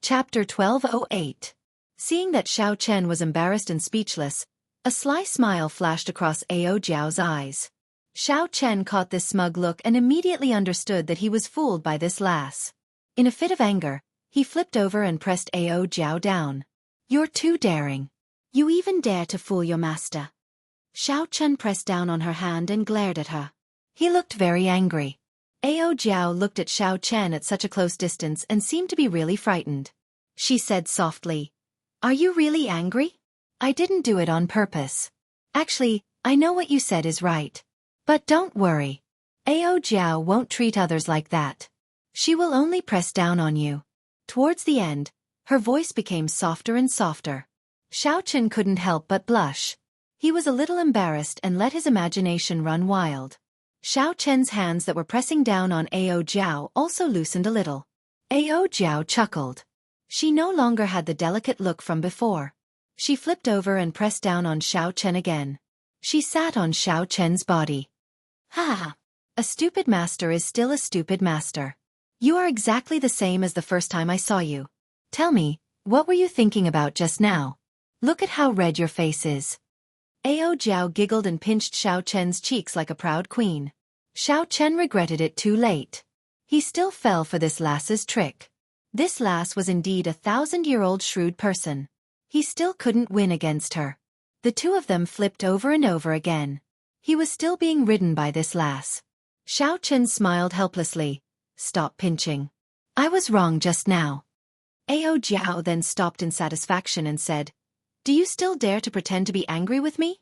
Chapter 1208. Seeing that Xiao Chen was embarrassed and speechless, a sly smile flashed across Ao Jiao's eyes. Xiao Chen caught this smug look and immediately understood that he was fooled by this lass. In a fit of anger, he flipped over and pressed Ao Jiao down. "You're too daring. You even dare to fool your master." Xiao Chen pressed down on her hand and glared at her. He looked very angry. Ao Jiao looked at Xiao Chen at such a close distance and seemed to be really frightened. She said softly, "Are you really angry? I didn't do it on purpose. Actually, I know what you said is right. But don't worry. Ao Jiao won't treat others like that. She will only press down on you." Towards the end, her voice became softer and softer. Xiao Chen couldn't help but blush. He was a little embarrassed and let his imagination run wild. Xiao Chen's hands that were pressing down on Ao Jiao also loosened a little. Ao Jiao chuckled. She no longer had the delicate look from before. She flipped over and pressed down on Xiao Chen again. She sat on Xiao Chen's body. "Ha! A stupid master is still a stupid master. You are exactly the same as the first time I saw you. Tell me, what were you thinking about just now? Look at how red your face is." Ao Jiao giggled and pinched Xiao Chen's cheeks like a proud queen. Xiao Chen regretted it too late. He still fell for this lass's trick. This lass was indeed a 1,000-year-old shrewd person. He still couldn't win against her. The two of them flipped over and over again. He was still being ridden by this lass. Xiao Chen smiled helplessly. "Stop pinching. I was wrong just now." Ao Jiao then stopped in satisfaction and said, "Do you still dare to pretend to be angry with me?"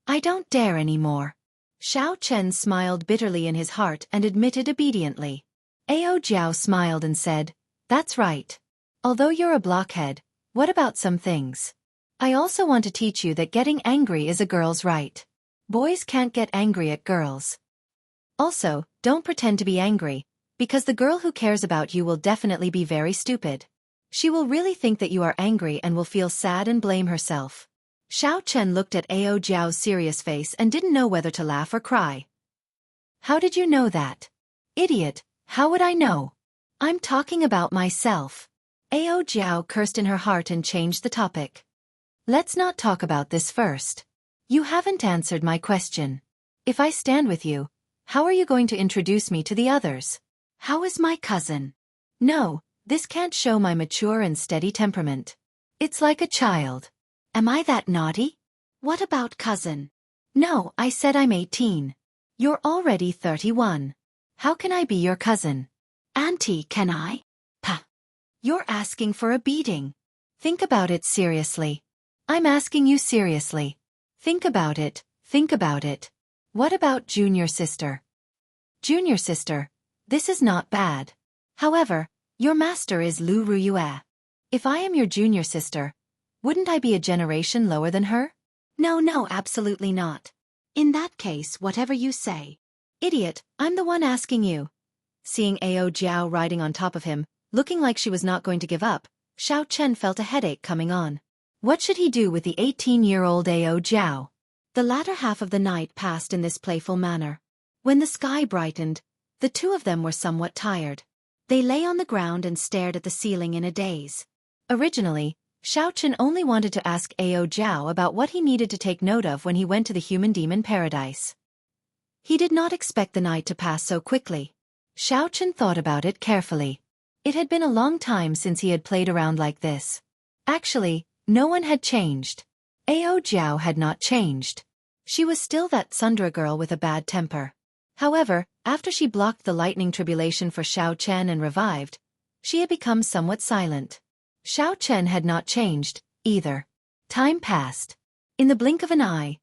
"I don't dare anymore." Xiao Chen smiled bitterly in his heart and admitted obediently. Ao Jiao smiled and said, "That's right. Although you're a blockhead, what about some things? I also want to teach you that getting angry is a girl's right. Boys can't get angry at girls. Also, don't pretend to be angry, because the girl who cares about you will definitely be very stupid. She will really think that you are angry and will feel sad and blame herself." Xiao Chen looked at Ao Jiao's serious face and didn't know whether to laugh or cry. "How did you know that? Idiot, how would I know? I'm talking about myself." Ao Jiao cursed in her heart and changed the topic. "Let's not talk about this first. You haven't answered my question. If I stand with you, how are you going to introduce me to the others? How is my cousin? No, this can't show my mature and steady temperament. It's like a child. Am I that naughty? What about cousin? No, I said I'm 18. You're already 31. How can I be your cousin? Auntie, can I? Pah. You're asking for a beating. Think about it seriously. I'm asking you seriously. Think about it, think about it. What about junior sister? Junior sister, this is not bad. However, your master is Lu Ruyue. If I am your junior sister, wouldn't I be a generation lower than her? No, absolutely not. In that case, whatever you say. Idiot, I'm the one asking you. Seeing Ao Jiao riding on top of him, looking like she was not going to give up, Xiao Chen felt a headache coming on. What should he do with the 18-year-old Ao Jiao? The latter half of the night passed in this playful manner. When the sky brightened, the two of them were somewhat tired. They lay on the ground and stared at the ceiling in a daze. Originally, Xiao Chen only wanted to ask Ao Jiao about what he needed to take note of when he went to the human-demon paradise. He did not expect the night to pass so quickly. Xiao Chen thought about it carefully. It had been a long time since he had played around like this. Actually, no one had changed. Ao Jiao had not changed. She was still that Sundra girl with a bad temper. However, after she blocked the lightning tribulation for Xiao Chen and revived, she had become somewhat silent. Xiao Chen had not changed, either. Time passed. In the blink of an eye,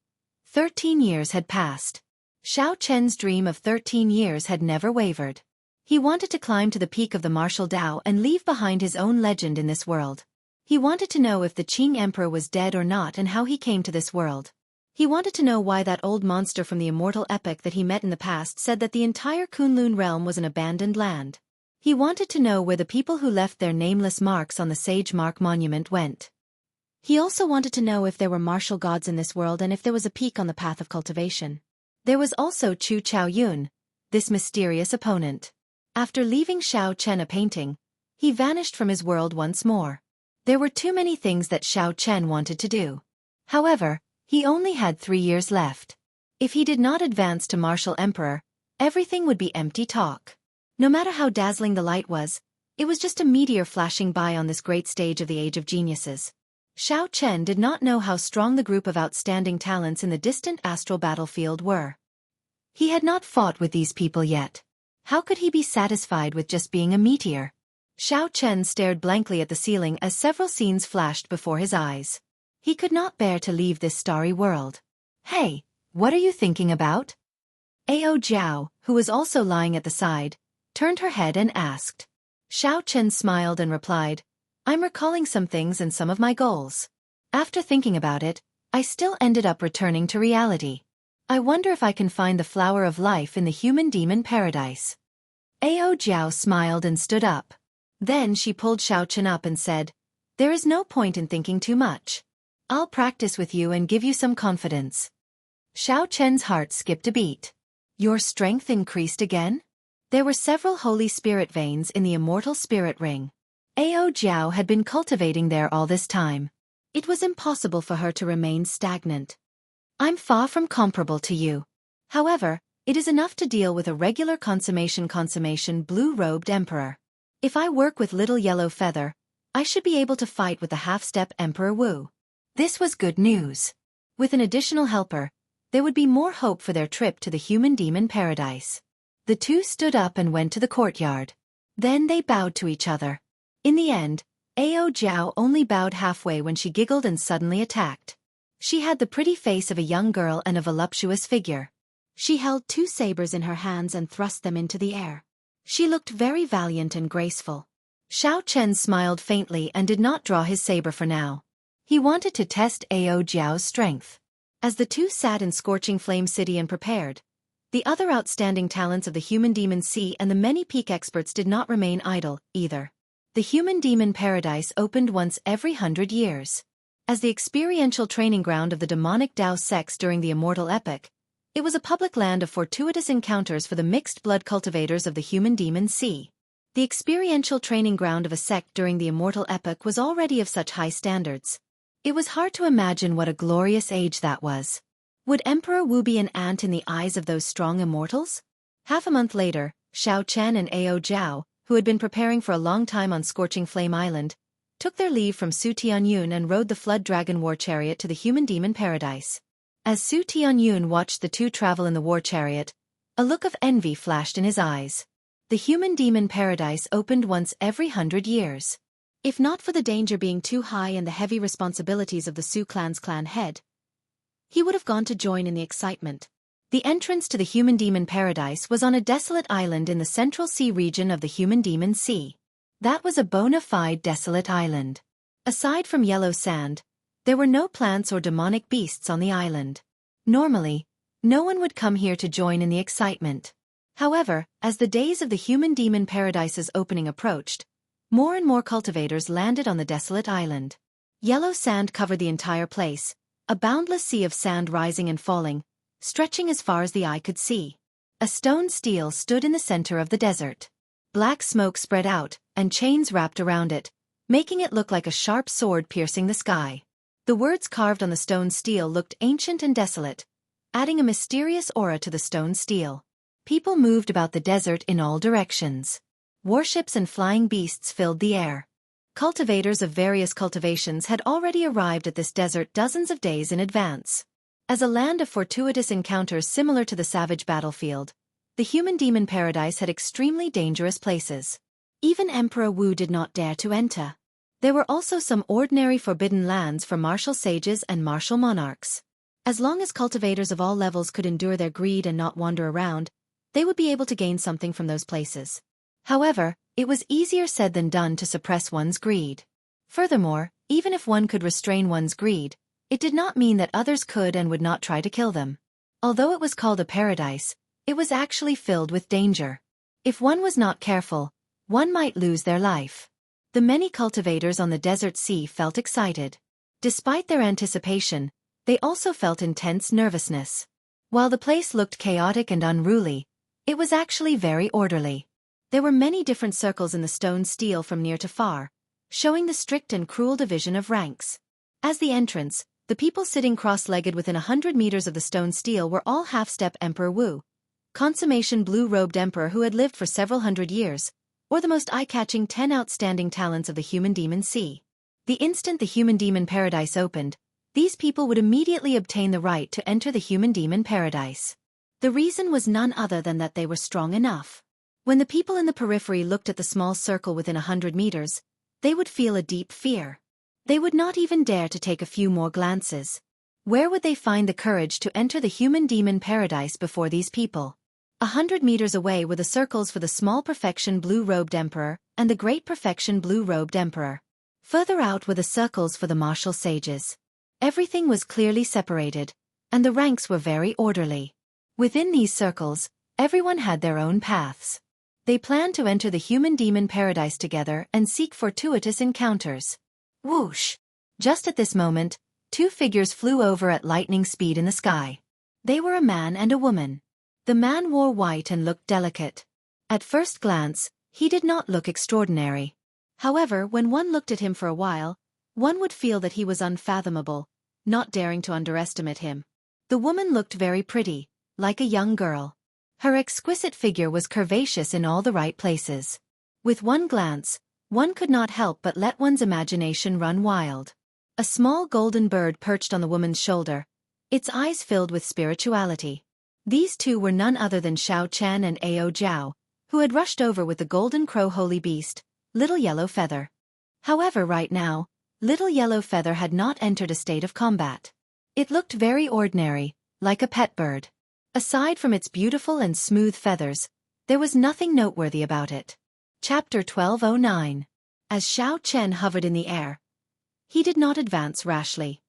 13 years had passed. Xiao Chen's dream of 13 years had never wavered. He wanted to climb to the peak of the martial Tao and leave behind his own legend in this world. He wanted to know if the Qing Emperor was dead or not and how he came to this world. He wanted to know why that old monster from the Immortal epic that he met in the past said that the entire Kunlun realm was an abandoned land. He wanted to know where the people who left their nameless marks on the Sage Mark Monument went. He also wanted to know if there were martial gods in this world and if there was a peak on the path of cultivation. There was also Chu Chaoyun, this mysterious opponent. After leaving Xiao Chen a painting, He vanished from his world once more. There were too many things that Xiao Chen wanted to do. However, he only had 3 years left. If he did not advance to martial emperor, everything would be empty talk. No matter how dazzling the light was, it was just a meteor flashing by on this great stage of the Age of Geniuses. Xiao Chen did not know how strong the group of outstanding talents in the distant astral battlefield were. He had not fought with these people yet. How could he be satisfied with just being a meteor? Xiao Chen stared blankly at the ceiling as several scenes flashed before his eyes. He could not bear to leave this starry world. Hey, what are you thinking about? Ao Jiao, who was also lying at the side, turned her head and asked. Xiao Chen smiled and replied, I'm recalling some things and some of my goals. After thinking about it, I still ended up returning to reality. I wonder if I can find the flower of life in the human demon paradise. Ao Jiao smiled and stood up. Then she pulled Xiao Chen up and said, There is no point in thinking too much. I'll practice with you and give you some confidence. Xiao Chen's heart skipped a beat. Your strength increased again? There were several holy spirit veins in the immortal spirit ring. Ao Jiao had been cultivating there all this time. It was impossible for her to remain stagnant. I'm far from comparable to you. However, it is enough to deal with a regular consummation blue-robed emperor. If I work with little yellow feather, I should be able to fight with the half-step Emperor Wu. This was good news. With an additional helper, there would be more hope for their trip to the human demon paradise. The two stood up and went to the courtyard. Then they bowed to each other. In the end, Ao Jiao only bowed halfway when she giggled and suddenly attacked. She had the pretty face of a young girl and a voluptuous figure. She held 2 sabers in her hands and thrust them into the air. She looked very valiant and graceful. Xiao Chen smiled faintly and did not draw his saber for now. He wanted to test Ao Jiao's strength. As the two sat in Scorching Flame City and prepared, the other outstanding talents of the Human Demon Sea and the many peak experts did not remain idle, either. The Human Demon Paradise opened once every 100 years. As the experiential training ground of the demonic Dao sects during the Immortal epoch, it was a public land of fortuitous encounters for the mixed-blood cultivators of the Human Demon Sea. The experiential training ground of a sect during the Immortal epoch was already of such high standards. It was hard to imagine what a glorious age that was. Would Emperor Wu be an ant in the eyes of those strong immortals? Half a month later, Xiao Chen and Ao Jiao, who had been preparing for a long time on Scorching Flame Island, took their leave from Su Tianyun and rode the Flood Dragon war chariot to the Human Demon Paradise. As Su Tianyun watched the two travel in the war chariot, a look of envy flashed in his eyes. The Human Demon Paradise opened once every 100 years. If not for the danger being too high and the heavy responsibilities of the Su clan's clan head, he would have gone to join in the excitement. The entrance to the Human Demon Paradise was on a desolate island in the central sea region of the Human Demon Sea. That was a bona fide desolate island. Aside from yellow sand, there were no plants or demonic beasts on the island. Normally, no one would come here to join in the excitement. However, as the days of the Human Demon Paradise's opening approached, more and more cultivators landed on the desolate island. Yellow sand covered the entire place, a boundless sea of sand rising and falling, stretching as far as the eye could see. A stone stele stood in the center of the desert. Black smoke spread out, and chains wrapped around it, making it look like a sharp sword piercing the sky. The words carved on the stone stele looked ancient and desolate, adding a mysterious aura to the stone stele. People moved about the desert in all directions. Warships and flying beasts filled the air. Cultivators of various cultivations had already arrived at this desert dozens of days in advance. As a land of fortuitous encounters similar to the savage battlefield, the Human Demon Paradise had extremely dangerous places. Even Emperor Wu did not dare to enter. There were also some ordinary forbidden lands for martial sages and martial monarchs. As long as cultivators of all levels could endure their greed and not wander around, they would be able to gain something from those places. However, it was easier said than done to suppress one's greed. Furthermore, even if one could restrain one's greed, it did not mean that others could and would not try to kill them. Although it was called a paradise, it was actually filled with danger. If one was not careful, one might lose their life. The many cultivators on the desert sea felt excited. Despite their anticipation, they also felt intense nervousness. While the place looked chaotic and unruly, it was actually very orderly. There were many different circles in the stone steel from near to far, showing the strict and cruel division of ranks. As the entrance, the people sitting cross-legged within 100 meters of the stone steel were all half-step Emperor Wu, consummation blue-robed emperor who had lived for several hundred years, or the most eye-catching 10 outstanding talents of the human demon sea. The instant the human demon paradise opened, these people would immediately obtain the right to enter the human demon paradise. The reason was none other than that they were strong enough. When the people in the periphery looked at the small circle within 100 meters, they would feel a deep fear. They would not even dare to take a few more glances. Where would they find the courage to enter the human demon paradise before these people? 100 meters away were the circles for the small perfection blue-robed emperor and the great perfection blue-robed emperor. Further out were the circles for the martial sages. Everything was clearly separated, and the ranks were very orderly. Within these circles, everyone had their own paths. They planned to enter the human demon paradise together and seek fortuitous encounters. Whoosh! Just at this moment, two figures flew over at lightning speed in the sky. They were a man and a woman. The man wore white and looked delicate. At first glance, he did not look extraordinary. However, when one looked at him for a while, one would feel that he was unfathomable, not daring to underestimate him. The woman looked very pretty, like a young girl. Her exquisite figure was curvaceous in all the right places. With one glance, one could not help but let one's imagination run wild. A small golden bird perched on the woman's shoulder, its eyes filled with spirituality. These two were none other than Xianxia and Ao Jiao, who had rushed over with the golden crow holy beast, Little Yellow Feather. However, right now, Little Yellow Feather had not entered a state of combat. It looked very ordinary, like a pet bird. Aside from its beautiful and smooth feathers, there was nothing noteworthy about it. Chapter 1209. As Xianxia hovered in the air, he did not advance rashly.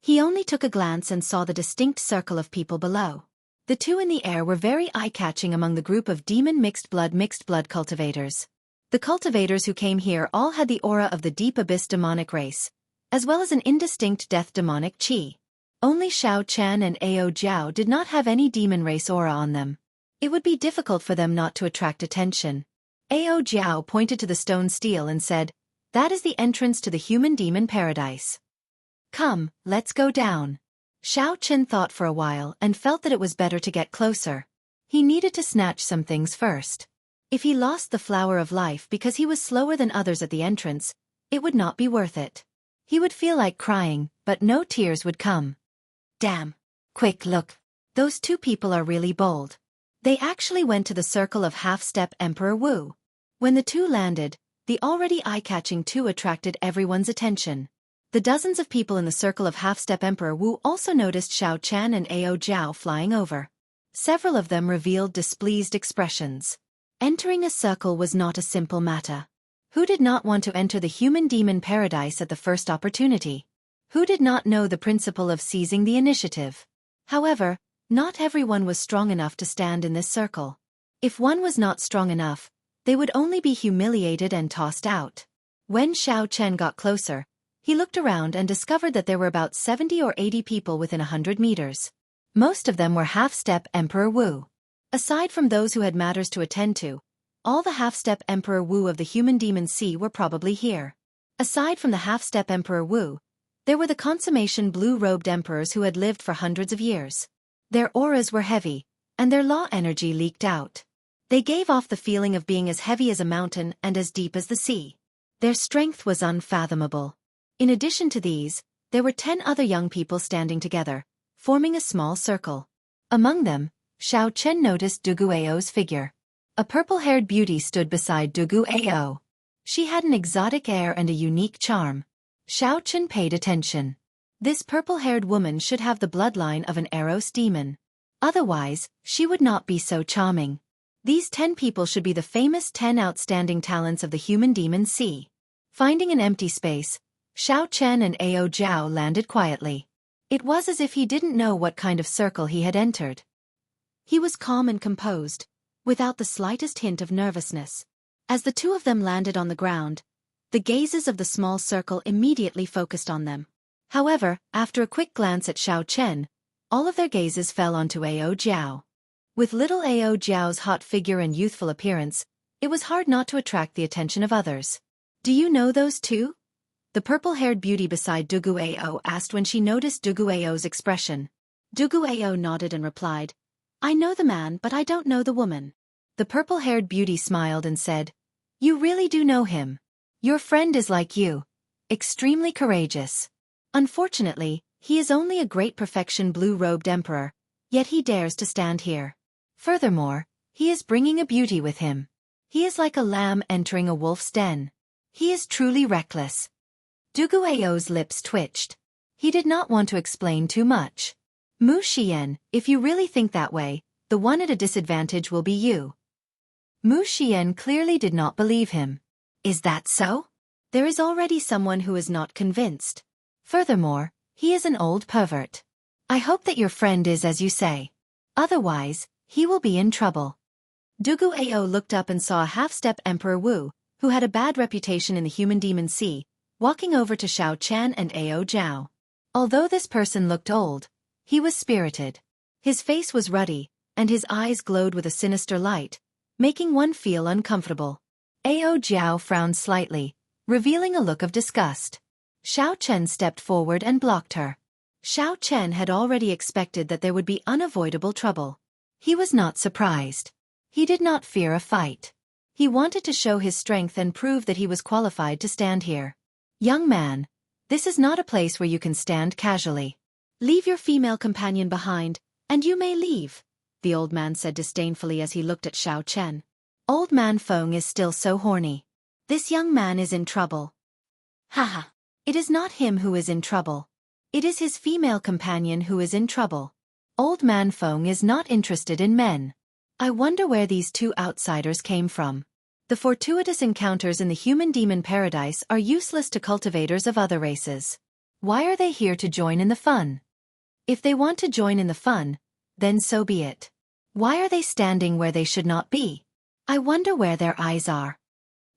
He only took a glance and saw the distinct circle of people below. The two in the air were very eye-catching among the group of demon mixed blood cultivators. The cultivators who came here all had the aura of the deep abyss demonic race, as well as an indistinct death demonic chi. Only Xianxia and Ao Jiao did not have any demon race aura on them. It would be difficult for them not to attract attention. Ao Jiao pointed to the stone steel and said, "That is the entrance to the human demon paradise. Come, let's go down." Xianxia thought for a while and felt that it was better to get closer. He needed to snatch some things first. If he lost the flower of life because he was slower than others at the entrance, it would not be worth it. He would feel like crying, but no tears would come. Damn. Quick, look. Those two people are really bold. They actually went to the circle of half-step Emperor Wu. When the two landed, the already eye-catching two attracted everyone's attention. The dozens of people in the circle of half-step Emperor Wu also noticed Xianxia and Ao Jiao flying over. Several of them revealed displeased expressions. Entering a circle was not a simple matter. Who did not want to enter the human demon paradise at the first opportunity? Who did not know the principle of seizing the initiative? However, not everyone was strong enough to stand in this circle. If one was not strong enough, they would only be humiliated and tossed out. When Xianxia got closer, he looked around and discovered that there were about 70 or 80 people within 100 meters. Most of them were half-step Emperor Wu. Aside from those who had matters to attend to, all the half-step Emperor Wu of the human demon sea were probably here. Aside from the half-step Emperor Wu, there were the consummation blue-robed emperors who had lived for hundreds of years. Their auras were heavy, and their law energy leaked out. They gave off the feeling of being as heavy as a mountain and as deep as the sea. Their strength was unfathomable. In addition to these, there were 10 other young people standing together, forming a small circle. Among them, Xianxia noticed Dugu Ao's figure. A purple-haired beauty stood beside Dugu Ao. She had an exotic air and a unique charm. Xianxia paid attention. This purple-haired woman should have the bloodline of an Eros demon. Otherwise, she would not be so charming. These 10 people should be the famous 10 outstanding talents of the human demon sea. Finding an empty space, Xianxia and Ao Jiao landed quietly. It was as if he didn't know what kind of circle he had entered. He was calm and composed, without the slightest hint of nervousness. As the two of them landed on the ground, the gazes of the small circle immediately focused on them. However, after a quick glance at Xianxia, all of their gazes fell onto Ao Jiao. With little Ao Jiao's hot figure and youthful appearance, It was hard not to attract the attention of others. Do you know those two? The purple-haired beauty beside Duguao asked when she noticed Duguao's expression. Duguao nodded and replied, I know the man but I don't know the woman. The purple-haired beauty smiled and said, You really do know him. Your friend is like you. Extremely courageous. Unfortunately, he is only a great perfection blue-robed emperor, yet he dares to stand here. Furthermore, he is bringing a beauty with him. He is like a lamb entering a wolf's den. He is truly reckless. Duguao's lips twitched. He did not want to explain too much. Mu Xian, if you really think that way, the one at a disadvantage will be you. Mu Xian clearly did not believe him. Is that so? There is already someone who is not convinced. Furthermore, he is an old pervert. I hope that your friend is as you say. Otherwise, he will be in trouble. Duguao looked up and saw a half-step Emperor Wu, who had a bad reputation in the human demon sea, walking over to Xiaochen and Ao Zhao. Although this person looked old, he was spirited. His face was ruddy, and his eyes glowed with a sinister light, making one feel uncomfortable. Ao Zhao frowned slightly, revealing a look of disgust. Xiaochen stepped forward and blocked her. Xiaochen had already expected that there would be unavoidable trouble. He was not surprised. He did not fear a fight. He wanted to show his strength and prove that he was qualified to stand here. Young man, this is not a place where you can stand casually. Leave your female companion behind, and you may leave, the old man said disdainfully as he looked at Xiaochen. Old man Feng is still so horny. This young man is in trouble. Haha. It is not him who is in trouble. It is his female companion who is in trouble. Old man Feng is not interested in men. I wonder where these two outsiders came from. The fortuitous encounters in the human-demon paradise are useless to cultivators of other races. Why are they here to join in the fun? If they want to join in the fun, then so be it. Why are they standing where they should not be? I wonder where their eyes are.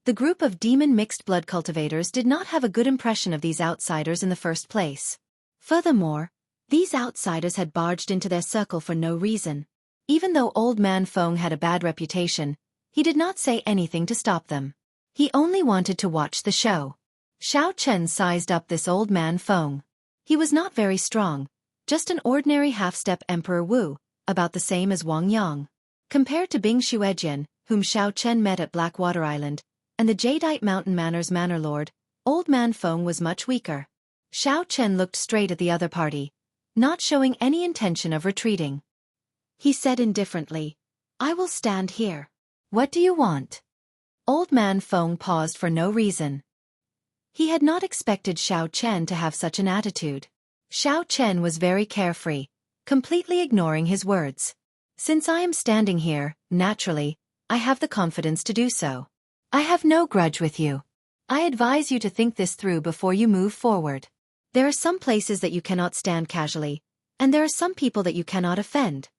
The group of demon mixed blood cultivators did not have a good impression of these outsiders in the first place. Furthermore, these outsiders had barged into their circle for no reason. Even though Old Man Feng had a bad reputation, he did not say anything to stop them. He only wanted to watch the show. Xiao Chen sized up this Old Man Feng. He was not very strong, just an ordinary half-step Emperor Wu, about the same as Wang Yang. Compared to Bing Xuejian, whom Xiao Chen met at Blackwater Island, and the Jadeite Mountain Manor's Manor Lord, Old Man Feng was much weaker. Xiao Chen looked straight at the other party, not showing any intention of retreating. He said indifferently, I will stand here. What do you want? Old Man Feng paused for no reason. He had not expected Xiao Chen to have such an attitude. Xiao Chen was very carefree, completely ignoring his words. Since I am standing here, naturally, I have the confidence to do so. I have no grudge with you. I advise you to think this through before you move forward. There are some places that you cannot stand casually, and there are some people that you cannot offend.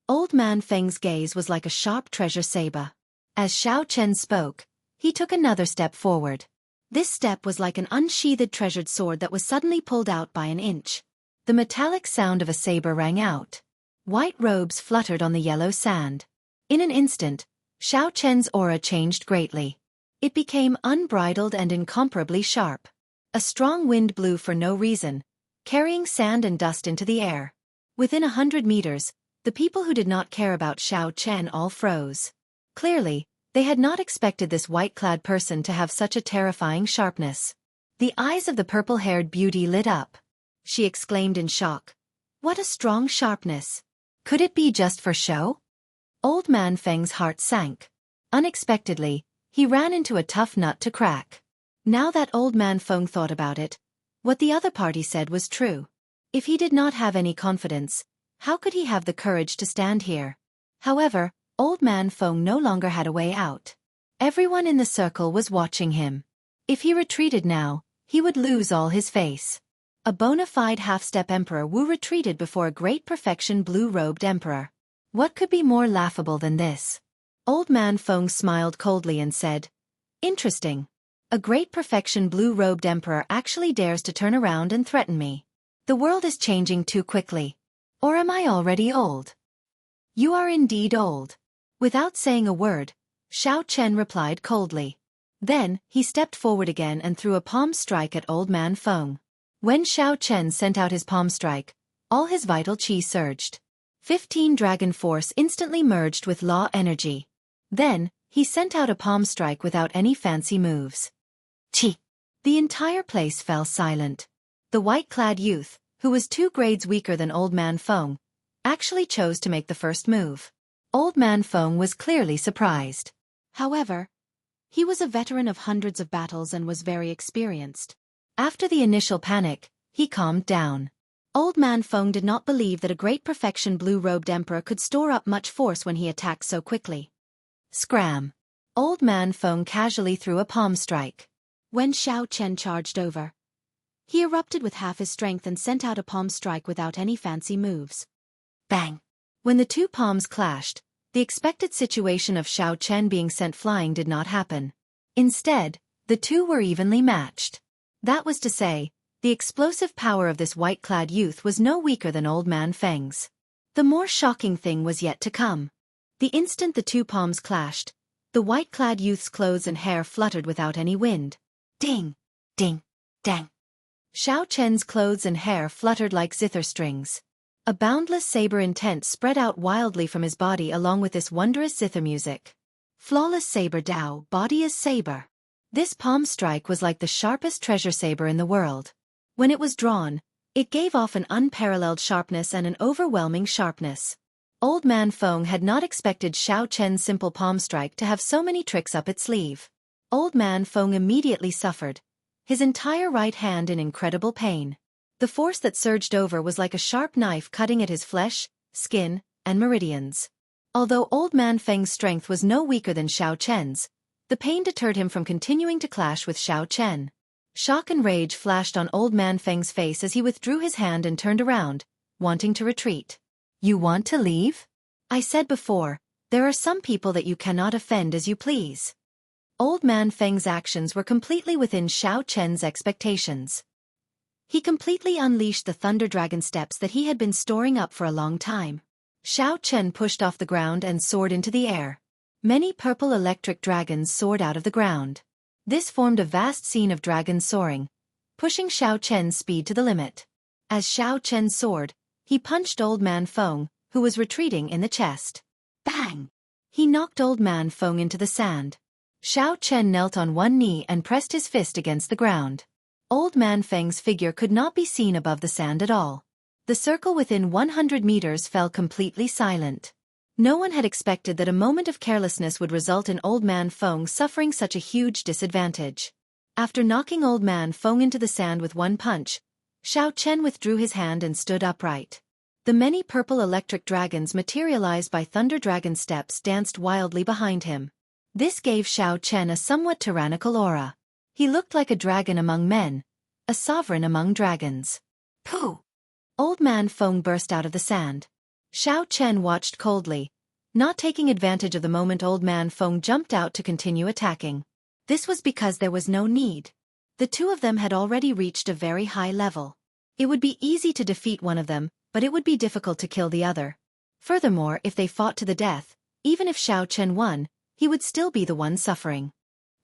Old Man Feng's gaze was like a sharp treasure saber. As Xiao Chen spoke, he took another step forward. This step was like an unsheathed treasured sword that was suddenly pulled out by an inch. The metallic sound of a saber rang out. White robes fluttered on the yellow sand. In an instant, Xiao Chen's aura changed greatly. It became unbridled and incomparably sharp. A strong wind blew for no reason, carrying sand and dust into the air. Within 100 meters, the people who did not care about Xiao Chen all froze. Clearly, they had not expected this white-clad person to have such a terrifying sharpness. The eyes of the purple-haired beauty lit up. She exclaimed in shock. What a strong sharpness! Could it be just for show? Old Man Feng's heart sank. Unexpectedly, he ran into a tough nut to crack. Now that Old Man Feng thought about it, what the other party said was true. If he did not have any confidence, how could he have the courage to stand here? However, Old Man Feng no longer had a way out. Everyone in the circle was watching him. If he retreated now, he would lose all his face. A bona fide half-step Emperor Wu retreated before a great perfection blue-robed Emperor. What could be more laughable than this? Old Man Feng smiled coldly and said, Interesting. A great perfection blue-robed Emperor actually dares to turn around and threaten me. The world is changing too quickly. Or am I already old? You are indeed old. Without saying a word, Xiao Chen replied coldly. Then, he stepped forward again and threw a palm strike at Old Man Feng. When Xiao Chen sent out his palm strike, all his vital qi surged. 15 dragon force instantly merged with law energy. Then, he sent out a palm strike without any fancy moves. Qi! The entire place fell silent. The white-clad youth, who was 2 grades weaker than Old Man Feng, actually chose to make the first move. Old Man Feng was clearly surprised. However, he was a veteran of hundreds of battles and was very experienced. After the initial panic, he calmed down. Old Man Feng did not believe that a great perfection blue-robed emperor could store up much force when he attacked so quickly. Scram! Old Man Feng casually threw a palm strike. When Xiao Chen charged over, he erupted with half his strength and sent out a palm strike without any fancy moves. Bang! When the 2 palms clashed, the expected situation of Xiao Chen being sent flying did not happen. Instead, the 2 were evenly matched. That was to say, the explosive power of this white-clad youth was no weaker than Old Man Feng's. The more shocking thing was yet to come. The instant the 2 palms clashed, the white-clad youth's clothes and hair fluttered without any wind. Ding! Ding! Dang! Xiao Chen's clothes and hair fluttered like zither strings. A boundless saber intent spread out wildly from his body along with this wondrous zither music. Flawless saber Dao, body is saber. This palm strike was like the sharpest treasure saber in the world. When it was drawn, it gave off an unparalleled sharpness and an overwhelming sharpness. Old Man Feng had not expected Xiao Chen's simple palm strike to have so many tricks up its sleeve. Old Man Feng immediately suffered, his entire right hand in incredible pain. The force that surged over was like a sharp knife cutting at his flesh, skin, and meridians. Although Old Man Feng's strength was no weaker than Xiao Chen's, the pain deterred him from continuing to clash with Xiao Chen. Shock and rage flashed on Old Man Feng's face as he withdrew his hand and turned around, wanting to retreat. You want to leave? I said before, there are some people that you cannot offend as you please. Old Man Feng's actions were completely within Xiao Chen's expectations. He completely unleashed the thunder dragon steps that he had been storing up for a long time. Xiao Chen pushed off the ground and soared into the air. Many purple electric dragons soared out of the ground. This formed a vast scene of dragons soaring, pushing Xiao Chen's speed to the limit. As Xiao Chen soared, he punched Old Man Feng, who was retreating, in the chest. Bang! He knocked Old Man Feng into the sand. Xiao Chen knelt on one knee and pressed his fist against the ground. Old Man Feng's figure could not be seen above the sand at all. The circle within 100 meters fell completely silent. No one had expected that a moment of carelessness would result in Old Man Feng suffering such a huge disadvantage. After knocking Old Man Feng into the sand with one punch, Xiao Chen withdrew his hand and stood upright. The many purple electric dragons materialized by thunder dragon steps danced wildly behind him. This gave Xiao Chen a somewhat tyrannical aura. He looked like a dragon among men, a sovereign among dragons. Pooh! Old Man Feng burst out of the sand. Xiao Chen watched coldly, not taking advantage of the moment Old Man Feng jumped out to continue attacking. This was because there was no need. The 2 of them had already reached a very high level. It would be easy to defeat one of them, but it would be difficult to kill the other. Furthermore, if they fought to the death, even if Xiao Chen won, he would still be the one suffering.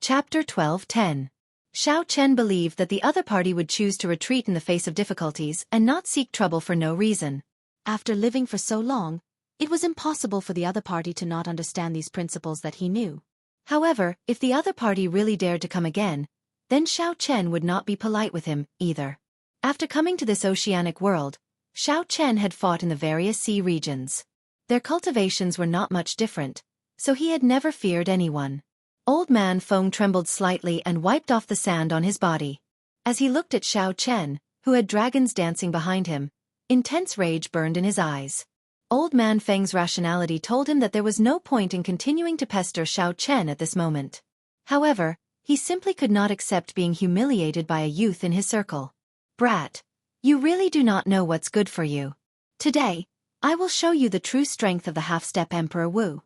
Chapter 12:10. Xiao Chen believed that the other party would choose to retreat in the face of difficulties and not seek trouble for no reason. After living for so long, it was impossible for the other party to not understand these principles that he knew. However, if the other party really dared to come again, then Xiao Chen would not be polite with him, either. After coming to this oceanic world, Xiao Chen had fought in the various sea regions. Their cultivations were not much different, so he had never feared anyone. Old Man Feng trembled slightly and wiped off the sand on his body. As he looked at Xiao Chen, who had dragons dancing behind him, intense rage burned in his eyes. Old Man Feng's rationality told him that there was no point in continuing to pester Xiao Chen at this moment. However, he simply could not accept being humiliated by a youth in his circle. Brat, you really do not know what's good for you. Today, I will show you the true strength of the half-step Emperor Wu.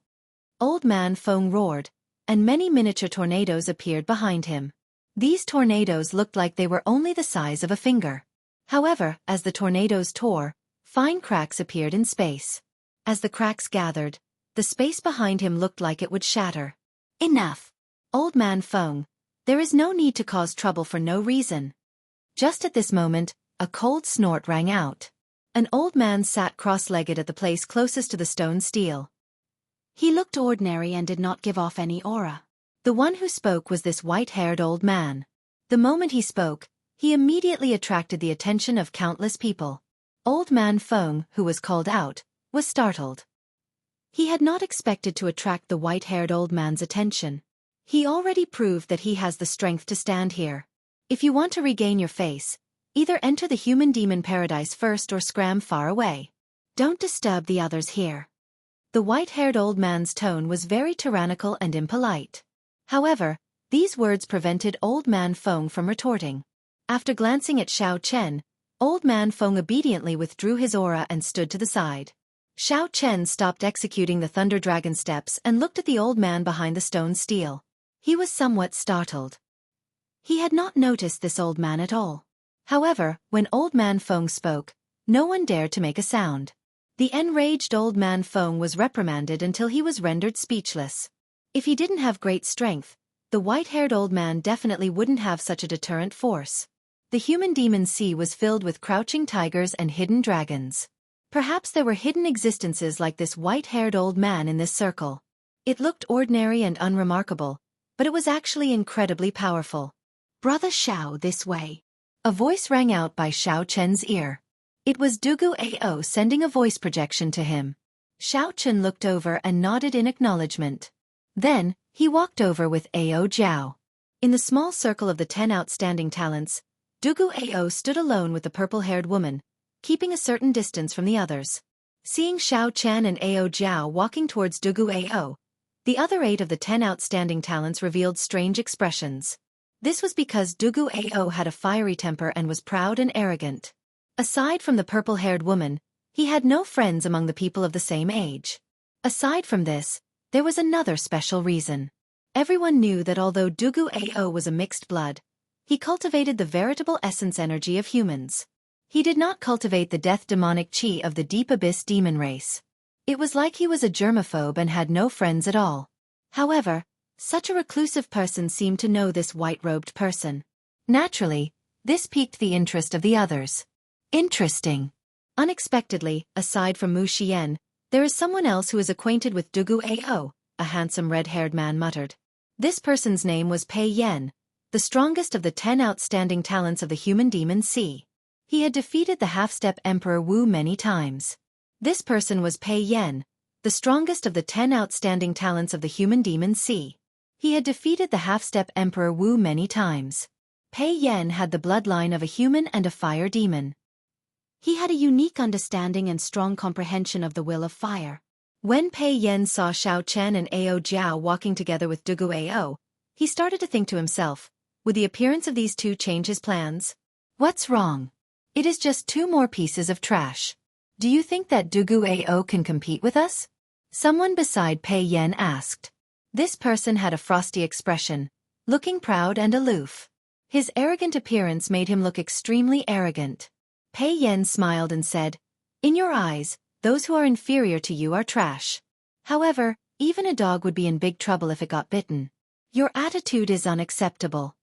Old Man Feng roared, and many miniature tornadoes appeared behind him. These tornadoes looked like they were only the size of a finger. However, as the tornadoes tore, fine cracks appeared in space. As the cracks gathered, the space behind him looked like it would shatter. Enough. Old man Feng, there is no need to cause trouble for no reason. Just at this moment, a cold snort rang out. An old man sat cross-legged at the place closest to the stone stele. He looked ordinary and did not give off any aura. The one who spoke was this white-haired old man. The moment he spoke, he immediately attracted the attention of countless people. Old man Feng, who was called out, was startled. He had not expected to attract the white-haired old man's attention. He already proved that he has the strength to stand here. If you want to regain your face, either enter the human-demon paradise first or scram far away. Don't disturb the others here. The white-haired old man's tone was very tyrannical and impolite. However, these words prevented old man Feng from retorting. After glancing at Xiao Chen, old man Feng obediently withdrew his aura and stood to the side. Xiao Chen stopped executing the Thunder Dragon steps and looked at the old man behind the stone stele. He was somewhat startled. He had not noticed this old man at all. However, when old man Feng spoke, no one dared to make a sound. The enraged old man Feng was reprimanded until he was rendered speechless. If he didn't have great strength, the white-haired old man definitely wouldn't have such a deterrent force. The human-demon sea was filled with crouching tigers and hidden dragons. Perhaps there were hidden existences like this white-haired old man in this circle. It looked ordinary and unremarkable, but it was actually incredibly powerful. "Brother Xiao, this way." A voice rang out by Xiao Chen's ear. It was Dugu Ao sending a voice projection to him. Xiao Chen looked over and nodded in acknowledgement. Then, he walked over with Ao Jiao. In the small circle of the 10 outstanding talents, Dugu Ao stood alone with the purple-haired woman, keeping a certain distance from the others. Seeing Xiao Chen and Ao Jiao walking towards Dugu Ao, the other 8 of the 10 outstanding talents revealed strange expressions. This was because Dugu Ao had a fiery temper and was proud and arrogant. Aside from the purple-haired woman, he had no friends among the people of the same age. Aside from this, there was another special reason. Everyone knew that although Dugu Ao was a mixed blood, he cultivated the veritable essence energy of humans. He did not cultivate the death demonic chi of the deep abyss demon race. It was like he was a germaphobe and had no friends at all. However, such a reclusive person seemed to know this white-robed person. Naturally, this piqued the interest of the others. Interesting. Unexpectedly, aside from Mu Xian, there is someone else who is acquainted with Dugu Ao, a handsome red-haired man muttered. This person's name was Pei Yan, the strongest of the 10 outstanding talents of the human demon sea. He had defeated the half-step Emperor Wu many times. This person was Pei Yan, the strongest of the 10 outstanding talents of the human demon sea. He had defeated the half-step Emperor Wu many times. Pei Yan had the bloodline of a human and a fire demon. He had a unique understanding and strong comprehension of the will of fire. When Pei Yan saw Xiao Chen and Ao Jiao walking together with Dugu Ao, he started to think to himself, would the appearance of these two change his plans? What's wrong? It is just 2 more pieces of trash. Do you think that Dugu Ao can compete with us? Someone beside Pei Yan asked. This person had a frosty expression, looking proud and aloof. His arrogant appearance made him look extremely arrogant. Pei Yan smiled and said, "In your eyes, those who are inferior to you are trash. However, even a dog would be in big trouble if it got bitten. Your attitude is unacceptable."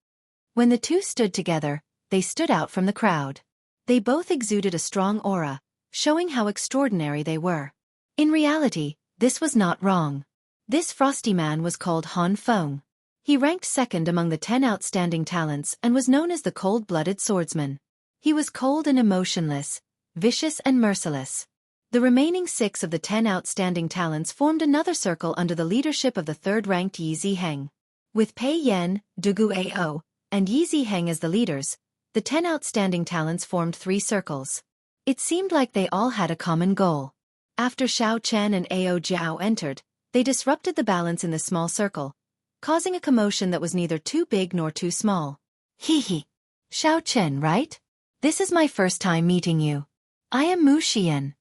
When the two stood together, they stood out from the crowd. They both exuded a strong aura, showing how extraordinary they were. In reality, this was not wrong. This frosty man was called Han Feng. He ranked second among the 10 outstanding talents and was known as the cold-blooded swordsman. He was cold and emotionless, vicious and merciless. The remaining 6 of the 10 outstanding talents formed another circle under the leadership of the third-ranked Yi Ziheng. With Pei Yan, Dugu Ao, and Yi Ziheng as the leaders, the 10 outstanding talents formed 3 circles. It seemed like they all had a common goal. After Xiao Chen and Ao Jiao entered, they disrupted the balance in the small circle, causing a commotion that was neither too big nor too small. Hee. Xiao Chen, right? This is my first time meeting you. I am Mu Xian.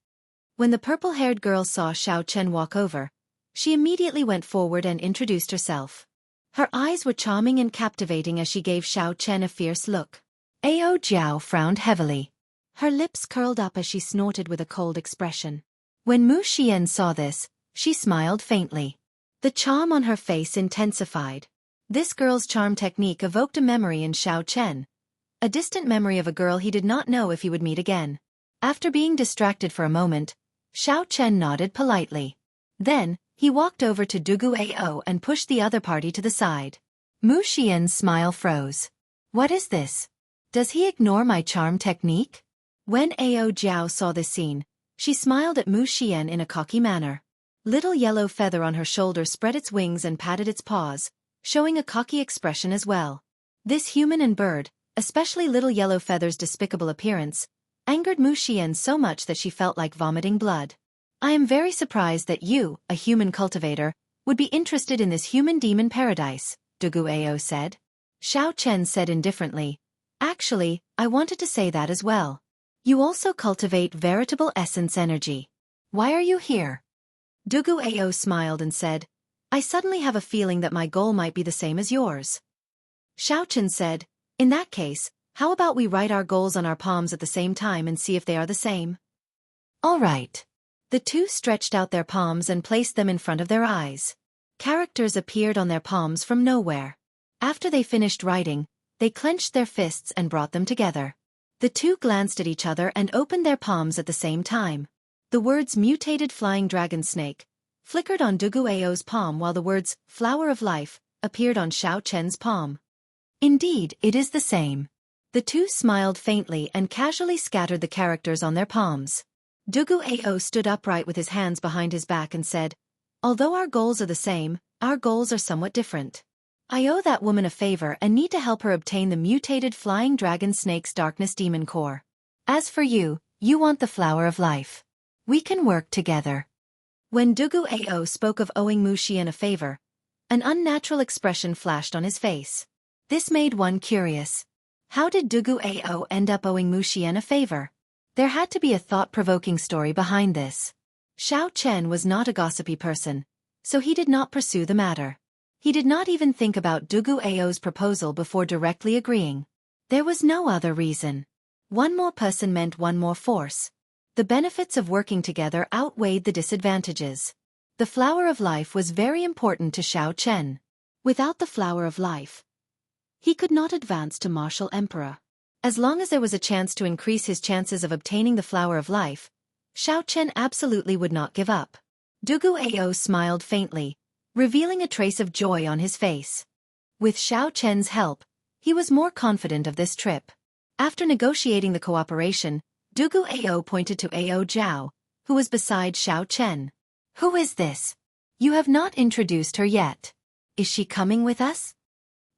When the purple-haired girl saw Xiao Chen walk over, she immediately went forward and introduced herself. Her eyes were charming and captivating as she gave Xiao Chen a fierce look. Ao Jiao frowned heavily. Her lips curled up as she snorted with a cold expression. When Mu Xian saw this, she smiled faintly. The charm on her face intensified. This girl's charm technique evoked a memory in Xiao Chen, a distant memory of a girl he did not know if he would meet again. After being distracted for a moment, Xiao Chen nodded politely. Then, he walked over to Dugu Ao and pushed the other party to the side. Mu Xian's smile froze. What is this? Does he ignore my charm technique? When Ao Jiao saw this scene, she smiled at Mu Xian in a cocky manner. Little yellow feather on her shoulder spread its wings and patted its paws, showing a cocky expression as well. This human and bird, especially little yellow feather's despicable appearance, angered Mu Xian so much that she felt like vomiting blood. I am very surprised that you, a human cultivator, would be interested in this human demon paradise, Dugu Ao said. Xiao Chen said indifferently, actually, I wanted to say that as well. You also cultivate veritable essence energy. Why are you here? Dugu Ao smiled and said, I suddenly have a feeling that my goal might be the same as yours. Xiao Chen said, in that case, how about we write our goals on our palms at the same time and see if they are the same? All right. The two stretched out their palms and placed them in front of their eyes. Characters appeared on their palms from nowhere. After they finished writing, they clenched their fists and brought them together. The two glanced at each other and opened their palms at the same time. The words mutated flying dragon snake flickered on Dugu Ao's palm while the words flower of life appeared on Xiao Chen's palm. Indeed, it is the same. The two smiled faintly and casually scattered the characters on their palms. Dugu Ao stood upright with his hands behind his back and said, although our goals are the same, our goals are somewhat different. I owe that woman a favor and need to help her obtain the mutated flying dragon snake's darkness demon core. As for you, you want the flower of life. We can work together. When Dugu Ao spoke of owing Mu Xian a favor, an unnatural expression flashed on his face. This made one curious. How did Dugu Ao end up owing Mu Xian a favor? There had to be a thought-provoking story behind this. Xiao Chen was not a gossipy person, so he did not pursue the matter. He did not even think about Dugu Ao's proposal before directly agreeing. There was no other reason. One more person meant one more force. The benefits of working together outweighed the disadvantages. The flower of life was very important to Xiao Chen. Without the flower of life, he could not advance to martial emperor. As long as there was a chance to increase his chances of obtaining the flower of life, Xiao Chen absolutely would not give up. Dugu Ao smiled faintly, revealing a trace of joy on his face. With Xiao Chen's help, he was more confident of this trip. After negotiating the cooperation, Dugu Ao pointed to Ao Jiao, who was beside Xiao Chen. Who is this? You have not introduced her yet. Is she coming with us?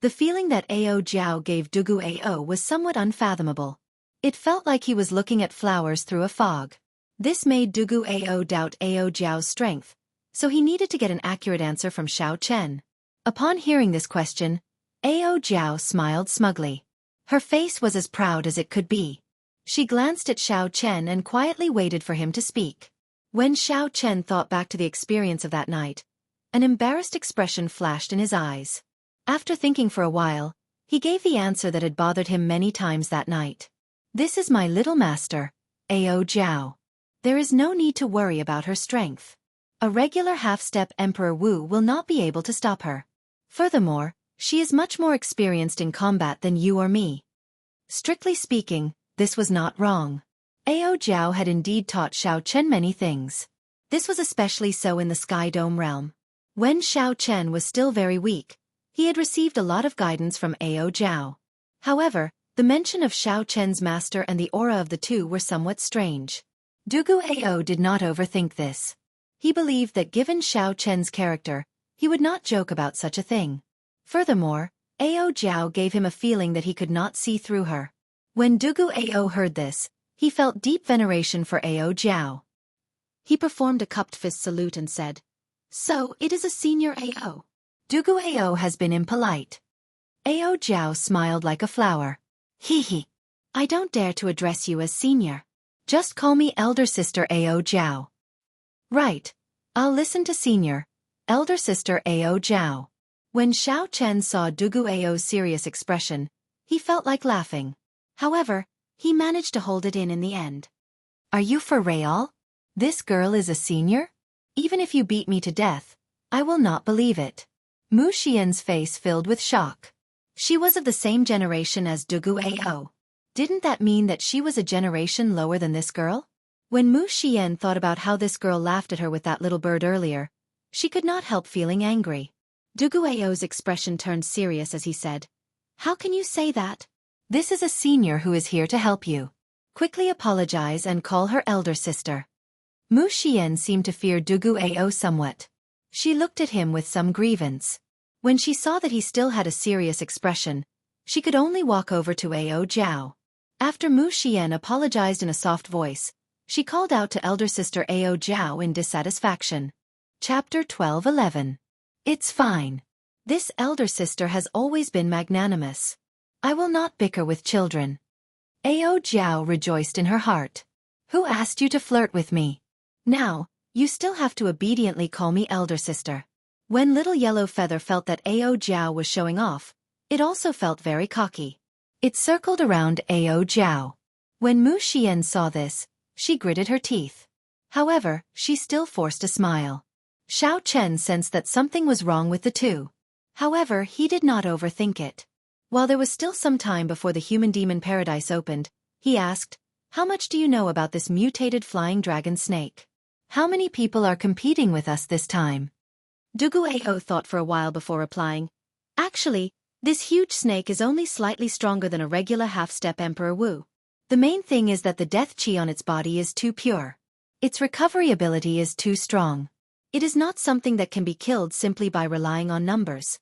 The feeling that Ao Jiao gave Dugu Ao was somewhat unfathomable. It felt like he was looking at flowers through a fog. This made Dugu Ao doubt Ao Jiao's strength, so he needed to get an accurate answer from Xiao Chen. Upon hearing this question, Ao Jiao smiled smugly. Her face was as proud as it could be. She glanced at Xiao Chen and quietly waited for him to speak. When Xiao Chen thought back to the experience of that night, an embarrassed expression flashed in his eyes. After thinking for a while, he gave the answer that had bothered him many times that night. This is my little master, Ao Jiao. There is no need to worry about her strength. A regular half-step Emperor Wu will not be able to stop her. Furthermore, she is much more experienced in combat than you or me. Strictly speaking, this was not wrong. Ao Jiao had indeed taught Xiao Chen many things. This was especially so in the Sky Dome realm. When Xiao Chen was still very weak, he had received a lot of guidance from Ao Jiao. However, the mention of Xiao Chen's master and the aura of the two were somewhat strange. Dugu Ao did not overthink this. He believed that given Xiao Chen's character, he would not joke about such a thing. Furthermore, Ao Jiao gave him a feeling that he could not see through her. When Dugu Ao heard this, he felt deep veneration for Ao Jiao. He performed a cupped fist salute and said, So, it is a senior Ao. Dugu Ao has been impolite. Ao Jiao smiled like a flower. Hee. I don't dare to address you as senior. Just call me elder sister Ao Jiao. Right. I'll listen to senior, elder sister Ao Jiao. When Xiao Chen saw Dugu Ao's serious expression, he felt like laughing. However, he managed to hold it in the end. Are you for real? This girl is a senior? Even if you beat me to death, I will not believe it. Mu Xian's face filled with shock. She was of the same generation as Dugu Ao. Didn't that mean that she was a generation lower than this girl? When Mu Xian thought about how this girl laughed at her with that little bird earlier, she could not help feeling angry. Dugu Ao's expression turned serious as he said, "How can you say that? This is a senior who is here to help you. Quickly apologize and call her elder sister." Mu Xian seemed to fear Dugu Ao somewhat. She looked at him with some grievance. When she saw that he still had a serious expression, she could only walk over to Ao Jiao. After Mu Xian apologized in a soft voice, she called out to elder sister Ao Jiao in dissatisfaction. Chapter 12:11. It's fine. This elder sister has always been magnanimous. I will not bicker with children. Ao Jiao rejoiced in her heart. Who asked you to flirt with me? Now, you still have to obediently call me elder sister. When little yellow feather felt that Ao Jiao was showing off, it also felt very cocky. It circled around Ao Jiao. When Mu Xian saw this, she gritted her teeth. However, she still forced a smile. Xiao Chen sensed that something was wrong with the two. However, he did not overthink it. While there was still some time before the human-demon paradise opened, he asked, "How much do you know about this mutated flying dragon snake? How many people are competing with us this time?" Dugu Ao thought for a while before replying, "Actually, this huge snake is only slightly stronger than a regular half-step Emperor Wu. The main thing is that the death chi on its body is too pure. Its recovery ability is too strong. It is not something that can be killed simply by relying on numbers.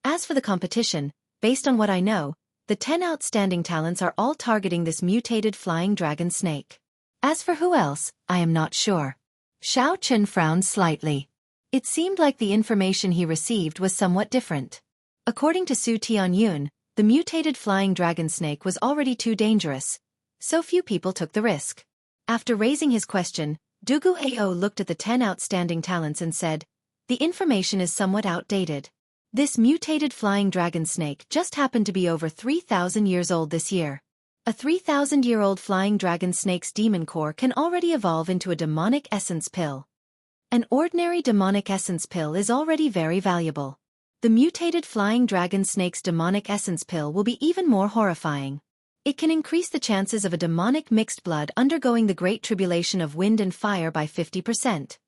As for the competition, based on what I know, the 10 outstanding talents are all targeting this mutated flying dragon snake. As for who else, I am not sure." Xiao Chen frowned slightly. It seemed like the information he received was somewhat different. According to Su Tianyun, the mutated flying dragon snake was already too dangerous, so few people took the risk. After raising his question, Dugu Ao looked at the 10 outstanding talents and said, "The information is somewhat outdated. This mutated flying dragon snake just happened to be over 3,000 years old this year. A 3,000-year-old flying dragon snake's demon core can already evolve into a demonic essence pill. An ordinary demonic essence pill is already very valuable. The mutated flying dragon snake's demonic essence pill will be even more horrifying. It can increase the chances of a demonic mixed blood undergoing the great tribulation of wind and fire by 50%.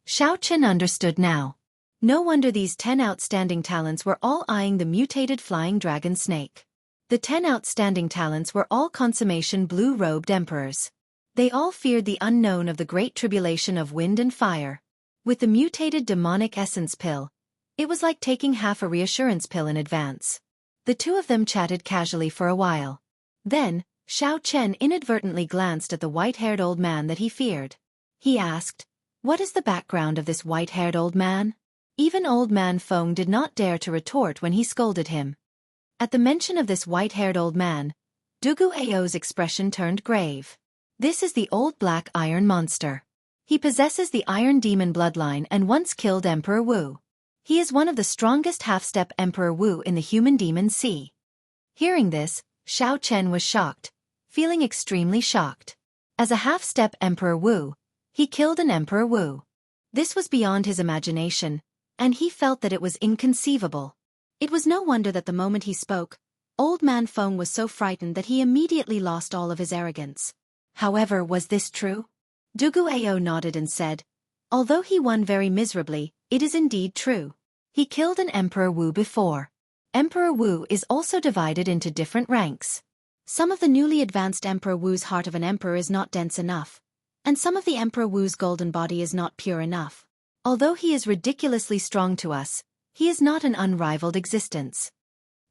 Xiao Chen understood now. No wonder these 10 outstanding talents were all eyeing the mutated flying dragon snake. The 10 outstanding talents were all consummation blue-robed emperors. They all feared the unknown of the great tribulation of wind and fire. With the mutated demonic essence pill, it was like taking half a reassurance pill in advance. The two of them chatted casually for a while. Then, Xiao Chen inadvertently glanced at the white-haired old man that he feared. He asked, "What is the background of this white-haired old man?" Even old man Feng did not dare to retort when he scolded him. At the mention of this white-haired old man, Dugu Ao's expression turned grave. "This is the old black iron monster. He possesses the iron demon bloodline and once killed Emperor Wu. He is one of the strongest half-step Emperor Wu in the human demon sea." Hearing this, Xiao Chen was shocked, feeling extremely shocked. As a half-step Emperor Wu, he killed an Emperor Wu. This was beyond his imagination, and he felt that it was inconceivable. It was no wonder that the moment he spoke, old man Feng was so frightened that he immediately lost all of his arrogance. However, was this true? Dugu Ao nodded and said, "Although he won very miserably, it is indeed true. He killed an Emperor Wu before. Emperor Wu is also divided into different ranks. Some of the newly advanced Emperor Wu's heart of an emperor is not dense enough, and some of the Emperor Wu's golden body is not pure enough. Although he is ridiculously strong to us, he is not an unrivaled existence."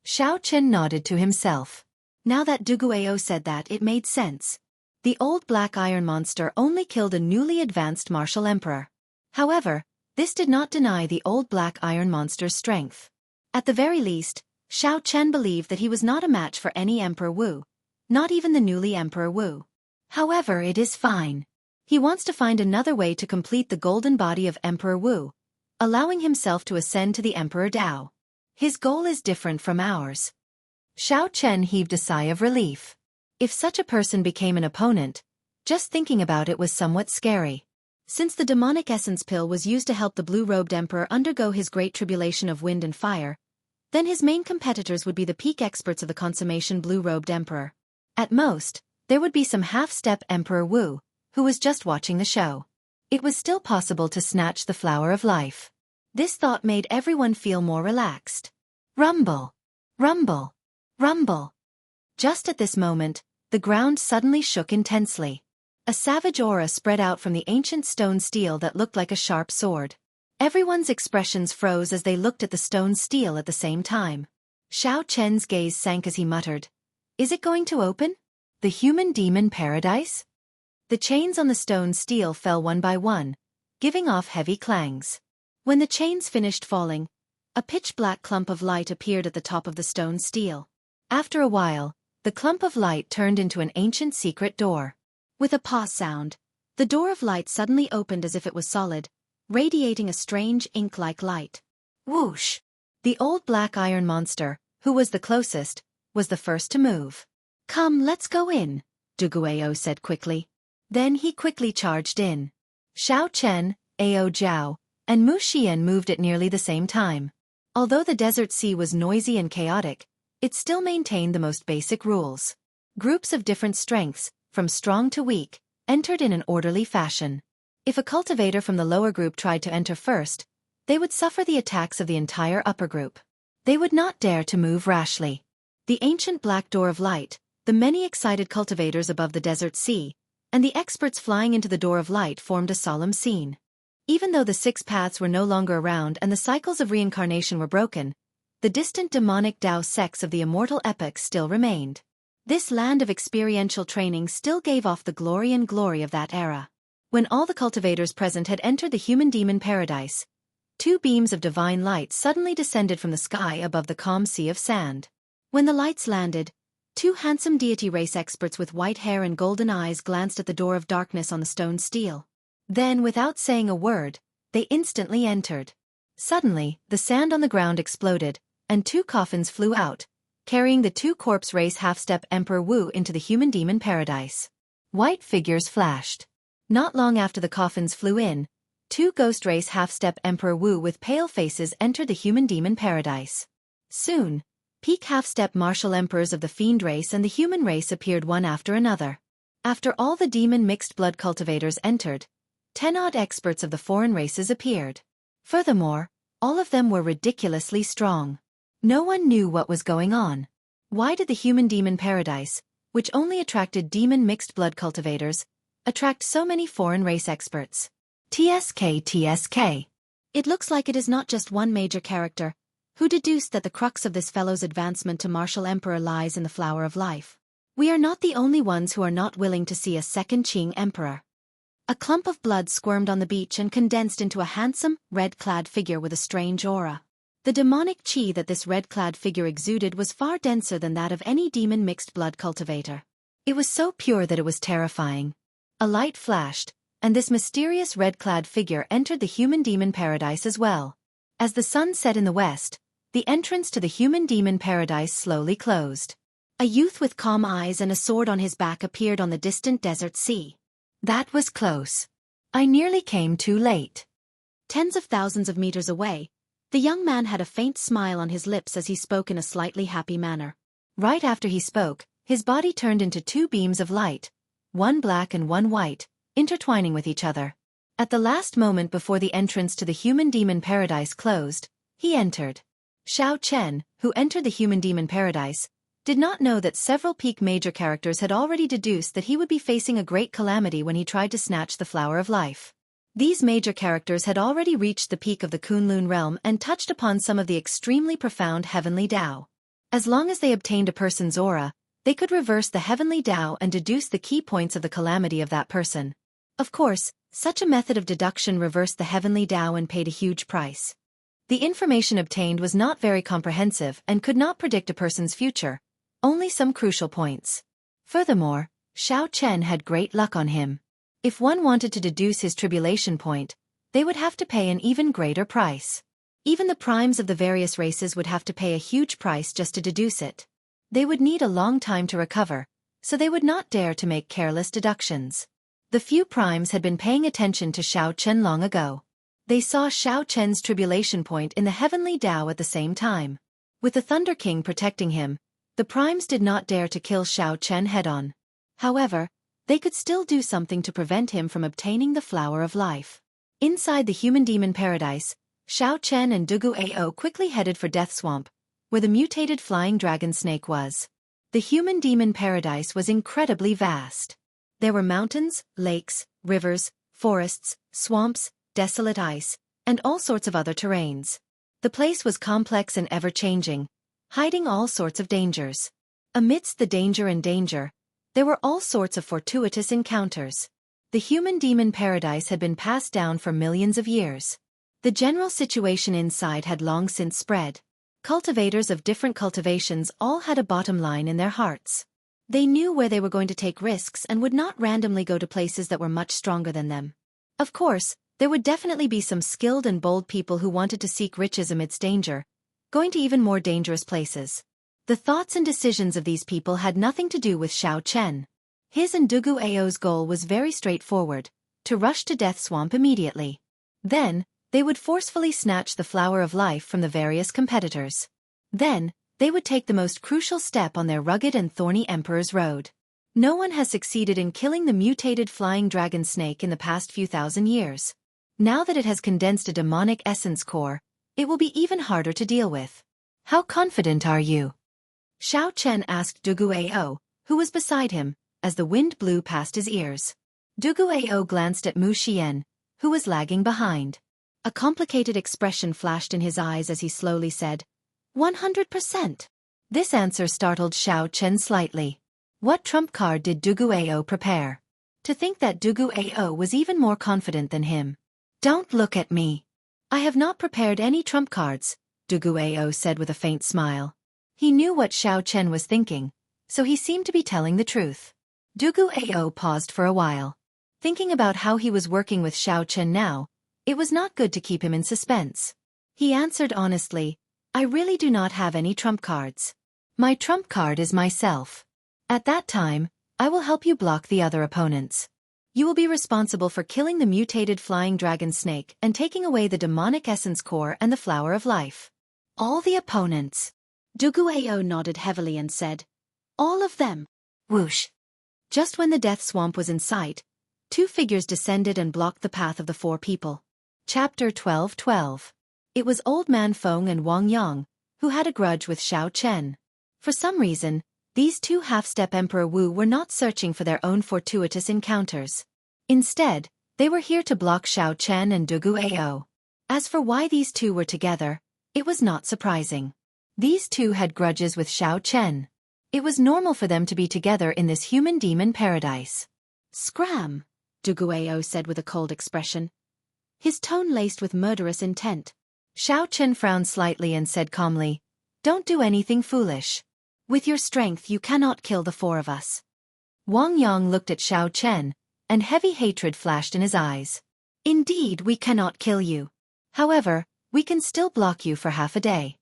Xiao Chen nodded to himself. Now that Dugu Ao said that, it made sense. The old black iron monster only killed a newly advanced martial emperor. However, this did not deny the old black iron monster's strength. At the very least, Xiao Chen believed that he was not a match for any Emperor Wu, not even the newly Emperor Wu. However, it is fine. He wants to find another way to complete the golden body of Emperor Wu, allowing himself to ascend to the Emperor Dao. His goal is different from ours. Xiao Chen heaved a sigh of relief. If such a person became an opponent, just thinking about it was somewhat scary. Since the demonic essence pill was used to help the blue-robed emperor undergo his great tribulation of wind and fire, then his main competitors would be the peak experts of the consummation blue-robed emperor. At most, there would be some half-step Emperor Wu, who was just watching the show. It was still possible to snatch the flower of life. This thought made everyone feel more relaxed. Rumble! Rumble! Rumble! Just at this moment, the ground suddenly shook intensely. A savage aura spread out from the ancient stone steel that looked like a sharp sword. Everyone's expressions froze as they looked at the stone steel at the same time. Xiao Chen's gaze sank as he muttered, "Is it going to open? The human demon paradise?" The chains on the stone steel fell one by one, giving off heavy clangs. When the chains finished falling, a pitch-black clump of light appeared at the top of the stone steel. After a while, the clump of light turned into an ancient secret door. With a pause sound, the door of light suddenly opened as if it was solid, radiating a strange ink-like light. Whoosh! The old black iron monster, who was the closest, was the first to move. "Come, let's go in," Duguayao said quickly. Then he quickly charged in. Xiao Chen, Ao Jiao, and Mu Xian moved at nearly the same time. Although the desert sea was noisy and chaotic, it still maintained the most basic rules. Groups of different strengths, from strong to weak, entered in an orderly fashion. If a cultivator from the lower group tried to enter first, they would suffer the attacks of the entire upper group. They would not dare to move rashly. The ancient black door of light, the many excited cultivators above the desert sea, and the experts flying into the door of light formed a solemn scene. Even though the six paths were no longer around and the cycles of reincarnation were broken, the distant demonic Tao sects of the immortal epoch still remained. This land of experiential training still gave off the glory of that era. When all the cultivators present had entered the human demon paradise, two beams of divine light suddenly descended from the sky above the calm sea of sand. When the lights landed, two handsome deity race experts with white hair and golden eyes glanced at the door of darkness on the stone steel. Then, without saying a word, they instantly entered. Suddenly, the sand on the ground exploded, and two coffins flew out, carrying the two corpse race half-step Emperor Wu into the human demon paradise. White figures flashed. Not long after the coffins flew in, two ghost race half-step Emperor Wu with pale faces entered the human demon paradise. Soon, peak half-step martial emperors of the fiend race and the human race appeared one after another. After all the demon mixed blood cultivators entered, 10 odd experts of the foreign races appeared. Furthermore, all of them were ridiculously strong. No one knew what was going on. Why did the human demon paradise, which only attracted demon mixed blood cultivators, attract so many foreign race experts? TSK. It looks like it is not just one major character, who deduced that the crux of this fellow's advancement to martial emperor lies in the flower of life. We are not the only ones who are not willing to see a second Qing emperor. A clump of blood squirmed on the beach and condensed into a handsome, red-clad figure with a strange aura. The demonic qi that this red-clad figure exuded was far denser than that of any demon mixed blood cultivator. It was so pure that it was terrifying. A light flashed, and this mysterious red-clad figure entered the human demon paradise as well. As the sun set in the west, the entrance to the human demon paradise slowly closed. A youth with calm eyes and a sword on his back appeared on the distant desert sea. That was close. I nearly came too late. Tens of thousands of meters away, the young man had a faint smile on his lips as he spoke in a slightly happy manner. Right after he spoke, his body turned into two beams of light, one black and one white, intertwining with each other. At the last moment before the entrance to the human demon paradise closed, he entered. Xiao Chen, who entered the human demon paradise, did not know that several peak major characters had already deduced that he would be facing a great calamity when he tried to snatch the flower of life. These major characters had already reached the peak of the Kunlun realm and touched upon some of the extremely profound heavenly Tao. As long as they obtained a person's aura, they could reverse the heavenly Tao and deduce the key points of the calamity of that person. Of course, such a method of deduction reversed the heavenly Tao and paid a huge price. The information obtained was not very comprehensive and could not predict a person's future, only some crucial points. Furthermore, Xiao Chen had great luck on him. If one wanted to deduce his tribulation point, they would have to pay an even greater price. Even the primes of the various races would have to pay a huge price just to deduce it. They would need a long time to recover, so they would not dare to make careless deductions. The few primes had been paying attention to Xiao Chen long ago. They saw Xiao Chen's tribulation point in the heavenly Tao at the same time. With the Thunder King protecting him, the primes did not dare to kill Xiao Chen head-on. However, they could still do something to prevent him from obtaining the Flower of Life. Inside the human-demon paradise, Xiao Chen and Dugu Ao quickly headed for Death Swamp, where the mutated flying dragon snake was. The human-demon paradise was incredibly vast. There were mountains, lakes, rivers, forests, swamps, desolate ice, and all sorts of other terrains. The place was complex and ever-changing, hiding all sorts of dangers. Amidst the danger, there were all sorts of fortuitous encounters. The human-demon paradise had been passed down for millions of years. The general situation inside had long since spread. Cultivators of different cultivations all had a bottom line in their hearts. They knew where they were going to take risks and would not randomly go to places that were much stronger than them. Of course, there would definitely be some skilled and bold people who wanted to seek riches amidst danger, going to even more dangerous places. The thoughts and decisions of these people had nothing to do with Xiao Chen. His and Dugu Ao's goal was very straightforward, to rush to Death Swamp immediately. Then, they would forcefully snatch the Flower of Life from the various competitors. Then, they would take the most crucial step on their rugged and thorny Emperor's Road. No one has succeeded in killing the mutated flying dragon snake in the past few thousand years. Now that it has condensed a demonic essence core, it will be even harder to deal with. How confident are you? Xiao Chen asked Dugu Ao, who was beside him, as the wind blew past his ears. Dugu Ao glanced at Mu Xian, who was lagging behind. A complicated expression flashed in his eyes as he slowly said, 100%. This answer startled Xiao Chen slightly. What trump card did Dugu Ao prepare? To think that Dugu Ao was even more confident than him. Don't look at me. I have not prepared any trump cards, Dugu Ao said with a faint smile. He knew what Xiao Chen was thinking, so he seemed to be telling the truth. Dugu Ao paused for a while. Thinking about how he was working with Xiao Chen now, it was not good to keep him in suspense. He answered honestly, I really do not have any trump cards. My trump card is myself. At that time, I will help you block the other opponents. You will be responsible for killing the mutated flying dragon snake and taking away the demonic essence core and the Flower of Life. All the opponents. Dugu Ao nodded heavily and said, all of them. Whoosh. Just when the Death Swamp was in sight, two figures descended and blocked the path of the four people. Chapter 12:12. It was Old Man Feng and Wang Yang, who had a grudge with Xiao Chen. For some reason, these two half-step Emperor Wu were not searching for their own fortuitous encounters. Instead, they were here to block Xiao Chen and Dugu Ao. As for why these two were together, it was not surprising. These two had grudges with Xiao Chen. It was normal for them to be together in this human-demon paradise. Scram, Dugu Ao said with a cold expression. His tone laced with murderous intent. Xiao Chen frowned slightly and said calmly, don't do anything foolish. With your strength you cannot kill the four of us. Wang Yang looked at Xiao Chen, and heavy hatred flashed in his eyes. Indeed, we cannot kill you. However, we can still block you for half a day.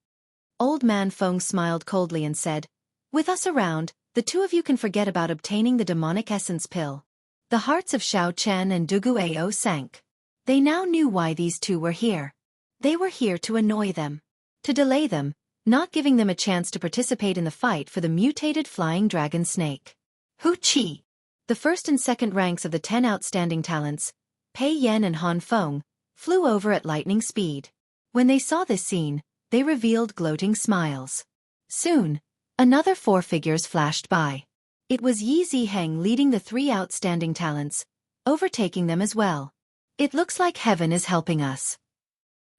Old Man Feng smiled coldly and said, with us around, the two of you can forget about obtaining the demonic essence pill. The hearts of Xiao Chen and Dugu Ao sank. They now knew why these two were here. They were here to annoy them. To delay them, not giving them a chance to participate in the fight for the mutated flying dragon snake. Hu Qi. The first and second ranks of the 10 outstanding talents, Pei Yan and Han Feng, flew over at lightning speed. When they saw this scene, they revealed gloating smiles. Soon, another 4 figures flashed by. It was Yi Ziheng leading the 3 outstanding talents, overtaking them as well. It looks like heaven is helping us.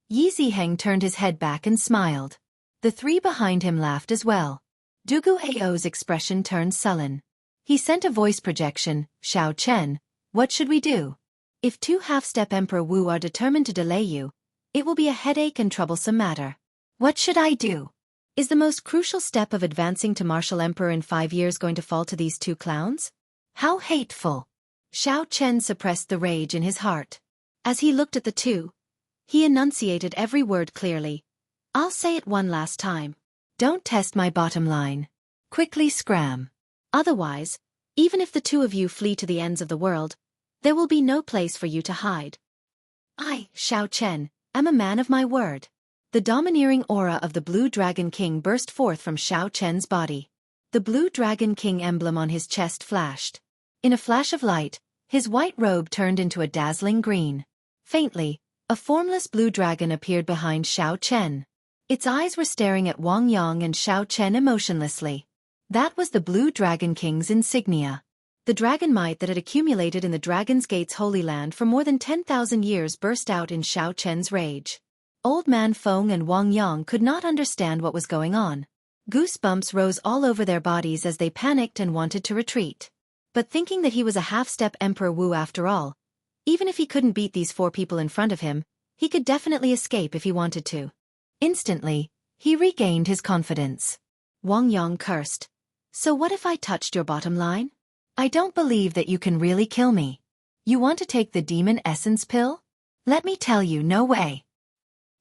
Yi Ziheng turned his head back and smiled. The 3 behind him laughed as well. Dugu Ao's expression turned sullen. He sent a voice projection, Xiao Chen, what should we do? If 2 half-step Emperor Wu are determined to delay you, it will be a headache and troublesome matter. What should I do? Is the most crucial step of advancing to Martial Emperor in 5 years going to fall to these 2 clowns? How hateful! Xiao Chen suppressed the rage in his heart. As he looked at the 2, he enunciated every word clearly. I'll say it one last time. Don't test my bottom line. Quickly scram. Otherwise, even if the 2 of you flee to the ends of the world, There will be no place for you to hide. I, Xiao Chen, am a man of my word. The domineering aura of the Blue Dragon King burst forth from Xiao Chen's body. The Blue Dragon King emblem on his chest flashed. In a flash of light, his white robe turned into a dazzling green. Faintly, a formless blue dragon appeared behind Xiao Chen. Its eyes were staring at Wang Yang and Xiao Chen emotionlessly. That was the Blue Dragon King's insignia. The dragon might that had accumulated in the Dragon's Gate's Holy Land for more than 10,000 years burst out in Xiao Chen's rage. Old Man Feng and Wang Yang could not understand what was going on. Goosebumps rose all over their bodies as they panicked and wanted to retreat. But thinking that he was a half-step Emperor Wu after all, even if he couldn't beat these 4 people in front of him, he could definitely escape if he wanted to. Instantly, he regained his confidence. Wang Yang cursed. So what if I touched your bottom line? I don't believe that you can really kill me. You want to take the demon essence pill? Let me tell you, no way.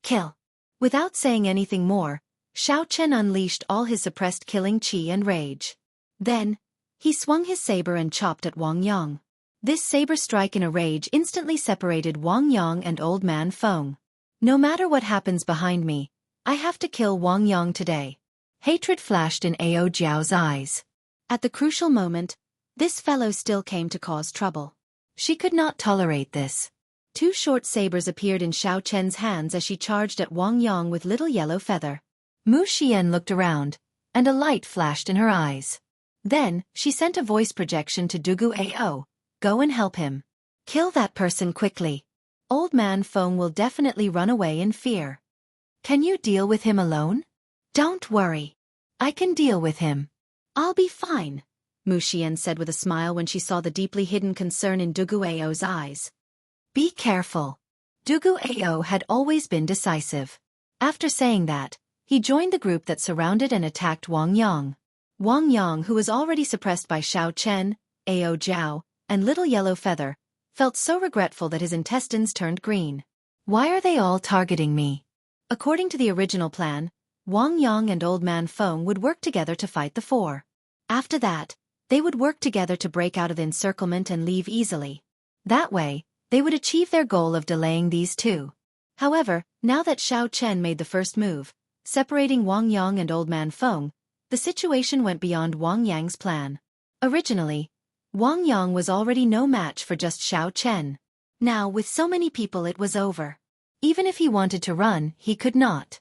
Kill. Without saying anything more, Xiao Chen unleashed all his suppressed killing qi and rage. Then, he swung his saber and chopped at Wang Yang. This saber strike in a rage instantly separated Wang Yang and Old Man Feng. No matter what happens behind me, I have to kill Wang Yang today. Hatred flashed in Ao Jiao's eyes. At the crucial moment, this fellow still came to cause trouble. She could not tolerate this. 2 short sabers appeared in Xiao Chen's hands as she charged at Wang Yang with little yellow feather. Mu Xian looked around, and a light flashed in her eyes. Then, she sent a voice projection to Dugu Ao. Go and help him. Kill that person quickly. Old Man Feng will definitely run away in fear. Can you deal with him alone? Don't worry. I can deal with him. I'll be fine, Mu Xian said with a smile when she saw the deeply hidden concern in Dugu Ao's eyes. Be careful. Dugu Ao had always been decisive. After saying that, he joined the group that surrounded and attacked Wang Yang. Wang Yang, who was already suppressed by Xiao Chen, Ao Jiao, and Little Yellow Feather, felt so regretful that his intestines turned green. Why are they all targeting me? According to the original plan, Wang Yang and Old Man Feng would work together to fight the 4. After that, they would work together to break out of the encirclement and leave easily. That way, they would achieve their goal of delaying these 2. However, now that Xiao Chen made the first move, separating Wang Yang and Old Man Feng, the situation went beyond Wang Yang's plan. Originally, Wang Yang was already no match for just Xiao Chen. Now, with so many people, it was over. Even if he wanted to run, he could not.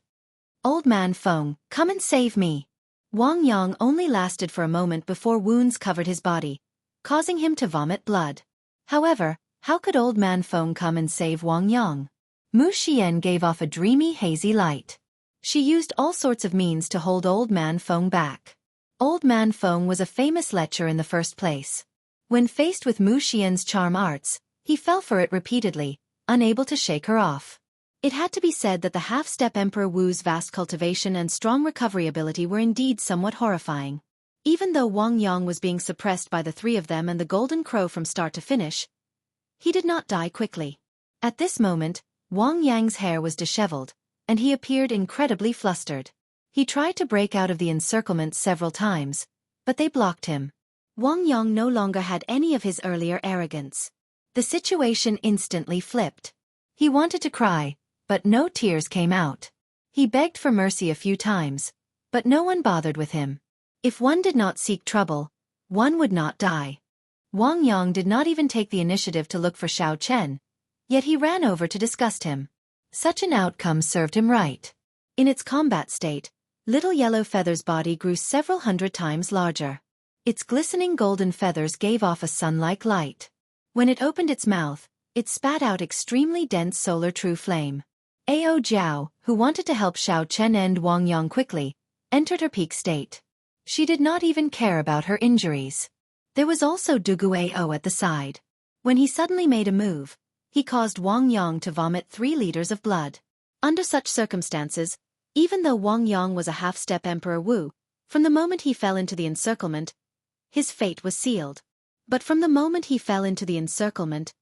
Old Man Feng, come and save me. Wang Yang only lasted for a moment before wounds covered his body, causing him to vomit blood. However, how could Old Man Feng come and save Wang Yang? Mu Xian gave off a dreamy, hazy light. She used all sorts of means to hold Old Man Feng back. Old Man Feng was a famous lecher in the first place. When faced with Mu Xian's charm arts, he fell for it repeatedly, unable to shake her off. It had to be said that the half-step Emperor Wu's vast cultivation and strong recovery ability were indeed somewhat horrifying. Even though Wang Yang was being suppressed by the 3 of them and the Golden Crow from start to finish, he did not die quickly. At this moment, Wang Yang's hair was disheveled, and he appeared incredibly flustered. He tried to break out of the encirclement several times, but they blocked him. Wang Yang no longer had any of his earlier arrogance. The situation instantly flipped. He wanted to cry, but no tears came out. He begged for mercy a few times, but no one bothered with him. If one did not seek trouble, one would not die. Wang Yang did not even take the initiative to look for Xiao Chen, yet he ran over to disgust him. Such an outcome served him right. In its combat state, Little Yellow Feather's body grew several hundred times larger. Its glistening golden feathers gave off a sun-like light. When it opened its mouth, it spat out extremely dense solar true flame. Ao Jiao, who wanted to help Xiao Chen end Wang Yang quickly, entered her peak state. She did not even care about her injuries. There was also Dugu Ao at the side. When he suddenly made a move, he caused Wang Yang to vomit 3 liters of blood. Under such circumstances, even though Wang Yang was a half-step Emperor Wu, from the moment he fell into the encirclement, his fate was sealed. But from the moment he fell into the encirclement,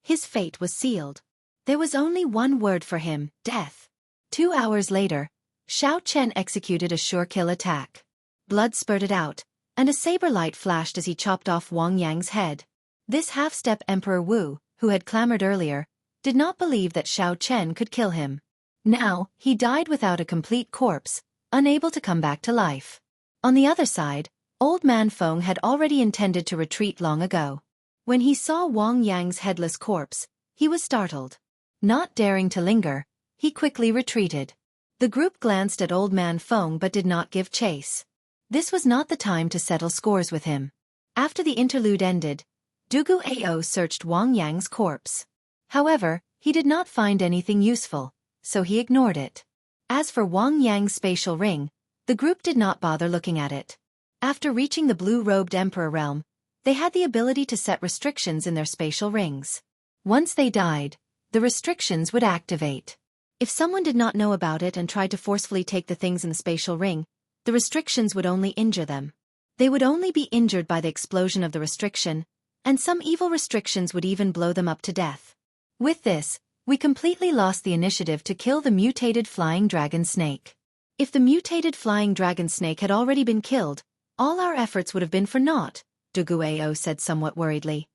his fate was sealed. There was only one word for him, death. 2 hours later, Xiao Chen executed a sure-kill attack. Blood spurted out, and a saber light flashed as he chopped off Wang Yang's head. This half-step Emperor Wu, who had clamored earlier, did not believe that Xiao Chen could kill him. Now, he died without a complete corpse, unable to come back to life. On the other side, Old Man Feng had already intended to retreat long ago. When he saw Wang Yang's headless corpse, he was startled. Not daring to linger, he quickly retreated. The group glanced at Old Man Feng but did not give chase. This was not the time to settle scores with him. After the interlude ended, Dugu Ao searched Wang Yang's corpse. However, he did not find anything useful, so he ignored it. As for Wang Yang's spatial ring, the group did not bother looking at it. After reaching the blue-robed Emperor realm, they had the ability to set restrictions in their spatial rings. Once they died, the restrictions would activate. If someone did not know about it and tried to forcefully take the things in the spatial ring, the restrictions would only injure them. They would only be injured by the explosion of the restriction, and some evil restrictions would even blow them up to death. With this, we completely lost the initiative to kill the mutated flying dragon snake. If the mutated flying dragon snake had already been killed, all our efforts would have been for naught, Dugu Ao said somewhat worriedly.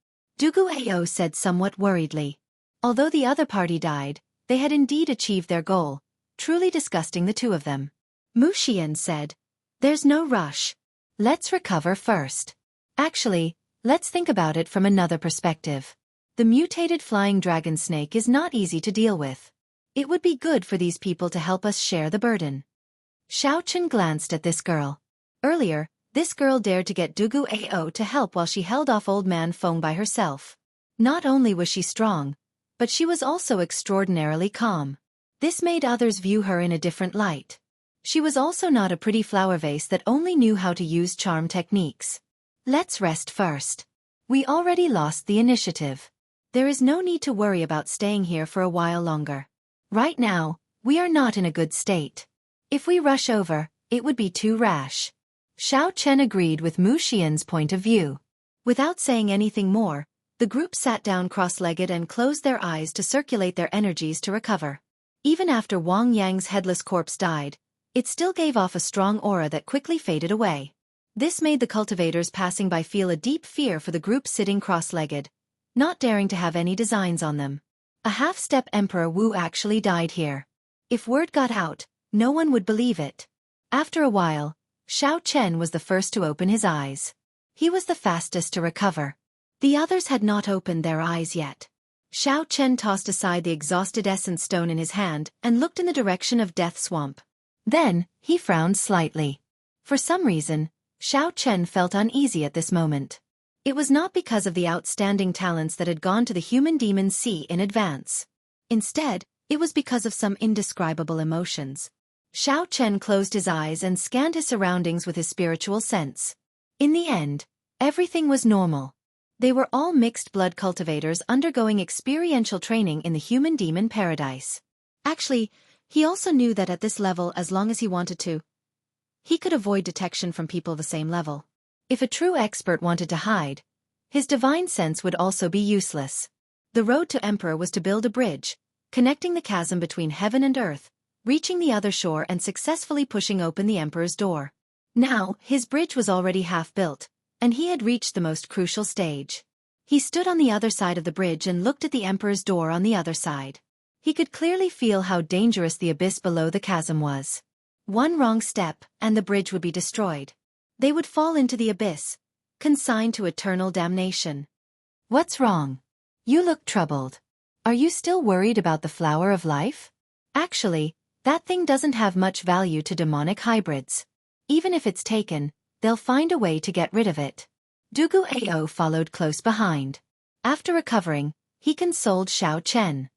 Although the other party died, they had indeed achieved their goal, truly disgusting the two of them. Wuxia said, "There's no rush. Let's recover first. Actually, let's think about it from another perspective. The mutated flying dragon snake is not easy to deal with. It would be good for these people to help us share the burden." Xiao Chen glanced at this girl. Earlier, this girl dared to get Dugu Ao to help while she held off Old Man Feng by herself. Not only was she strong, but she was also extraordinarily calm. This made others view her in a different light. She was also not a pretty flower vase that only knew how to use charm techniques. Let's rest first. We already lost the initiative. There is no need to worry about staying here for a while longer. Right now, we are not in a good state. If we rush over, it would be too rash. Xiao Chen agreed with Wuxia's point of view. Without saying anything more, the group sat down cross-legged and closed their eyes to circulate their energies to recover. Even after Wang Yang's headless corpse died, it still gave off a strong aura that quickly faded away. This made the cultivators passing by feel a deep fear for the group sitting cross-legged, not daring to have any designs on them. A half-step Emperor Wu actually died here. If word got out, no one would believe it. After a while, Xiao Chen was the first to open his eyes. He was the fastest to recover. The others had not opened their eyes yet. Xiao Chen tossed aside the exhausted essence stone in his hand and looked in the direction of Death Swamp. Then, he frowned slightly. For some reason, Xiao Chen felt uneasy at this moment. It was not because of the outstanding talents that had gone to the human demon sea in advance. Instead, it was because of some indescribable emotions. Xiao Chen closed his eyes and scanned his surroundings with his spiritual sense. In the end, everything was normal. They were all mixed-blood cultivators undergoing experiential training in the human-demon paradise. Actually, he also knew that at this level, as long as he wanted to, he could avoid detection from people the same level. If a true expert wanted to hide, his divine sense would also be useless. The road to Emperor was to build a bridge, connecting the chasm between heaven and earth, reaching the other shore and successfully pushing open the Emperor's door. Now, his bridge was already half built, and he had reached the most crucial stage. He stood on the other side of the bridge and looked at the Emperor's door on the other side. He could clearly feel how dangerous the abyss below the chasm was. One wrong step, and the bridge would be destroyed. They would fall into the abyss, consigned to eternal damnation. What's wrong? You look troubled. Are you still worried about the flower of life? Actually, that thing doesn't have much value to demonic hybrids. Even if it's taken, they'll find a way to get rid of it. Dugu Ao followed close behind. After recovering, he consoled Xiao Chen.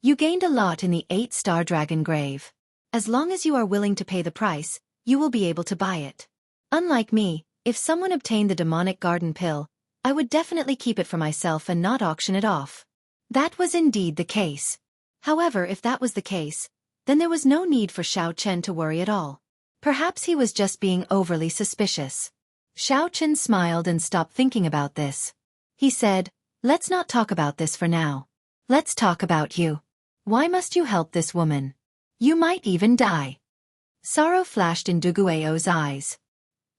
You gained a lot in the 8-star dragon grave. As long as you are willing to pay the price, you will be able to buy it. Unlike me, if someone obtained the demonic garden pill, I would definitely keep it for myself and not auction it off. That was indeed the case. However, if that was the case, then there was no need for Xiao Chen to worry at all. Perhaps he was just being overly suspicious. Xiao Chen smiled and stopped thinking about this. He said, "Let's not talk about this for now. Let's talk about you. Why must you help this woman? You might even die." Sorrow flashed in Dugu Ao's eyes.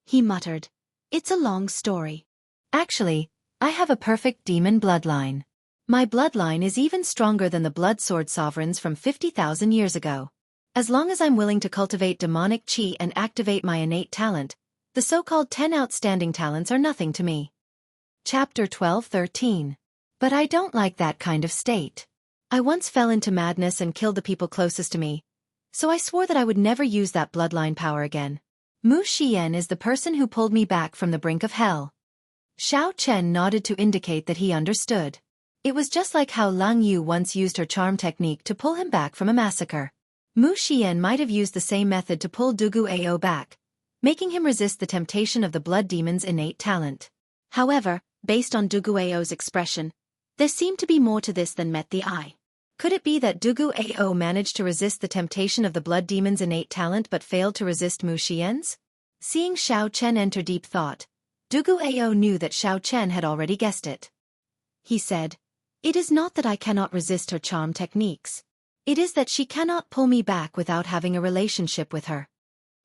He muttered, "It's a long story. Actually, I have a perfect demon bloodline. My bloodline is even stronger than the blood sword sovereigns from 50,000 years ago. As long as I'm willing to cultivate demonic chi and activate my innate talent, the so-called 10 outstanding talents are nothing to me. Chapter 12-13. But I don't like that kind of state. I once fell into madness and killed the people closest to me, so I swore that I would never use that bloodline power again. Mu Xian is the person who pulled me back from the brink of hell. Xiao Chen nodded to indicate that he understood. It was just like how Lang Yu once used her charm technique to pull him back from a massacre. Mu Xian might have used the same method to pull Dugu Ao back, making him resist the temptation of the blood demon's innate talent. However, based on Dugu Ao's expression, there seemed to be more to this than met the eye. Could it be that Dugu Ao managed to resist the temptation of the blood demon's innate talent but failed to resist Mu Xian's? Seeing Xiao Chen enter deep thought, Dugu Ao knew that Xiao Chen had already guessed it. He said, "It is not that I cannot resist her charm techniques. It is that she cannot pull me back without having a relationship with her."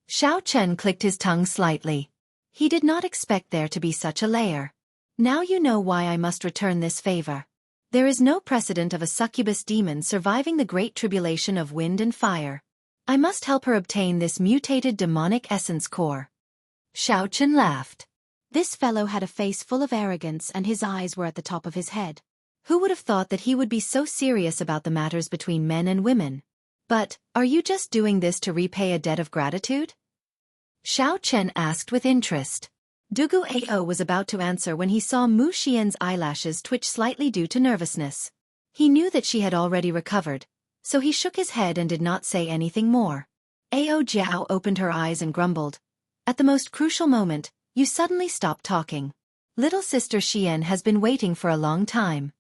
Xiao Chen clicked his tongue slightly. He did not expect there to be such a layer. Now you know why I must return this favor. There is no precedent of a succubus demon surviving the great tribulation of wind and fire. I must help her obtain this mutated demonic essence core. Xiao Chen laughed. This fellow had a face full of arrogance and his eyes were at the top of his head. Who would have thought that he would be so serious about the matters between men and women? But, are you just doing this to repay a debt of gratitude? Xiao Chen asked with interest. Dugu Ao was about to answer when he saw Mu Xian's eyelashes twitch slightly due to nervousness. He knew that she had already recovered, so he shook his head and did not say anything more. Ao Jiao opened her eyes and grumbled. At the most crucial moment, you suddenly stopped talking. Little sister Xian has been waiting for a long time.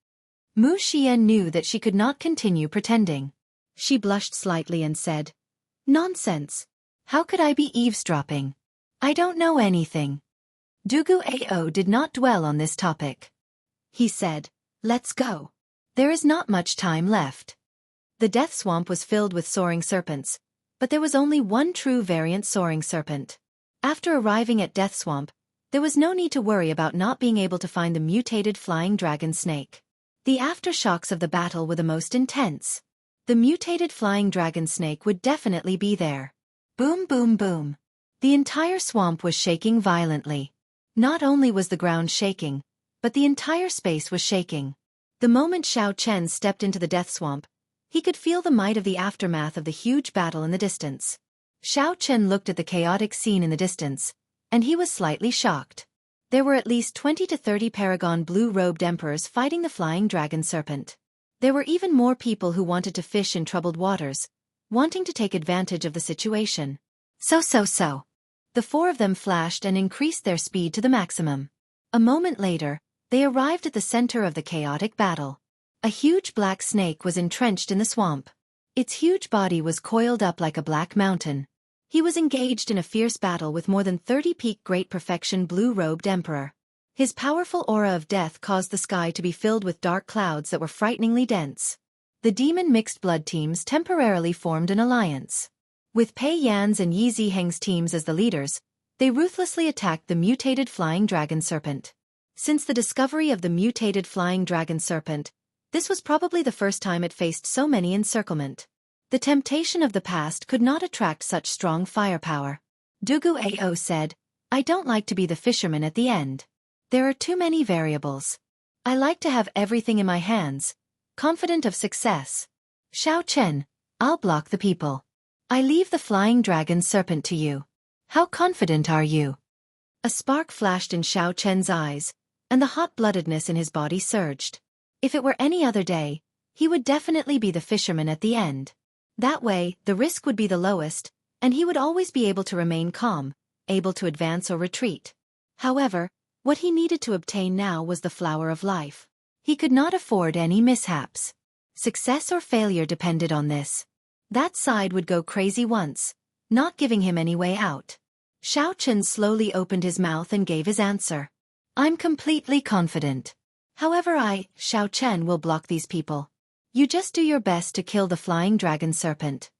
Mu Xian knew that she could not continue pretending. She blushed slightly and said, "Nonsense. How could I be eavesdropping? I don't know anything." Dugu Ao did not dwell on this topic. He said, "Let's go. There is not much time left." The death swamp was filled with soaring serpents, but there was only one true variant soaring serpent. After arriving at Death Swamp, there was no need to worry about not being able to find the mutated flying dragon snake. The aftershocks of the battle were the most intense. The mutated flying dragon snake would definitely be there. Boom, boom, boom. The entire swamp was shaking violently. Not only was the ground shaking, but the entire space was shaking. The moment Xiao Chen stepped into the death swamp, he could feel the might of the aftermath of the huge battle in the distance. Xiao Chen looked at the chaotic scene in the distance, and he was slightly shocked. There were at least 20 to 30 Paragon blue-robed emperors fighting the flying dragon serpent. There were even more people who wanted to fish in troubled waters, wanting to take advantage of the situation. So. The four of them flashed and increased their speed to the maximum. A moment later, they arrived at the center of the chaotic battle. A huge black snake was entrenched in the swamp. Its huge body was coiled up like a black mountain. He was engaged in a fierce battle with more than 30 peak great perfection blue-robed emperor. His powerful aura of death caused the sky to be filled with dark clouds that were frighteningly dense. The demon mixed blood teams temporarily formed an alliance. With Pei Yan's and Yi Ziheng's teams as the leaders, they ruthlessly attacked the mutated flying dragon serpent. Since the discovery of the mutated flying dragon serpent, this was probably the first time it faced so many encirclement. The temptation of the past could not attract such strong firepower. Dugu Ao said, "I don't like to be the fisherman at the end. There are too many variables. I like to have everything in my hands, confident of success. Xiao Chen, I'll block the people. I leave the flying dragon serpent to you. How confident are you?" A spark flashed in Xiao Chen's eyes, and the hot-bloodedness in his body surged. If it were any other day, he would definitely be the fisherman at the end. That way, the risk would be the lowest, and he would always be able to remain calm, able to advance or retreat. However, what he needed to obtain now was the flower of life. He could not afford any mishaps. Success or failure depended on this. That side would go crazy once, not giving him any way out. Xiao Chen slowly opened his mouth and gave his answer. "I'm completely confident. However, Xiao Chen, will block these people. You just do your best to kill the flying dragon serpent.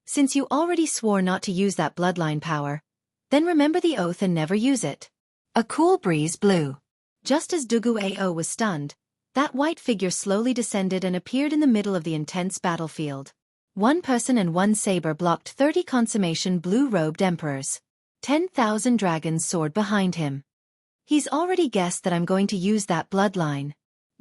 Since you already swore not to use that bloodline power, then remember the oath and never use it." A cool breeze blew. Just as Dugu Ao was stunned, that white figure slowly descended and appeared in the middle of the intense battlefield. One person and one saber blocked 30 consummation blue-robed emperors. 10,000 dragons soared behind him. He's already guessed that I'm going to use that bloodline.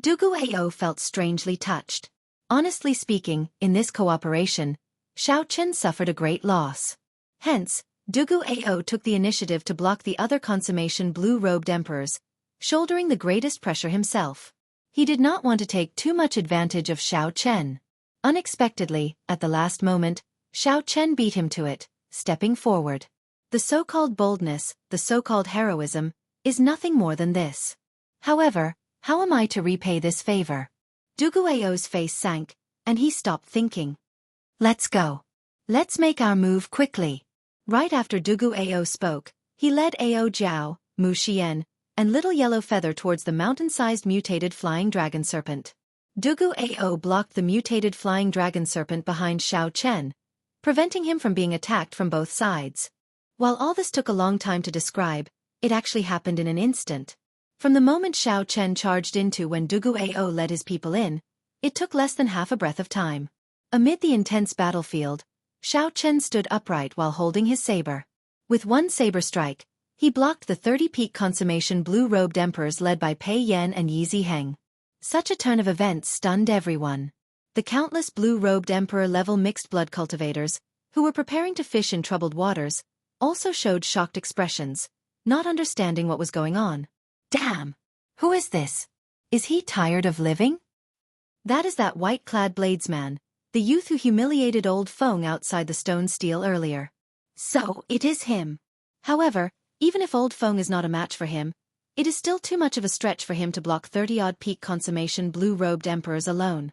Dugu Ao felt strangely touched. Honestly speaking, in this cooperation, Xianxia suffered a great loss. Hence, Dugu Ao took the initiative to block the other consummation blue-robed emperors, shouldering the greatest pressure himself. He did not want to take too much advantage of Xianxia. Unexpectedly, at the last moment, Xianxia beat him to it, stepping forward. The so-called boldness, the so-called heroism, is nothing more than this. However, how am I to repay this favor? Dugu Ao's face sank, and he stopped thinking. Let's go. Let's make our move quickly. Right after Dugu Ao spoke, he led Ao Jiao, Mu Xian, and Little Yellow Feather towards the mountain-sized mutated flying dragon serpent. Dugu Ao blocked the mutated flying dragon serpent behind Xianxia, preventing him from being attacked from both sides. While all this took a long time to describe, it actually happened in an instant. From the moment Xianxia charged into when Dugu Ao led his people in, it took less than half a breath of time. Amid the intense battlefield, Xianxia stood upright while holding his saber. With one saber strike, he blocked the 30-peak consummation blue-robed emperors led by Pei Yan and Yi Ziheng. Such a turn of events stunned everyone. The countless blue-robed emperor-level mixed-blood cultivators, who were preparing to fish in troubled waters, also showed shocked expressions, not understanding what was going on. Damn! Who is this? Is he tired of living? That is that white-clad bladesman, the youth who humiliated old Feng outside the stone steel earlier. So, it is him. However, even if old Feng is not a match for him, it is still too much of a stretch for him to block 30-odd peak consummation blue-robed emperors alone.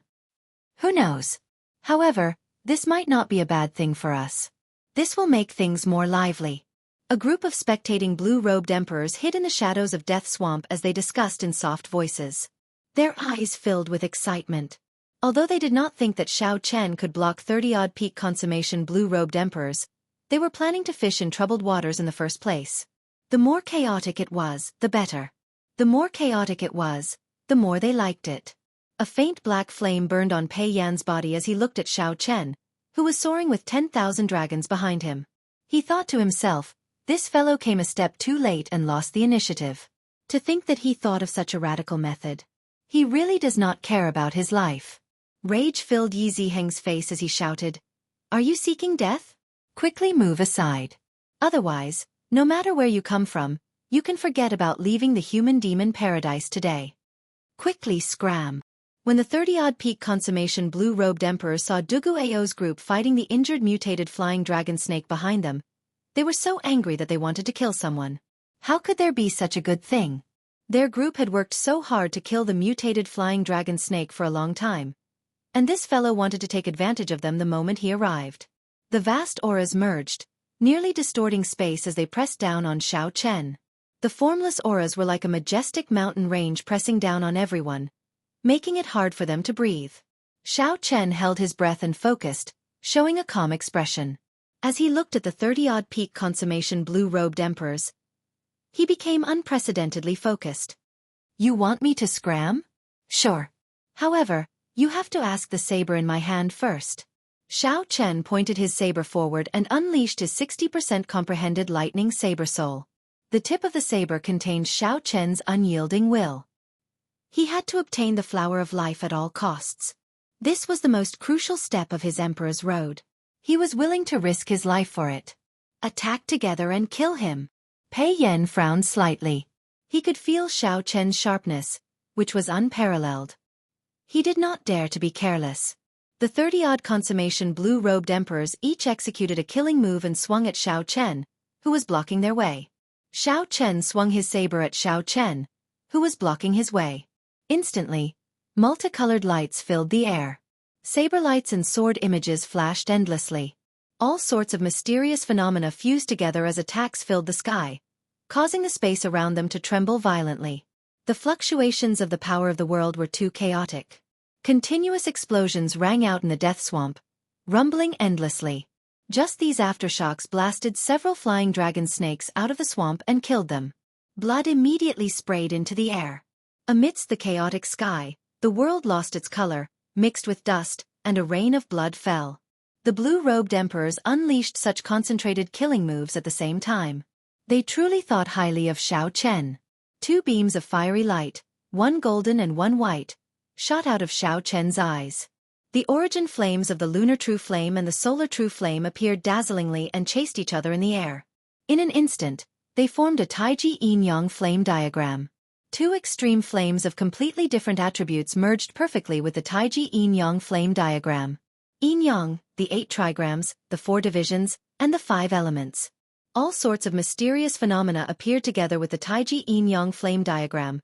Who knows? However, this might not be a bad thing for us. This will make things more lively. A group of spectating blue-robed emperors hid in the shadows of Death Swamp as they discussed in soft voices. Their eyes filled with excitement. Although they did not think that Xianxia could block 30-odd peak consummation blue-robed emperors, they were planning to fish in troubled waters in the first place. The more chaotic it was, the better. The more chaotic it was, the more they liked it. A faint black flame burned on Pei Yan's body as he looked at Xianxia, who was soaring with 10,000 dragons behind him. He thought to himself, this fellow came a step too late and lost the initiative. To think that he thought of such a radical method. He really does not care about his life. Rage filled Yi Ziheng's face as he shouted, "Are you seeking death? Quickly move aside. Otherwise, no matter where you come from, you can forget about leaving the human-demon paradise today. Quickly scram." When the 30-odd peak consummation blue-robed emperors saw Dugu Ao's group fighting the injured mutated flying dragon snake behind them, they were so angry that they wanted to kill someone. How could there be such a good thing? Their group had worked so hard to kill the mutated flying dragon snake for a long time, and this fellow wanted to take advantage of them the moment he arrived. The vast auras merged, nearly distorting space as they pressed down on Xianxia. The formless auras were like a majestic mountain range pressing down on everyone, making it hard for them to breathe. Xianxia held his breath and focused, showing a calm expression. As he looked at the 30-odd peak consummation blue-robed emperors, he became unprecedentedly focused. You want me to scram? Sure. However, you have to ask the saber in my hand first. Xianxia pointed his saber forward and unleashed his 60% comprehended lightning saber soul. The tip of the saber contained Xianxia's unyielding will. He had to obtain the flower of life at all costs. This was the most crucial step of his emperor's road. He was willing to risk his life for it. Attack together and kill him. Pei Yan frowned slightly. He could feel Xianxia's sharpness, which was unparalleled. He did not dare to be careless. The 30-odd consummation blue-robed emperors each executed a killing move and swung at Xianxia, who was blocking their way. Xianxia swung his saber at Xianxia, who was blocking his way. Instantly, multicolored lights filled the air. Saber lights and sword images flashed endlessly. All sorts of mysterious phenomena fused together as attacks filled the sky, causing the space around them to tremble violently. The fluctuations of the power of the world were too chaotic. Continuous explosions rang out in the death swamp, rumbling endlessly. Just these aftershocks blasted several flying dragon snakes out of the swamp and killed them. Blood immediately sprayed into the air. Amidst the chaotic sky, the world lost its color, mixed with dust, and a rain of blood fell. The blue-robed emperors unleashed such concentrated killing moves at the same time. They truly thought highly of Xiao Chen. Two beams of fiery light, one golden and one white, shot out of Xiao Chen's eyes. The origin flames of the lunar true flame and the solar true flame appeared dazzlingly and chased each other in the air. In an instant, they formed a Taiji yin-yang flame diagram. Two extreme flames of completely different attributes merged perfectly with the Taiji yin-yang flame diagram. Yin-yang, the 8 trigrams, the 4 divisions, and the 5 elements. All sorts of mysterious phenomena appeared together with the Taiji yin-yang flame diagram,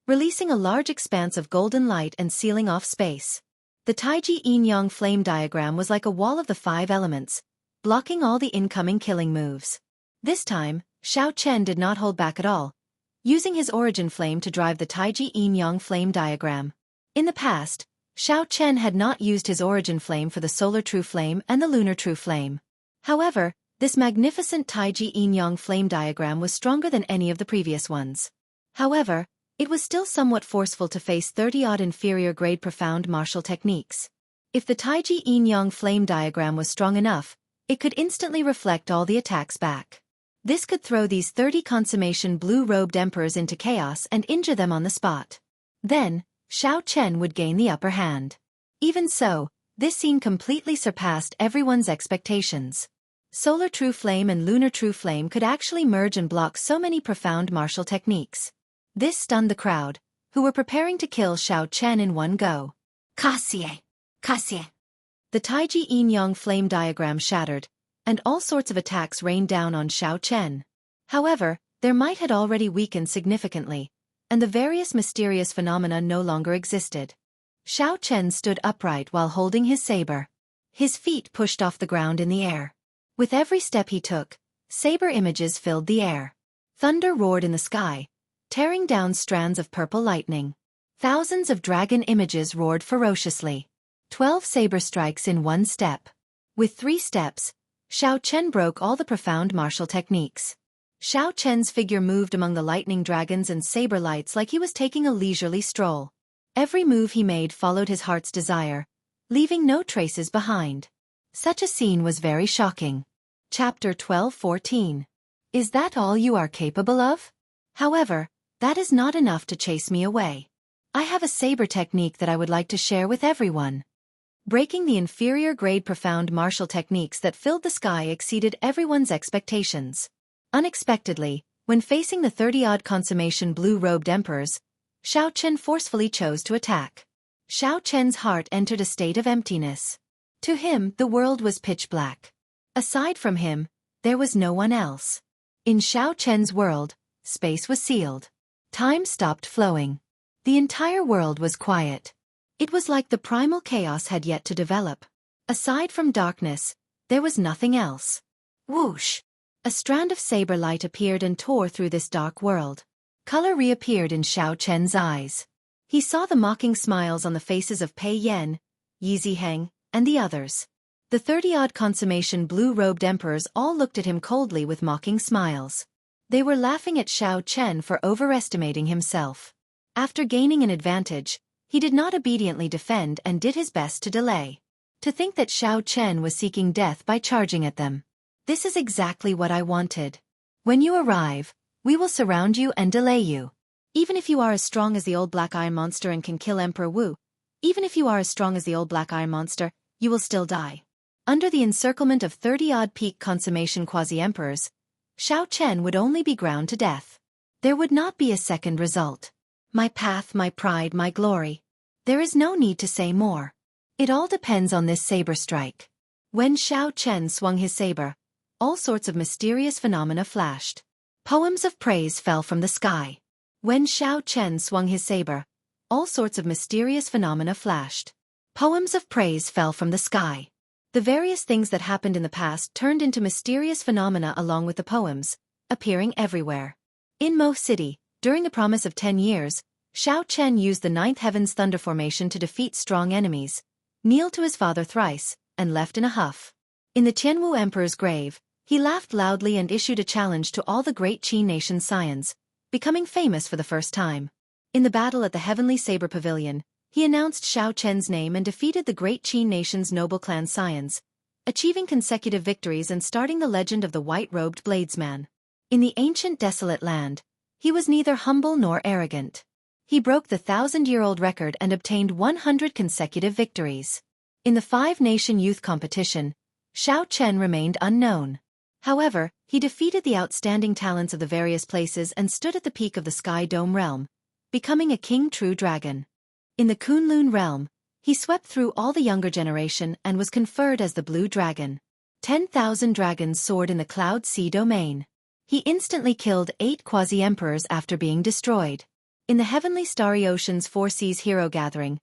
releasing a large expanse of golden light and sealing off space. The Taiji yin-yang flame diagram was like a wall of the 5 elements, blocking all the incoming killing moves. This time, Xiao Chen did not hold back at all, using his origin flame to drive the Taiji yin-yang flame diagram. In the past, Xiao Chen had not used his origin flame for the solar true flame and the lunar true flame. However, this magnificent Taiji yin-yang flame diagram was stronger than any of the previous ones. However, it was still somewhat forceful to face 30-odd inferior-grade profound martial techniques. If the Taiji yin-yang flame diagram was strong enough, it could instantly reflect all the attacks back. This could throw these 30 consummation blue-robed emperors into chaos and injure them on the spot. Then, Xiao Chen would gain the upper hand. Even so, this scene completely surpassed everyone's expectations. Solar True Flame and Lunar True Flame could actually merge and block so many profound martial techniques. This stunned the crowd, who were preparing to kill Xiao Chen in one go. Kasie! Kasie! The Taiji yin-yang flame diagram shattered, and all sorts of attacks rained down on Xiao Chen. However, their might had already weakened significantly, and the various mysterious phenomena no longer existed. Xiao Chen stood upright while holding his saber. His feet pushed off the ground in the air. With every step he took, saber images filled the air. Thunder roared in the sky, tearing down strands of purple lightning. Thousands of dragon images roared ferociously. 12 saber strikes in one step. With 3 steps, Xiao Chen broke all the profound martial techniques. Xiao Chen's figure moved among the lightning dragons and saber lights like he was taking a leisurely stroll. Every move he made followed his heart's desire, leaving no traces behind. Such a scene was very shocking. Chapter 12:14. Is that all you are capable of? However, that is not enough to chase me away. I have a saber technique that I would like to share with everyone. Breaking the inferior grade profound martial techniques that filled the sky exceeded everyone's expectations. Unexpectedly, when facing the 30-odd consummation blue-robed emperors, Xiao Chen forcefully chose to attack. Xiao Chen's heart entered a state of emptiness. To him, the world was pitch black. Aside from him, there was no one else. In Xiao Chen's world, space was sealed. Time stopped flowing. The entire world was quiet. It was like the primal chaos had yet to develop. Aside from darkness, there was nothing else. Whoosh! A strand of saber light appeared and tore through this dark world. Color reappeared in Xiao Chen's eyes. He saw the mocking smiles on the faces of Pei Yan, Yi Ziheng, and the others. The 30-odd consummation blue-robed emperors all looked at him coldly with mocking smiles. They were laughing at Xiao Chen for overestimating himself. After gaining an advantage, he did not obediently defend and did his best to delay. To think that Xiao Chen was seeking death by charging at them. This is exactly what I wanted. When you arrive, we will surround you and delay you. Even if you are as strong as the old black iron monster and can kill Emperor Wu, even if you are as strong as the old black iron monster, you will still die. Under the encirclement of 30-odd peak consummation quasi-emperors, Xiao Chen would only be ground to death. There would not be a second result. My path, my pride, my glory. There is no need to say more. It all depends on this saber strike. When Xiao Chen swung his saber, all sorts of mysterious phenomena flashed. Poems of praise fell from the sky. When Xiao Chen swung his saber, all sorts of mysterious phenomena flashed. Poems of praise fell from the sky. The various things that happened in the past turned into mysterious phenomena along with the poems, appearing everywhere. In Mo City, during the promise of 10 years, Xiao Chen used the 9th Heaven's Thunder Formation to defeat strong enemies, kneeled to his father thrice, and left in a huff. In the Jianghu Emperor's grave, he laughed loudly and issued a challenge to all the great Qin nation scions, becoming famous for the first time. In the battle at the Heavenly Saber Pavilion, he announced Xiao Chen's name and defeated the great Qin nation's noble clan Xians, achieving consecutive victories and starting the legend of the white-robed bladesman. In the ancient desolate land, he was neither humble nor arrogant. He broke the 1,000-year-old record and obtained 100 consecutive victories. In the five-nation youth competition, Xiao Chen remained unknown. However, he defeated the outstanding talents of the various places and stood at the peak of the Sky Dome realm, becoming a king true dragon. In the Kunlun realm, he swept through all the younger generation and was conferred as the Blue Dragon. 10,000 dragons soared in the Cloud Sea domain. He instantly killed 8 quasi-emperors after being destroyed. In the Heavenly Starry Ocean's Four Seas Hero Gathering,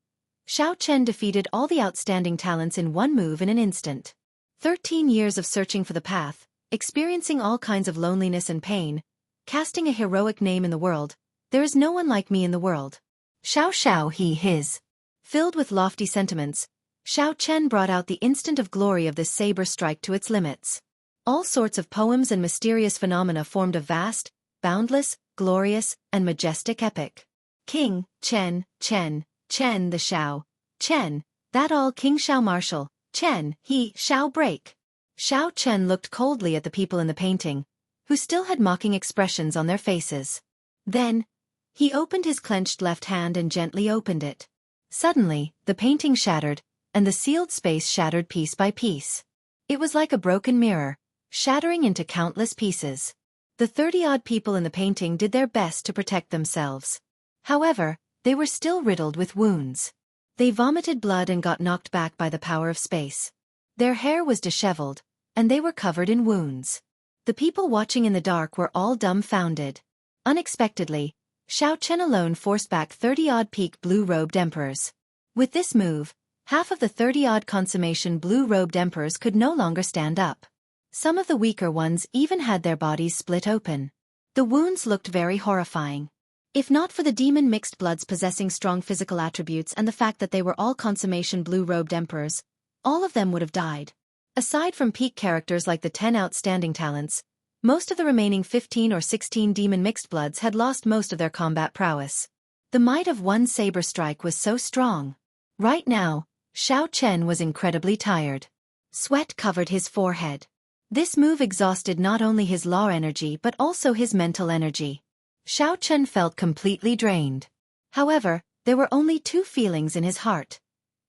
Xiao Chen defeated all the outstanding talents in one move in an instant. 13 years of searching for the path, experiencing all kinds of loneliness and pain, casting a heroic name in the world, there is no one like me in the world. Xiao he his. Filled with lofty sentiments, Xiao Chen brought out the instant of glory of this saber strike to its limits. All sorts of poems and mysterious phenomena formed a vast, boundless, glorious, and majestic epic. King, Chen, the Xiao, Chen, that all King Xiao martial, Chen, he, Xiao break. Xiao Chen looked coldly at the people in the painting, who still had mocking expressions on their faces. Then, he opened his clenched left hand and gently opened it. Suddenly, the painting shattered, and the sealed space shattered piece by piece. It was like a broken mirror, shattering into countless pieces. The 30-odd people in the painting did their best to protect themselves. However, they were still riddled with wounds. They vomited blood and got knocked back by the power of space. Their hair was disheveled, and they were covered in wounds. The people watching in the dark were all dumbfounded. Unexpectedly, Xiao Chen alone forced back 30-odd peak blue-robed emperors. With this move, half of the 30-odd consummation blue-robed emperors could no longer stand up. Some of the weaker ones even had their bodies split open. The wounds looked very horrifying. If not for the demon mixed bloods possessing strong physical attributes and the fact that they were all consummation blue-robed emperors, all of them would have died. Aside from peak characters like the 10 outstanding talents, most of the remaining 15 or 16 demon mixed bloods had lost most of their combat prowess. The might of one saber strike was so strong. Right now, Xiao Chen was incredibly tired. Sweat covered his forehead. This move exhausted not only his law energy but also his mental energy. Xiao Chen felt completely drained. However, there were only 2 feelings in his heart.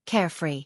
Carefree.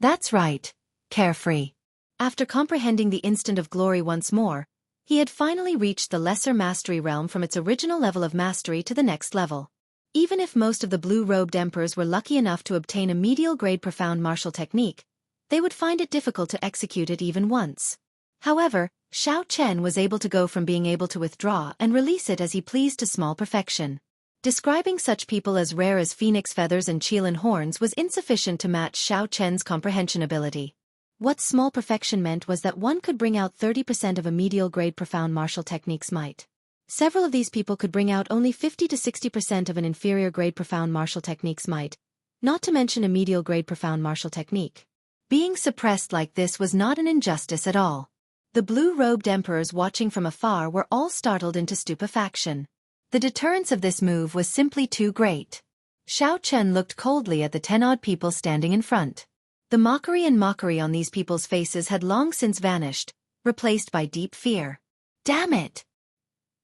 That's right, carefree. After comprehending the instant of glory once more, he had finally reached the lesser mastery realm from its original level of mastery to the next level. Even if most of the blue-robed emperors were lucky enough to obtain a medial-grade profound martial technique, they would find it difficult to execute it even once. However, Xiao Chen was able to go from being able to withdraw and release it as he pleased to small perfection. Describing such people as rare as phoenix feathers and Qilin horns was insufficient to match Xiao Chen's comprehension ability. What small perfection meant was that one could bring out 30% of a medial-grade profound martial technique's might. Several of these people could bring out only 50 to 60% of an inferior-grade profound martial technique's might, not to mention a medial-grade profound martial technique. Being suppressed like this was not an injustice at all. The blue-robed emperors watching from afar were all startled into stupefaction. The deterrence of this move was simply too great. Xiao Chen looked coldly at the 10-odd people standing in front. The mockery on these people's faces had long since vanished, replaced by deep fear. Damn it!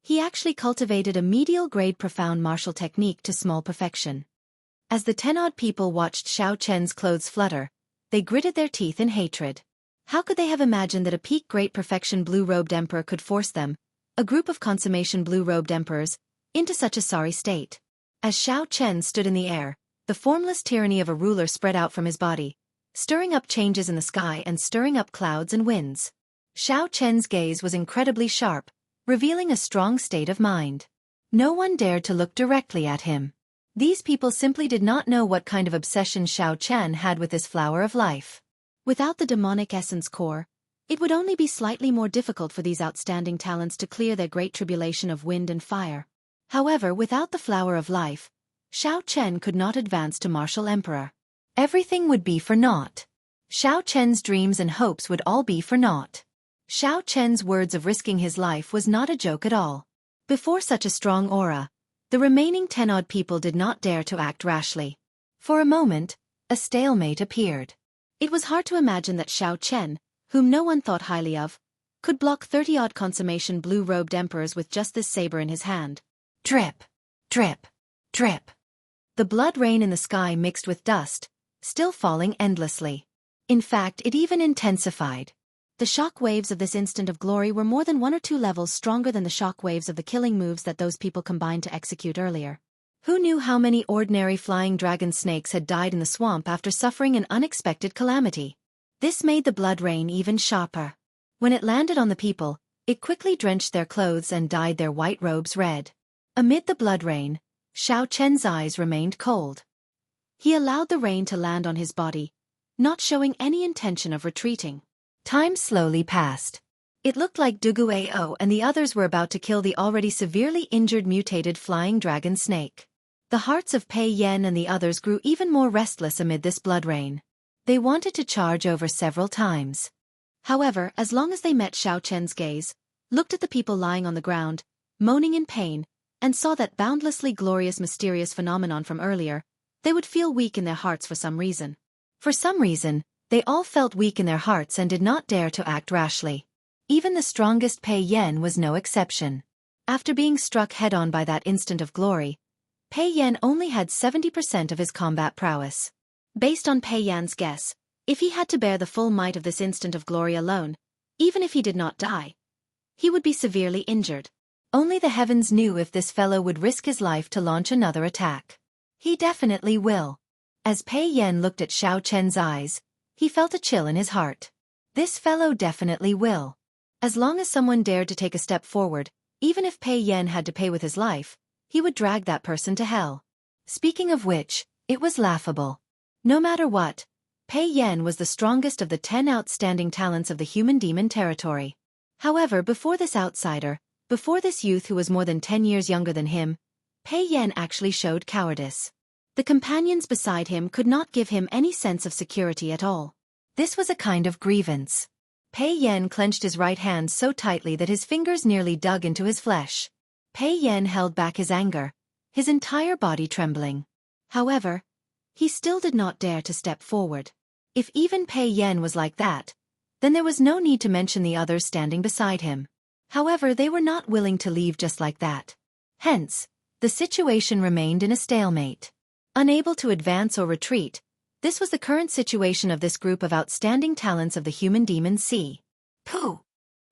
He actually cultivated a medial-grade profound martial technique to small perfection. As the 10-odd people watched Xiao Chen's clothes flutter, they gritted their teeth in hatred. How could they have imagined that a peak great perfection blue-robed emperor could force them, a group of consummation blue-robed emperors, into such a sorry state? As Xiao Chen stood in the air, the formless tyranny of a ruler spread out from his body, stirring up changes in the sky and stirring up clouds and winds. Xiao Chen's gaze was incredibly sharp, revealing a strong state of mind. No one dared to look directly at him. These people simply did not know what kind of obsession Xiao Chen had with this flower of life. Without the demonic essence core, it would only be slightly more difficult for these outstanding talents to clear their great tribulation of wind and fire. However, without the flower of life, Xiao Chen could not advance to martial emperor. Everything would be for naught. Xiao Chen's dreams and hopes would all be for naught. Xiao Chen's words of risking his life was not a joke at all. Before such a strong aura, The remaining 10-odd people did not dare to act rashly. For a moment, a stalemate appeared. It was hard to imagine that Xiao Chen, whom no one thought highly of, could block 30-odd consummation blue-robed emperors with just this saber in his hand. Drip, drip, drip. The blood rain in the sky mixed with dust, still falling endlessly. In fact, it even intensified. The shock waves of this instant of glory were more than 1 or 2 levels stronger than the shock waves of the killing moves that those people combined to execute earlier. Who knew how many ordinary flying dragon snakes had died in the swamp after suffering an unexpected calamity? This made the blood rain even sharper. When it landed on the people, it quickly drenched their clothes and dyed their white robes red. Amid the blood rain, Xiao Chen's eyes remained cold. He allowed the rain to land on his body, not showing any intention of retreating. Time slowly passed. It looked like Duguao and the others were about to kill the already severely injured mutated flying dragon snake. The hearts of Pei Yan and the others grew even more restless amid this blood rain. They wanted to charge over several times. However, as long as they met Xiao Chen's gaze, looked at the people lying on the ground, moaning in pain, and saw that boundlessly glorious mysterious phenomenon from earlier, they would feel weak in their hearts for some reason. For some reason, they all felt weak in their hearts and did not dare to act rashly. Even the strongest Pei Yan was no exception. After being struck head-on by that instant of glory, Pei Yan only had 70% of his combat prowess. Based on Pei Yan's guess, if he had to bear the full might of this instant of glory alone, even if he did not die, he would be severely injured. Only the heavens knew if this fellow would risk his life to launch another attack. He definitely will. As Pei Yan looked at Xiao Chen's eyes, he felt a chill in his heart. This fellow definitely will. As long as someone dared to take a step forward, even if Pei Yan had to pay with his life, he would drag that person to hell. Speaking of which, it was laughable. No matter what, Pei Yan was the strongest of the 10 outstanding talents of the human demon territory. However, before this outsider, before this youth who was more than 10 years younger than him, Pei Yan actually showed cowardice. The companions beside him could not give him any sense of security at all. This was a kind of grievance. Pei Yan clenched his right hand so tightly that his fingers nearly dug into his flesh. Pei Yan held back his anger, his entire body trembling. However, he still did not dare to step forward. If even Pei Yan was like that, then there was no need to mention the others standing beside him. However, they were not willing to leave just like that. Hence, the situation remained in a stalemate. Unable to advance or retreat, this was the current situation of this group of outstanding talents of the human demon sea. Pooh!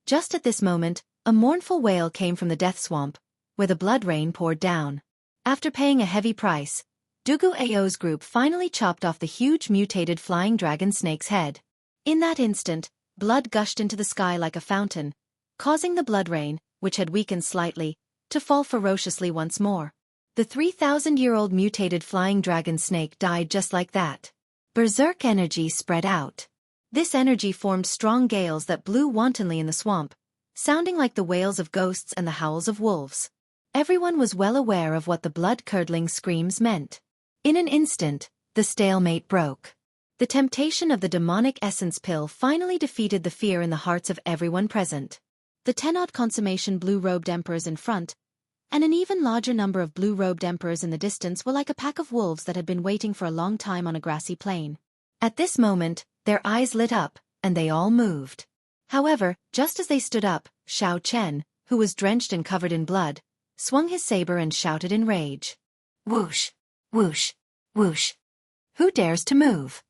Just at this moment, a mournful wail came from the death swamp, where the blood rain poured down. After paying a heavy price, Dugu Ao's group finally chopped off the huge mutated flying dragon snake's head. In that instant, blood gushed into the sky like a fountain, causing the blood rain, which had weakened slightly, to fall ferociously once more. The 3,000-year-old mutated flying dragon snake died just like that. Berserk energy spread out. This energy formed strong gales that blew wantonly in the swamp, sounding like the wails of ghosts and the howls of wolves. Everyone was well aware of what the blood-curdling screams meant. In an instant, the stalemate broke. The temptation of the demonic essence pill finally defeated the fear in the hearts of everyone present. The 10-odd consummation blue-robed emperors in front, and an even larger number of blue-robed emperors in the distance were like a pack of wolves that had been waiting for a long time on a grassy plain. At this moment, their eyes lit up, and they all moved. However, just as they stood up, Xiao Chen, who was drenched and covered in blood, swung his saber and shouted in rage. Whoosh! Whoosh! Whoosh! Who dares to move?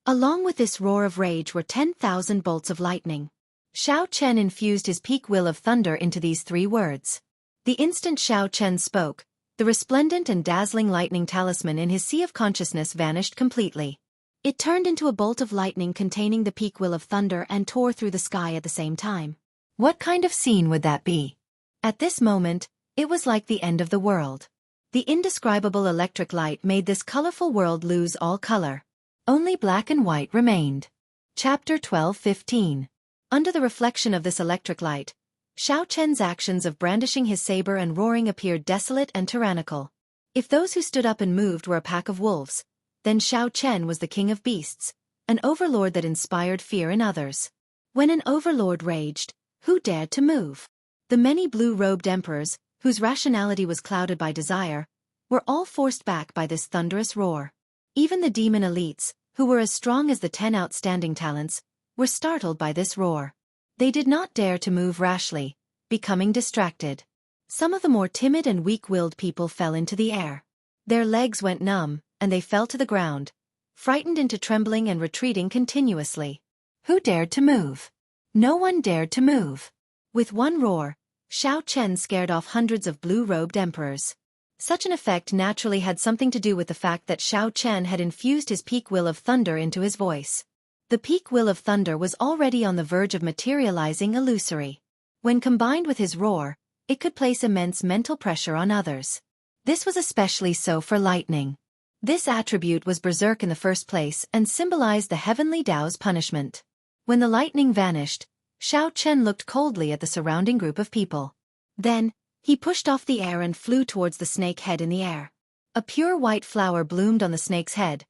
Along with this roar of rage were 10,000 bolts of lightning. Xiao Chen infused his peak will of thunder into these 3 words. The instant Xiao Chen spoke, the resplendent and dazzling lightning talisman in his sea of consciousness vanished completely. It turned into a bolt of lightning containing the peak will of thunder and tore through the sky at the same time. What kind of scene would that be? At this moment, it was like the end of the world. The indescribable electric light made this colorful world lose all color. Only black and white remained. Chapter 12:15. Under the reflection of this electric light, Xiao Chen's actions of brandishing his saber and roaring appeared desolate and tyrannical. If those who stood up and moved were a pack of wolves, then Xiao Chen was the king of beasts, an overlord that inspired fear in others. When an overlord raged, who dared to move? The many blue-robed emperors, whose rationality was clouded by desire, were all forced back by this thunderous roar. Even the demon elites, who were as strong as the 10 outstanding talents, were startled by this roar. They did not dare to move rashly, becoming distracted. Some of the more timid and weak-willed people fell into the air. Their legs went numb, and they fell to the ground, frightened into trembling and retreating continuously. Who dared to move? No one dared to move. With one roar, Xiao Chen scared off hundreds of blue-robed emperors. Such an effect naturally had something to do with the fact that Xiao Chen had infused his peak will of thunder into his voice. The peak will of thunder was already on the verge of materializing illusory. When combined with his roar, it could place immense mental pressure on others. This was especially so for lightning. This attribute was berserk in the first place and symbolized the heavenly Tao's punishment. When the lightning vanished, Xiao Chen looked coldly at the surrounding group of people. Then, he pushed off the air and flew towards the snake head in the air. A pure white flower bloomed on the snake's head,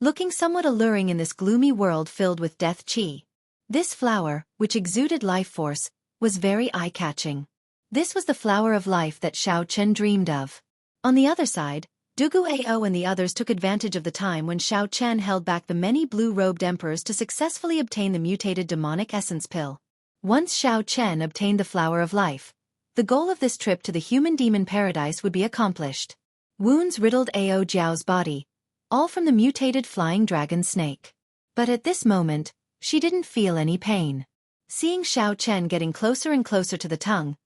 looking somewhat alluring in this gloomy world filled with death qi. This flower, which exuded life force, was very eye-catching. This was the flower of life that Xiao Chen dreamed of. On the other side, Dugu Ao and the others took advantage of the time when Xiao Chen held back the many blue-robed emperors to successfully obtain the mutated demonic essence pill. Once Xiao Chen obtained the flower of life, the goal of this trip to the human-demon paradise would be accomplished. Wounds riddled Ao Jiao's body, all from the mutated flying dragon snake. But at this moment, she didn't feel any pain. Seeing Xiao Chen getting closer and closer to the tongue,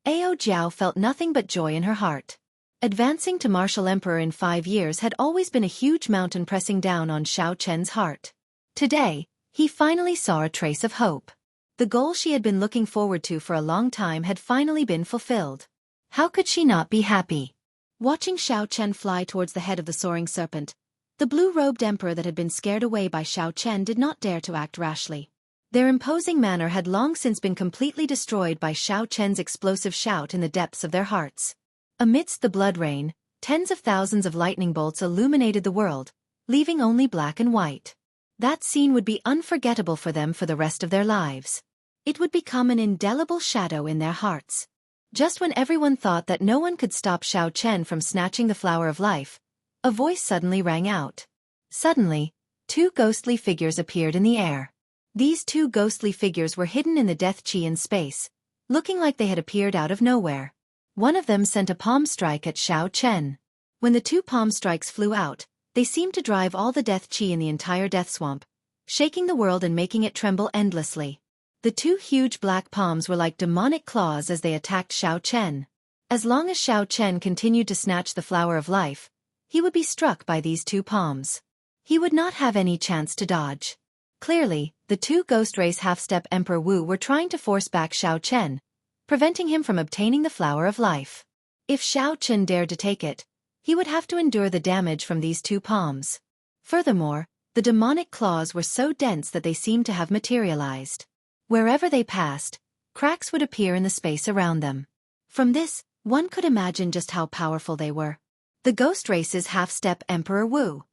Ao Jiao felt nothing but joy in her heart. Advancing to martial emperor in 5 years had always been a huge mountain pressing down on Xiao Chen's heart. Today, he finally saw a trace of hope. The goal she had been looking forward to for a long time had finally been fulfilled. How could she not be happy? Watching Xiao Chen fly towards the head of the soaring serpent, the blue-robed emperor that had been scared away by Xiao Chen did not dare to act rashly. Their imposing manner had long since been completely destroyed by Xiao Chen's explosive shout in the depths of their hearts. Amidst the blood rain, tens of thousands of lightning bolts illuminated the world, leaving only black and white. That scene would be unforgettable for them for the rest of their lives. It would become an indelible shadow in their hearts. Just when everyone thought that no one could stop Xiao Chen from snatching the flower of life, a voice suddenly rang out. Suddenly, 2 ghostly figures appeared in the air. These 2 ghostly figures were hidden in the death qi in space, looking like they had appeared out of nowhere. One of them sent a palm strike at Xiao Chen. When the 2 palm strikes flew out, they seemed to drive all the death qi in the entire death swamp, shaking the world and making it tremble endlessly. The 2 huge black palms were like demonic claws as they attacked Xiao Chen. As long as Xiao Chen continued to snatch the flower of life, he would be struck by these 2 palms. He would not have any chance to dodge. Clearly, the 2 ghost race half-step Emperor Wu were trying to force back Xiao Chen, preventing him from obtaining the flower of life. If Xiao Chen dared to take it, he would have to endure the damage from these 2 palms. Furthermore, the demonic claws were so dense that they seemed to have materialized. Wherever they passed, cracks would appear in the space around them. From this, one could imagine just how powerful they were. The ghost race's half-step Emperor Wu.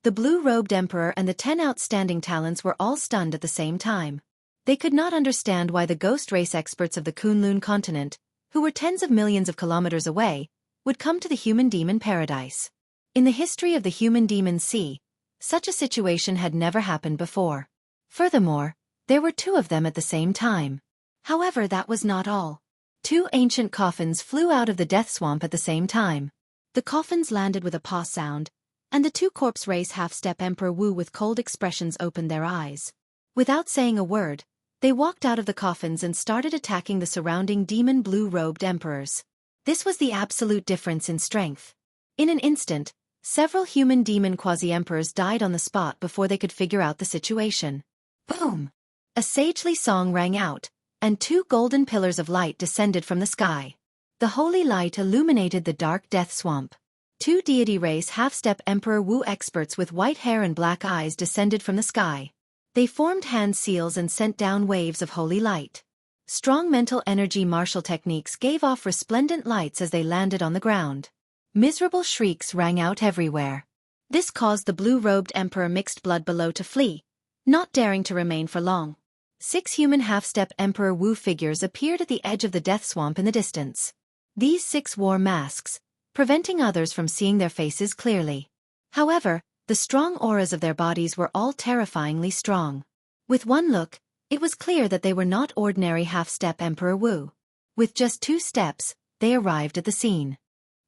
The blue-robed emperor and the 10 outstanding talents were all stunned at the same time. They could not understand why the ghost race experts of the Kunlun continent, who were tens of millions of kilometers away, would come to the human-demon paradise. In the history of the human-demon sea, such a situation had never happened before. Furthermore, there were 2 of them at the same time. However, that was not all. 2 ancient coffins flew out of the death swamp at the same time. The coffins landed with a paw sound, and the 2 corpse race half-step Emperor Wu with cold expressions opened their eyes. Without saying a word, they walked out of the coffins and started attacking the surrounding demon blue-robed emperors. This was the absolute difference in strength. In an instant, several human-demon quasi-emperors died on the spot before they could figure out the situation. Boom! A sagely song rang out, and 2 golden pillars of light descended from the sky. The holy light illuminated the dark death swamp. 2 deity race half-step Emperor Wu experts with white hair and black eyes descended from the sky. They formed hand seals and sent down waves of holy light. Strong mental energy martial techniques gave off resplendent lights as they landed on the ground. Miserable shrieks rang out everywhere. This caused the blue-robed emperor mixed blood below to flee, not daring to remain for long. 6 human half-step Emperor Wu figures appeared at the edge of the death swamp in the distance. These 6 wore masks, preventing others from seeing their faces clearly. However, the strong auras of their bodies were all terrifyingly strong. With one look, it was clear that they were not ordinary half-step Emperor Wu. With just 2 steps, they arrived at the scene.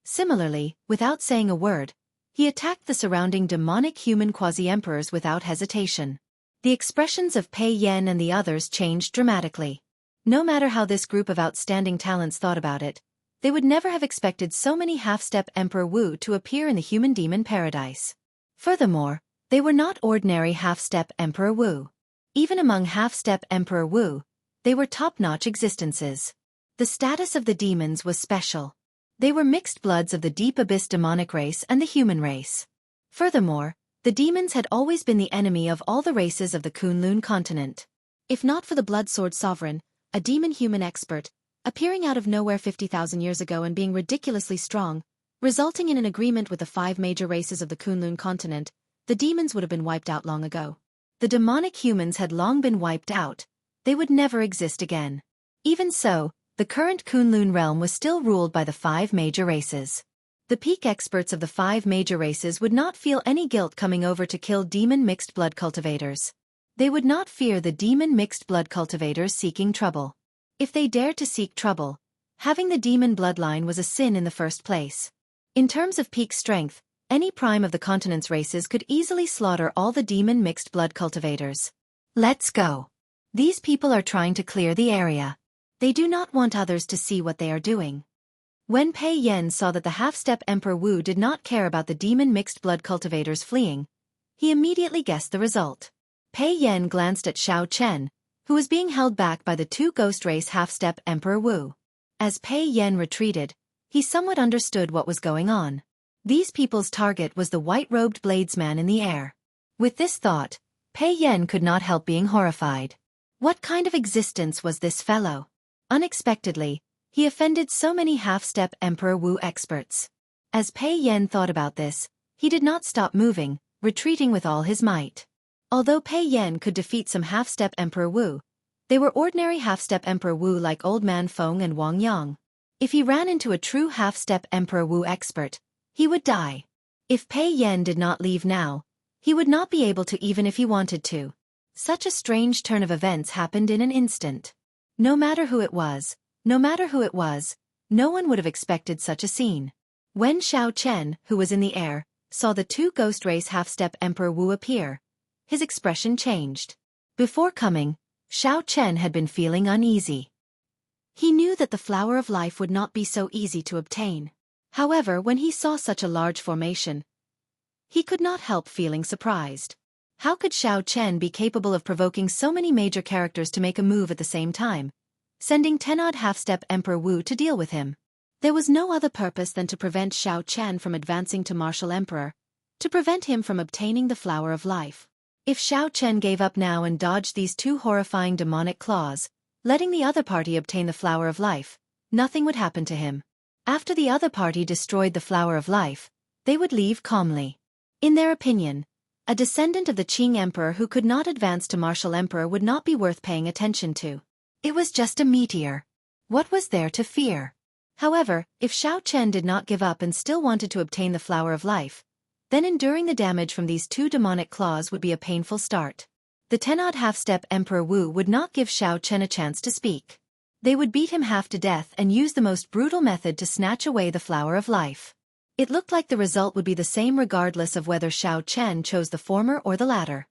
Similarly, without saying a word, he attacked the surrounding demonic human quasi-emperors without hesitation. The expressions of Pei Yan and the others changed dramatically. No matter how this group of outstanding talents thought about it, they would never have expected so many half-step Emperor Wu to appear in the human-demon paradise. Furthermore, they were not ordinary half-step Emperor Wu. Even among half-step Emperor Wu, they were top-notch existences. The status of the demons was special. They were mixed bloods of the deep abyss demonic race and the human race. Furthermore, the demons had always been the enemy of all the races of the Kunlun continent. If not for the Blood Sword Sovereign, a demon-human expert, appearing out of nowhere 50,000 years ago and being ridiculously strong, resulting in an agreement with the 5 major races of the Kunlun continent, the demons would have been wiped out long ago. The demonic humans had long been wiped out. They would never exist again. Even so, the current Kunlun realm was still ruled by the 5 major races. The peak experts of the 5 major races would not feel any guilt coming over to kill demon mixed blood cultivators. They would not fear the demon mixed blood cultivators seeking trouble. If they dared to seek trouble, having the demon bloodline was a sin in the first place. In terms of peak strength, any prime of the continent's races could easily slaughter all the demon mixed blood cultivators. Let's go. These people are trying to clear the area. They do not want others to see what they are doing. When Pei Yan saw that the half-step Emperor Wu did not care about the demon mixed blood cultivators fleeing, he immediately guessed the result. Pei Yan glanced at Xiao Chen, who was being held back by the 2 ghost race half-step Emperor Wu. As Pei Yan retreated, he somewhat understood what was going on. These people's target was the white-robed bladesman in the air. With this thought, Pei Yan could not help being horrified. What kind of existence was this fellow? Unexpectedly, he offended so many half-step Emperor Wu experts. As Pei Yan thought about this, he did not stop moving, retreating with all his might. Although Pei Yan could defeat some half-step Emperor Wu, they were ordinary half-step Emperor Wu like Old Man Feng and Wang Yang. If he ran into a true half-step Emperor Wu expert, he would die. If Pei Yan did not leave now, he would not be able to even if he wanted to. Such a strange turn of events happened in an instant. No matter who it was, no one would have expected such a scene. When Xiao Chen, who was in the air, saw the 2 ghost race half-step Emperor Wu appear, his expression changed. Before coming, Xiao Chen had been feeling uneasy. He knew that the flower of life would not be so easy to obtain. However, when he saw such a large formation, he could not help feeling surprised. How could Xiao Chen be capable of provoking so many major characters to make a move at the same time, sending 10-odd half-step Emperor Wu to deal with him? There was no other purpose than to prevent Xiao Chen from advancing to Martial Emperor, to prevent him from obtaining the flower of life. If Xiao Chen gave up now and dodged these 2 horrifying demonic claws, letting the other party obtain the flower of life, nothing would happen to him. After the other party destroyed the flower of life, they would leave calmly. In their opinion, a descendant of the Qing Emperor who could not advance to Martial Emperor would not be worth paying attention to. It was just a meteor. What was there to fear? However, if Xiao Chen did not give up and still wanted to obtain the flower of life, then enduring the damage from these 2 demonic claws would be a painful start. The 10-odd half-step Emperor Wu would not give Xiao Chen a chance to speak. They would beat him half to death and use the most brutal method to snatch away the flower of life. It looked like the result would be the same regardless of whether Xiao Chen chose the former or the latter.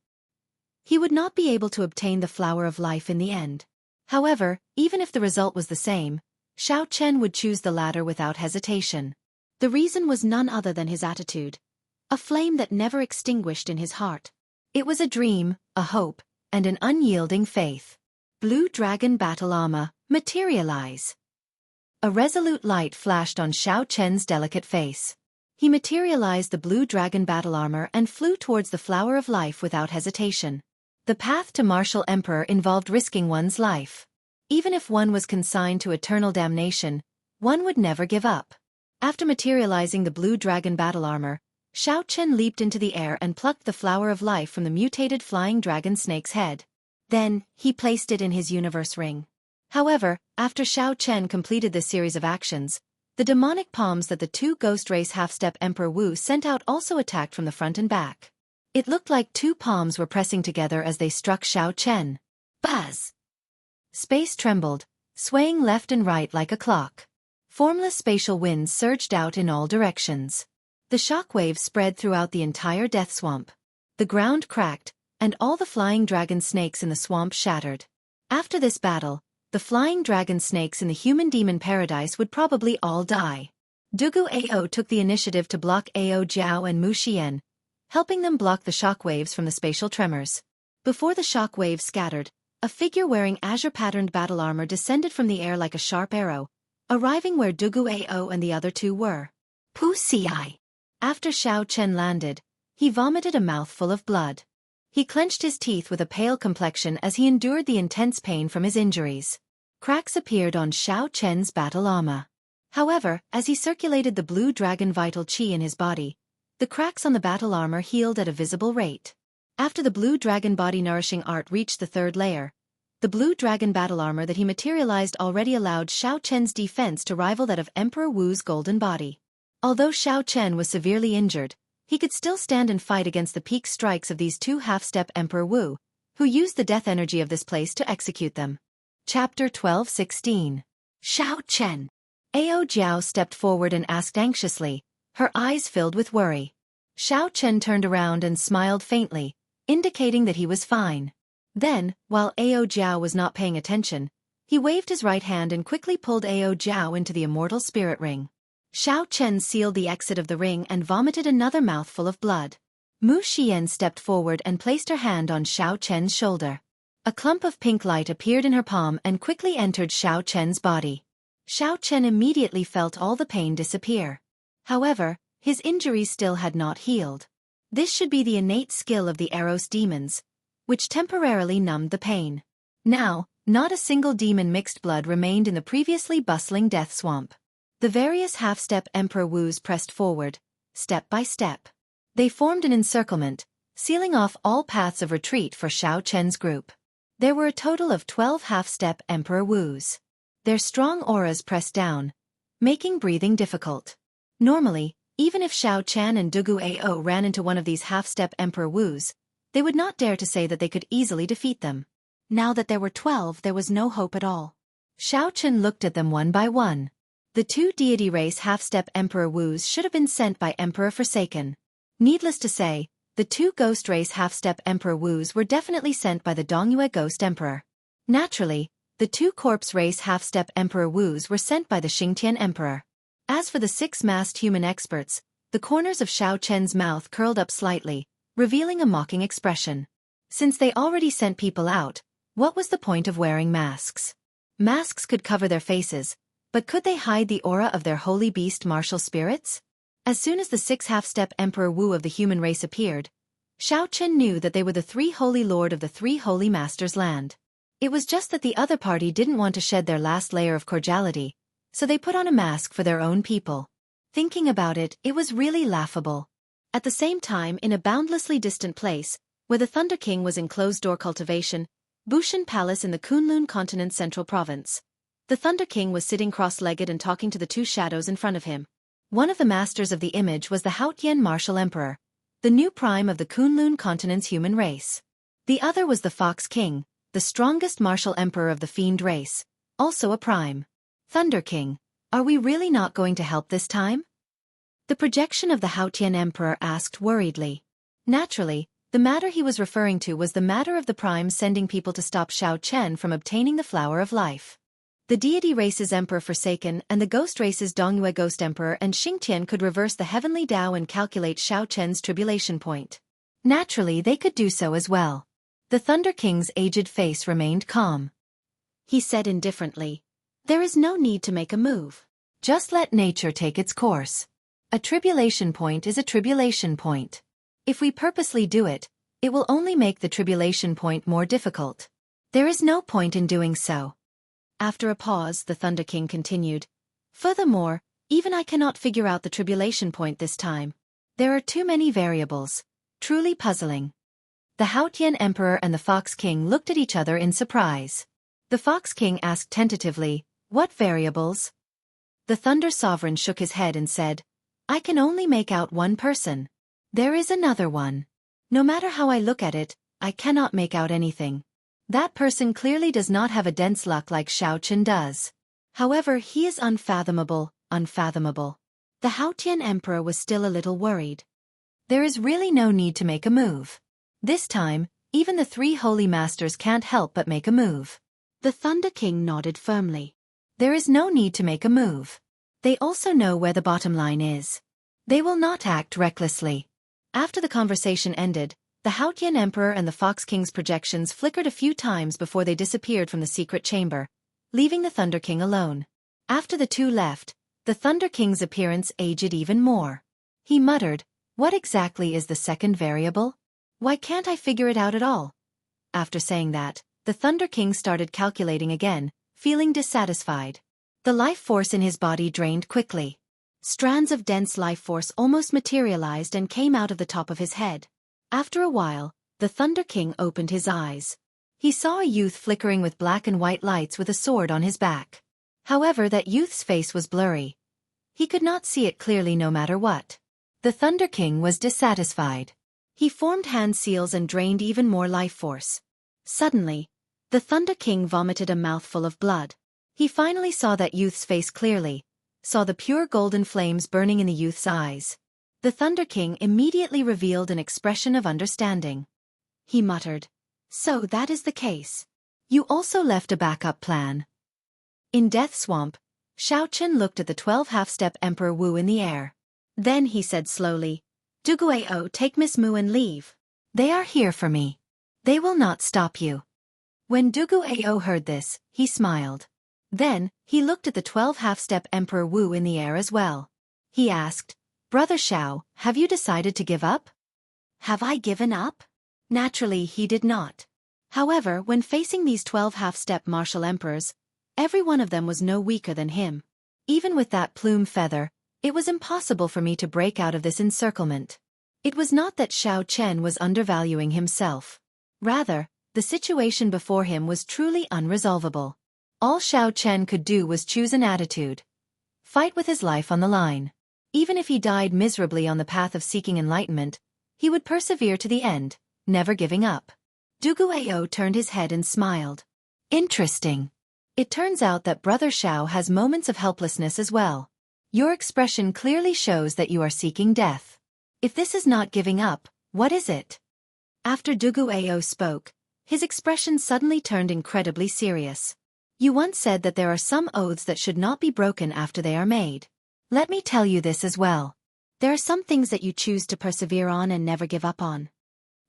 He would not be able to obtain the flower of life in the end. However, even if the result was the same, Xiao Chen would choose the latter without hesitation. The reason was none other than his attitude. A flame that never extinguished in his heart. It was a dream, a hope, and an unyielding faith. Blue Dragon Battle Armor, materialize. A resolute light flashed on Xiao Chen's delicate face. He materialized the Blue Dragon Battle Armor and flew towards the Flower of Life without hesitation. The path to Martial Emperor involved risking one's life. Even if one was consigned to eternal damnation, one would never give up. After materializing the Blue Dragon Battle Armor, Xiao Chen leaped into the air and plucked the Flower of Life from the mutated flying dragon snake's head. Then, he placed it in his universe ring. However, after Xiao Chen completed this series of actions, The demonic palms that the two ghost race half-step Emperor Wu sent out also attacked from the front and back. It looked like two palms were pressing together as they struck Xiao Chen. Buzz! Space trembled, swaying left and right like a clock. Formless spatial winds surged out in all directions. The shockwaves spread throughout the entire death swamp. The ground cracked, and all the flying dragon snakes in the swamp shattered. After this battle, the flying dragon snakes in the human-demon paradise would probably all die. Dugu Ao took the initiative to block Ao Jiao and Mu Xian, helping them block the shockwaves from the spatial tremors. Before the shockwaves scattered, a figure wearing azure-patterned battle armor descended from the air like a sharp arrow, arriving where Dugu Ao and the other two were. Pu Ci. After Xiao Chen landed, he vomited a mouthful of blood. He clenched his teeth with a pale complexion as he endured the intense pain from his injuries. Cracks appeared on Xiao Chen's battle armor. However, as he circulated the blue dragon vital qi in his body, the cracks on the battle armor healed at a visible rate. After the blue dragon body nourishing art reached the third layer, the blue dragon battle armor that he materialized already allowed Xiao Chen's defense to rival that of Emperor Wu's golden body. Although Xiao Chen was severely injured, he could still stand and fight against the peak strikes of these two half-step Emperor Wu, who used the death energy of this place to execute them. Chapter 12:16. Xiao Chen. Ao Jiao stepped forward and asked anxiously, her eyes filled with worry. Xiao Chen turned around and smiled faintly, indicating that he was fine. Then, while Ao Jiao was not paying attention, he waved his right hand and quickly pulled Ao Jiao into the immortal spirit ring. Xiao Chen sealed the exit of the ring and vomited another mouthful of blood. Mu Xian stepped forward and placed her hand on Xiao Chen's shoulder. A clump of pink light appeared in her palm and quickly entered Xiao Chen's body. Xiao Chen immediately felt all the pain disappear. However, his injuries still had not healed. This should be the innate skill of the Eros demons, which temporarily numbed the pain. Now, not a single demon mixed blood remained in the previously bustling death swamp. The various half-step Emperor Wus pressed forward, step by step. They formed an encirclement, sealing off all paths of retreat for Xiao Chen's group. There were a total of 12 half-step Emperor Wus. Their strong auras pressed down, making breathing difficult. Normally, even if Xiao Chen and Dugu Ao ran into one of these half-step Emperor Wus, they would not dare to say that they could easily defeat them. Now that there were 12, there was no hope at all. Xiao Chen looked at them one by one. The two deity race half-step Emperor Wus should have been sent by Emperor Forsaken. Needless to say, the two ghost race half-step Emperor Wus were definitely sent by the Dongyue Ghost Emperor. Naturally, the two corpse race half-step Emperor Wus were sent by the Xingtian Emperor. As for the six masked human experts, the corners of Xiao Chen's mouth curled up slightly, revealing a mocking expression. Since they already sent people out, what was the point of wearing masks? Masks could cover their faces, but could they hide the aura of their holy beast martial spirits? As soon as the six half-step Emperor Wu of the human race appeared, Xiao Chen knew that they were the three holy lord of the three holy masters' land. It was just that the other party didn't want to shed their last layer of cordiality, so they put on a mask for their own people. Thinking about it, it was really laughable. At the same time, in a boundlessly distant place, where the Thunder King was in closed-door cultivation, Bushan Palace in the Kunlun Continent's central province. The Thunder King was sitting cross-legged and talking to the two shadows in front of him. One of the masters of the image was the Haotian Martial Emperor, the new prime of the Kunlun Continent's human race. The other was the Fox King, the strongest martial emperor of the fiend race, also a prime. Thunder King, are we really not going to help this time? The projection of the Haotian Emperor asked worriedly. Naturally, the matter he was referring to was the matter of the prime sending people to stop Xiao Chen from obtaining the Flower of Life. The deity race's Emperor Forsaken and the ghost race's Dongyue Ghost Emperor and Xingtian could reverse the heavenly Tao and calculate Xiao Chen's tribulation point. Naturally, they could do so as well. The Thunder King's aged face remained calm. He said indifferently, "There is no need to make a move. Just let nature take its course. A tribulation point is a tribulation point. If we purposely do it, it will only make the tribulation point more difficult. There is no point in doing so." After a pause, the Thunder King continued, "Furthermore, even I cannot figure out the tribulation point this time. There are too many variables. Truly puzzling." The Haotian Emperor and the Fox King looked at each other in surprise. The Fox King asked tentatively, "What variables?" The Thunder Sovereign shook his head and said, I can only make out one person. There is another one. No matter how I look at it, I cannot make out anything. That person clearly does not have a dense luck like Xiao Chen does. However, he is unfathomable. The Haotian Emperor was still a little worried. There is really no need to make a move. This time, even the 3 holy masters can't help but make a move. The Thunder King nodded firmly. There is no need to make a move. They also know where the bottom line is. They will not act recklessly. After the conversation ended, the Haotian Emperor and the Fox King's projections flickered a few times before they disappeared from the secret chamber, leaving the Thunder King alone. After the two left, the Thunder King's appearance aged even more. He muttered, what exactly is the second variable? Why can't I figure it out at all? After saying that, the Thunder King started calculating again, feeling dissatisfied. The life force in his body drained quickly. Strands of dense life force almost materialized and came out of the top of his head. After a while, the Thunder King opened his eyes. He saw a youth flickering with black and white lights with a sword on his back. However, that youth's face was blurry. He could not see it clearly no matter what. The Thunder King was dissatisfied. He formed hand seals and drained even more life force. Suddenly, the Thunder King vomited a mouthful of blood. He finally saw that youth's face clearly, saw the pure golden flames burning in the youth's eyes. The Thunder King immediately revealed an expression of understanding. He muttered, so that is the case. You also left a backup plan. In Death Swamp, Xiao Chen looked at the 12 half-step Emperor Wu in the air. Then he said slowly, Duguao, take Miss Mu and leave. They are here for me. They will not stop you. When Duguao heard this, he smiled. Then, he looked at the 12 half-step Emperor Wu in the air as well. He asked, Brother Xiao, have you decided to give up? Have I given up? Naturally, he did not. However, when facing these 12 half-step martial emperors, every one of them was no weaker than him. Even with that plume feather, it was impossible for me to break out of this encirclement. It was not that Xiao Chen was undervaluing himself. Rather, the situation before him was truly unresolvable. All Xiao Chen could do was choose an attitude. Fight with his life on the line. Even if he died miserably on the path of seeking enlightenment, he would persevere to the end, never giving up. Duguao turned his head and smiled. Interesting. It turns out that Brother Xiao has moments of helplessness as well. Your expression clearly shows that you are seeking death. If this is not giving up, what is it? After Duguao spoke, his expression suddenly turned incredibly serious. You once said that there are some oaths that should not be broken after they are made. Let me tell you this as well. There are some things that you choose to persevere on and never give up on.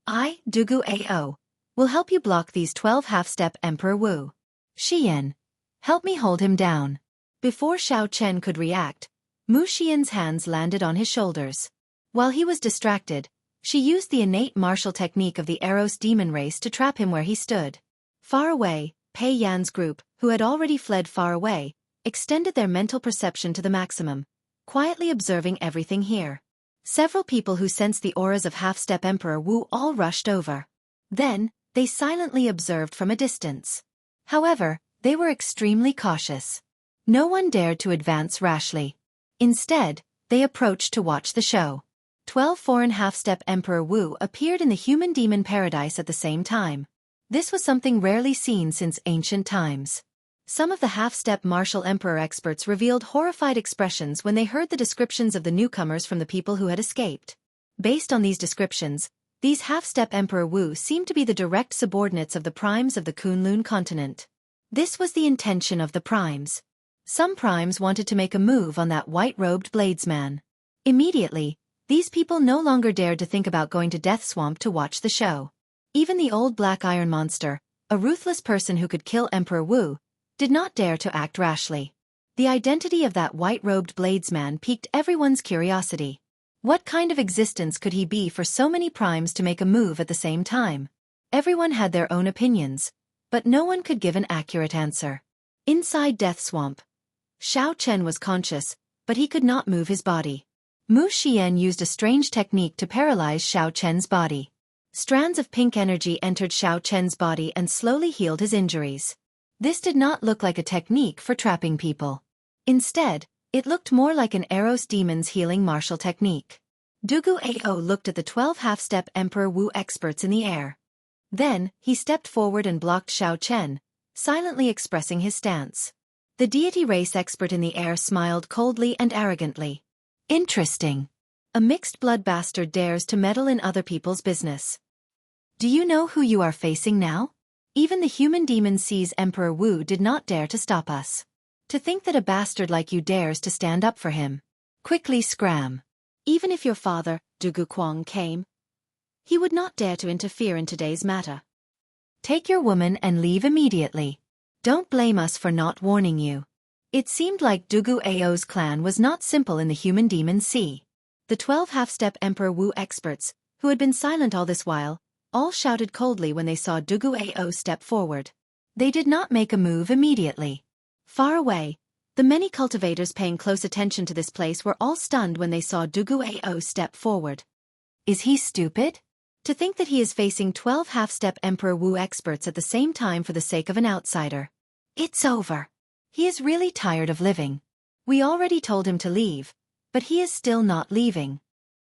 I, Duguao, will help you block these 12 half-step Emperor Wu. Xian, help me hold him down. Before Xiao Chen could react, Mu Xian's hands landed on his shoulders. While he was distracted, she used the innate martial technique of the Eros demon race to trap him where he stood. Far away, Pei Yan's group, who had already fled far away, extended their mental perception to the maximum, quietly observing everything here. Several people who sensed the auras of half-step Emperor Wu all rushed over. Then, they silently observed from a distance. However, they were extremely cautious. No one dared to advance rashly. Instead, they approached to watch the show. 12 foreign half-step Emperor Wu appeared in the human-demon paradise at the same time. This was something rarely seen since ancient times. Some of the half-step martial emperor experts revealed horrified expressions when they heard the descriptions of the newcomers from the people who had escaped. Based on these descriptions, these half-step Emperor Wu seemed to be the direct subordinates of the primes of the Kunlun continent. This was the intention of the primes. Some primes wanted to make a move on that white-robed bladesman. Immediately, these people no longer dared to think about going to Death Swamp to watch the show. Even the old black iron monster, a ruthless person who could kill Emperor Wu, did not dare to act rashly. The identity of that white-robed bladesman piqued everyone's curiosity. What kind of existence could he be for so many primes to make a move at the same time? Everyone had their own opinions, but no one could give an accurate answer. Inside Death Swamp, Xiao Chen was conscious, but he could not move his body. Mu Xian used a strange technique to paralyze Xiao Chen's body. Strands of pink energy entered Xiao Chen's body and slowly healed his injuries. This did not look like a technique for trapping people. Instead, It looked more like an Eros demon's healing martial technique. Dugu Ao looked at the 12 half-step Emperor Wu experts in the air. Then, he stepped forward and blocked Xiao Chen, silently expressing his stance. The deity race expert in the air smiled coldly and arrogantly. Interesting. A mixed-blood bastard dares to meddle in other people's business. Do you know who you are facing now? Even the human demon sees Emperor Wu did not dare to stop us. To think that a bastard like you dares to stand up for him. Quickly scram. Even if your father, Dugu Kuang, came, he would not dare to interfere in today's matter. Take your woman and leave immediately. Don't blame us for not warning you. It seemed like Dugu Ao's clan was not simple in the human demon sea. The 12 half-step Emperor Wu experts, who had been silent all this while, all shouted coldly when they saw Dugu Ao step forward. They did not make a move immediately. Far away, the many cultivators paying close attention to this place were all stunned when they saw Dugu Ao step forward. Is he stupid? To think that he is facing 12 half-step Emperor Wu experts at the same time for the sake of an outsider. It's over. He is really tired of living. We already told him to leave, but he is still not leaving.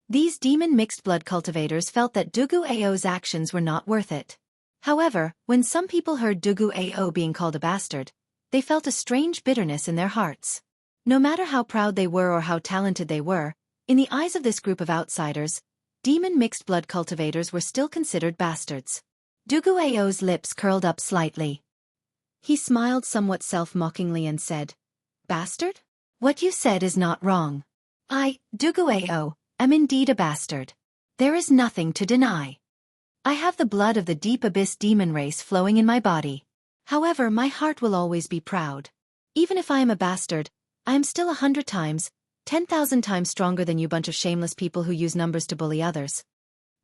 These demon mixed-blood cultivators felt that Dugu Ao's actions were not worth it. However, when some people heard Dugu Ao being called a bastard, they felt a strange bitterness in their hearts. No matter how proud they were or how talented they were, in the eyes of this group of outsiders, demon mixed-blood cultivators were still considered bastards. Dugu Ao's lips curled up slightly. He smiled somewhat self-mockingly and said, "Bastard? What you said is not wrong. I, Dugu Ao, am indeed a bastard. There is nothing to deny. I have the blood of the deep abyss demon race flowing in my body. However, my heart will always be proud. Even if I am a bastard, I am still 100 times, 10,000 times stronger than you bunch of shameless people who use numbers to bully others.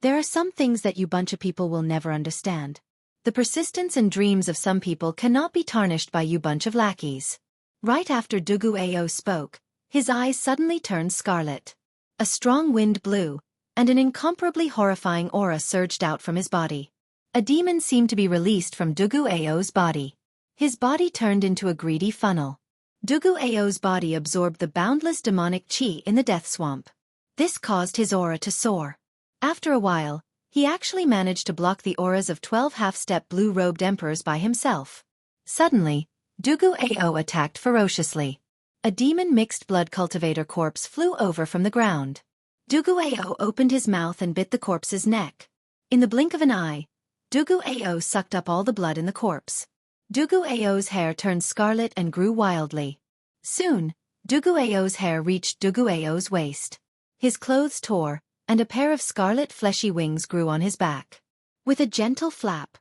There are some things that you bunch of people will never understand. The persistence and dreams of some people cannot be tarnished by you bunch of lackeys." Right after Dugu Ao spoke, his eyes suddenly turned scarlet. A strong wind blew, and an incomparably horrifying aura surged out from his body. A demon seemed to be released from Dugu Ao's body. His body turned into a greedy funnel. Dugu Ao's body absorbed the boundless demonic chi in the death swamp. This caused his aura to soar. After a while, he actually managed to block the auras of 12 half-step blue-robed emperors by himself. Suddenly, Dugu Ao attacked ferociously. A demon mixed-blood cultivator corpse flew over from the ground. Dugu Ao opened his mouth and bit the corpse's neck. In the blink of an eye, Dugu Ao sucked up all the blood in the corpse. Dugu Ao's hair turned scarlet and grew wildly. Soon, Dugu Ao's hair reached Dugu Ao's waist. His clothes tore, and a pair of scarlet fleshy wings grew on his back. With a gentle flap,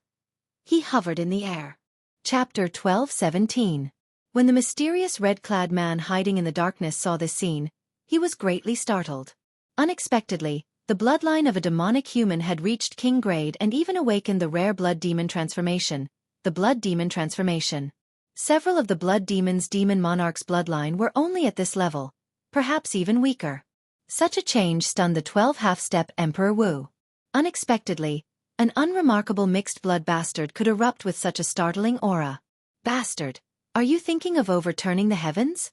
he hovered in the air. Chapter 12:17. When the mysterious red-clad man hiding in the darkness saw this scene, he was greatly startled. Unexpectedly, the bloodline of a demonic human had reached king grade and even awakened the rare blood demon transformation, the blood demon transformation. Several of the blood demon's demon monarch's bloodline were only at this level, perhaps even weaker. Such a change stunned the 12 half-step Emperor Wu. Unexpectedly, an unremarkable mixed-blood bastard could erupt with such a startling aura. Bastard, are you thinking of overturning the heavens?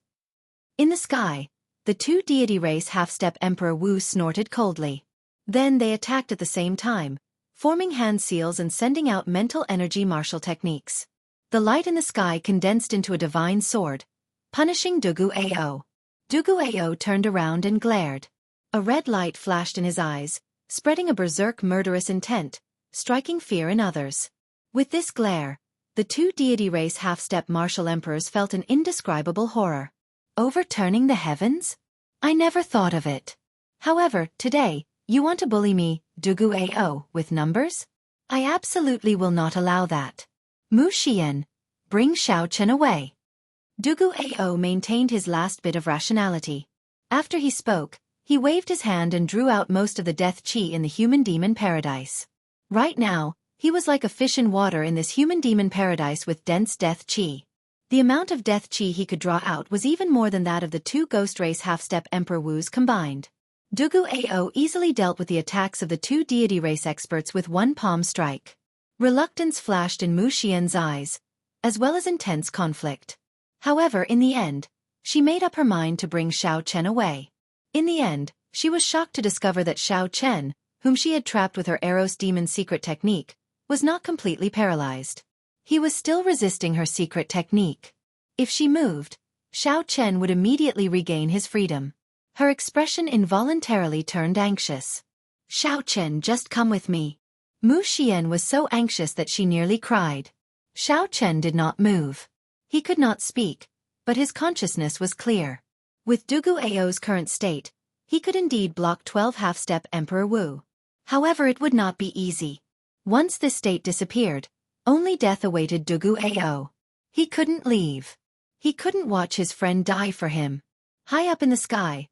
In the sky, the two deity race half-step Emperor Wu snorted coldly. Then they attacked at the same time, forming hand seals and sending out mental energy martial techniques. The light in the sky condensed into a divine sword, punishing Dugu Ao. Dugu Ao turned around and glared. A red light flashed in his eyes, spreading a berserk murderous intent, striking fear in others. With this glare, the two deity race half-step martial emperors felt an indescribable horror. Overturning the heavens? I never thought of it. However, today, you want to bully me, Dugu Ao, with numbers? I absolutely will not allow that. Mu Xian, bring Xiao Chen away. Dugu Ao maintained his last bit of rationality. After he spoke, he waved his hand and drew out most of the death chi in the human-demon paradise. Right now, he was like a fish in water in this human-demon paradise with dense death chi. The amount of death chi he could draw out was even more than that of the two ghost race half-step Emperor Wus combined. Dugu Ao easily dealt with the attacks of the two deity race experts with one palm strike. Reluctance flashed in Mu Xian's eyes, as well as intense conflict. However, in the end, She made up her mind to bring Xiao Chen away. In the end, she was shocked to discover that Xiao Chen, whom she had trapped with her Eros demon's secret technique, was not completely paralyzed. He was still resisting her secret technique. If she moved, Xiao Chen would immediately regain his freedom. Her expression involuntarily turned anxious. Xiao Chen, just come with me. Mu Xian was so anxious that she nearly cried. Xiao Chen did not move. He could not speak, but his consciousness was clear. With Dugu Ao's current state, he could indeed block 12 half-step Emperor Wu. However, it would not be easy. Once this state disappeared, only death awaited Dugu Ao. He couldn't leave. He couldn't watch his friend die for him. High up in the sky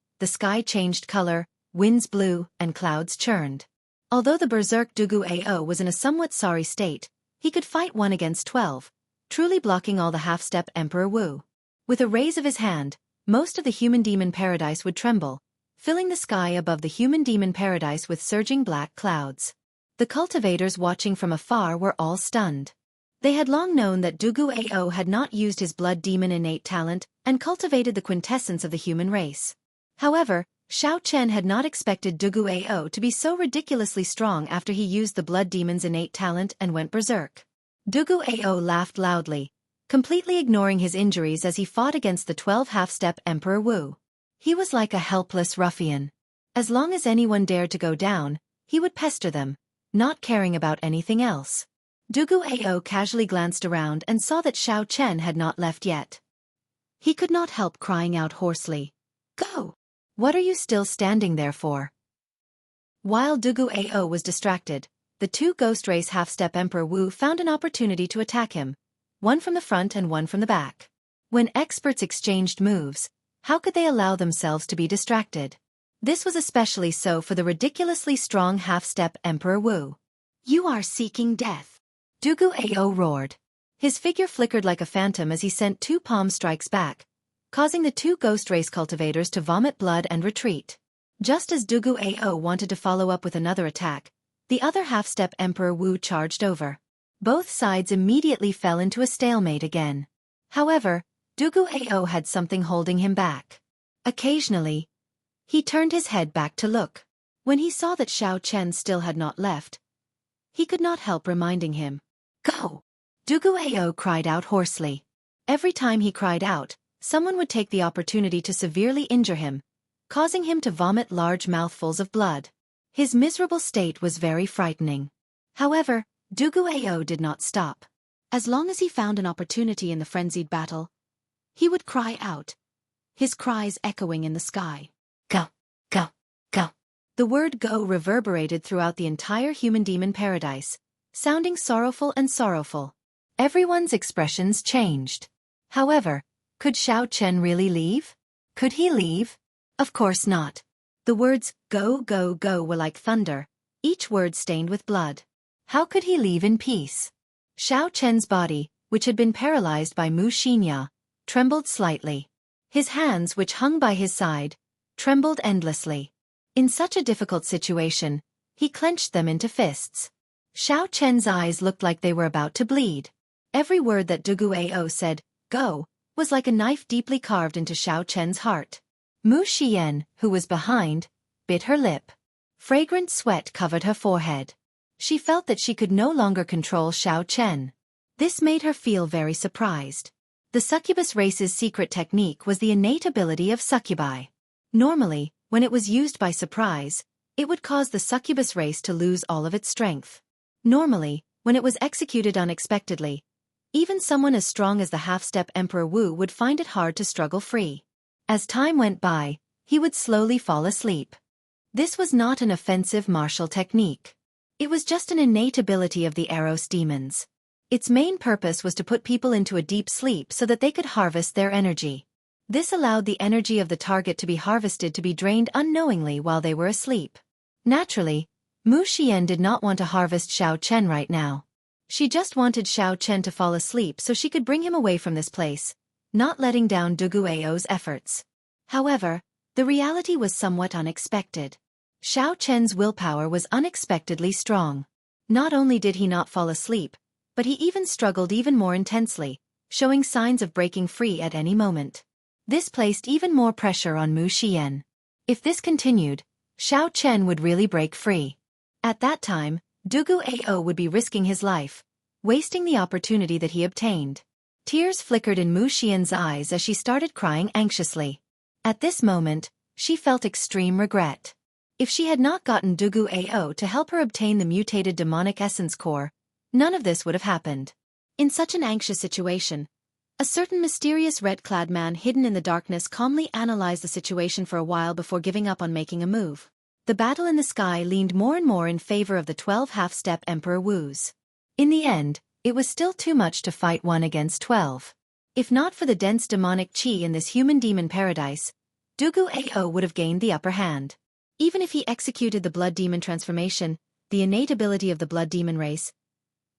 changed color, winds blew, and clouds churned. Although the berserk Dugu Ao was in a somewhat sorry state, he could fight 1 against 12, truly blocking all the half-step Emperor Wu. With a raise of his hand, most of the human-demon paradise would tremble, filling the sky above the human-demon paradise with surging black clouds. The cultivators watching from afar were all stunned. They had long known that Dugu Ao had not used his blood demon innate talent and cultivated the quintessence of the human race. However, Xiao Chen had not expected Dugu Ao to be so ridiculously strong after he used the blood demon's innate talent and went berserk. Dugu Ao laughed loudly, completely ignoring his injuries as he fought against the 12 half-step Emperor Wu. He was like a helpless ruffian. As long as anyone dared to go down, he would pester them, not caring about anything else. Dugu Ao casually glanced around and saw that Xiao Chen had not left yet. He could not help crying out hoarsely, "Go! What are you still standing there for?" While Dugu Ao was distracted, the 2 Ghost Race half-step Emperor Wu found an opportunity to attack him, one from the front and one from the back. When experts exchanged moves, how could they allow themselves to be distracted? This was especially so for the ridiculously strong half-step Emperor Wu. "You are seeking death," Dugu Ao roared. His figure flickered like a phantom as he sent 2 palm strikes back, causing the 2 Ghost Race cultivators to vomit blood and retreat. Just as Dugu Ao wanted to follow up with another attack, the other half-step Emperor Wu charged over. Both sides immediately fell into a stalemate again. However, Dugu Ao had something holding him back. Occasionally, he turned his head back to look. When he saw that Xiao Chen still had not left, he could not help reminding him. "Go!" Dugu Ao cried out hoarsely. Every time he cried out, someone would take the opportunity to severely injure him, causing him to vomit large mouthfuls of blood. His miserable state was very frightening. However, Dugu Ao did not stop. As long as he found an opportunity in the frenzied battle, he would cry out, his cries echoing in the sky. "Go! Go! Go!" The word "go" reverberated throughout the entire human-demon paradise, sounding sorrowful and sorrowful. Everyone's expressions changed. However, could Xiao Chen really leave? Could he leave? Of course not. The words "go, go, go" were like thunder, each word stained with blood. How could he leave in peace? Xiao Chen's body, which had been paralyzed by Mu Xinya, trembled slightly. His hands, which hung by his side, trembled endlessly. In such a difficult situation, he clenched them into fists. Xiao Chen's eyes looked like they were about to bleed. Every word that Dugu Ao said, "Go," was like a knife deeply carved into Xiao Chen's heart. Mu Xian, who was behind, bit her lip. Fragrant sweat covered her forehead. She felt that she could no longer control Xiao Chen. This made her feel very surprised. The succubus race's secret technique was the innate ability of succubi. Normally, when it was used by surprise, it would cause the succubus race to lose all of its strength. Normally, when it was executed unexpectedly, even someone as strong as the half-step Emperor Wu would find it hard to struggle free. As time went by, he would slowly fall asleep. This was not an offensive martial technique. It was just an innate ability of the Eros demons. Its main purpose was to put people into a deep sleep so that they could harvest their energy. This allowed the energy of the target to be harvested to be drained unknowingly while they were asleep. Naturally, Mu Xian did not want to harvest Xiao Chen right now. She just wanted Xiao Chen to fall asleep so she could bring him away from this place, not letting down Dugu Ao's efforts. However, the reality was somewhat unexpected. Xiao Chen's willpower was unexpectedly strong. Not only did he not fall asleep, but he even struggled even more intensely, showing signs of breaking free at any moment. This placed even more pressure on Mu Xian. If this continued, Xiao Chen would really break free. At that time, Dugu Ao would be risking his life, wasting the opportunity that he obtained. Tears flickered in Mu Xian's eyes as she started crying anxiously. At this moment, she felt extreme regret. If she had not gotten Dugu Ao to help her obtain the mutated demonic essence core, none of this would have happened. In such an anxious situation, a certain mysterious red-clad man hidden in the darkness calmly analyzed the situation for a while before giving up on making a move. The battle in the sky leaned more and more in favor of the 12 half-step Emperor Wu's. In the end, it was still too much to fight 1 against 12. If not for the dense demonic qi in this human-demon paradise, Dugu Ao would have gained the upper hand. Even if he executed the blood demon transformation, the innate ability of the blood demon race,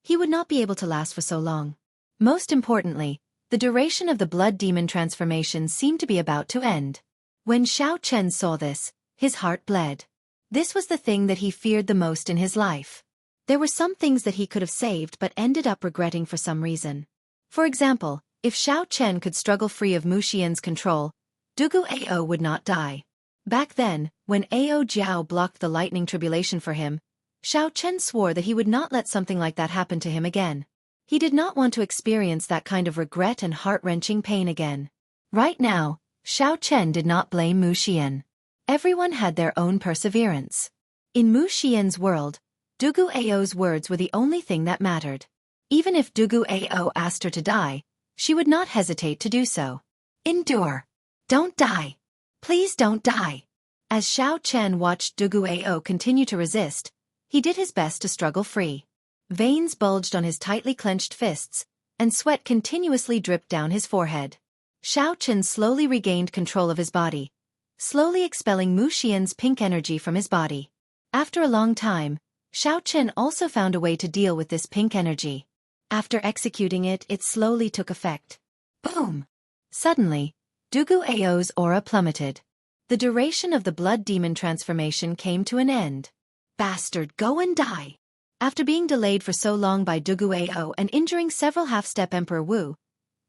he would not be able to last for so long. Most importantly, the duration of the blood demon transformation seemed to be about to end. When Xiao Chen saw this, his heart bled. This was the thing that he feared the most in his life. There were some things that he could have saved but ended up regretting for some reason. For example, if Xiao Chen could struggle free of Mu Xian's control, Dugu Ao would not die. Back then, when Ao Jiao blocked the lightning tribulation for him, Xiao Chen swore that he would not let something like that happen to him again. He did not want to experience that kind of regret and heart-wrenching pain again. Right now, Xiao Chen did not blame Mu Xian. Everyone had their own perseverance. In Mu Xian's world, Dugu Ao's words were the only thing that mattered. Even if Dugu Ao asked her to die, she would not hesitate to do so. Endure. Don't die. Please don't die. As Xiao Chen watched Dugu Ao continue to resist, he did his best to struggle free. Veins bulged on his tightly clenched fists, and sweat continuously dripped down his forehead. Xiao Chen slowly regained control of his body, slowly expelling Mu Xian's pink energy from his body. After a long time, Xiao Chen also found a way to deal with this pink energy. After executing it, it slowly took effect. Boom! Suddenly, Dugu Ao's aura plummeted. The duration of the blood demon transformation came to an end. Bastard, go and die! After being delayed for so long by Dugu Ao and injuring several half-step Emperor Wu,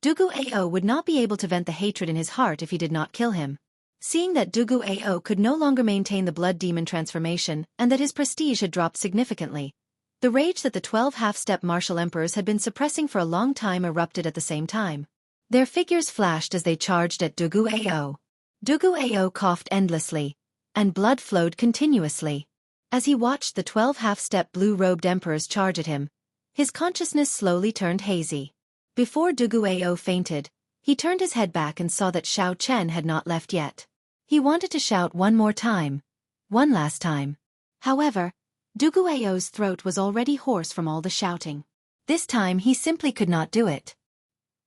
Dugu Ao would not be able to vent the hatred in his heart if he did not kill him. Seeing that Dugu Ao could no longer maintain the blood demon transformation and that his prestige had dropped significantly, the rage that the 12 half-step martial emperors had been suppressing for a long time erupted at the same time. Their figures flashed as they charged at Dugu Ao. Dugu Ao coughed endlessly, and blood flowed continuously. As he watched the 12 half-step blue-robed emperors charge at him, his consciousness slowly turned hazy. Before Dugu Ao fainted, he turned his head back and saw that Xiao Chen had not left yet. He wanted to shout one more time, one last time. However, Dugu Ao's throat was already hoarse from all the shouting. This time he simply could not do it.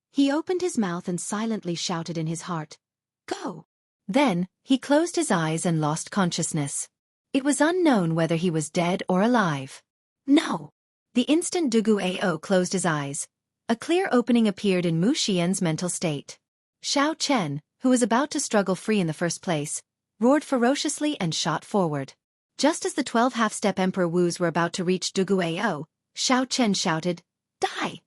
He opened his mouth and silently shouted in his heart, "Go!" Then, he closed his eyes and lost consciousness. It was unknown whether he was dead or alive. No! The instant Dugu Ao closed his eyes, a clear opening appeared in Mu Xian's mental state. Xiao Chen, who was about to struggle free in the first place, roared ferociously and shot forward. Just as the 12 half-step Emperor Wus were about to reach Dugu Ao, Xiao Chen shouted, "Die!"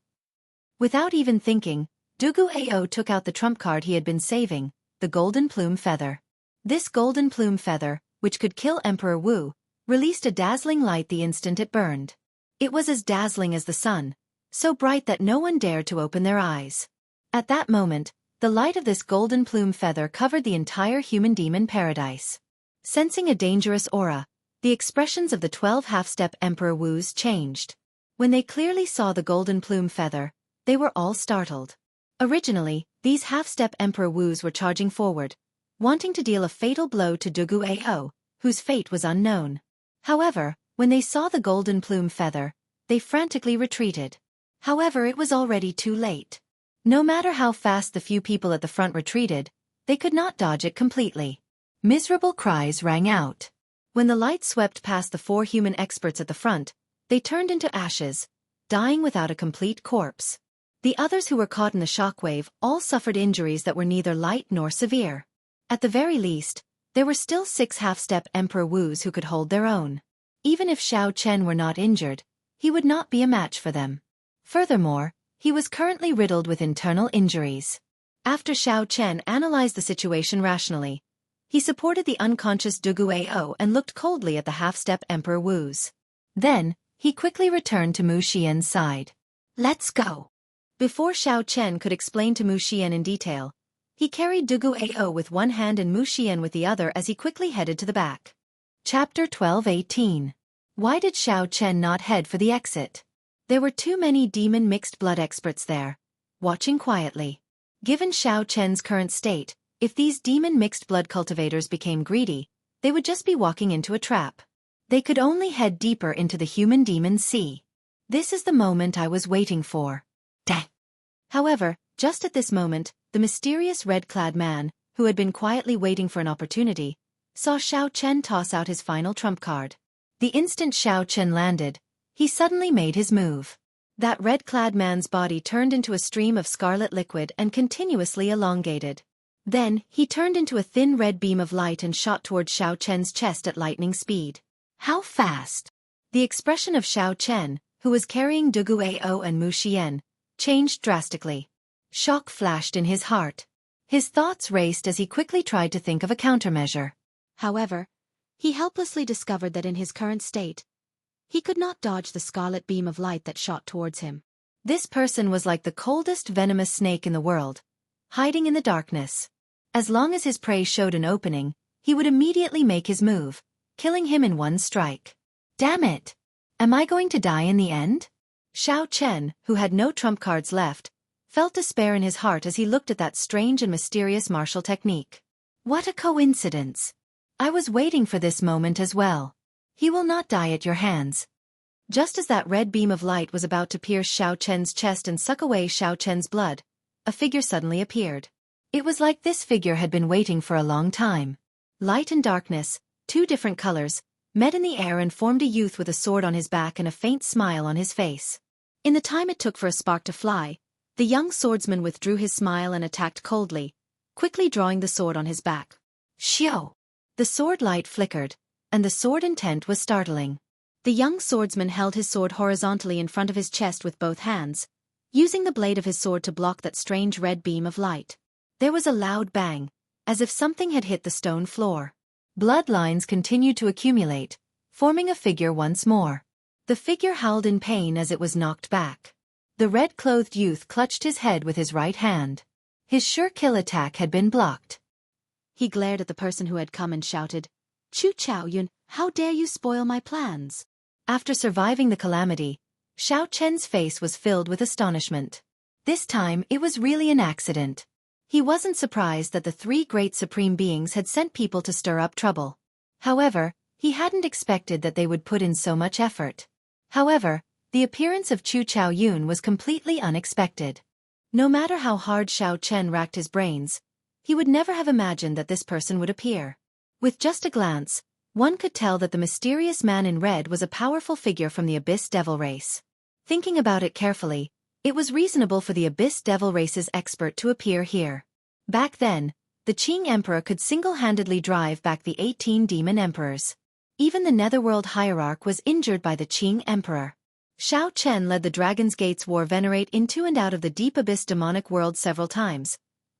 Without even thinking, Dugu Ao took out the trump card he had been saving, the golden plume feather. This golden plume feather, which could kill Emperor Wu, released a dazzling light the instant it burned. It was as dazzling as the sun, so bright that no one dared to open their eyes. At that moment, the light of this golden plume feather covered the entire human-demon paradise. Sensing a dangerous aura, the expressions of the 12 half-step Emperor Wus changed. When they clearly saw the golden plume feather, they were all startled. Originally, these half-step Emperor Wus were charging forward, wanting to deal a fatal blow to Dugu Ao, whose fate was unknown. However, when they saw the golden plume feather, they frantically retreated. However, it was already too late. No matter how fast the few people at the front retreated, they could not dodge it completely. Miserable cries rang out. When the light swept past the 4 human experts at the front, they turned into ashes, dying without a complete corpse. The others who were caught in the shockwave all suffered injuries that were neither light nor severe. At the very least, there were still 6 half-step Emperor Wus who could hold their own. Even if Xiao Chen were not injured, he would not be a match for them. Furthermore, he was currently riddled with internal injuries. After Xiao Chen analyzed the situation rationally, he supported the unconscious Duguao and looked coldly at the half-step Emperor Wu's. Then, he quickly returned to Mu Xian's side. Let's go. Before Xiao Chen could explain to Mu Xian in detail, he carried Duguao with one hand and Mu Xian with the other as he quickly headed to the back. Chapter 12:18. Why did Xiao Chen not head for the exit? There were too many demon mixed blood experts there, watching quietly. Given Xiao Chen's current state, if these demon mixed blood cultivators became greedy, they would just be walking into a trap. They could only head deeper into the human demon sea. This is the moment I was waiting for. Dang. However, just at this moment, the mysterious red-clad man, who had been quietly waiting for an opportunity, saw Xiao Chen toss out his final trump card. The instant Xiao Chen landed, he suddenly made his move. That red-clad man's body turned into a stream of scarlet liquid and continuously elongated. Then, he turned into a thin red beam of light and shot toward Xiao Chen's chest at lightning speed. How fast? The expression of Xiao Chen, who was carrying Duguao and Mu Xian, changed drastically. Shock flashed in his heart. His thoughts raced as he quickly tried to think of a countermeasure. However, he helplessly discovered that in his current state, he could not dodge the scarlet beam of light that shot towards him. This person was like the coldest venomous snake in the world, hiding in the darkness. As long as his prey showed an opening, he would immediately make his move, killing him in one strike. Damn it! Am I going to die in the end? Xiao Chen, who had no trump cards left, felt despair in his heart as he looked at that strange and mysterious martial technique. What a coincidence! I was waiting for this moment as well. He will not die at your hands. Just as that red beam of light was about to pierce Xiao Chen's chest and suck away Xiao Chen's blood, a figure suddenly appeared. It was like this figure had been waiting for a long time. Light and darkness, two different colors, met in the air and formed a youth with a sword on his back and a faint smile on his face. In the time it took for a spark to fly, the young swordsman withdrew his smile and attacked coldly, quickly drawing the sword on his back. Xiao! The sword light flickered, and the sword intent was startling. The young swordsman held his sword horizontally in front of his chest with both hands, using the blade of his sword to block that strange red beam of light. There was a loud bang, as if something had hit the stone floor. Blood lines continued to accumulate, forming a figure once more. The figure howled in pain as it was knocked back. The red-clothed youth clutched his head with his right hand. His sure kill attack had been blocked. He glared at the person who had come and shouted, "Chu Chaoyun, how dare you spoil my plans?" After surviving the calamity, Xiao Chen's face was filled with astonishment. This time it was really an accident. He wasn't surprised that the three great supreme beings had sent people to stir up trouble. However, he hadn't expected that they would put in so much effort. However, the appearance of Chu Chaoyun was completely unexpected. No matter how hard Xiao Chen racked his brains, he would never have imagined that this person would appear. With just a glance, one could tell that the mysterious man in red was a powerful figure from the Abyss Devil race. Thinking about it carefully, it was reasonable for the Abyss Devil race's expert to appear here. Back then, the Qing Emperor could single-handedly drive back the 18 demon emperors. Even the Netherworld Hierarch was injured by the Qing Emperor. Xiao Chen led the Dragon's Gates War Venerate into and out of the deep abyss demonic world several times,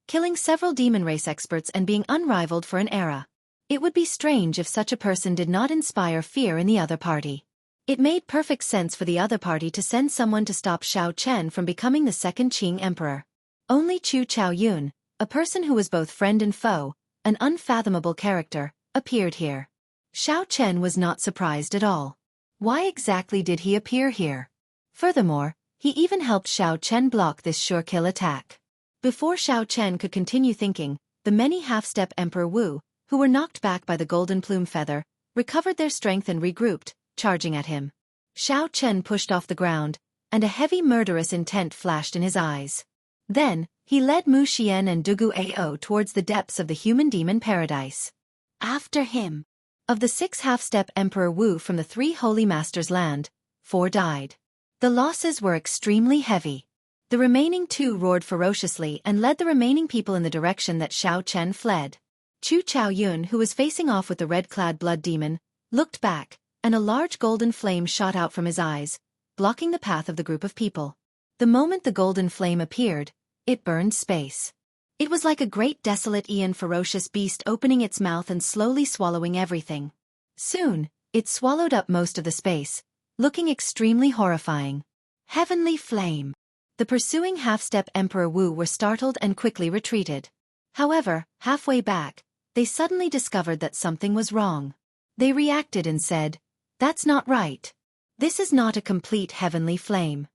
killing several demon race experts and being unrivaled for an era. It would be strange if such a person did not inspire fear in the other party. It made perfect sense for the other party to send someone to stop Xiao Chen from becoming the second Qing Emperor. Only Chu Chaoyun, a person who was both friend and foe, an unfathomable character, appeared here. Xiao Chen was not surprised at all. Why exactly did he appear here? Furthermore, he even helped Xiao Chen block this sure kill attack. Before Xiao Chen could continue thinking, the many half-step Emperor Wu, who were knocked back by the golden plume feather, recovered their strength and regrouped, charging at him. Xiao Chen pushed off the ground, and a heavy murderous intent flashed in his eyes. Then, he led Mu Xian and Duguao towards the depths of the human-demon paradise. After him. Of the 6 half-step Emperor Wu from the 3 Holy Masters' land, 4 died. The losses were extremely heavy. The remaining 2 roared ferociously and led the remaining people in the direction that Xiao Chen fled. Chu Chaoyun, who was facing off with the red-clad blood demon, looked back, and a large golden flame shot out from his eyes, blocking the path of the group of people. The moment the golden flame appeared, it burned space. It was like a great desolate and ferocious beast opening its mouth and slowly swallowing everything. Soon, it swallowed up most of the space, looking extremely horrifying. Heavenly flame. The pursuing half-step Emperor Wu were startled and quickly retreated. However, halfway back, they suddenly discovered that something was wrong. They reacted and said, "That's not right. This is not a complete heavenly flame."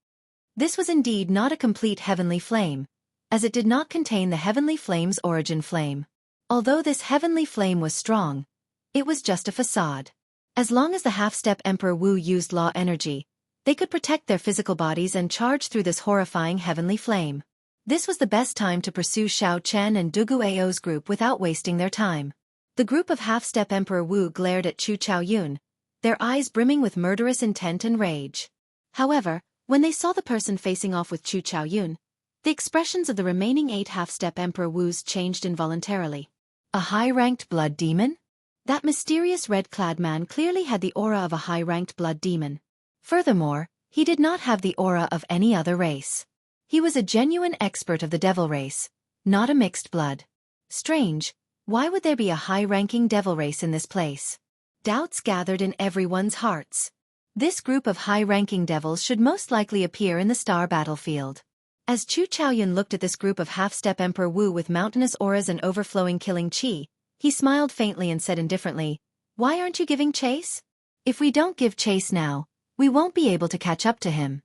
This was indeed not a complete heavenly flame, as it did not contain the heavenly flame's origin flame. Although this heavenly flame was strong, it was just a facade. As long as the half-step Emperor Wu used law energy, they could protect their physical bodies and charge through this horrifying heavenly flame. This was the best time to pursue Xiao Chen and Dugu Ao's group without wasting their time. The group of half-step Emperor Wu glared at Chu Chaoyun, their eyes brimming with murderous intent and rage. However, when they saw the person facing off with Chu Chaoyun, the expressions of the remaining 8 half-step Emperor Wus changed involuntarily. A high-ranked blood demon? That mysterious red-clad man clearly had the aura of a high-ranked blood demon. Furthermore, he did not have the aura of any other race. He was a genuine expert of the devil race, not a mixed blood. Strange, why would there be a high-ranking devil race in this place? Doubts gathered in everyone's hearts. This group of high-ranking devils should most likely appear in the star battlefield. As Chu Chaoyun looked at this group of half-step Emperor Wu with mountainous auras and overflowing killing chi, he smiled faintly and said indifferently, "Why aren't you giving chase? If we don't give chase now, we won't be able to catch up to him."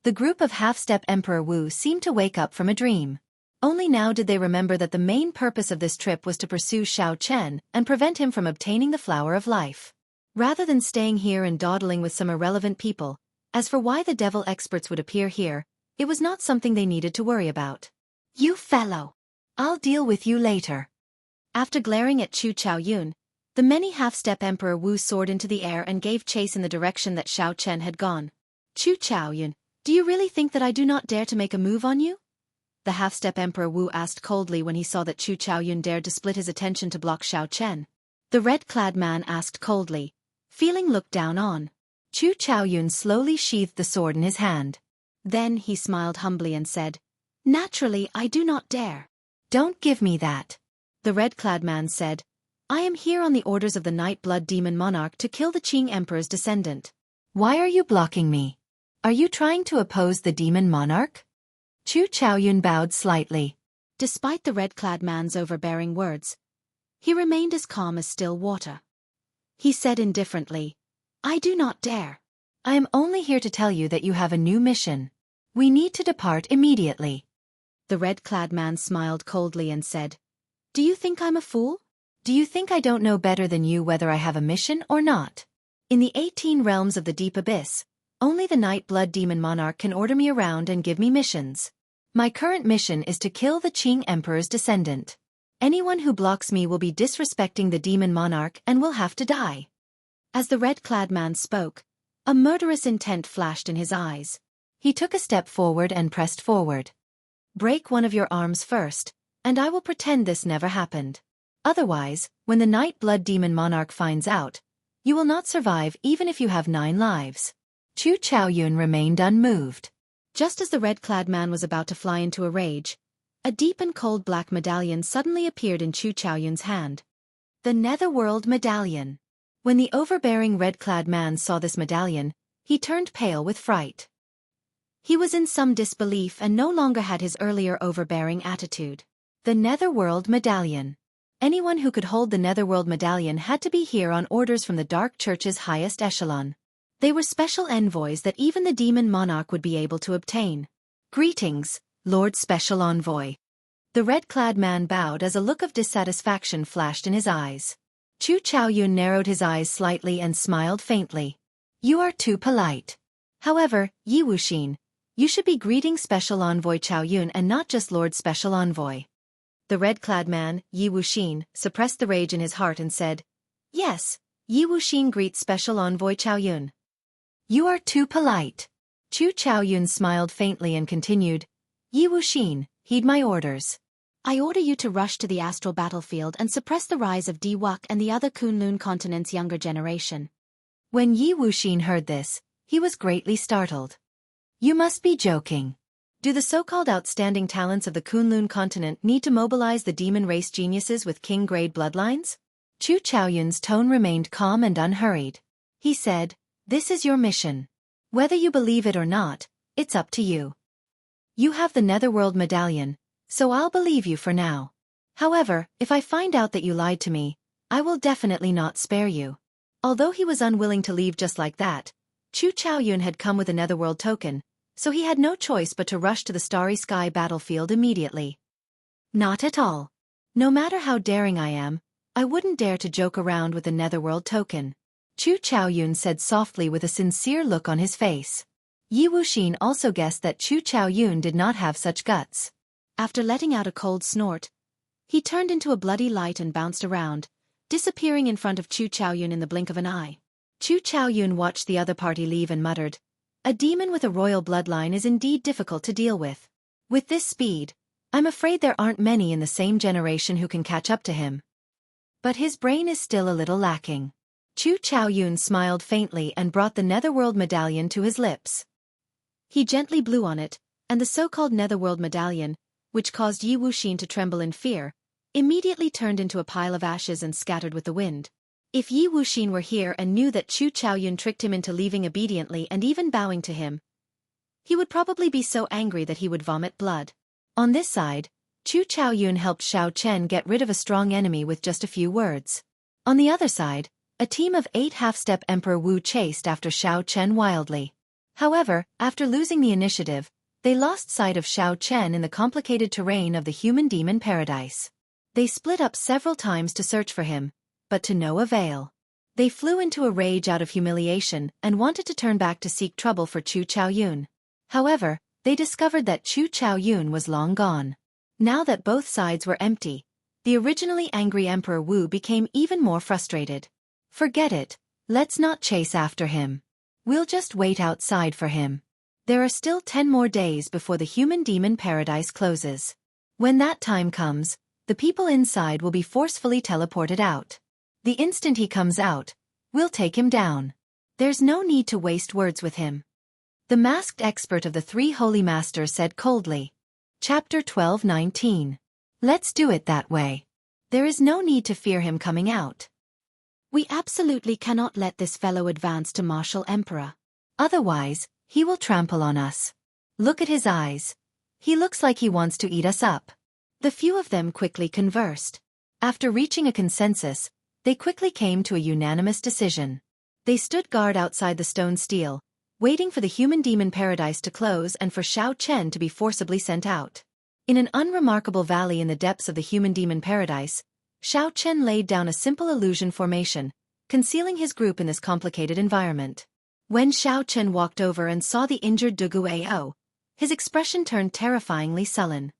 The group of half-step Emperor Wu seemed to wake up from a dream. Only now did they remember that the main purpose of this trip was to pursue Xiao Chen and prevent him from obtaining the flower of life. Rather than staying here and dawdling with some irrelevant people, as for why the devil experts would appear here, it was not something they needed to worry about. "You fellow! I'll deal with you later." After glaring at Chu Chaoyun, the many half-step Emperor Wu soared into the air and gave chase in the direction that Xiao Chen had gone. "Chu Chaoyun, do you really think that I do not dare to make a move on you?" The half-step Emperor Wu asked coldly when he saw that Chu Chaoyun dared to split his attention to block Xiao Chen. The red-clad man asked coldly, feeling looked down on. Chu Chaoyun slowly sheathed the sword in his hand. Then he smiled humbly and said, "Naturally I do not dare." "Don't give me that." The red-clad man said, "I am here on the orders of the Night Blood Demon Monarch to kill the Qing Emperor's descendant." "Why are you blocking me? Are you trying to oppose the Demon Monarch?" Chu Chaoyun bowed slightly. Despite the red-clad man's overbearing words, he remained as calm as still water. He said indifferently, "I do not dare. I am only here to tell you that you have a new mission. We need to depart immediately." The red-clad man smiled coldly and said, "Do you think I'm a fool? Do you think I don't know better than you whether I have a mission or not? In the 18 realms of the deep abyss, only the Night Blood Demon Monarch can order me around and give me missions. My current mission is to kill the Qing Emperor's descendant. Anyone who blocks me will be disrespecting the Demon Monarch and will have to die." As the red-clad man spoke, a murderous intent flashed in his eyes. He took a step forward and pressed forward. "Break one of your arms first, and I will pretend this never happened. Otherwise, when the Night Blood Demon Monarch finds out, you will not survive even if you have 9 lives." Chu Chaoyun remained unmoved. Just as the red-clad man was about to fly into a rage, a deep and cold black medallion suddenly appeared in Chu Chaoyun's hand. The Netherworld Medallion. When the overbearing red-clad man saw this medallion, he turned pale with fright. He was in some disbelief and no longer had his earlier overbearing attitude. The Netherworld Medallion. Anyone who could hold the Netherworld Medallion had to be here on orders from the Dark Church's highest echelon. They were special envoys that even the Demon Monarch would be able to obtain. "Greetings, Lord Special Envoy." The red-clad man bowed as a look of dissatisfaction flashed in his eyes. Chu Chaoyun narrowed his eyes slightly and smiled faintly. "You are too polite. However, Yi Wuxin, you should be greeting Special Envoy Chaoyun and not just Lord Special Envoy." The red-clad man, Yi Wuxin, suppressed the rage in his heart and said, "Yes, Yi Wuxin greets Special Envoy Chaoyun." "You are too polite." Chu Chaoyun smiled faintly and continued, "Yi Wuxin, heed my orders. I order you to rush to the astral battlefield and suppress the rise of Diwuk and the other Kunlun continent's younger generation." When Yi Wuxin heard this, he was greatly startled. "You must be joking. Do the so-called outstanding talents of the Kunlun continent need to mobilize the demon race geniuses with king-grade bloodlines? Chu Chaoyun's tone remained calm and unhurried. He said, "This is your mission. Whether you believe it or not, it's up to you. You have the Netherworld medallion, so I'll believe you for now. However, if I find out that you lied to me, I will definitely not spare you." Although he was unwilling to leave just like that, Chu Chaoyun had come with a Netherworld token, so he had no choice but to rush to the Starry Sky battlefield immediately. "Not at all. No matter how daring I am, I wouldn't dare to joke around with the Netherworld token," Chu Chaoyun said softly with a sincere look on his face. Yi Wuxin also guessed that Chu Chaoyun did not have such guts. After letting out a cold snort, he turned into a bloody light and bounced around, disappearing in front of Chu Chaoyun in the blink of an eye. Chu Chaoyun watched the other party leave and muttered, "A demon with a royal bloodline is indeed difficult to deal with. With this speed, I'm afraid there aren't many in the same generation who can catch up to him. But his brain is still a little lacking." Chu Chaoyun smiled faintly and brought the Netherworld medallion to his lips. He gently blew on it, and the so-called Netherworld medallion, which caused Yi Wuxin to tremble in fear, immediately turned into a pile of ashes and scattered with the wind. If Yi Wuxin were here and knew that Chu Chaoyun tricked him into leaving obediently and even bowing to him, he would probably be so angry that he would vomit blood. On this side, Chu Chaoyun helped Xiao Chen get rid of a strong enemy with just a few words. On the other side, a team of 8 half-step Emperor Wu chased after Xiao Chen wildly. However, after losing the initiative, they lost sight of Xiao Chen in the complicated terrain of the human-demon paradise. They split up several times to search for him, but to no avail. They flew into a rage out of humiliation and wanted to turn back to seek trouble for Chu Chaoyun. However, they discovered that Chu Chaoyun was long gone. Now that both sides were empty, the originally angry Emperor Wu became even more frustrated. "Forget it, let's not chase after him. We'll just wait outside for him. There are still 10 more days before the human-demon paradise closes. When that time comes, the people inside will be forcefully teleported out. The instant he comes out, we'll take him down. There's no need to waste words with him," the masked expert of the 3 holy masters said coldly. Chapter 12:19. Let's do it that way. There is no need to fear him coming out. We absolutely cannot let this fellow advance to martial emperor. Otherwise, he will trample on us. Look at his eyes. He looks like he wants to eat us up. The few of them quickly conversed. After reaching a consensus, they quickly came to a unanimous decision. They stood guard outside the stone stele, waiting for the human-demon paradise to close and for Xiao Chen to be forcibly sent out. In an unremarkable valley in the depths of the human-demon paradise, Xiao Chen laid down a simple illusion formation, concealing his group in this complicated environment. When Xiao Chen walked over and saw the injured Dugu Ao, his expression turned terrifyingly sullen.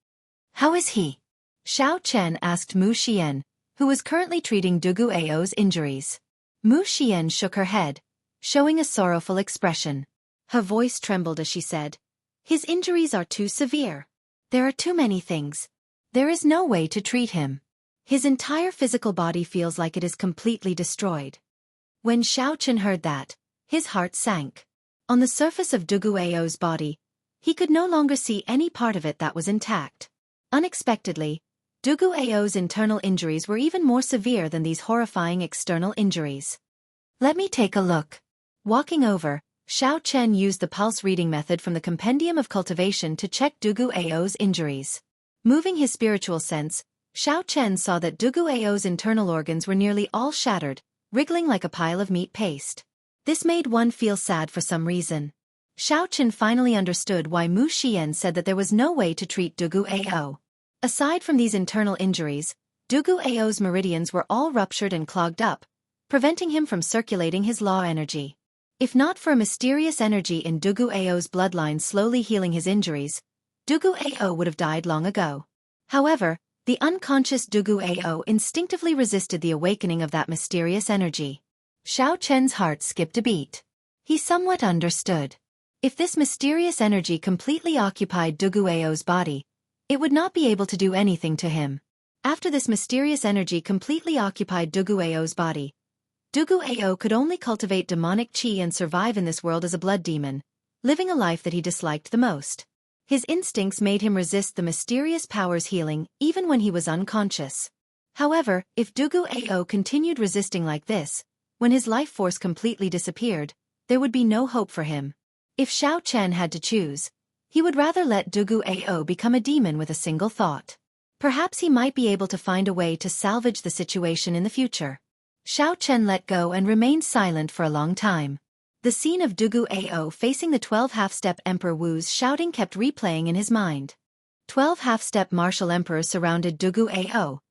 "How is he?" Xiao Chen asked Mu Xian, who was currently treating Dugu Ao's injuries. Mu Xian shook her head, showing a sorrowful expression. Her voice trembled as she said, "His injuries are too severe. There are too many things. There is no way to treat him. His entire physical body feels like it is completely destroyed." When Xiao Chen heard that, his heart sank. On the surface of Dugu Ao's body, he could no longer see any part of it that was intact. Unexpectedly, Dugu Ao's internal injuries were even more severe than these horrifying external injuries. "Let me take a look." Walking over, Xiao Chen used the pulse reading method from the Compendium of Cultivation to check Dugu Ao's injuries. Moving his spiritual sense, Xiao Chen saw that Dugu Ao's internal organs were nearly all shattered, wriggling like a pile of meat paste. This made one feel sad for some reason. Xiao Chen finally understood why Mu Xian said that there was no way to treat Dugu Ao. Aside from these internal injuries, Dugu Ao's meridians were all ruptured and clogged up, preventing him from circulating his law energy. If not for a mysterious energy in Dugu Ao's bloodline slowly healing his injuries, Dugu Ao would have died long ago. However, the unconscious Dugu Ao instinctively resisted the awakening of that mysterious energy. Xiao Chen's heart skipped a beat. He somewhat understood. If this mysterious energy completely occupied Dugu Ao's body, it would not be able to do anything to him. After this mysterious energy completely occupied Dugu Ao's body, Dugu Ao could only cultivate demonic qi and survive in this world as a blood demon, living a life that he disliked the most. His instincts made him resist the mysterious power's healing even when he was unconscious. However, if Dugu Ao continued resisting like this, when his life force completely disappeared, there would be no hope for him. If Xiao Chen had to choose, he would rather let Dugu Ao become a demon with a single thought. Perhaps he might be able to find a way to salvage the situation in the future. Xiao Chen let go and remained silent for a long time. The scene of Dugu Ao facing the 12 half-step Emperor Wu's shouting kept replaying in his mind. 12 half-step martial emperors surrounded Dugu Ao,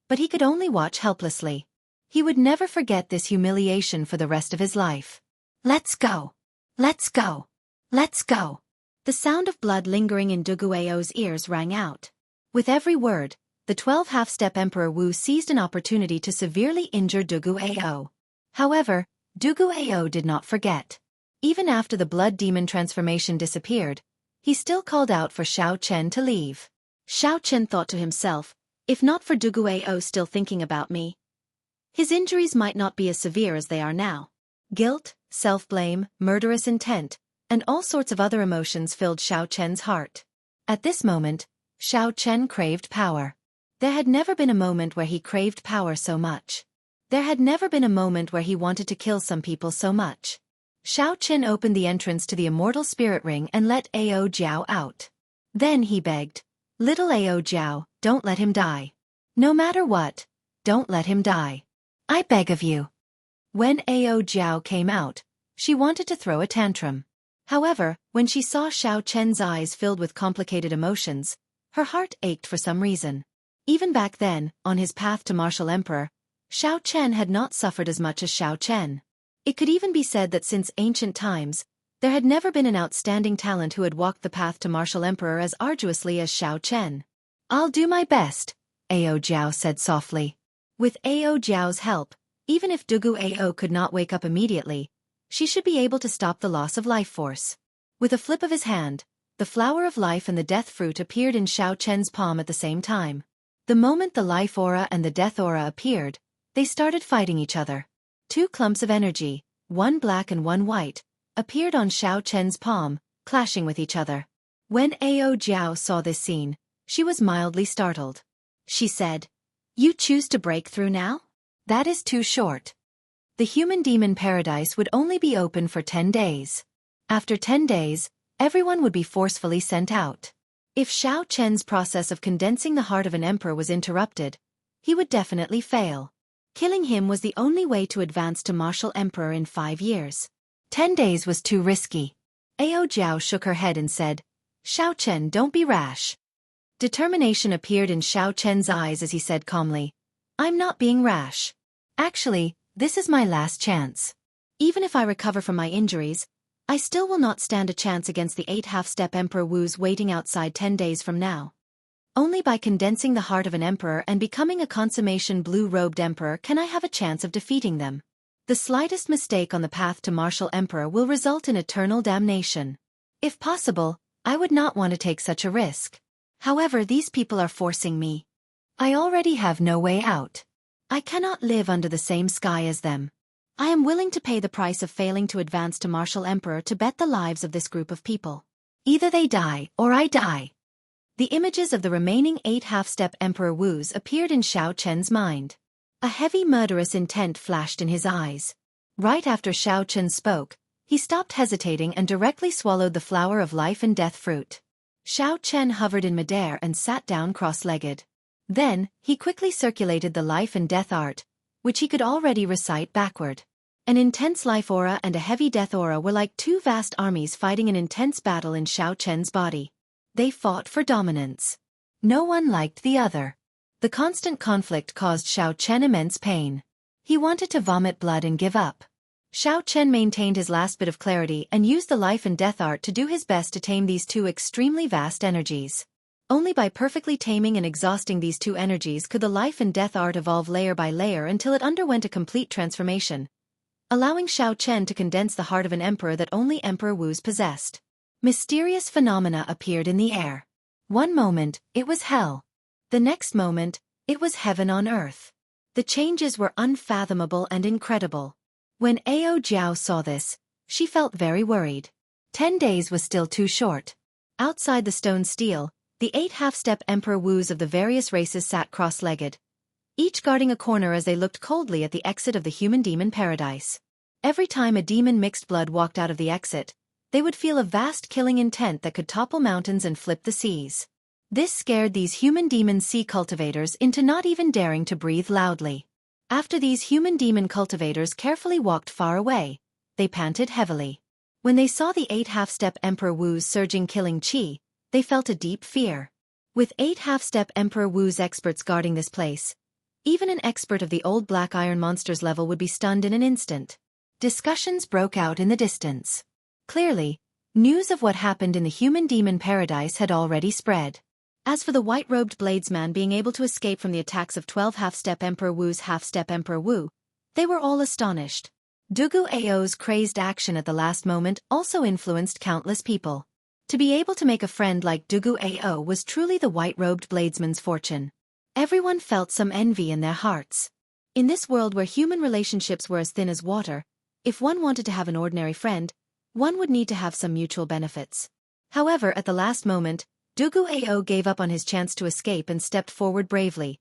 but he could only watch helplessly. He would never forget this humiliation for the rest of his life. Let's go! Let's go! Let's go! The sound of blood lingering in Dugu Ao's ears rang out. With every word, the 12 half-step Emperor Wu seized an opportunity to severely injure Dugu Ao. However, Dugu Ao did not forget. Even after the blood demon transformation disappeared, he still called out for Xiao Chen to leave. Xiao Chen thought to himself, if not for Dugu Ao still thinking about me, his injuries might not be as severe as they are now. Guilt, self-blame, murderous intent, and all sorts of other emotions filled Xiao Chen's heart. At this moment, Xiao Chen craved power. There had never been a moment where he craved power so much. There had never been a moment where he wanted to kill some people so much. Xiao Chen opened the entrance to the Immortal Spirit Ring and let Ao Jiao out. Then he begged, "Little Ao Jiao, don't let him die. No matter what, don't let him die. I beg of you." When Ao Jiao came out, she wanted to throw a tantrum. However, when she saw Xiao Chen's eyes filled with complicated emotions, her heart ached for some reason. Even back then, on his path to martial emperor, Xiao Chen had not suffered as much as Xiao Chen. It could even be said that since ancient times, there had never been an outstanding talent who had walked the path to martial emperor as arduously as Xiao Chen. "I'll do my best," Ao Jiao said softly. With Ao Jiao's help, even if Dugu Ao could not wake up immediately, she should be able to stop the loss of life force. With a flip of his hand, the flower of life and the death fruit appeared in Xiao Chen's palm at the same time. The moment the life aura and the death aura appeared, they started fighting each other. Two clumps of energy, one black and one white, appeared on Xiao Chen's palm, clashing with each other. When Ao Jiao saw this scene, she was mildly startled. She said, "You choose to break through now? That is too short. The human-demon paradise would only be open for 10 days. After 10 days, everyone would be forcefully sent out. If Xiao Chen's process of condensing the heart of an emperor was interrupted, he would definitely fail. Killing him was the only way to advance to martial emperor in 5 years. 10 days was too risky." Ao Jiao shook her head and said, "Xiao Chen, don't be rash." Determination appeared in Xiao Chen's eyes as he said calmly, "I'm not being rash. Actually, this is my last chance. Even if I recover from my injuries, I still will not stand a chance against the 8 half-step Emperor Wu's waiting outside 10 days from now. Only by condensing the heart of an emperor and becoming a consummation blue-robed emperor can I have a chance of defeating them. The slightest mistake on the path to martial emperor will result in eternal damnation. If possible, I would not want to take such a risk. However, these people are forcing me. I already have no way out. I cannot live under the same sky as them. I am willing to pay the price of failing to advance to martial emperor to bet the lives of this group of people. Either they die or I die." The images of the remaining 8 half-step Emperor Wu's appeared in Xiao Chen's mind. A heavy murderous intent flashed in his eyes. Right after Xiao Chen spoke, he stopped hesitating and directly swallowed the flower of life and death fruit. Xiao Chen hovered in midair and sat down cross-legged. Then, he quickly circulated the life and death art, which he could already recite backward. An intense life aura and a heavy death aura were like two vast armies fighting an intense battle in Xiao Chen's body. They fought for dominance. No one liked the other. The constant conflict caused Xiao Chen immense pain. He wanted to vomit blood and give up. Xiao Chen maintained his last bit of clarity and used the life and death art to do his best to tame these two extremely vast energies. Only by perfectly taming and exhausting these two energies could the life and death art evolve layer by layer until it underwent a complete transformation, allowing Xiao Chen to condense the heart of an emperor that only Emperor Wu's possessed. Mysterious phenomena appeared in the air. One moment, it was hell. The next moment, it was heaven on earth. The changes were unfathomable and incredible. When Ao Jiao saw this, she felt very worried. 10 days was still too short. Outside the stone stele, the 8 half-step Emperor Wus of the various races sat cross-legged, each guarding a corner as they looked coldly at the exit of the human-demon paradise. Every time a demon mixed blood walked out of the exit, they would feel a vast killing intent that could topple mountains and flip the seas. This scared these human-demon sea cultivators into not even daring to breathe loudly. After these human-demon cultivators carefully walked far away, they panted heavily. When they saw the 8 half-step Emperor Wu's surging killing chi, they felt a deep fear. With 8 half-step Emperor Wu's experts guarding this place, even an expert of the old black iron monsters level would be stunned in an instant. Discussions broke out in the distance. Clearly, news of what happened in the human-demon paradise had already spread. As for the white-robed bladesman being able to escape from the attacks of 12 half-step Emperor Wu's half-step Emperor Wu, they were all astonished. Dugu Ao's crazed action at the last moment also influenced countless people. To be able to make a friend like Dugu Ao was truly the white-robed bladesman's fortune. Everyone felt some envy in their hearts. In this world where human relationships were as thin as water, if one wanted to have an ordinary friend, one would need to have some mutual benefits. However, at the last moment, Dugu Ao gave up on his chance to escape and stepped forward bravely,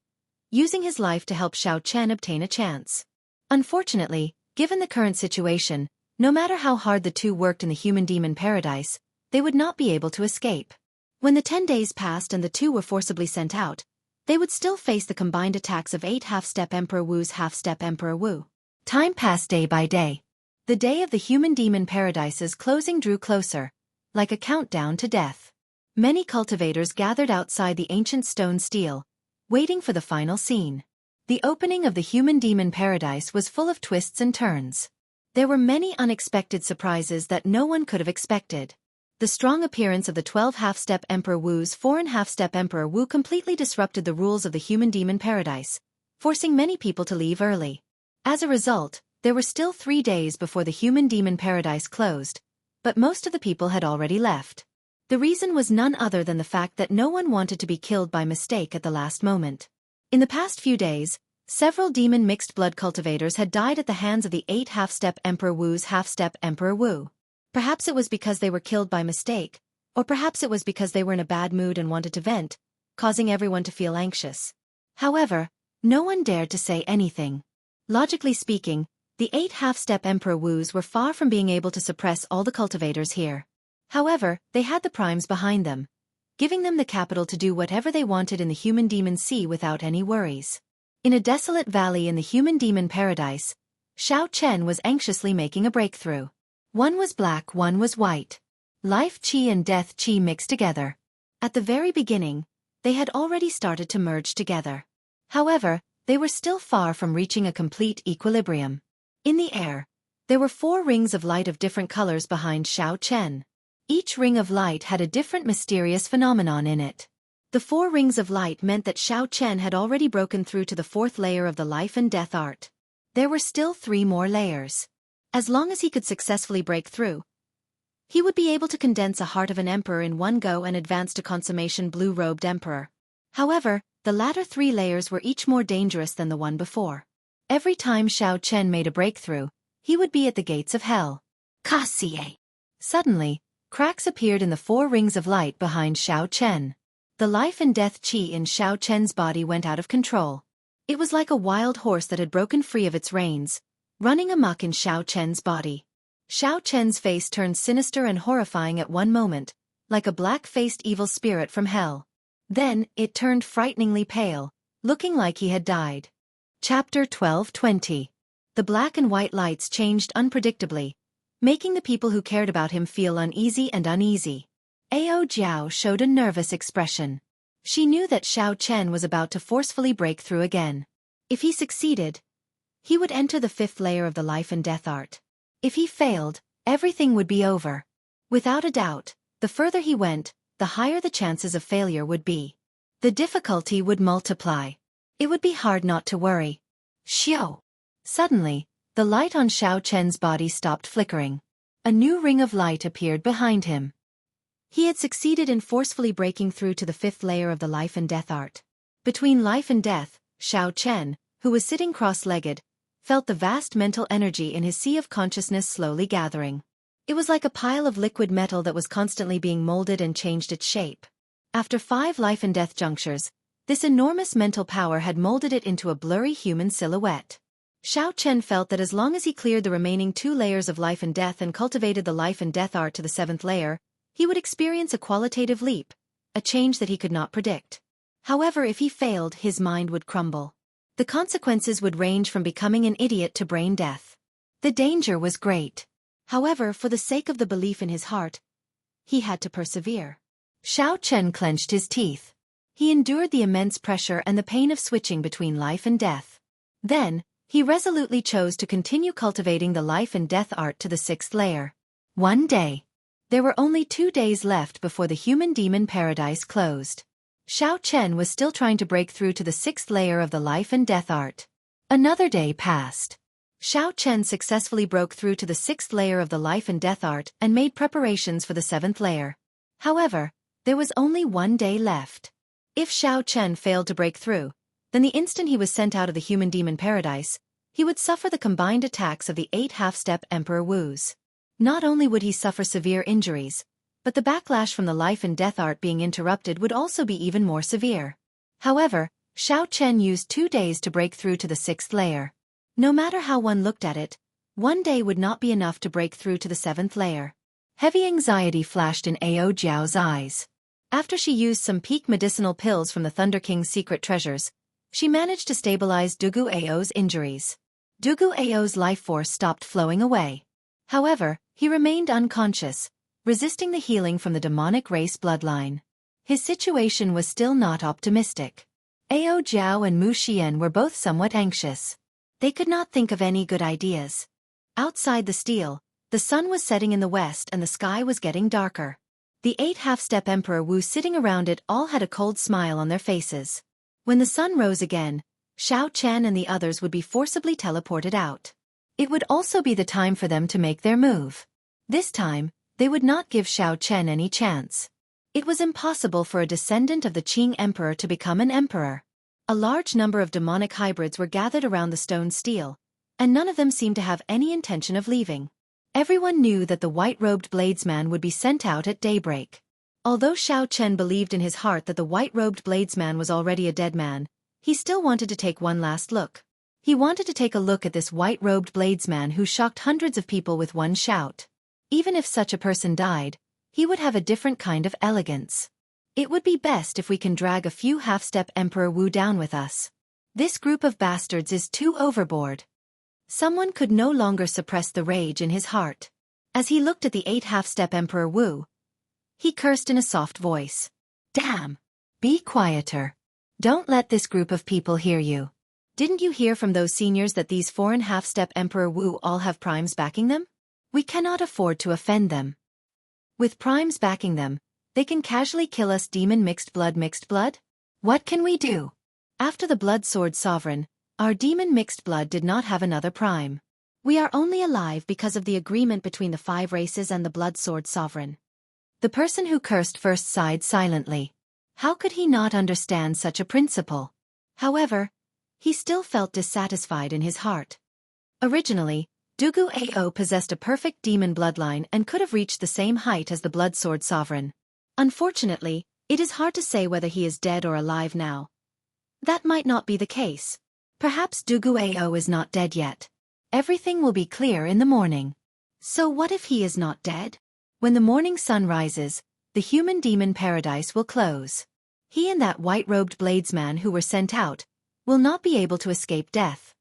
using his life to help Xiao Chen obtain a chance. Unfortunately, given the current situation, no matter how hard the two worked in the human-demon paradise, they would not be able to escape. When the 10 days passed and the two were forcibly sent out, they would still face the combined attacks of 8 half-step Emperor Wu's half-step Emperor Wu. Time passed day by day. The day of the human-demon paradise's closing drew closer, like a countdown to death. Many cultivators gathered outside the ancient stone stele, waiting for the final scene. The opening of the human-demon paradise was full of twists and turns. There were many unexpected surprises that no one could have expected. The strong appearance of the 12 half-step Emperor Wu's foreign half-step Emperor Wu completely disrupted the rules of the human-demon paradise, forcing many people to leave early. As a result, there were still 3 days before the human-demon paradise closed, but most of the people had already left. The reason was none other than the fact that no one wanted to be killed by mistake at the last moment. In the past few days, several demon mixed blood cultivators had died at the hands of the 8 half-step Emperor Wu's half-step Emperor Wu. Perhaps it was because they were killed by mistake, or perhaps it was because they were in a bad mood and wanted to vent, causing everyone to feel anxious. However, no one dared to say anything. Logically speaking, the 8 half-step Emperor Wus were far from being able to suppress all the cultivators here. However, they had the primes behind them, giving them the capital to do whatever they wanted in the human-demon sea without any worries. In a desolate valley in the human-demon paradise, Xiao Chen was anxiously making a breakthrough. One was black, one was white. Life chi and death chi mixed together. At the very beginning, they had already started to merge together. However, they were still far from reaching a complete equilibrium. In the air, there were 4 rings of light of different colors behind Xiao Chen. Each ring of light had a different mysterious phenomenon in it. The 4 rings of light meant that Xiao Chen had already broken through to the 4th layer of the life and death art. There were still 3 more layers. As long as he could successfully break through, he would be able to condense a heart of an emperor in one go and advance to consummation blue-robed emperor. However, the latter 3 layers were each more dangerous than the one before. Every time Xiao Chen made a breakthrough, he would be at the gates of hell. Kasie. Suddenly, cracks appeared in the 4 rings of light behind Xiao Chen. The life and death chi in Xiao Chen's body went out of control. It was like a wild horse that had broken free of its reins, running amok in Xiao Chen's body. Xiao Chen's face turned sinister and horrifying at one moment, like a black-faced evil spirit from hell. Then, it turned frighteningly pale, looking like he had died. Chapter 12:20. The black and white lights changed unpredictably, making the people who cared about him feel uneasy and uneasy. Ao Jiao showed a nervous expression. She knew that Xiao Chen was about to forcefully break through again. If he succeeded, he would enter the 5th layer of the life and death art. If he failed, everything would be over. Without a doubt, the further he went, the higher the chances of failure would be. The difficulty would multiply. It would be hard not to worry. Xiao. Suddenly, the light on Xiao Chen's body stopped flickering. A new ring of light appeared behind him. He had succeeded in forcefully breaking through to the 5th layer of the life and death art. Between life and death, Xiao Chen, who was sitting cross-legged, felt the vast mental energy in his sea of consciousness slowly gathering. It was like a pile of liquid metal that was constantly being molded and changed its shape. After 5 life and death junctures, this enormous mental power had molded it into a blurry human silhouette. Xiao Chen felt that as long as he cleared the remaining 2 layers of life and death and cultivated the life and death art to the 7th layer, he would experience a qualitative leap, a change that he could not predict. However, if he failed, his mind would crumble. The consequences would range from becoming an idiot to brain death. The danger was great. However, for the sake of the belief in his heart, he had to persevere. Xiao Chen clenched his teeth. He endured the immense pressure and the pain of switching between life and death. Then, he resolutely chose to continue cultivating the life and death art to the 6th layer. One day. There were only 2 days left before the human-demon paradise closed. Xiao Chen was still trying to break through to the 6th layer of the life and death art. Another day passed. Xiao Chen successfully broke through to the 6th layer of the life and death art and made preparations for the 7th layer. However, there was only 1 day left. If Xiao Chen failed to break through, then the instant he was sent out of the human-demon paradise, he would suffer the combined attacks of the 8 half-step Emperor Wus. Not only would he suffer severe injuries, but the backlash from the life and death art being interrupted would also be even more severe. However, Xiao Chen used 2 days to break through to the 6th layer. No matter how one looked at it, 1 day would not be enough to break through to the 7th layer. Heavy anxiety flashed in Ao Jiao's eyes. After she used some peak medicinal pills from the Thunder King's secret treasures, she managed to stabilize Dugu Ao's injuries. Dugu Ao's life force stopped flowing away. However, he remained unconscious, resisting the healing from the demonic race bloodline. His situation was still not optimistic. Ao Jiao and Mu Xian were both somewhat anxious. They could not think of any good ideas. Outside the stele, the sun was setting in the west and the sky was getting darker. The 8 half-step Emperor Wu sitting around it all had a cold smile on their faces. When the sun rose again, Xiao Chen and the others would be forcibly teleported out. It would also be the time for them to make their move. This time, they would not give Xiao Chen any chance. It was impossible for a descendant of the Qing Emperor to become an emperor. A large number of demonic hybrids were gathered around the stone stele, and none of them seemed to have any intention of leaving. Everyone knew that the white-robed bladesman would be sent out at daybreak. Although Xiao Chen believed in his heart that the white-robed bladesman was already a dead man, he still wanted to take one last look. He wanted to take a look at this white-robed bladesman who shocked hundreds of people with one shout. Even if such a person died, he would have a different kind of elegance. It would be best if we can drag a few half-step Emperor Wu down with us. This group of bastards is too overboard. Someone could no longer suppress the rage in his heart. As he looked at the 8 half-step Emperor Wu, he cursed in a soft voice. Damn! Be quieter. Don't let this group of people hear you. Didn't you hear from those seniors that these foreign half-step Emperor Wu all have primes backing them? We cannot afford to offend them. With primes backing them, they can casually kill us demon mixed blood? What can we do? After the Blood Sword Sovereign, our demon mixed blood did not have another prime. We are only alive because of the agreement between the 5 races and the Blood Sword Sovereign. The person who cursed first sighed silently. How could he not understand such a principle? However, he still felt dissatisfied in his heart. Originally, Dugu Ao possessed a perfect demon bloodline and could have reached the same height as the Blood Sword Sovereign. Unfortunately, it is hard to say whether he is dead or alive now. That might not be the case. Perhaps Dugu Ao is not dead yet. Everything will be clear in the morning. So what if he is not dead? When the morning sun rises, the human-demon paradise will close. He and that white-robed bladesman who were sent out will not be able to escape death.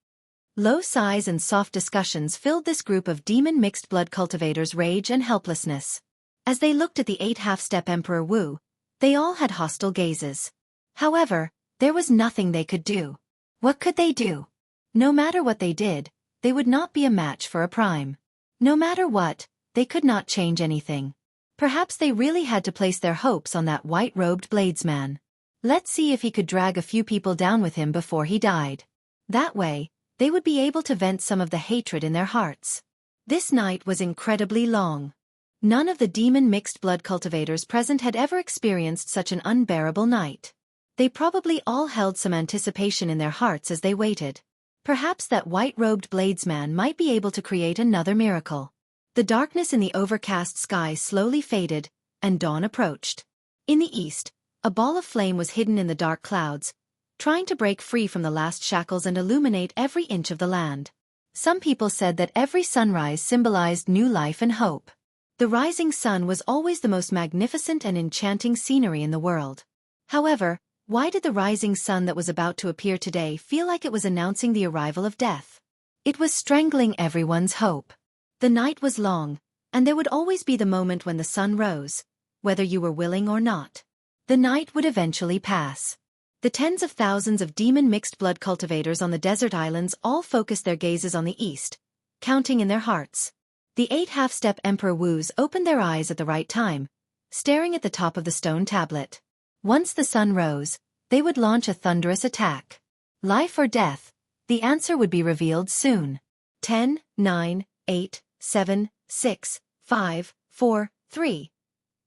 Low sighs and soft discussions filled this group of demon-mixed blood cultivators' rage and helplessness. As they looked at the 8 half-step Emperor Wu, they all had hostile gazes. However, there was nothing they could do. What could they do? No matter what they did, they would not be a match for a prime. No matter what, they could not change anything. Perhaps they really had to place their hopes on that white-robed bladesman. Let's see if he could drag a few people down with him before he died. That way, they would be able to vent some of the hatred in their hearts. This night was incredibly long. None of the demon-mixed blood cultivators present had ever experienced such an unbearable night. They probably all held some anticipation in their hearts as they waited. Perhaps that white-robed bladesman might be able to create another miracle. The darkness in the overcast sky slowly faded, and dawn approached. In the east, a ball of flame was hidden in the dark clouds, trying to break free from the last shackles and illuminate every inch of the land. Some people said that every sunrise symbolized new life and hope. The rising sun was always the most magnificent and enchanting scenery in the world. However, why did the rising sun that was about to appear today feel like it was announcing the arrival of death? It was strangling everyone's hope. The night was long, and there would always be the moment when the sun rose, whether you were willing or not. The night would eventually pass. The tens of thousands of demon-mixed blood cultivators on the desert islands all focused their gazes on the east, counting in their hearts. The 8 half-step Emperor Wus opened their eyes at the right time, staring at the top of the stone tablet. Once the sun rose, they would launch a thunderous attack. Life or death, the answer would be revealed soon. 10, 9, 8, 7, 6, 5, 4, 3.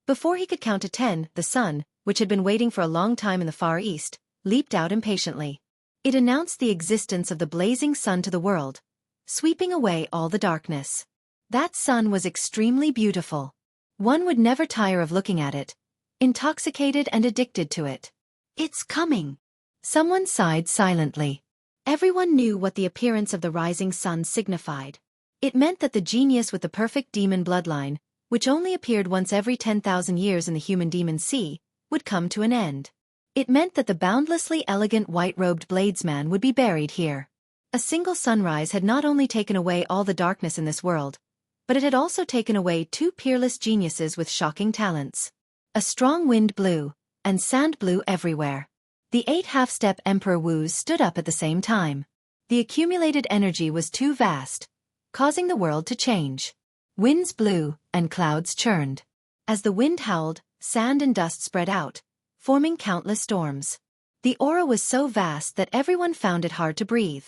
Before he could count to 10, the sun, which had been waiting for a long time in the far east, leaped out impatiently. It announced the existence of the blazing sun to the world, sweeping away all the darkness. That sun was extremely beautiful. One would never tire of looking at it, intoxicated and addicted to it. It's coming. Someone sighed silently. Everyone knew what the appearance of the rising sun signified. It meant that the genius with the perfect demon bloodline, which only appeared once every 10,000 years in the human-demon sea, would come to an end. It meant that the boundlessly elegant white-robed bladesman would be buried here. A single sunrise had not only taken away all the darkness in this world, but it had also taken away 2 peerless geniuses with shocking talents. A strong wind blew, and sand blew everywhere. The 8 half-step Emperor Wus stood up at the same time. The accumulated energy was too vast, causing the world to change. Winds blew, and clouds churned. As the wind howled, sand and dust spread out, forming countless storms. The aura was so vast that everyone found it hard to breathe.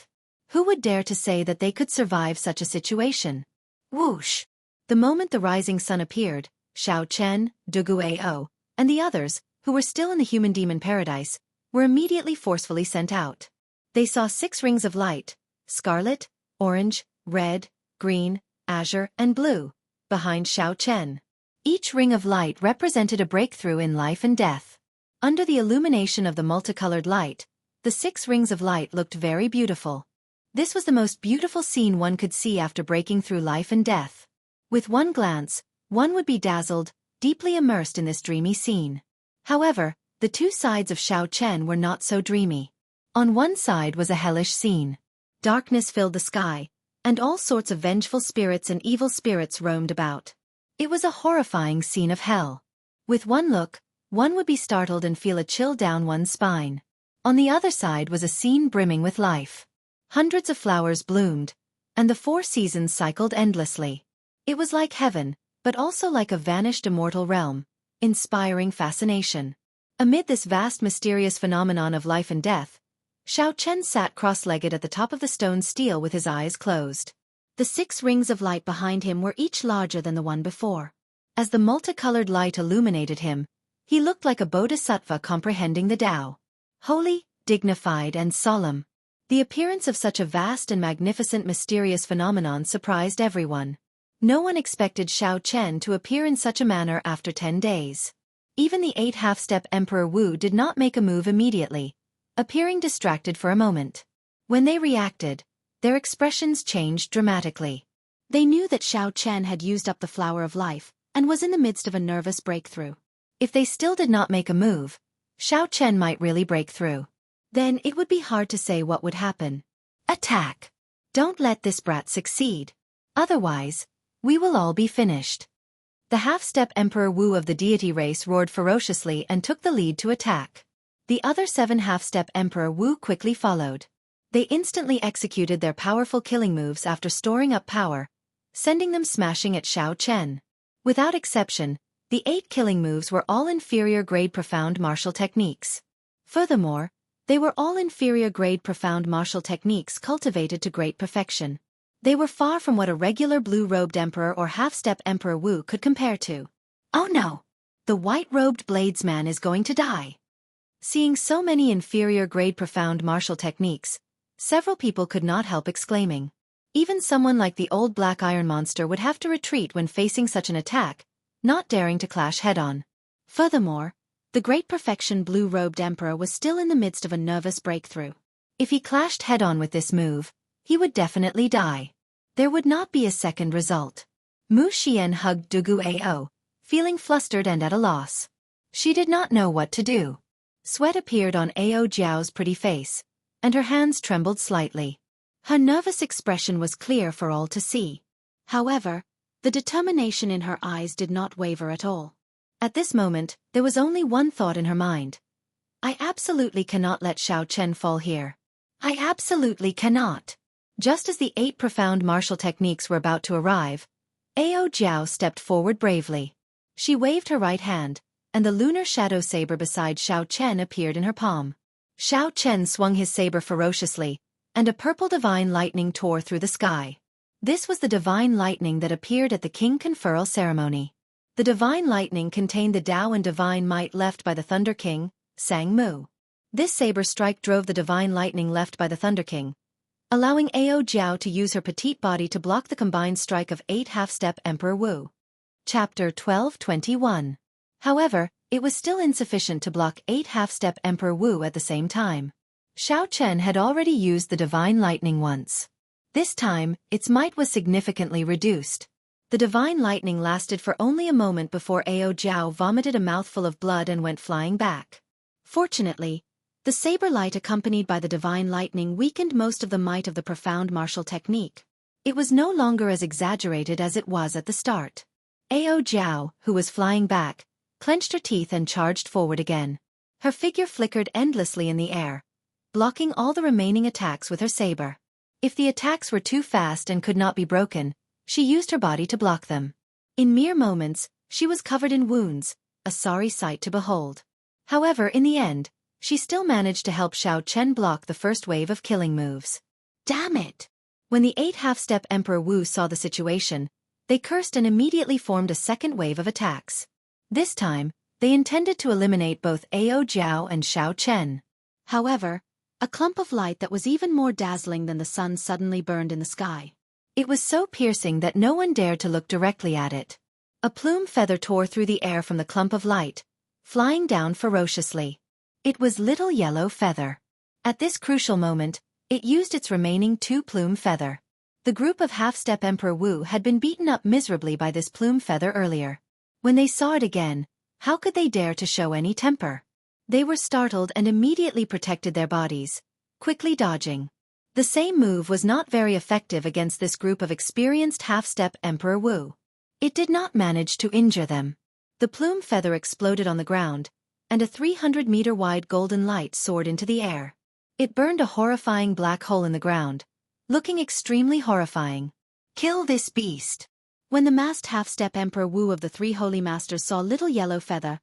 Who would dare to say that they could survive such a situation? Whoosh! The moment the rising sun appeared, Xianxia, Duguao, and the others, who were still in the human-demon paradise, were immediately forcefully sent out. They saw 6 rings of light, scarlet, orange, red, green, azure, and blue, behind Xianxia. Each ring of light represented a breakthrough in life and death. Under the illumination of the multicolored light, the 6 rings of light looked very beautiful. This was the most beautiful scene one could see after breaking through life and death. With one glance, one would be dazzled, deeply immersed in this dreamy scene. However, the 2 sides of Xianxia were not so dreamy. On one side was a hellish scene. Darkness filled the sky, and all sorts of vengeful spirits and evil spirits roamed about. It was a horrifying scene of hell. With one look, one would be startled and feel a chill down one's spine. On the other side was a scene brimming with life. Hundreds of flowers bloomed, and the 4 seasons cycled endlessly. It was like heaven, but also like a vanished immortal realm, inspiring fascination. Amid this vast mysterious phenomenon of life and death, Xianxia sat cross-legged at the top of the stone stele with his eyes closed. The 6 rings of light behind him were each larger than the one before. As the multicolored light illuminated him, he looked like a bodhisattva comprehending the Tao. Holy, dignified and solemn. The appearance of such a vast and magnificent mysterious phenomenon surprised everyone. No one expected Xianxia to appear in such a manner after 10 days. Even the 8 half-step Emperor Wu did not make a move immediately, appearing distracted for a moment. When they reacted, their expressions changed dramatically. They knew that Xianxia had used up the flower of life, and was in the midst of a nervous breakthrough. If they still did not make a move, Xianxia might really break through. Then it would be hard to say what would happen. Attack! Don't let this brat succeed. Otherwise, we will all be finished. The half-step Emperor Wu of the deity race roared ferociously and took the lead to attack. The other 7 half-step Emperor Wu quickly followed. They instantly executed their powerful killing moves after storing up power, sending them smashing at Xianxia. Without exception, the 8 killing moves were all inferior-grade profound martial techniques. Furthermore, they were all inferior-grade profound martial techniques cultivated to great perfection. They were far from what a regular blue-robed emperor or half-step Emperor Wu could compare to. Oh no! The white-robed bladesman is going to die. Seeing so many inferior-grade profound martial techniques, several people could not help exclaiming. Even someone like the old black iron monster would have to retreat when facing such an attack, not daring to clash head-on. Furthermore, the great perfection blue-robed emperor was still in the midst of a nervous breakthrough. If he clashed head-on with this move, he would definitely die. There would not be a second result. Mu Xian hugged Dugu Ao, feeling flustered and at a loss. She did not know what to do. Sweat appeared on Ao Jiao's pretty face, and her hands trembled slightly. Her nervous expression was clear for all to see. However, the determination in her eyes did not waver at all. At this moment, there was only one thought in her mind. I absolutely cannot let Xiao Chen fall here. I absolutely cannot. Just as the 8 profound martial techniques were about to arrive, Ao Jiao stepped forward bravely. She waved her right hand, and the lunar shadow saber beside Xiao Chen appeared in her palm. Xiao Chen swung his saber ferociously, and a purple divine lightning tore through the sky. This was the divine lightning that appeared at the king conferral ceremony. The divine lightning contained the Tao and divine might left by the Thunder King, Sang Mu. This saber strike drove the divine lightning left by the Thunder King, allowing Ao Jiao to use her petite body to block the combined strike of 8 half-step Emperor Wu. Chapter 12:21. However, it was still insufficient to block 8 half-step Emperor Wu at the same time. Xiao Chen had already used the divine lightning once. This time, its might was significantly reduced. The divine lightning lasted for only a moment before Ao Jiao vomited a mouthful of blood and went flying back. Fortunately, the saber light accompanied by the divine lightning weakened most of the might of the profound martial technique. It was no longer as exaggerated as it was at the start. Ao Jiao, who was flying back, clenched her teeth and charged forward again. Her figure flickered endlessly in the air, blocking all the remaining attacks with her saber. If the attacks were too fast and could not be broken, she used her body to block them. In mere moments, she was covered in wounds, a sorry sight to behold. However, in the end, she still managed to help Xiao Chen block the first wave of killing moves. Damn it! When the 8 half-step Emperor Wu saw the situation, they cursed and immediately formed a second wave of attacks. This time, they intended to eliminate both Ao Jiao and Xiao Chen. However, a clump of light that was even more dazzling than the sun suddenly burned in the sky. It was so piercing that no one dared to look directly at it. A plume feather tore through the air from the clump of light, flying down ferociously. It was Little Yellow Feather. At this crucial moment, it used its remaining 2 plume feather. The group of half-step Emperor Wu had been beaten up miserably by this plume feather earlier. When they saw it again, how could they dare to show any temper? They were startled and immediately protected their bodies, quickly dodging. The same move was not very effective against this group of experienced half-step Emperor Wu. It did not manage to injure them. The plume feather exploded on the ground, and a 300-meter-wide golden light soared into the air. It burned a horrifying black hole in the ground, looking extremely horrifying. Kill this beast! When the masked half-step Emperor Wu of the 3 Holy Masters saw Little Yellow Feather,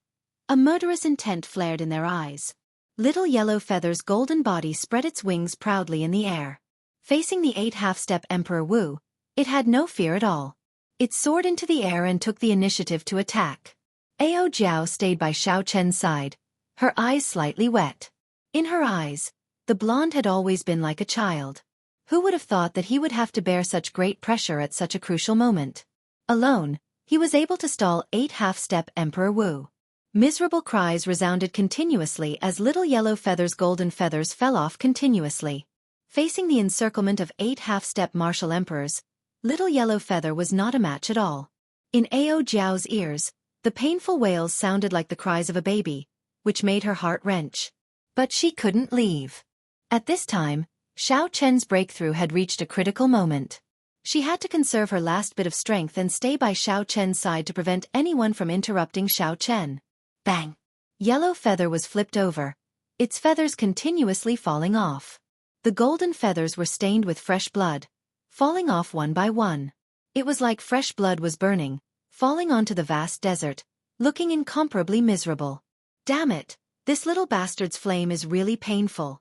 a murderous intent flared in their eyes. Little Yellow Feather's golden body spread its wings proudly in the air. Facing the 8 half-step Emperor Wu, it had no fear at all. It soared into the air and took the initiative to attack. Ao Jiao stayed by Xiao Chen's side, her eyes slightly wet. In her eyes, the blonde had always been like a child. Who would have thought that he would have to bear such great pressure at such a crucial moment? Alone, he was able to stall 8 half-step Emperor Wu. Miserable cries resounded continuously as Little Yellow Feather's golden feathers fell off continuously. Facing the encirclement of 8 half-step martial emperors, Little Yellow Feather was not a match at all. In Ao Jiao's ears, the painful wails sounded like the cries of a baby, which made her heart wrench. But she couldn't leave. At this time, Xiao Chen's breakthrough had reached a critical moment. She had to conserve her last bit of strength and stay by Xiao Chen's side to prevent anyone from interrupting Xiao Chen. Bang! Yellow Feather was flipped over, its feathers continuously falling off. The golden feathers were stained with fresh blood, falling off one by one. It was like fresh blood was burning, falling onto the vast desert, looking incomparably miserable. Damn it, this little bastard's flame is really painful.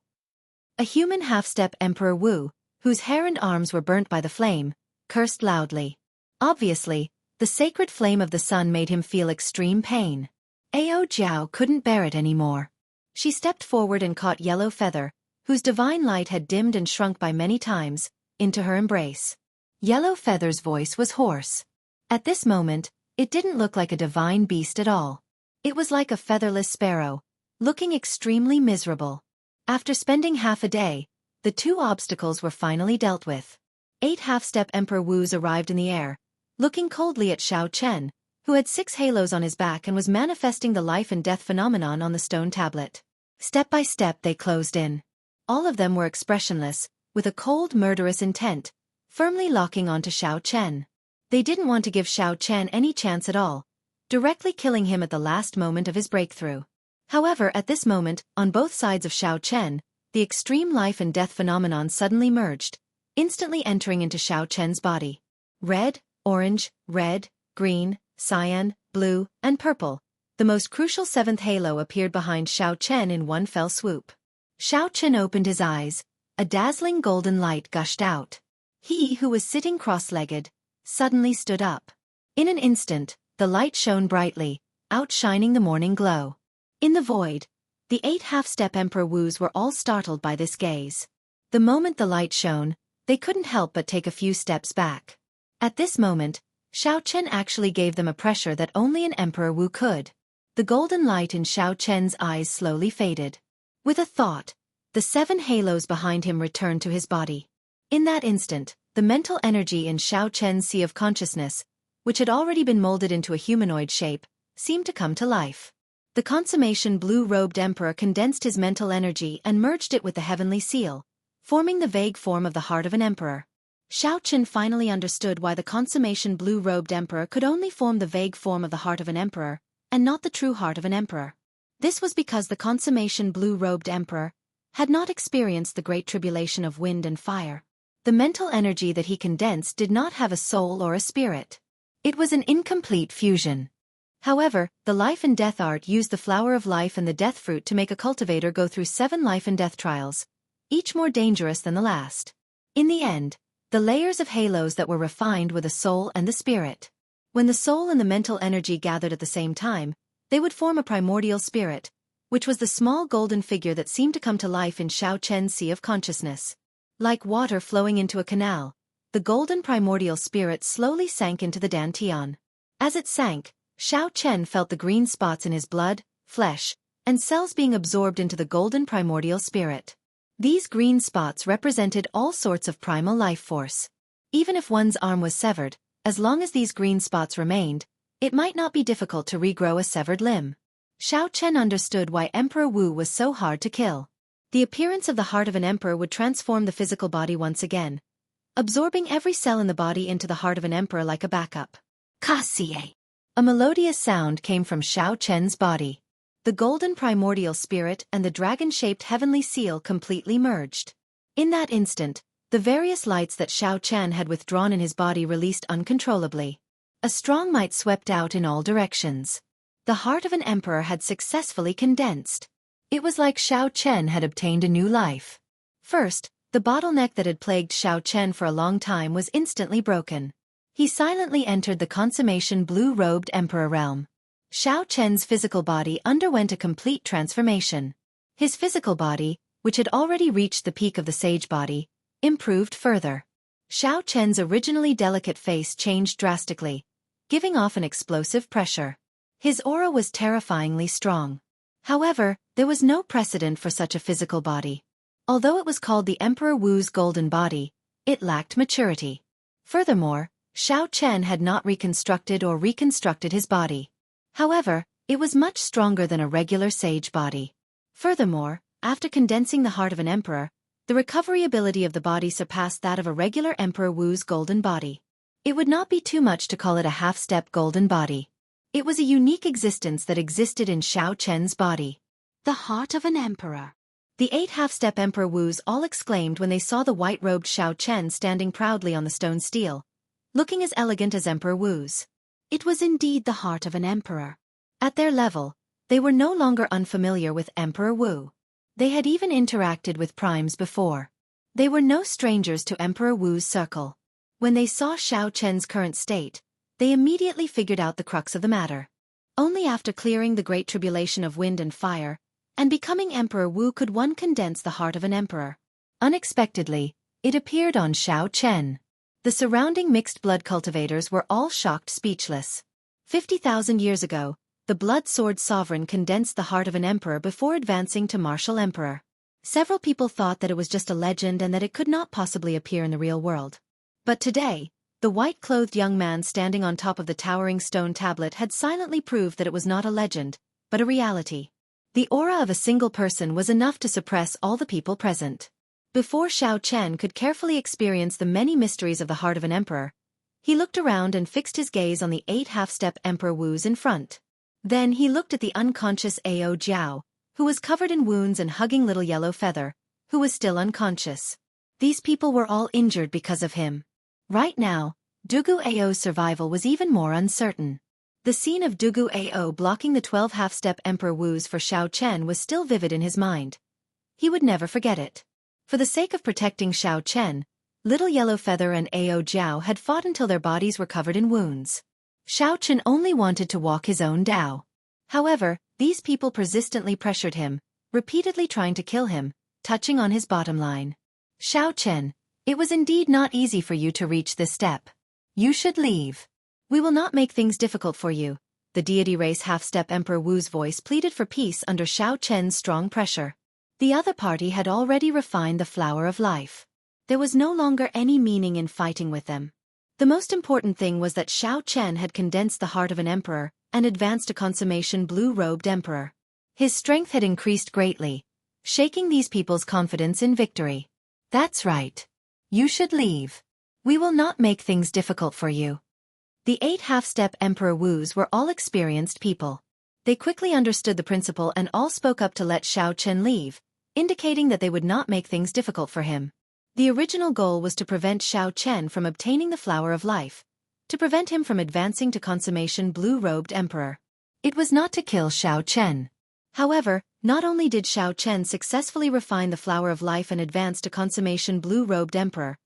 A human half-step Emperor Wu, whose hair and arms were burnt by the flame, cursed loudly. Obviously, the sacred flame of the sun made him feel extreme pain. Ao Jiao couldn't bear it anymore. She stepped forward and caught Yellow Feather, whose divine light had dimmed and shrunk by many times, into her embrace. Yellow Feather's voice was hoarse. At this moment, it didn't look like a divine beast at all. It was like a featherless sparrow, looking extremely miserable. After spending half a day, the two obstacles were finally dealt with. 8 half-step Emperor Wus arrived in the air, looking coldly at Xiao Chen, who had 6 halos on his back and was manifesting the life and death phenomenon on the stone tablet. Step by step they closed in. All of them were expressionless, with a cold murderous intent, firmly locking onto Xiao Chen. They didn't want to give Xiao Chen any chance at all, directly killing him at the last moment of his breakthrough. However, at this moment, on both sides of Xiao Chen, the extreme life and death phenomenon suddenly merged, instantly entering into Xiao Chen's body. Red, orange, red, green, cyan, blue, and purple. The most crucial 7th halo appeared behind Xiao Chen in one fell swoop. Xiao Chen opened his eyes. A dazzling golden light gushed out. He who was sitting cross-legged suddenly stood up. In an instant, the light shone brightly, outshining the morning glow. In the void, the 8 half-step Emperor Wus were all startled by this gaze. The moment the light shone, they couldn't help but take a few steps back. At this moment, Xiao Chen actually gave them a pressure that only an Emperor Wu could. The golden light in Xiao Chen's eyes slowly faded. With a thought, the 7 halos behind him returned to his body. In that instant, the mental energy in Xiao Chen's sea of consciousness, which had already been molded into a humanoid shape, seemed to come to life. The consummation blue-robed emperor condensed his mental energy and merged it with the heavenly seal, forming the vague form of the heart of an emperor. Xiao Chen finally understood why the consummation blue-robed emperor could only form the vague form of the heart of an emperor, and not the true heart of an emperor. This was because the consummation blue-robed emperor had not experienced the great tribulation of wind and fire. The mental energy that he condensed did not have a soul or a spirit. It was an incomplete fusion. However, the life and death art used the flower of life and the death fruit to make a cultivator go through 7 life and death trials, each more dangerous than the last. In the end, the layers of halos that were refined were the soul and the spirit. When the soul and the mental energy gathered at the same time, they would form a primordial spirit, which was the small golden figure that seemed to come to life in Xiao Chen's sea of consciousness. Like water flowing into a canal, the golden primordial spirit slowly sank into the dantian. As it sank, Xiao Chen felt the green spots in his blood, flesh, and cells being absorbed into the golden primordial spirit. These green spots represented all sorts of primal life force. Even if one's arm was severed, as long as these green spots remained, it might not be difficult to regrow a severed limb. Xiao Chen understood why Emperor Wu was so hard to kill. The appearance of the heart of an emperor would transform the physical body once again, absorbing every cell in the body into the heart of an emperor like a backup. Kasie. A melodious sound came from Xiao Chen's body. The golden primordial spirit and the dragon-shaped heavenly seal completely merged. In that instant, the various lights that Xiao Chen had withdrawn in his body released uncontrollably. A strong might swept out in all directions. The heart of an emperor had successfully condensed. It was like Xiao Chen had obtained a new life. First, the bottleneck that had plagued Xiao Chen for a long time was instantly broken. He silently entered the consummation blue-robed emperor realm. Xiao Chen's physical body underwent a complete transformation. His physical body, which had already reached the peak of the sage body, improved further. Xiao Chen's originally delicate face changed drastically, giving off an explosive pressure. His aura was terrifyingly strong. However, there was no precedent for such a physical body. Although it was called the Emperor Wu's golden body, it lacked maturity. Furthermore, Xiao Chen had not reconstructed his body. However, it was much stronger than a regular sage body. Furthermore, after condensing the heart of an emperor, the recovery ability of the body surpassed that of a regular Emperor Wu's golden body. It would not be too much to call it a half-step golden body. It was a unique existence that existed in Xiao Chen's body. The heart of an emperor. The 8 half-step Emperor Wus all exclaimed when they saw the white-robed Xiao Chen standing proudly on the stone stele, looking as elegant as Emperor Wu's. It was indeed the heart of an emperor. At their level, they were no longer unfamiliar with Emperor Wu. They had even interacted with primes before. They were no strangers to Emperor Wu's circle. When they saw Xiao Chen's current state, they immediately figured out the crux of the matter. Only after clearing the great tribulation of wind and fire, and becoming Emperor Wu could one condense the heart of an emperor. Unexpectedly, It appeared on Xiao Chen. The surrounding mixed-blood cultivators were all shocked speechless. 50,000 years ago, the blood sword sovereign condensed the heart of an emperor before advancing to martial emperor. Several people thought that it was just a legend and that it could not possibly appear in the real world. But today, the white-clothed young man standing on top of the towering stone tablet had silently proved that it was not a legend, but a reality. The aura of a single person was enough to suppress all the people present. Before Xiao Chen could carefully experience the many mysteries of the heart of an emperor, he looked around and fixed his gaze on the 8 half-step Emperor Wu's in front. Then he looked at the unconscious Ao Jiao, who was covered in wounds and hugging little yellow feather, who was still unconscious. These people were all injured because of him. Right now, Dugu Ao's survival was even more uncertain. The scene of Dugu Ao blocking the 12 half-step Emperor Wu's for Xiao Chen was still vivid in his mind. He would never forget it. For the sake of protecting Xiao Chen, Little Yellow Feather and Ao Jiao had fought until their bodies were covered in wounds. Xiao Chen only wanted to walk his own Dao. However, these people persistently pressured him, repeatedly trying to kill him, touching on his bottom line. Xiao Chen, it was indeed not easy for you to reach this step. You should leave. We will not make things difficult for you. The deity race half-step Emperor Wu's voice pleaded for peace under Xiao Chen's strong pressure. The other party had already refined the flower of life. There was no longer any meaning in fighting with them. The most important thing was that Xiao Chen had condensed the heart of an emperor and advanced to consummation blue-robed emperor. His strength had increased greatly, shaking these people's confidence in victory. That's right. You should leave. We will not make things difficult for you. The 8 half-step Emperor Wu's were all experienced people. They quickly understood the principle and all spoke up to let Xiao Chen leave, indicating that they would not make things difficult for him. The original goal was to prevent Xiao Chen from obtaining the flower of life, to prevent him from advancing to consummation blue-robed emperor. It was not to kill Xiao Chen. However, not only did Xiao Chen successfully refine the flower of life and advance to consummation blue-robed emperor,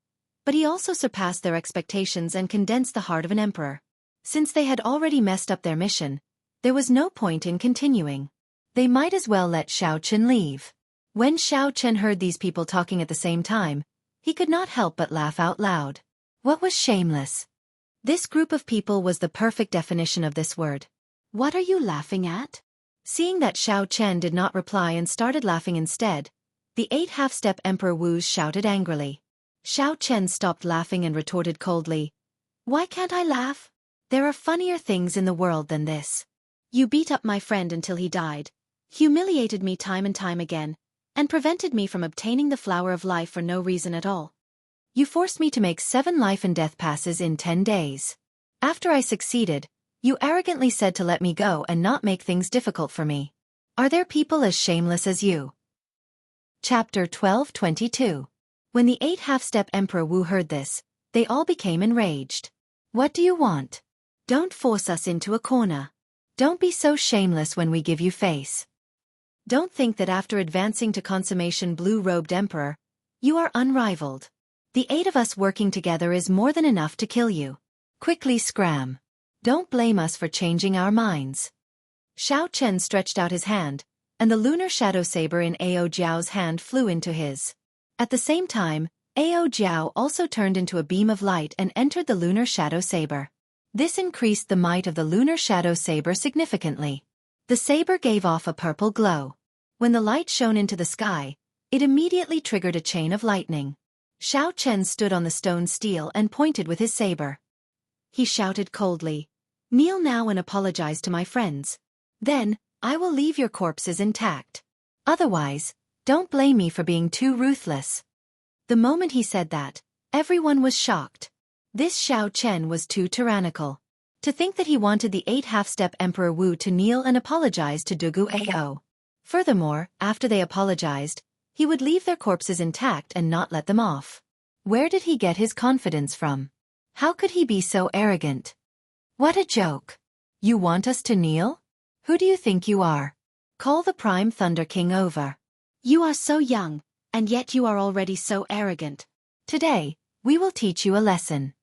but he also surpassed their expectations and condensed the heart of an emperor. Since they had already messed up their mission, there was no point in continuing. They might as well let Xiao Chen leave. When Xiao Chen heard these people talking at the same time, he could not help but laugh out loud. What was shameless? This group of people was the perfect definition of this word. What are you laughing at? Seeing that Xiao Chen did not reply and started laughing instead, the 8 half-step Emperor Wu shouted angrily. Xiao Chen stopped laughing and retorted coldly, "Why can't I laugh? There are funnier things in the world than this. You beat up my friend until he died, humiliated me time and time again, and prevented me from obtaining the flower of life for no reason at all. You forced me to make 7 life and death passes in 10 days. After I succeeded, you arrogantly said to let me go and not make things difficult for me. Are there people as shameless as you?" Chapter 12:22. When the 8 half-step Emperor Wu heard this, they all became enraged. What do you want? Don't force us into a corner. Don't be so shameless when we give you face. Don't think that after advancing to consummation blue-robed emperor, you are unrivaled. The 8 of us working together is more than enough to kill you. Quickly scram. Don't blame us for changing our minds. Xiao Chen stretched out his hand, and the lunar shadow saber in Ao Jiao's hand flew into his. At the same time, Ao Jiao also turned into a beam of light and entered the lunar shadow saber. This increased the might of the lunar shadow saber significantly. The saber gave off a purple glow. When the light shone into the sky, it immediately triggered a chain of lightning. Xiao Chen stood on the stone steel and pointed with his saber. He shouted coldly, "Kneel now and apologize to my friends. Then, I will leave your corpses intact. Otherwise, don't blame me for being too ruthless." The moment he said that, everyone was shocked. This Xiao Chen was too tyrannical. To think that he wanted the 8 half-step Emperor Wu to kneel and apologize to Dugu Ao. Furthermore, after they apologized, he would leave their corpses intact and not let them off. Where did he get his confidence from? How could he be so arrogant? What a joke. You want us to kneel? Who do you think you are? Call the Prime Thunder King over. You are so young, and yet you are already so arrogant. Today, we will teach you a lesson.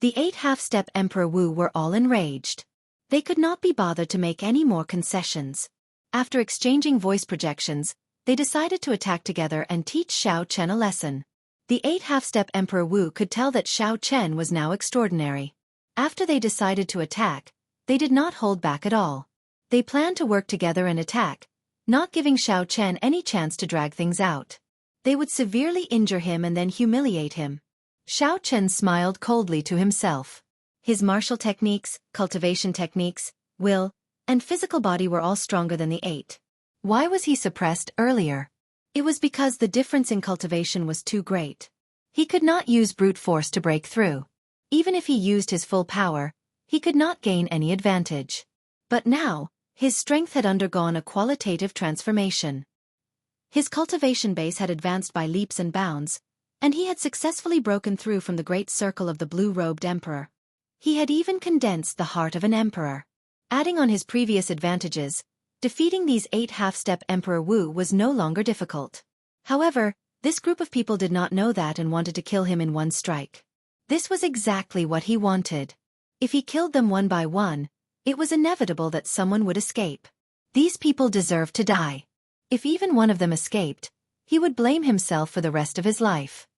The 8 half-step Emperor Wu were all enraged. They could not be bothered to make any more concessions. After exchanging voice projections, they decided to attack together and teach Xiao Chen a lesson. The 8 half-step Emperor Wu could tell that Xiao Chen was now extraordinary. After they decided to attack, they did not hold back at all. They planned to work together and attack, not giving Xiao Chen any chance to drag things out. They would severely injure him and then humiliate him. Xiao Chen smiled coldly to himself. His martial techniques, cultivation techniques, will, and physical body were all stronger than the 8. Why was he suppressed earlier? It was because the difference in cultivation was too great. He could not use brute force to break through. Even if he used his full power, he could not gain any advantage. But now, his strength had undergone a qualitative transformation. His cultivation base had advanced by leaps and bounds, and he had successfully broken through from the great circle of the blue-robed emperor. He had even condensed the heart of an emperor. Adding on his previous advantages, defeating these 8 half-step Emperor Wu was no longer difficult. However, this group of people did not know that and wanted to kill him in one strike. This was exactly what he wanted. If he killed them one by one, it was inevitable that someone would escape. These people deserved to die. If even one of them escaped, he would blame himself for the rest of his life.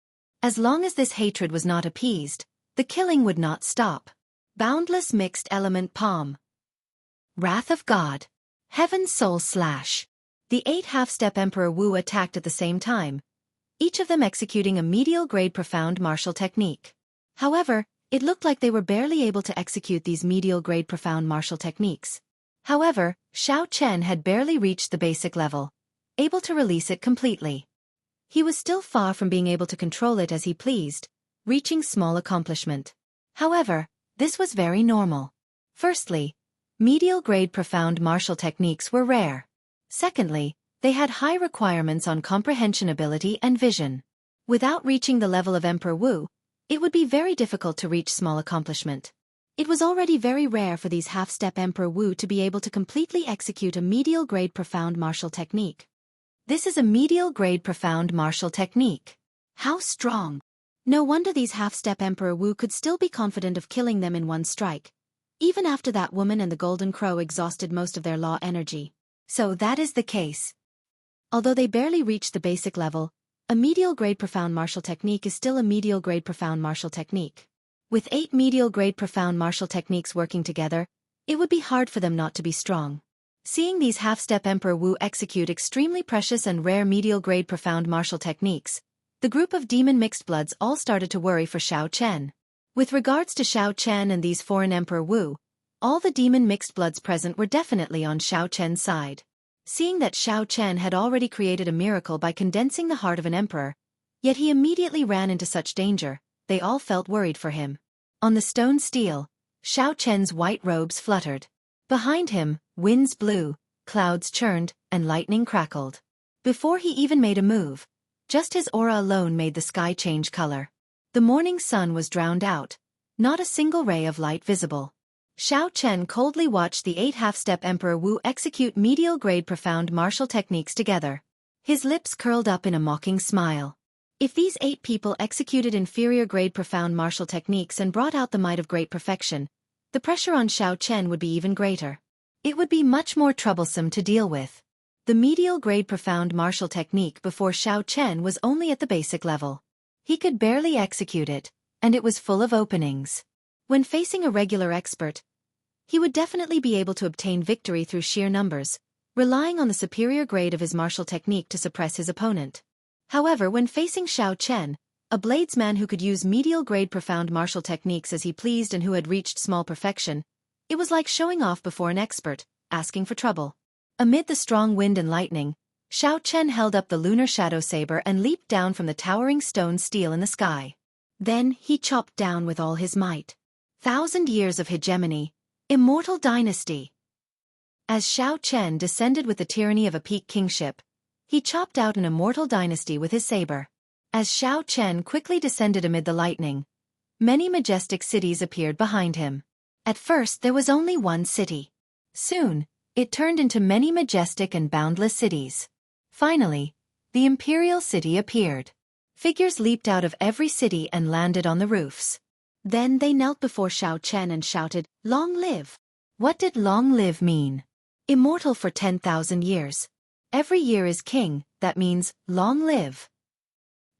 As long as this hatred was not appeased, the killing would not stop. Boundless Mixed Element Palm. Wrath of God. Heaven's Soul Slash. The 8 half-step Emperor Wu attacked at the same time, each of them executing a medial-grade profound martial technique. However, it looked like they were barely able to execute these medial-grade profound martial techniques. However, Xiao Chen had barely reached the basic level, able to release it completely. He was still far from being able to control it as he pleased, reaching small accomplishment. However, this was very normal. Firstly, medial-grade profound martial techniques were rare. Secondly, they had high requirements on comprehension ability and vision. Without reaching the level of Emperor Wu, it would be very difficult to reach small accomplishment. It was already very rare for these half-step Emperor Wu to be able to completely execute a medial-grade profound martial technique. This is a medial-grade profound martial technique. How strong! No wonder these half-step Emperor Wu could still be confident of killing them in one strike, even after that woman and the Golden Crow exhausted most of their law energy. So that is the case. Although they barely reached the basic level, a medial-grade profound martial technique is still a medial-grade profound martial technique. With 8 medial-grade profound martial techniques working together, it would be hard for them not to be strong. Seeing these half-step Emperor Wu execute extremely precious and rare medial-grade profound martial techniques, the group of demon mixed bloods all started to worry for Xiao Chen. With regards to Xiao Chen and these foreign Emperor Wu, all the demon mixed bloods present were definitely on Xiao Chen's side. Seeing that Xiao Chen had already created a miracle by condensing the heart of an emperor, yet he immediately ran into such danger, they all felt worried for him. On the stone steel, Xiao Chen's white robes fluttered. Behind him, winds blew, clouds churned, and lightning crackled. Before he even made a move, just his aura alone made the sky change color. The morning sun was drowned out, not a single ray of light visible. Xiao Chen coldly watched the 8 half-step Emperor Wu execute medial-grade profound martial techniques together. His lips curled up in a mocking smile. If these 8 people executed inferior-grade profound martial techniques and brought out the might of great perfection, the pressure on Xiao Chen would be even greater. It would be much more troublesome to deal with. The medial-grade profound martial technique before Xiao Chen was only at the basic level. He could barely execute it, and it was full of openings. When facing a regular expert, he would definitely be able to obtain victory through sheer numbers, relying on the superior grade of his martial technique to suppress his opponent. However, when facing Xiao Chen, a bladesman who could use medial-grade profound martial techniques as he pleased and who had reached small perfection, it was like showing off before an expert, asking for trouble. Amid the strong wind and lightning, Xiao Chen held up the lunar shadow saber and leaped down from the towering stone steel in the sky. Then he chopped down with all his might. 1,000 years of hegemony, Immortal dynasty. As Xiao Chen descended with the tyranny of a peak kingship, he chopped out an immortal dynasty with his saber. As Xiao Chen quickly descended amid the lightning, many majestic cities appeared behind him. At first there was only one city. Soon, it turned into many majestic and boundless cities. Finally, the imperial city appeared. Figures leaped out of every city and landed on the roofs. Then they knelt before Xiao Chen and shouted, "Long live!" What did long live mean? Immortal for 10,000 years. Every year is king, that means long live.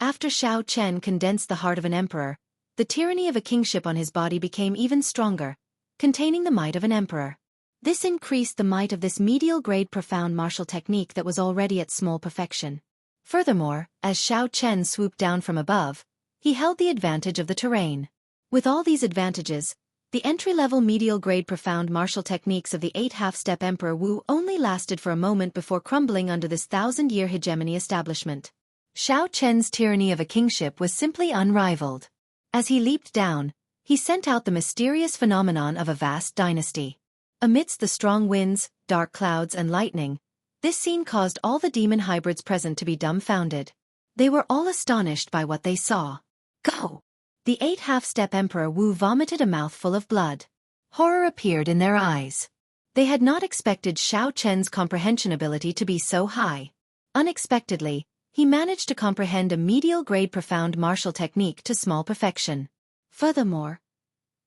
After Xiao Chen condensed the heart of an emperor, the tyranny of a kingship on his body became even stronger, containing the might of an emperor. This increased the might of this medial-grade profound martial technique that was already at small perfection. Furthermore, as Xiao Chen swooped down from above, he held the advantage of the terrain. With all these advantages, the entry-level medial-grade profound martial techniques of the 8 half-step Emperor Wu only lasted for a moment before crumbling under this 1,000-year hegemony establishment. Xiao Chen's tyranny of a kingship was simply unrivaled. As he leaped down, he sent out the mysterious phenomenon of a vast dynasty. Amidst the strong winds, dark clouds and lightning, this scene caused all the demon hybrids present to be dumbfounded. They were all astonished by what they saw. Go! The 8 half-step Emperor Wu vomited a mouthful of blood. Horror appeared in their eyes. They had not expected Xiao Chen's comprehension ability to be so high. Unexpectedly, he managed to comprehend a medial-grade profound martial technique to small perfection. Furthermore,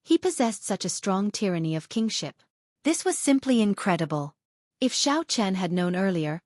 he possessed such a strong tyranny of kingship. This was simply incredible. If Xiao Chen had known earlier,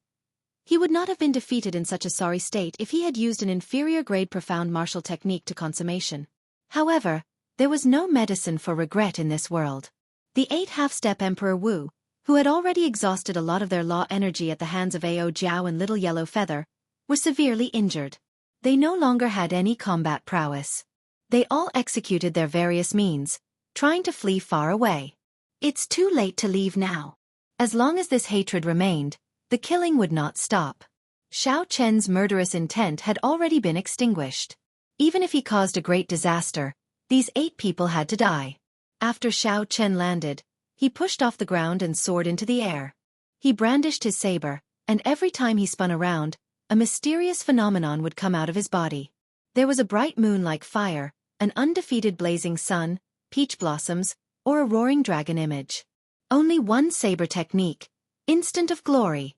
he would not have been defeated in such a sorry state if he had used an inferior-grade profound martial technique to consummation. However, there was no medicine for regret in this world. The 8 half-step Emperor Wu, who had already exhausted a lot of their law energy at the hands of Ao Jiao and Little Yellow Feather, were severely injured. They no longer had any combat prowess. They all executed their various means, trying to flee far away. It's too late to leave now. As long as this hatred remained, the killing would not stop. Xiao Chen's murderous intent had already been extinguished. Even if he caused a great disaster, these 8 people had to die. After Xiao Chen landed, he pushed off the ground and soared into the air. He brandished his saber, and every time he spun around, a mysterious phenomenon would come out of his body. There was a bright moon like fire, an undefeated blazing sun, peach blossoms, or a roaring dragon image. Only one saber technique, instant of glory.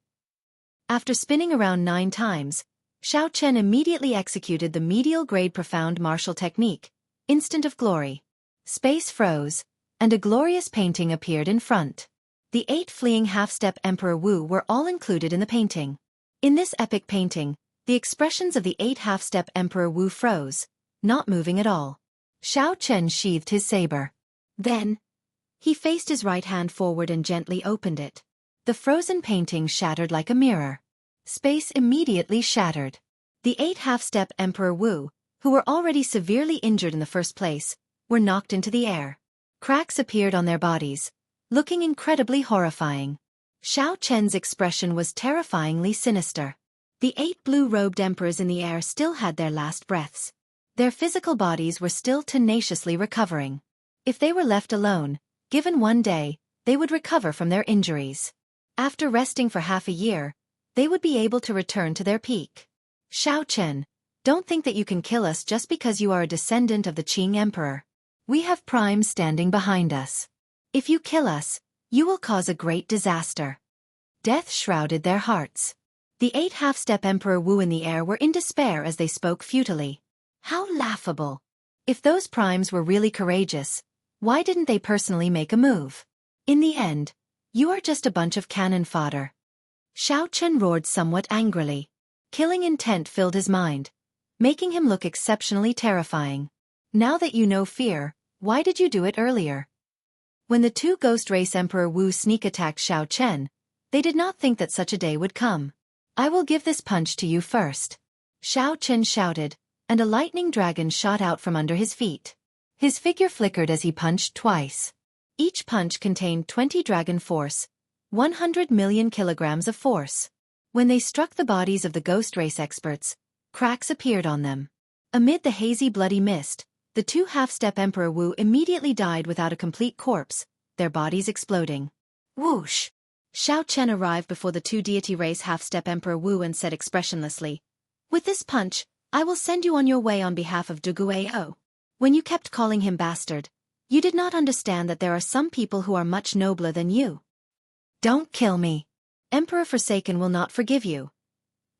After spinning around 9 times, Xiao Chen immediately executed the medial-grade profound martial technique, instant of glory. Space froze, and a glorious painting appeared in front. The 8 fleeing half-step Emperor Wu were all included in the painting. In this epic painting, the expressions of the 8 half-step Emperor Wu froze, not moving at all. Xiao Chen sheathed his saber. Then, he faced his right hand forward and gently opened it. The frozen painting shattered like a mirror. Space immediately shattered. The 8 half-step Emperor Wu, who were already severely injured in the first place, were knocked into the air. Cracks appeared on their bodies, looking incredibly horrifying. Xiao Chen's expression was terrifyingly sinister. The 8 blue-robed emperors in the air still had their last breaths. Their physical bodies were still tenaciously recovering. If they were left alone, given one day, they would recover from their injuries. After resting for half a year, they would be able to return to their peak. Xiao Chen, don't think that you can kill us just because you are a descendant of the Qing Emperor. We have Prime standing behind us. If you kill us, you will cause a great disaster. Death shrouded their hearts. The 8 half-step Emperor Wu in the air were in despair as they spoke futilely. How laughable! If those primes were really courageous, why didn't they personally make a move? In the end, you are just a bunch of cannon fodder. Xiao Chen roared somewhat angrily. Killing intent filled his mind, making him look exceptionally terrifying. Now that you know fear, why did you do it earlier? When the 2 Ghost Race Emperor Wu sneak attacked Xiao Chen, they did not think that such a day would come. I will give this punch to you first. Xiao Chen shouted, and a lightning dragon shot out from under his feet. His figure flickered as he punched twice. Each punch contained 20 dragon force, 100 million kilograms of force. When they struck the bodies of the Ghost Race experts, cracks appeared on them. Amid the hazy bloody mist, the 2 half-step Emperor Wu immediately died without a complete corpse, their bodies exploding. Whoosh! Xiao Chen arrived before the 2 deity race half-step Emperor Wu and said expressionlessly, "With this punch, I will send you on your way on behalf of Duguao. When you kept calling him bastard, you did not understand that there are some people who are much nobler than you. Don't kill me. Emperor Forsaken will not forgive you."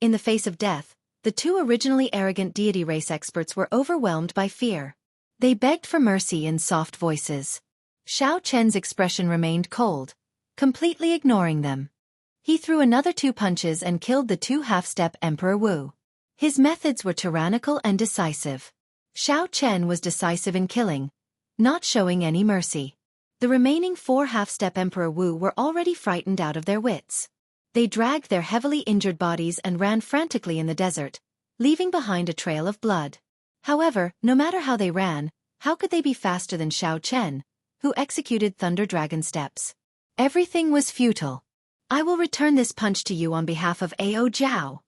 In the face of death, the 2 originally arrogant deity race experts were overwhelmed by fear. They begged for mercy in soft voices. Xiao Chen's expression remained cold, completely ignoring them. He threw another 2 punches and killed the 2 half-step Emperor Wu. His methods were tyrannical and decisive. Xiao Chen was decisive in killing, not showing any mercy. The remaining 4 half-step Emperor Wu were already frightened out of their wits. They dragged their heavily injured bodies and ran frantically in the desert, leaving behind a trail of blood. However, no matter how they ran, how could they be faster than Xiao Chen, who executed Thunder Dragon steps? Everything was futile. I will return this punch to you on behalf of Ao Jiao.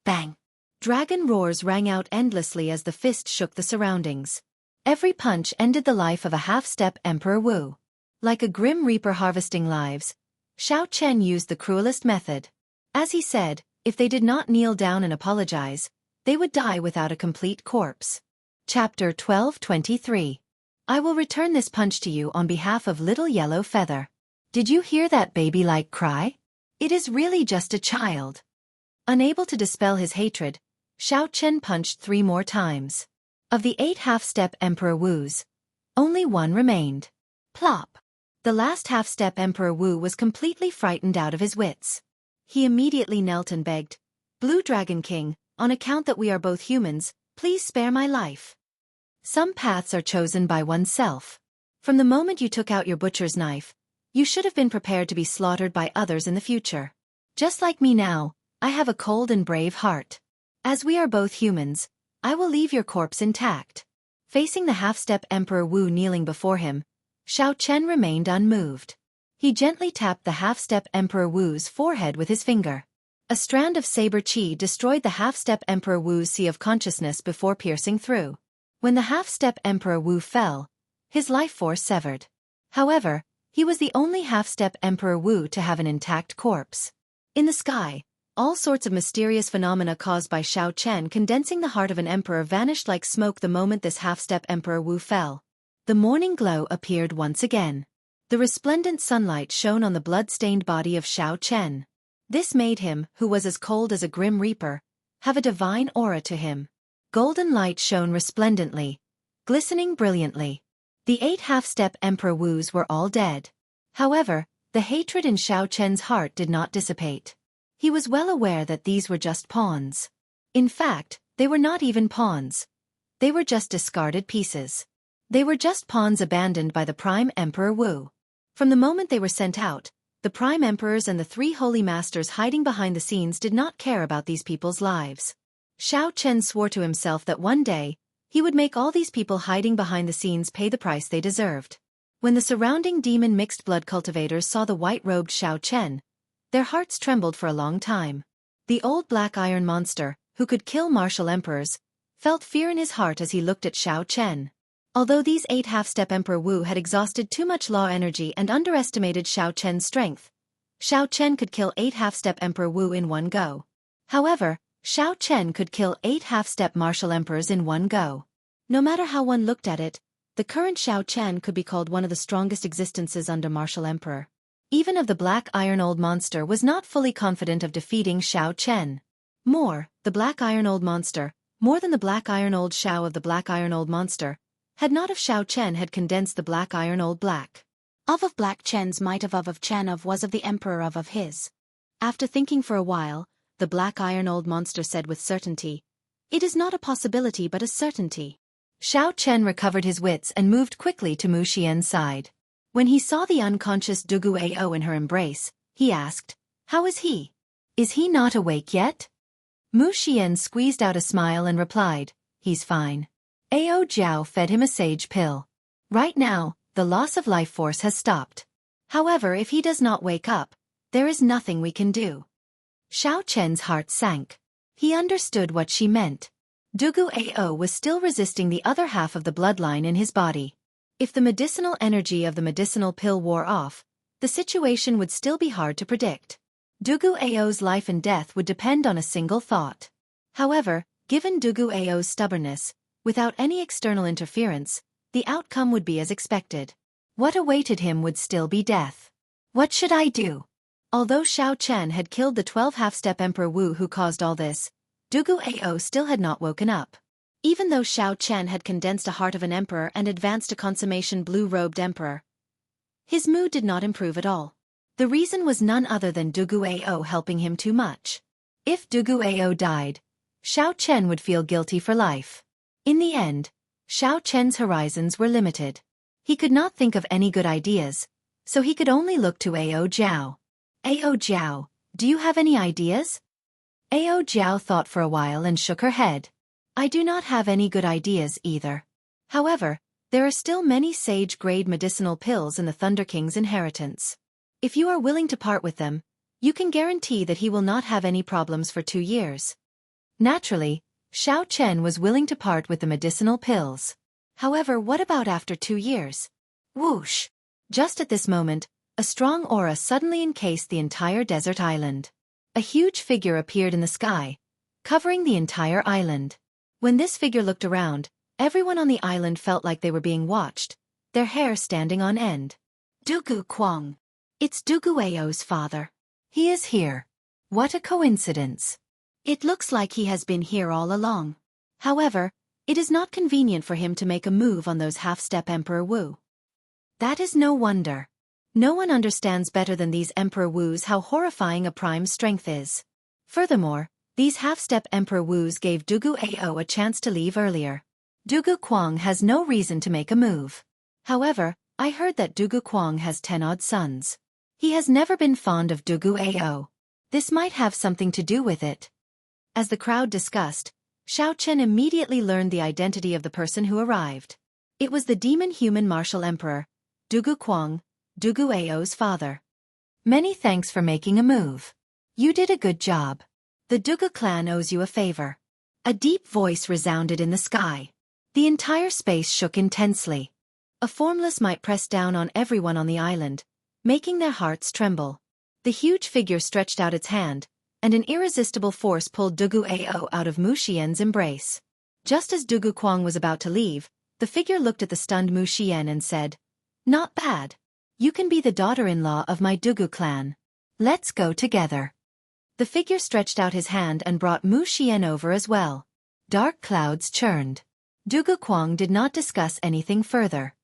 Bang! Dragon roars rang out endlessly as the fist shook the surroundings. Every punch ended the life of a half-step Emperor Wu. Like a grim reaper harvesting lives, Xiao Chen used the cruelest method. As he said, if they did not kneel down and apologize, they would die without a complete corpse. Chapter 12:23. I will return this punch to you on behalf of Little Yellow Feather. Did you hear that baby-like cry? It is really just a child. Unable to dispel his hatred, Xiao Chen punched 3 more times. Of the 8 half-step Emperor Wus, only 1 remained. Plop! The last half-step Emperor Wu was completely frightened out of his wits. He immediately knelt and begged, Blue Dragon King, on account that we are both humans, please spare my life. Some paths are chosen by oneself. From the moment you took out your butcher's knife, you should have been prepared to be slaughtered by others in the future. Just like me now, I have a cold and brave heart. As we are both humans, I will leave your corpse intact. Facing the half-step Emperor Wu kneeling before him, Xiao Chen remained unmoved. He gently tapped the half-step Emperor Wu's forehead with his finger. A strand of saber qi destroyed the half-step Emperor Wu's sea of consciousness before piercing through. When the half-step Emperor Wu fell, his life force severed. However, he was the only half-step Emperor Wu to have an intact corpse. In the sky, all sorts of mysterious phenomena caused by Xiao Chen condensing the heart of an emperor vanished like smoke the moment this half-step Emperor Wu fell. The morning glow appeared once again. The resplendent sunlight shone on the blood-stained body of Xiao Chen. This made him, who was as cold as a grim reaper, have a divine aura to him. Golden light shone resplendently, glistening brilliantly. The 8 half-step Emperor Wus were all dead. However, the hatred in Xiao Chen's heart did not dissipate. He was well aware that these were just pawns. In fact, they were not even pawns. They were just discarded pieces. They were just pawns abandoned by the Prime Emperor Wu. From the moment they were sent out, the Prime Emperors and the 3 Holy Masters hiding behind the scenes did not care about these people's lives. Xiao Chen swore to himself that one day, he would make all these people hiding behind the scenes pay the price they deserved. When the surrounding demon mixed blood cultivators saw the white-robed Xiao Chen, their hearts trembled for a long time. The old black iron monster, who could kill martial emperors, felt fear in his heart as he looked at Xiao Chen. Although these 8 half-step Emperor Wu had exhausted too much law energy and underestimated Xiao Chen's strength, Xiao Chen could kill 8 half-step Emperor Wu in one go. However, Xiao Chen could kill 8 half-step martial emperors in one go. No matter how one looked at it, the current Xiao Chen could be called one of the strongest existences under martial emperor. Even of the black iron old monster was not fully confident of defeating Xiao Chen. The black iron old monster, more than the black iron old Xiao of the black iron old monster, had not of Xiao Chen had condensed the black iron old black. Of black Chen's might of Chen of was of the emperor of his. After thinking for a while, the black iron old monster said with certainty, "It is not a possibility but a certainty." Xiao Chen recovered his wits and moved quickly to Mu Xian's side. When he saw the unconscious Dugu Ao in her embrace, he asked, "How is he? Is he not awake yet?" Mu Xian squeezed out a smile and replied, "He's fine." Ao Jiao fed him a sage pill. Right now, the loss of life force has stopped. However, if he does not wake up, there is nothing we can do. Xiao Chen's heart sank. He understood what she meant. Dugu Ao was still resisting the other half of the bloodline in his body. If the medicinal energy of the medicinal pill wore off, the situation would still be hard to predict. Dugu Ao's life and death would depend on a single thought. However, given Dugu Ao's stubbornness, without any external interference, the outcome would be as expected. What awaited him would still be death. What should I do? Although Xiao Chen had killed the 12 half-step Emperor Wu who caused all this, Dugu Ao still had not woken up. Even though Xiao Chen had condensed a heart of an emperor and advanced to consummation blue-robed emperor, his mood did not improve at all. The reason was none other than Dugu Ao helping him too much. If Dugu Ao died, Xiao Chen would feel guilty for life. In the end, Xiao Chen's horizons were limited. He could not think of any good ideas, so he could only look to Ao Jiao. Ao Jiao, do you have any ideas? Ao Jiao thought for a while and shook her head. I do not have any good ideas either. However, there are still many sage-grade medicinal pills in the Thunder King's inheritance. If you are willing to part with them, you can guarantee that he will not have any problems for 2 years. Naturally, Xiao Chen was willing to part with the medicinal pills. However, what about after 2 years? Whoosh! Just at this moment, a strong aura suddenly encased the entire desert island. A huge figure appeared in the sky, covering the entire island. When this figure looked around, everyone on the island felt like they were being watched, their hair standing on end. Dugu Kuang. It's Dugu Ao's father. He is here. What a coincidence. It looks like he has been here all along. However, it is not convenient for him to make a move on those half-step Emperor Wu. That is no wonder. No one understands better than these Emperor Wus how horrifying a prime's strength is. Furthermore, these half-step Emperor Wus gave Dugu Ao a chance to leave earlier. Dugu Kuang has no reason to make a move. However, I heard that Dugu Kuang has 10 odd sons. He has never been fond of Dugu Ao. This might have something to do with it. As the crowd discussed, Xiao Chen immediately learned the identity of the person who arrived. It was the demon-human martial emperor, Dugu Kuang, Dugu Ao's father. Many thanks for making a move. You did a good job. The Dugu clan owes you a favor. A deep voice resounded in the sky. The entire space shook intensely. A formless might pressed down on everyone on the island, making their hearts tremble. The huge figure stretched out its hand, and an irresistible force pulled Dugu Ao out of Mu Xian's embrace. Just as Dugu Kuang was about to leave, the figure looked at the stunned Mu Xian and said, "Not bad. You can be the daughter-in-law of my Dugu clan. Let's go together." The figure stretched out his hand and brought Mu Xian over as well. Dark clouds churned. Dugu Kuang did not discuss anything further.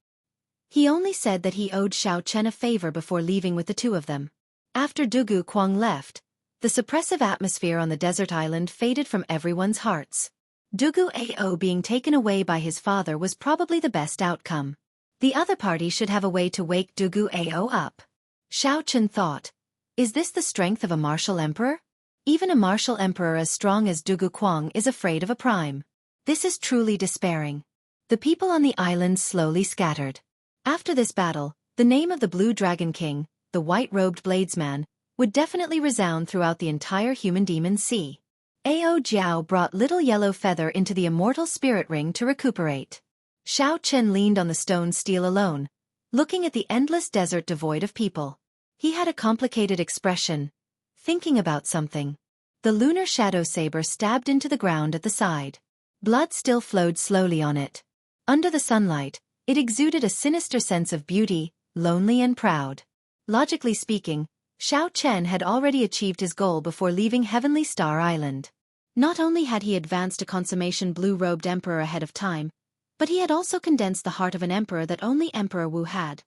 He only said that he owed Xiao Chen a favor before leaving with the two of them. After Dugu Kuang left, the suppressive atmosphere on the desert island faded from everyone's hearts. Dugu Ao being taken away by his father was probably the best outcome. The other party should have a way to wake Dugu Ao up. Xiao Chen thought, is this the strength of a martial emperor? Even a martial emperor as strong as Dugu Kuang is afraid of a prime. This is truly despairing. The people on the island slowly scattered. After this battle, the name of the Blue Dragon King, the white-robed bladesman, would definitely resound throughout the entire human demon sea. Ao Jiao brought Little Yellow Feather into the Immortal Spirit Ring to recuperate. Xiao Chen leaned on the stone steel alone, looking at the endless desert devoid of people. He had a complicated expression, thinking about something. The lunar shadow saber stabbed into the ground at the side. Blood still flowed slowly on it. Under the sunlight, it exuded a sinister sense of beauty, lonely and proud. Logically speaking, Xiao Chen had already achieved his goal before leaving Heavenly Star Island. Not only had he advanced a consummation blue-robed emperor ahead of time, but he had also condensed the heart of an emperor that only Emperor Wu had.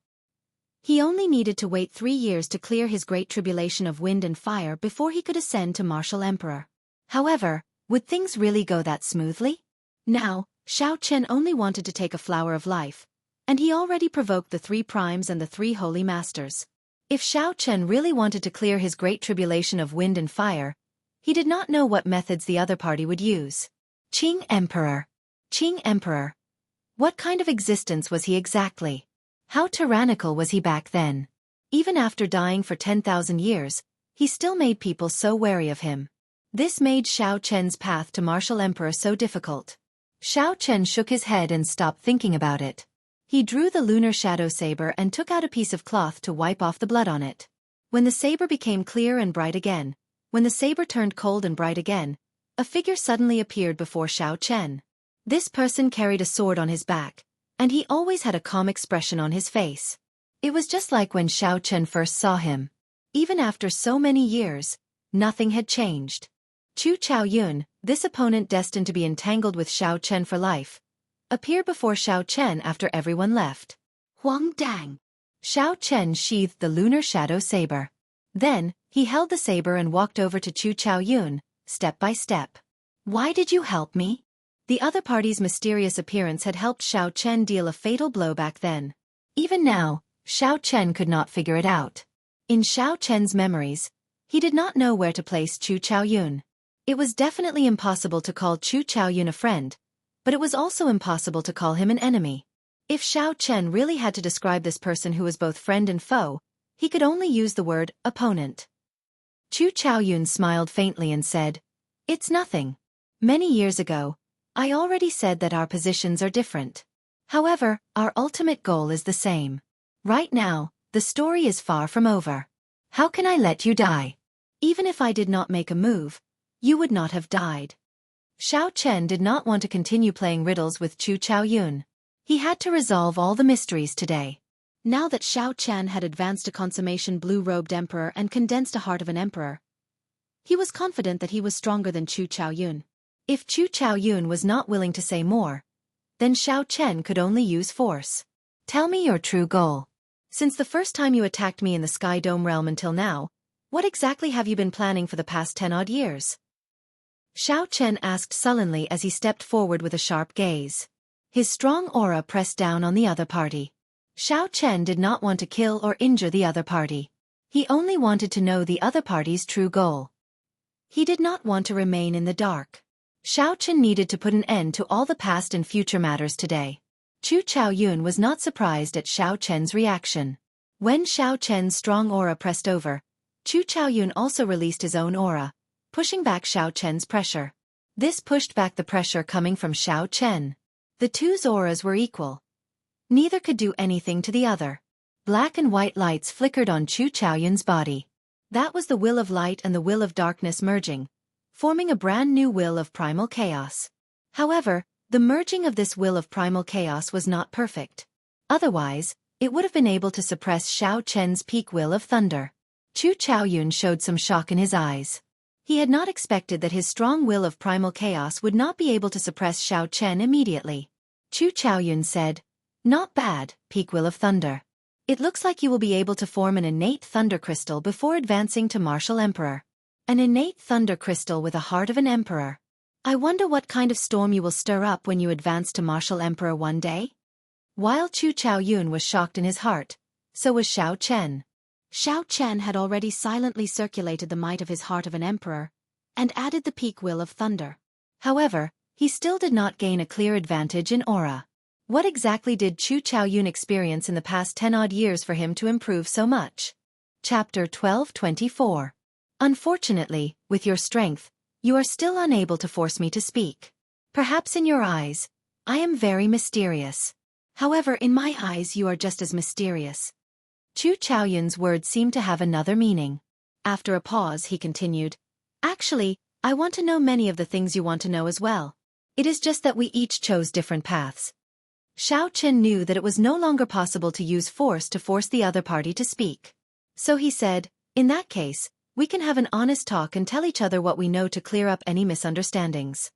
He only needed to wait 3 years to clear his great tribulation of wind and fire before he could ascend to martial emperor. However, would things really go that smoothly? Now, Xiao Chen only wanted to take a flower of life, and he already provoked the 3 primes and the 3 holy masters. If Xiao Chen really wanted to clear his great tribulation of wind and fire, he did not know what methods the other party would use. Qing Emperor. Qing Emperor. What kind of existence was he exactly? How tyrannical was he back then? Even after dying for 10,000 years, he still made people so wary of him. This made Xiao Chen's path to martial emperor so difficult. Xiao Chen shook his head and stopped thinking about it. He drew the lunar shadow saber and took out a piece of cloth to wipe off the blood on it. When the saber became clear and bright again, when the saber turned cold and bright again, a figure suddenly appeared before Xiao Chen. This person carried a sword on his back, and he always had a calm expression on his face. It was just like when Xiao Chen first saw him. Even after so many years, nothing had changed. Chu Chaoyun, this opponent destined to be entangled with Xiao Chen for life, appeared before Xiao Chen after everyone left. Huang Dang. Xiao Chen sheathed the lunar shadow saber. Then, he held the saber and walked over to Chu Chaoyun, step by step. Why did you help me? The other party's mysterious appearance had helped Xiao Chen deal a fatal blow back then. Even now, Xiao Chen could not figure it out. In Xiao Chen's memories, he did not know where to place Chu Chaoyun. It was definitely impossible to call Chu Chaoyun a friend, but it was also impossible to call him an enemy. If Xiao Chen really had to describe this person who was both friend and foe, he could only use the word opponent. Chu Chaoyun smiled faintly and said, "It's nothing. Many years ago, I already said that our positions are different. However, our ultimate goal is the same. Right now, the story is far from over. How can I let you die? Even if I did not make a move, you would not have died." Xiao Chen did not want to continue playing riddles with Chu Chaoyun. He had to resolve all the mysteries today. Now that Xiao Chen had advanced to consummation blue-robed emperor and condensed a heart of an emperor, he was confident that he was stronger than Chu Chaoyun. If Chu Chaoyun was not willing to say more, then Xiao Chen could only use force. "Tell me your true goal. Since the first time you attacked me in the Sky Dome realm until now, what exactly have you been planning for the past 10-odd years?" Xiao Chen asked sullenly as he stepped forward with a sharp gaze. His strong aura pressed down on the other party. Xiao Chen did not want to kill or injure the other party. He only wanted to know the other party's true goal. He did not want to remain in the dark. Xiao Chen needed to put an end to all the past and future matters today. Chu Chaoyun was not surprised at Xiao Chen's reaction. When Xiao Chen's strong aura pressed over, Chu Chaoyun also released his own aura, pushing back Xiao Chen's pressure. This pushed back the pressure coming from Xiao Chen. The two's auras were equal. Neither could do anything to the other. Black and white lights flickered on Chu Chaoyun's body. That was the will of light and the will of darkness merging, forming a brand new will of primal chaos. However, the merging of this will of primal chaos was not perfect. Otherwise, it would have been able to suppress Xiao Chen's peak will of thunder. Chu Chaoyun showed some shock in his eyes. He had not expected that his strong will of primal chaos would not be able to suppress Xiao Chen immediately. Chu Chaoyun said, "Not bad, peak will of thunder. It looks like you will be able to form an innate thunder crystal before advancing to martial emperor. An innate thunder crystal with a heart of an emperor. I wonder what kind of storm you will stir up when you advance to martial emperor one day?" While Chu Chaoyun was shocked in his heart, so was Xiao Chen. Xiao Chen had already silently circulated the might of his heart of an emperor, and added the peak will of thunder. However, he still did not gain a clear advantage in aura. What exactly did Chu Chaoyun experience in the past 10-odd years for him to improve so much? Chapter 12:24. Unfortunately, with your strength, you are still unable to force me to speak. Perhaps in your eyes, I am very mysterious. However, in my eyes you are just as mysterious. Chu Chaoyun's words seemed to have another meaning. After a pause, he continued, "Actually, I want to know many of the things you want to know as well. It is just that we each chose different paths." Xiao Chen knew that it was no longer possible to use force to force the other party to speak. So he said, "In that case, we can have an honest talk and tell each other what we know to clear up any misunderstandings."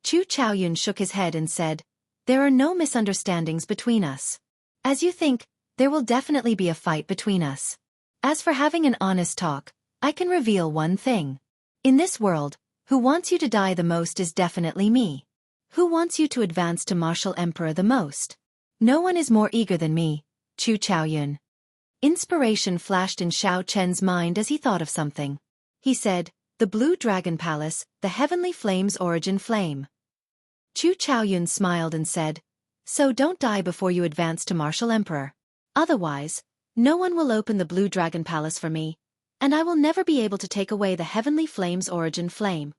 Chu Chaoyun shook his head and said, "There are no misunderstandings between us. As you think, there will definitely be a fight between us. As for having an honest talk, I can reveal one thing. In this world, who wants you to die the most is definitely me. Who wants you to advance to martial emperor the most? No one is more eager than me, Chu Chaoyun." Inspiration flashed in Xiao Chen's mind as he thought of something. He said, "The Blue Dragon Palace, the Heavenly Flame's origin flame." Chu Chaoyun smiled and said, "So don't die before you advance to martial emperor. Otherwise, no one will open the Blue Dragon Palace for me, and I will never be able to take away the Heavenly Flame's origin flame.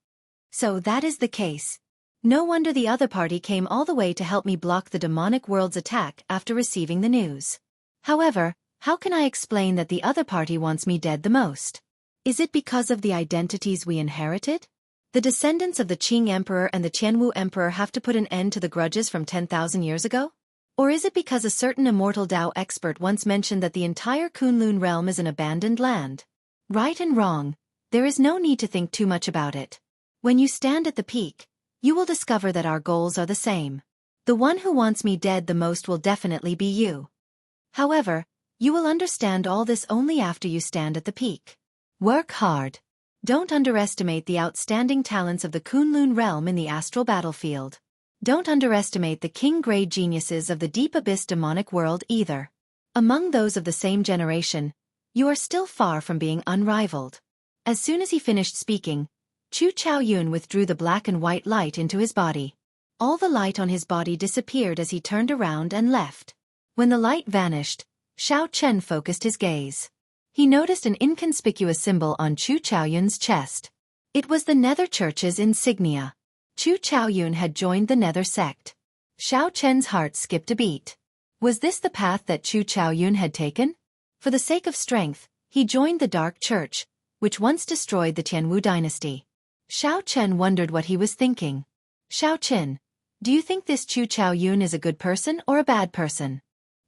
So that is the case. No wonder the other party came all the way to help me block the demonic world's attack after receiving the news. However, how can I explain that the other party wants me dead the most? Is it because of the identities we inherited? The descendants of the Qing Emperor and the Jianghu Emperor have to put an end to the grudges from 10,000 years ago? Or is it because a certain immortal Dao expert once mentioned that the entire Kunlun realm is an abandoned land? Right and wrong, there is no need to think too much about it. When you stand at the peak, you will discover that our goals are the same. The one who wants me dead the most will definitely be you. However, you will understand all this only after you stand at the peak. Work hard. Don't underestimate the outstanding talents of the Kunlun realm in the astral battlefield. Don't underestimate the king-grade geniuses of the deep abyss demonic world either. Among those of the same generation, you are still far from being unrivaled. As soon as he finished speaking, Chu Chaoyun withdrew the black and white light into his body. All the light on his body disappeared as he turned around and left. When the light vanished, Xiao Chen focused his gaze. He noticed an inconspicuous symbol on Chu Chaoyun's chest. It was the Nether Church's insignia. Chu Chaoyun had joined the Nether sect. Xiao Chen's heart skipped a beat. Was this the path that Chu Chaoyun had taken? For the sake of strength, he joined the Dark Church, which once destroyed the Tianwu dynasty. Xiao Chen wondered what he was thinking. Xiao Chen, do you think this Chu Chaoyun is a good person or a bad person?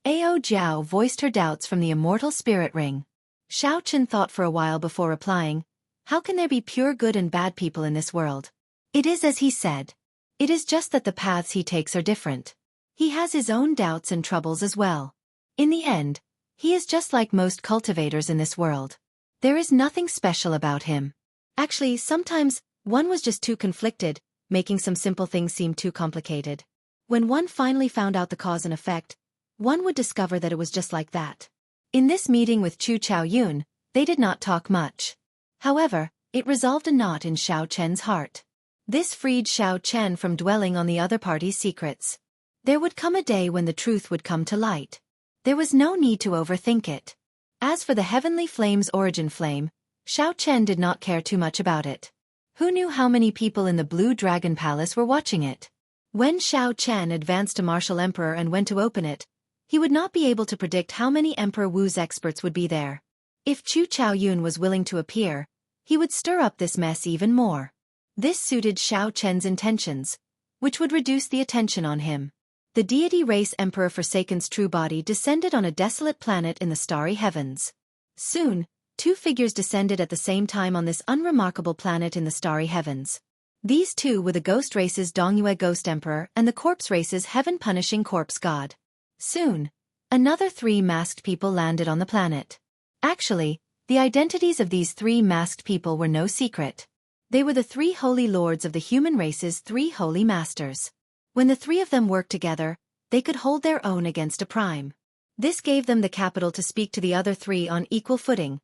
Ao Jiao voiced her doubts from the immortal spirit ring. Xiao Chen thought for a while before replying, how can there be pure good and bad people in this world? It is as he said. It is just that the paths he takes are different. He has his own doubts and troubles as well. In the end, he is just like most cultivators in this world. There is nothing special about him. Actually, sometimes, one was just too conflicted, making some simple things seem too complicated. When one finally found out the cause and effect, one would discover that it was just like that. In this meeting with Chu Chaoyun, they did not talk much. However, it resolved a knot in Xiao Chen's heart. This freed Xiao Chen from dwelling on the other party's secrets. There would come a day when the truth would come to light. There was no need to overthink it. As for the heavenly flame's origin flame, Xiao Chen did not care too much about it. Who knew how many people in the Blue Dragon Palace were watching it? When Xiao Chen advanced to Martial Emperor and went to open it, he would not be able to predict how many Emperor Wu's experts would be there. If Chu Chaoyun was willing to appear, he would stir up this mess even more. This suited Xiao Chen's intentions, which would reduce the attention on him. The deity race Emperor Forsaken's true body descended on a desolate planet in the starry heavens. Soon, two figures descended at the same time on this unremarkable planet in the starry heavens. These two were the ghost race's Dongyue Ghost Emperor and the corpse race's heaven-punishing corpse god. Soon, another 3 masked people landed on the planet. Actually, the identities of these 3 masked people were no secret. They were the 3 holy lords of the human race's 3 holy masters. When the 3 of them worked together, they could hold their own against a prime. This gave them the capital to speak to the other 3 on equal footing,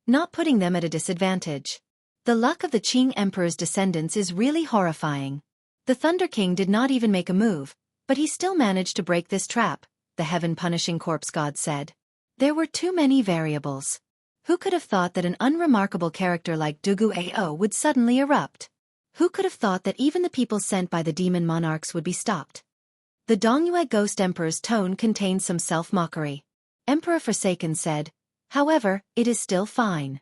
not putting them at a disadvantage. The luck of the Qing Emperor's descendants is really horrifying. The Thunder King did not even make a move, but he still managed to break this trap, the heaven-punishing corpse god said. There were too many variables. Who could have thought that an unremarkable character like Dugu Ao would suddenly erupt? Who could have thought that even the people sent by the demon monarchs would be stopped? The Dongyue Ghost Emperor's tone contained some self-mockery. Emperor Forsaken said, however, it is still fine.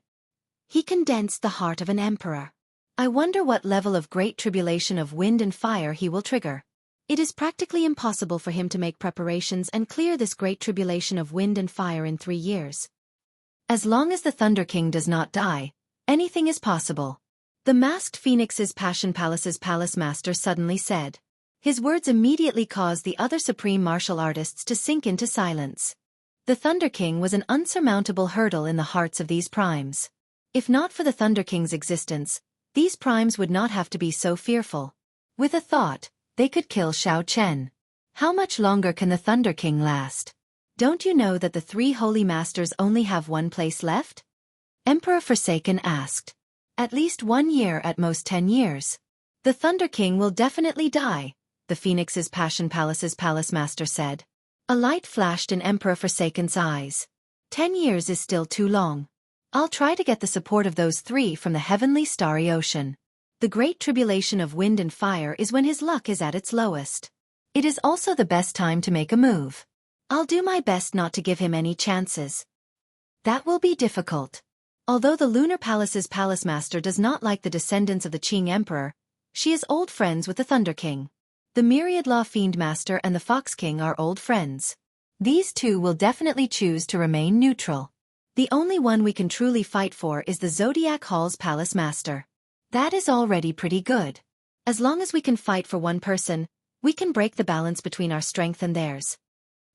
He condensed the heart of an emperor. I wonder what level of great tribulation of wind and fire he will trigger. It is practically impossible for him to make preparations and clear this great tribulation of wind and fire in 3 years. As long as the Thunder King does not die, anything is possible. The masked Phoenix's Passion Palace's palace master suddenly said. His words immediately caused the other supreme martial artists to sink into silence. The Thunder King was an unsurmountable hurdle in the hearts of these primes. If not for the Thunder King's existence, these primes would not have to be so fearful. With a thought, they could kill Xiao Chen. How much longer can the Thunder King last? Don't you know that the 3 holy masters only have 1 place left? Emperor Forsaken asked. At least 1 year, at most 10 years. The Thunder King will definitely die, the Phoenix's Passion Palace's palace master said. A light flashed in Emperor Forsaken's eyes. 10 years is still too long. I'll try to get the support of those 3 from the heavenly starry ocean. The great tribulation of wind and fire is when his luck is at its lowest. It is also the best time to make a move. I'll do my best not to give him any chances. That will be difficult. Although the Lunar Palace's palace master does not like the descendants of the Qing Emperor, she is old friends with the Thunder King. The Myriad Law Fiend Master and the Fox King are old friends. These 2 will definitely choose to remain neutral. The only one we can truly fight for is the Zodiac Hall's palace master. That is already pretty good. As long as we can fight for one person, we can break the balance between our strength and theirs.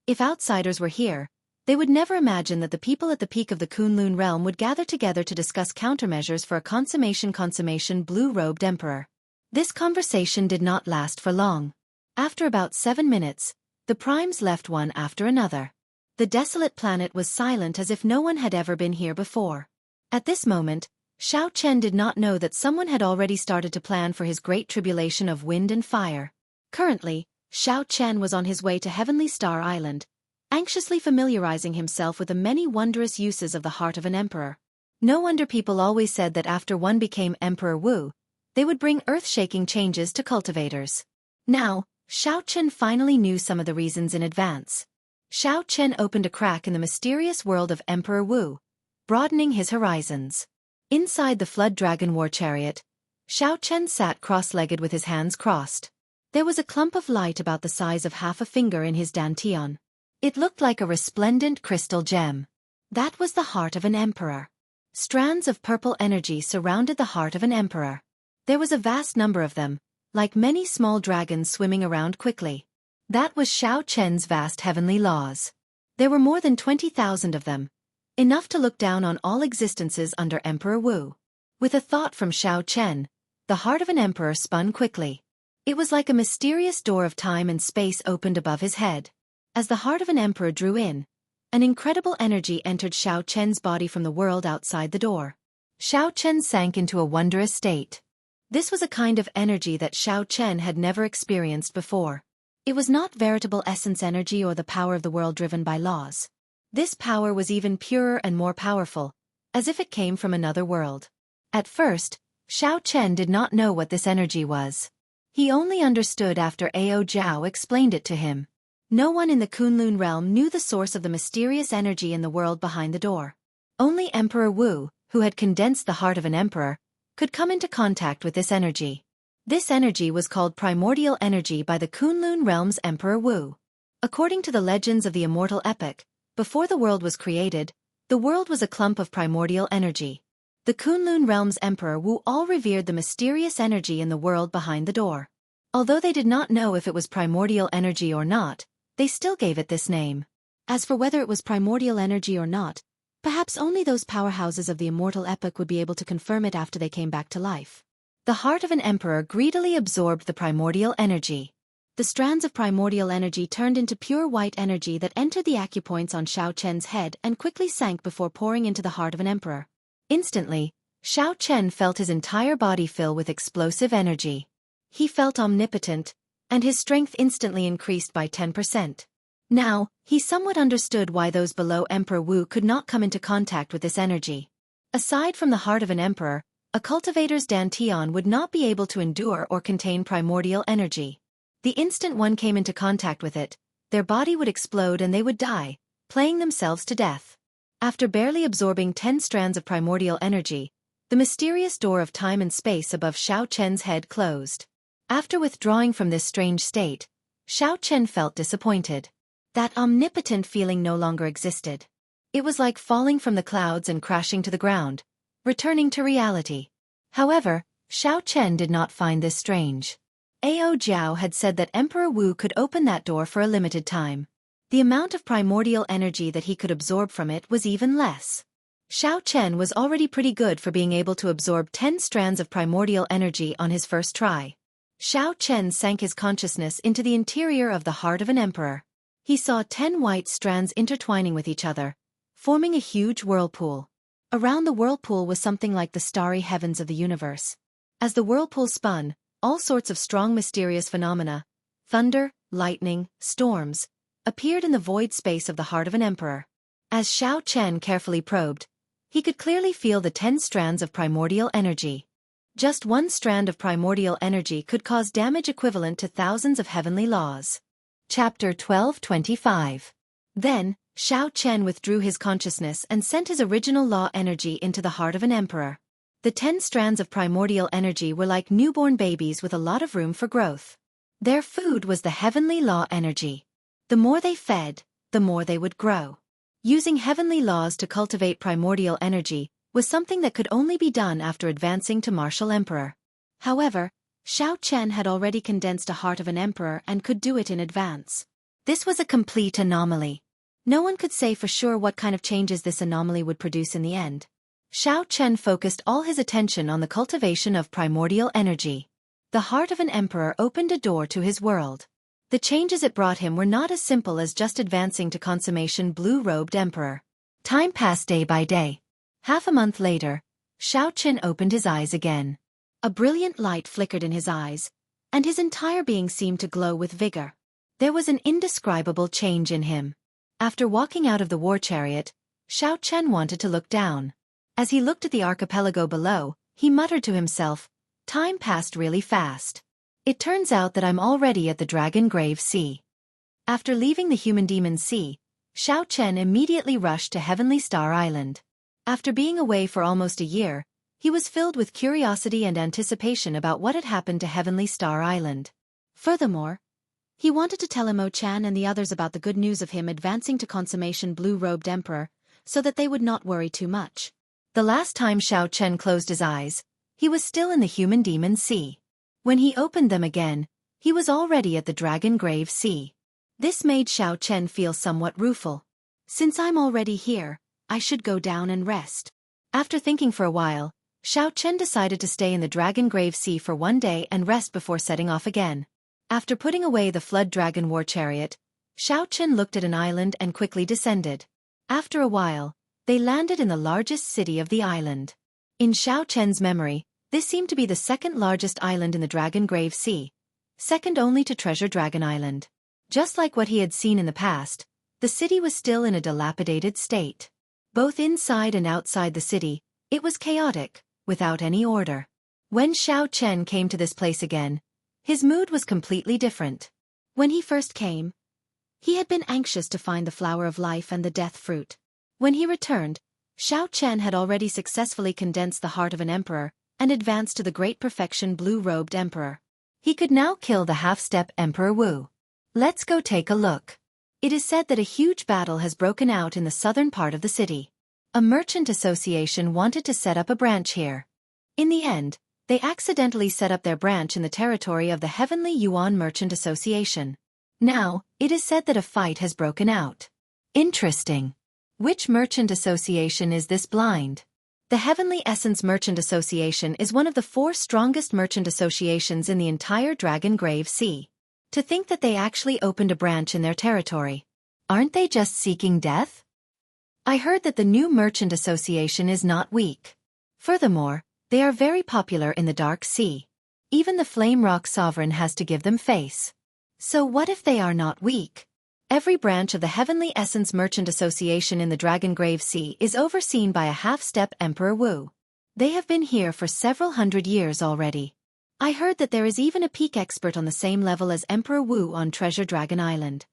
If outsiders were here, They would never imagine that the people at the peak of the Kunlun realm would gather together to discuss countermeasures for a consummation blue-robed emperor. This conversation did not last for long. After about 7 minutes, the primes left one after another. The desolate planet was silent as if no one had ever been here before. At this moment, Xiao Chen did not know that someone had already started to plan for his great tribulation of wind and fire. Currently, Xiao Chen was on his way to Heavenly Star Island, anxiously familiarizing himself with the many wondrous uses of the heart of an emperor. No wonder people always said that after one became Emperor Wu, they would bring earth-shaking changes to cultivators. Now, Xiao Chen finally knew some of the reasons in advance. Xiao Chen opened a crack in the mysterious world of Emperor Wu, broadening his horizons. Inside the Flood Dragon War Chariot, Xiao Chen sat cross-legged with his hands crossed. There was a clump of light about the size of half a finger in his dantian. It looked like a resplendent crystal gem. That was the heart of an emperor. Strands of purple energy surrounded the heart of an emperor. There was a vast number of them, like many small dragons swimming around quickly. That was Xiao Chen's vast heavenly laws. There were more than 20,000 of them, enough to look down on all existences under Emperor Wu. With a thought from Xiao Chen, the heart of an emperor spun quickly. It was like a mysterious door of time and space opened above his head. As the heart of an emperor drew in, an incredible energy entered Xiao Chen's body from the world outside the door. Xiao Chen sank into a wondrous state. This was a kind of energy that Xiao Chen had never experienced before. It was not veritable essence energy or the power of the world driven by laws. This power was even purer and more powerful, as if it came from another world. At first, Xiao Chen did not know what this energy was. He only understood after Ao Zhao explained it to him. No one in the Kunlun realm knew the source of the mysterious energy in the world behind the door. Only Emperor Wu, who had condensed the heart of an emperor, could come into contact with this energy. This energy was called primordial energy by the Kunlun realm's Emperor Wu. According to the legends of the Immortal epic, before the world was created, the world was a clump of primordial energy. The Kunlun realm's Emperor Wu all revered the mysterious energy in the world behind the door. Although they did not know if it was primordial energy or not, they still gave it this name. As for whether it was primordial energy or not, perhaps only those powerhouses of the Immortal epic would be able to confirm it after they came back to life. The heart of an emperor greedily absorbed the primordial energy. The strands of primordial energy turned into pure white energy that entered the acupoints on Xiao Chen's head and quickly sank before pouring into the heart of an emperor. Instantly, Xiao Chen felt his entire body fill with explosive energy. He felt omnipotent, and his strength instantly increased by 10%. Now, he somewhat understood why those below Emperor Wu could not come into contact with this energy. Aside from the heart of an emperor, a cultivator's dantian would not be able to endure or contain primordial energy. The instant one came into contact with it, their body would explode and they would die, playing themselves to death. After barely absorbing 10 strands of primordial energy, the mysterious door of time and space above Xiao Chen's head closed. After withdrawing from this strange state, Xiao Chen felt disappointed. That omnipotent feeling no longer existed. It was like falling from the clouds and crashing to the ground, returning to reality. However, Xiao Chen did not find this strange. Ao Zhao had said that Emperor Wu could open that door for a limited time. The amount of primordial energy that he could absorb from it was even less. Xiao Chen was already pretty good for being able to absorb 10 strands of primordial energy on his first try. Xiao Chen sank his consciousness into the interior of the heart of an emperor. He saw 10 white strands intertwining with each other, forming a huge whirlpool. Around the whirlpool was something like the starry heavens of the universe. As the whirlpool spun, all sorts of strong mysterious phenomena, thunder, lightning, storms, appeared in the void space of the heart of an emperor. As Xiao Chen carefully probed, he could clearly feel the 10 strands of primordial energy. Just one strand of primordial energy could cause damage equivalent to thousands of heavenly laws. Chapter 1225. Then, Xiao Chen withdrew his consciousness and sent his original law energy into the heart of an emperor. The 10 strands of primordial energy were like newborn babies with a lot of room for growth. Their food was the heavenly law energy. The more they fed, the more they would grow. Using heavenly laws to cultivate primordial energy was something that could only be done after advancing to martial emperor. However, Xiao Chen had already condensed a heart of an emperor and could do it in advance. This was a complete anomaly. No one could say for sure what kind of changes this anomaly would produce in the end. Xiao Chen focused all his attention on the cultivation of primordial energy. The heart of an emperor opened a door to his world. The changes it brought him were not as simple as just advancing to consummation blue-robed emperor. Time passed day by day. Half a month later, Xiao Chen opened his eyes again. A brilliant light flickered in his eyes, and his entire being seemed to glow with vigor. There was an indescribable change in him. After walking out of the war chariot, Xiao Chen wanted to look down. As he looked at the archipelago below, he muttered to himself, "Time passed really fast. It turns out that I'm already at the Dragon Grave Sea." After leaving the Human-Demon Sea, Xiao Chen immediately rushed to Heavenly Star Island. After being away for almost a year, he was filled with curiosity and anticipation about what had happened to Heavenly Star Island. Furthermore, he wanted to tell Imo-chan and the others about the good news of him advancing to consummation blue-robed emperor, so that they would not worry too much. The last time Xiao Chen closed his eyes, he was still in the Human-Demon Sea. When he opened them again, he was already at the Dragon Grave Sea. This made Xiao Chen feel somewhat rueful. Since I'm already here, I should go down and rest. After thinking for a while, Xiao Chen decided to stay in the Dragon Grave Sea for one day and rest before setting off again. After putting away the Flood Dragon War Chariot, Xiao Chen looked at an island and quickly descended. After a while, they landed in the largest city of the island. In Xiao Chen's memory, this seemed to be the second largest island in the Dragon Grave Sea, second only to Treasure Dragon Island. Just like what he had seen in the past, the city was still in a dilapidated state. Both inside and outside the city, it was chaotic, without any order. When Xiao Chen came to this place again, his mood was completely different. When he first came, he had been anxious to find the flower of life and the death fruit. When he returned, Xiao Chen had already successfully condensed the heart of an emperor and advanced to the great perfection blue-robed emperor. He could now kill the half-step Emperor Wu. Let's go take a look. It is said that a huge battle has broken out in the southern part of the city. A merchant association wanted to set up a branch here. In the end, they accidentally set up their branch in the territory of the Heavenly Yuan Merchant Association. Now, it is said that a fight has broken out. Interesting. Which merchant association is this blind? The Heavenly Essence Merchant Association is one of the 4 strongest merchant associations in the entire Dragon Grave Sea. To think that they actually opened a branch in their territory. Aren't they just seeking death? I heard that the new merchant association is not weak. Furthermore, they are very popular in the Dark Sea. Even the Flame Rock Sovereign has to give them face. So what if they are not weak? Every branch of the Heavenly Essence Merchant Association in the Dragon Grave Sea is overseen by a half-step Emperor Wu. They have been here for several hundred years already. I heard that there is even a peak expert on the same level as Emperor Wu on Treasure Dragon Island.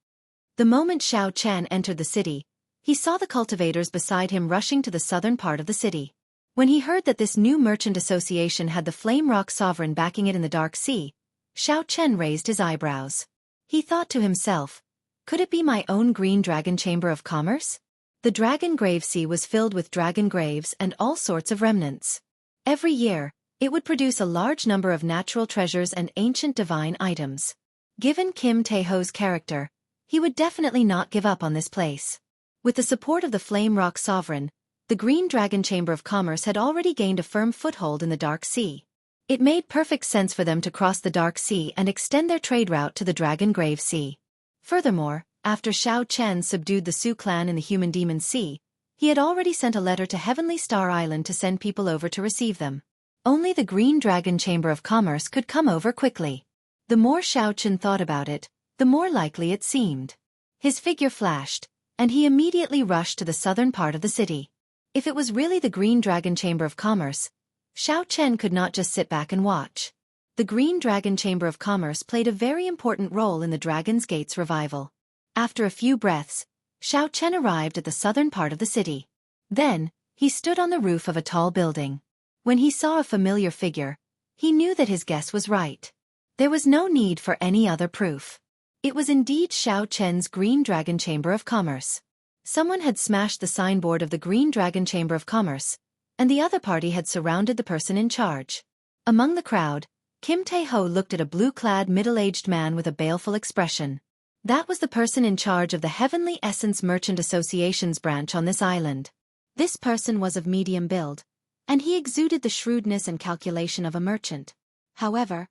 The moment Xiao Chen entered the city, he saw the cultivators beside him rushing to the southern part of the city. When he heard that this new merchant association had the Flame Rock Sovereign backing it in the Dark Sea, Xiao Chen raised his eyebrows. He thought to himself, could it be my own Green Dragon Chamber of Commerce? The Dragon Grave Sea was filled with dragon graves and all sorts of remnants. Every year, it would produce a large number of natural treasures and ancient divine items. Given Kim Tae-ho's character, he would definitely not give up on this place. With the support of the Flame Rock Sovereign, the Green Dragon Chamber of Commerce had already gained a firm foothold in the Dark Sea. It made perfect sense for them to cross the Dark Sea and extend their trade route to the Dragon Grave Sea. Furthermore, after Xiao Chen subdued the Su clan in the Human-Demon Sea, he had already sent a letter to Heavenly Star Island to send people over to receive them. Only the Green Dragon Chamber of Commerce could come over quickly. The more Xiao Chen thought about it, the more likely it seemed. His figure flashed, and he immediately rushed to the southern part of the city. If it was really the Green Dragon Chamber of Commerce, Xiao Chen could not just sit back and watch. The Green Dragon Chamber of Commerce played a very important role in the Dragon's Gate's revival. After a few breaths, Xiao Chen arrived at the southern part of the city. Then, he stood on the roof of a tall building. When he saw a familiar figure, he knew that his guess was right. There was no need for any other proof. It was indeed Xiao Chen's Green Dragon Chamber of Commerce. Someone had smashed the signboard of the Green Dragon Chamber of Commerce, and the other party had surrounded the person in charge. Among the crowd, Kim Tae-ho looked at a blue-clad middle-aged man with a baleful expression. That was the person in charge of the Heavenly Essence Merchant Association's branch on this island. This person was of medium build, and he exuded the shrewdness and calculation of a merchant. However,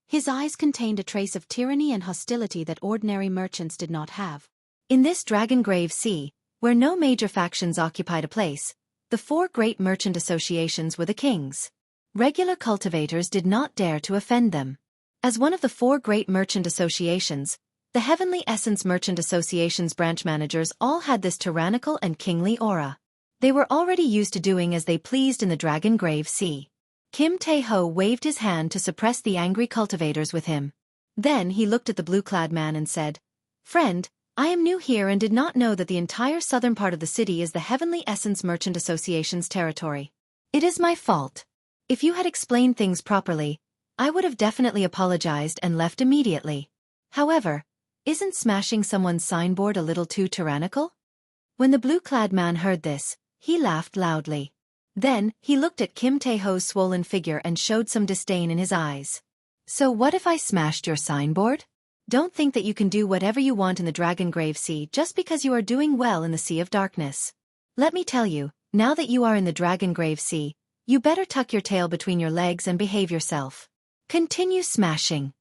his eyes contained a trace of tyranny and hostility that ordinary merchants did not have. In this Dragongrave Sea, where no major factions occupied a place, the 4 great merchant associations were the kings. Regular cultivators did not dare to offend them. As one of the 4 great merchant associations, the Heavenly Essence Merchant Association's branch managers all had this tyrannical and kingly aura. They were already used to doing as they pleased in the Dragongrave Sea. Kim Tae-ho waved his hand to suppress the angry cultivators with him. Then he looked at the blue-clad man and said, "Friend, I am new here and did not know that the entire southern part of the city is the Heavenly Essence Merchant Association's territory. It is my fault. If you had explained things properly, I would have definitely apologized and left immediately. However, isn't smashing someone's signboard a little too tyrannical?" When the blue-clad man heard this, he laughed loudly. Then, he looked at Kim Tae-ho's swollen figure and showed some disdain in his eyes. "So what if I smashed your signboard? Don't think that you can do whatever you want in the Dragongrave Sea just because you are doing well in the Sea of Darkness. Let me tell you, now that you are in the Dragongrave Sea, you better tuck your tail between your legs and behave yourself. Continue smashing."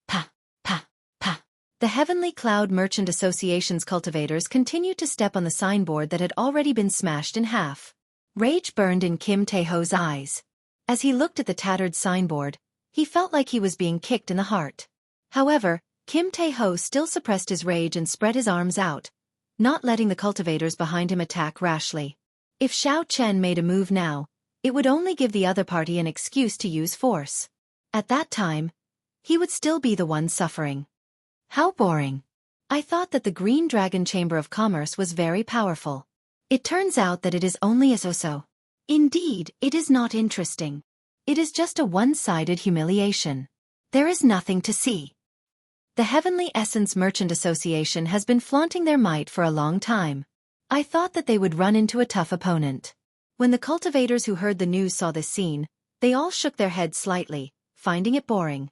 Pa, pa, pa. The Heavenly Cloud Merchant Association's cultivators continued to step on the signboard that had already been smashed in half. Rage burned in Kim Tae-ho's eyes. As he looked at the tattered signboard, he felt like he was being kicked in the heart. However, Kim Tae-ho still suppressed his rage and spread his arms out, not letting the cultivators behind him attack rashly. If Xiao Chen made a move now, it would only give the other party an excuse to use force. At that time, he would still be the one suffering. How boring. I thought that the Green Dragon Chamber of Commerce was very powerful. It turns out that it is only a so-so. Indeed, it is not interesting. It is just a one-sided humiliation. There is nothing to see. The Heavenly Essence Merchant Association has been flaunting their might for a long time. I thought that they would run into a tough opponent. When the cultivators who heard the news saw this scene, they all shook their heads slightly, finding it boring.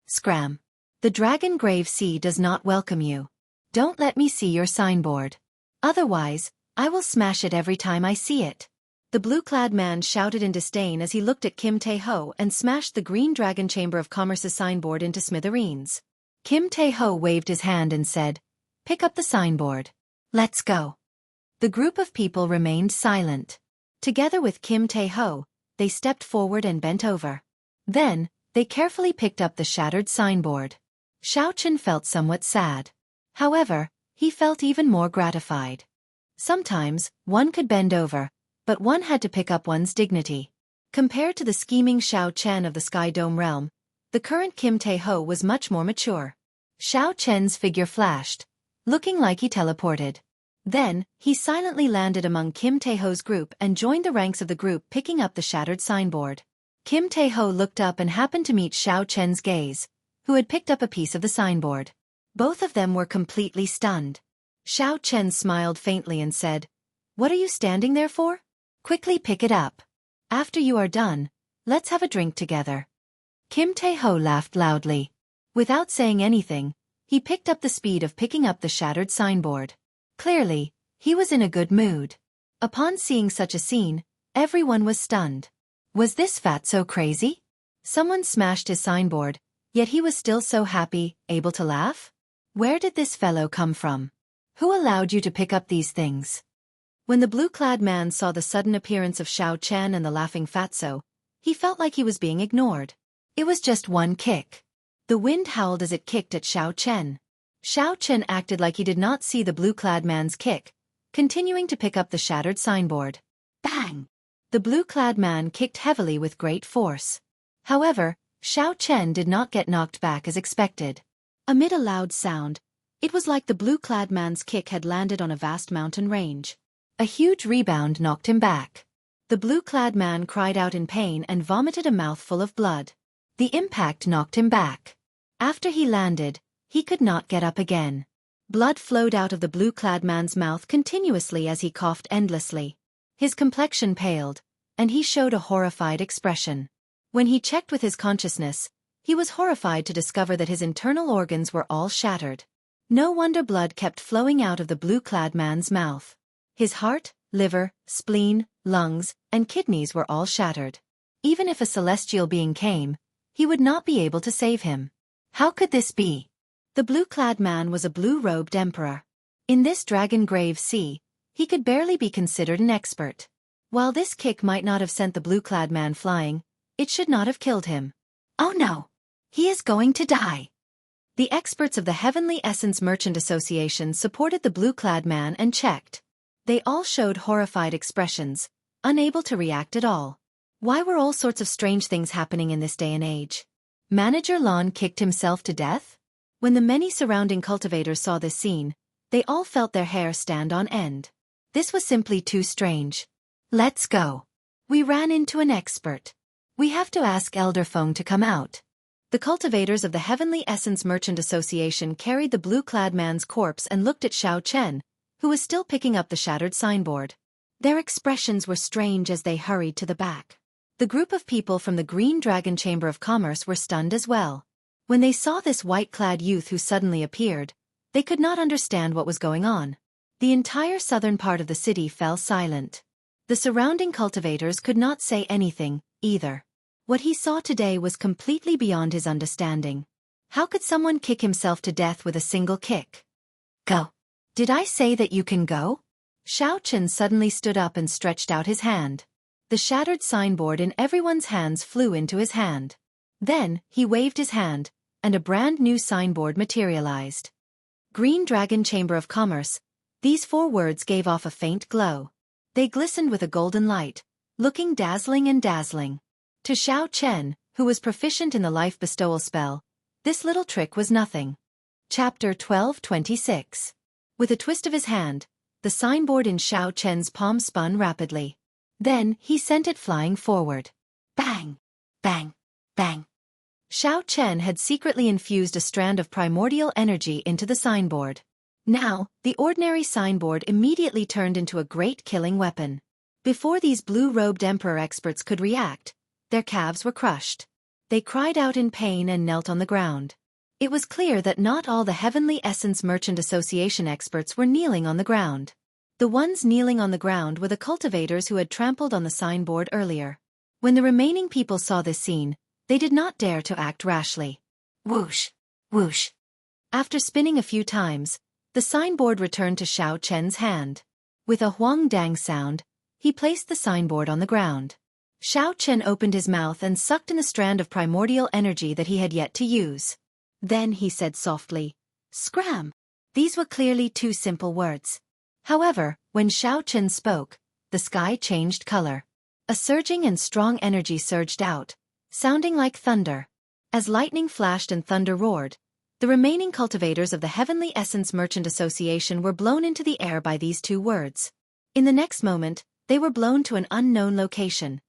Scram. The Dragongrave Sea does not welcome you. Don't let me see your signboard. Otherwise, I will smash it every time I see it. The blue-clad man shouted in disdain as he looked at Kim Tae-ho and smashed the Green Dragon Chamber of Commerce's signboard into smithereens. Kim Tae-ho waved his hand and said, "Pick up the signboard. Let's go." The group of people remained silent. Together with Kim Tae-ho, they stepped forward and bent over. Then, they carefully picked up the shattered signboard. Xiao Chen felt somewhat sad. However, he felt even more gratified. Sometimes, one could bend over, but one had to pick up one's dignity. Compared to the scheming Xiao Chen of the Sky Dome realm, the current Kim Tae-ho was much more mature. Xiao Chen's figure flashed, looking like he teleported. Then, he silently landed among Kim Tae-ho's group and joined the ranks of the group picking up the shattered signboard. Kim Tae-ho looked up and happened to meet Xiao Chen's gaze, who had picked up a piece of the signboard. Both of them were completely stunned. Xiao Chen smiled faintly and said, "What are you standing there for? Quickly pick it up. After you are done, let's have a drink together." Kim Tae-ho laughed loudly. Without saying anything, he picked up the speed of picking up the shattered signboard. Clearly, he was in a good mood. Upon seeing such a scene, everyone was stunned. Was this fatso crazy? Someone smashed his signboard, yet he was still so happy, able to laugh? Where did this fellow come from? Who allowed you to pick up these things? When the blue-clad man saw the sudden appearance of Xiao Chen and the laughing fatso, he felt like he was being ignored. It was just one kick. The wind howled as it kicked at Xiao Chen. Xiao Chen acted like he did not see the blue-clad man's kick, continuing to pick up the shattered signboard. Bang! The blue-clad man kicked heavily with great force. However, Xiao Chen did not get knocked back as expected. Amid a loud sound, it was like the blue-clad man's kick had landed on a vast mountain range. A huge rebound knocked him back. The blue-clad man cried out in pain and vomited a mouthful of blood. The impact knocked him back. After he landed, he could not get up again. Blood flowed out of the blue-clad man's mouth continuously as he coughed endlessly. His complexion paled, and he showed a horrified expression. When he checked with his consciousness, he was horrified to discover that his internal organs were all shattered. No wonder blood kept flowing out of the blue-clad man's mouth. His heart, liver, spleen, lungs, and kidneys were all shattered. Even if a celestial being came, he would not be able to save him. How could this be? The blue-clad man was a blue-robed emperor. In this dragon-grave sea, he could barely be considered an expert. While this kick might not have sent the blue-clad man flying, it should not have killed him. Oh no! He is going to die! The experts of the Heavenly Essence Merchant Association supported the blue-clad man and checked. They all showed horrified expressions, unable to react at all. Why were all sorts of strange things happening in this day and age? Manager Lon kicked himself to death? When the many surrounding cultivators saw this scene, they all felt their hair stand on end. This was simply too strange. Let's go. We ran into an expert. We have to ask Elder Feng to come out. The cultivators of the Heavenly Essence Merchant Association carried the blue-clad man's corpse and looked at Xiao Chen, who was still picking up the shattered signboard. Their expressions were strange as they hurried to the back. The group of people from the Green Dragon Chamber of Commerce were stunned as well. When they saw this white-clad youth who suddenly appeared, they could not understand what was going on. The entire southern part of the city fell silent. The surrounding cultivators could not say anything, either. What he saw today was completely beyond his understanding. How could someone kick himself to death with a single kick? Go. Did I say that you can go? Xiao Chen suddenly stood up and stretched out his hand. The shattered signboard in everyone's hands flew into his hand. Then, he waved his hand, and a brand new signboard materialized. Green Dragon Chamber of Commerce. These 4 words gave off a faint glow. They glistened with a golden light, looking dazzling and dazzling. To Xiao Chen, who was proficient in the life bestowal spell, this little trick was nothing. Chapter 1226. With a twist of his hand, the signboard in Xiao Chen's palm spun rapidly. Then, he sent it flying forward. Bang! Bang! Bang! Xiao Chen had secretly infused a strand of primordial energy into the signboard. Now, the ordinary signboard immediately turned into a great killing weapon. Before these blue-robed emperor experts could react, their calves were crushed. They cried out in pain and knelt on the ground. It was clear that not all the Heavenly Essence Merchant Association experts were kneeling on the ground. The ones kneeling on the ground were the cultivators who had trampled on the signboard earlier. When the remaining people saw this scene, they did not dare to act rashly. Whoosh! Whoosh! After spinning a few times, the signboard returned to Xiao Chen's hand. With a huang dang sound, he placed the signboard on the ground. Xiao Chen opened his mouth and sucked in the strand of primordial energy that he had yet to use. Then he said softly, "Scram!" These were clearly 2 simple words. However, when Xiao Chen spoke, the sky changed color. A surging and strong energy surged out, sounding like thunder. As lightning flashed and thunder roared, the remaining cultivators of the Heavenly Essence Merchant Association were blown into the air by these 2 words. In the next moment, they were blown to an unknown location,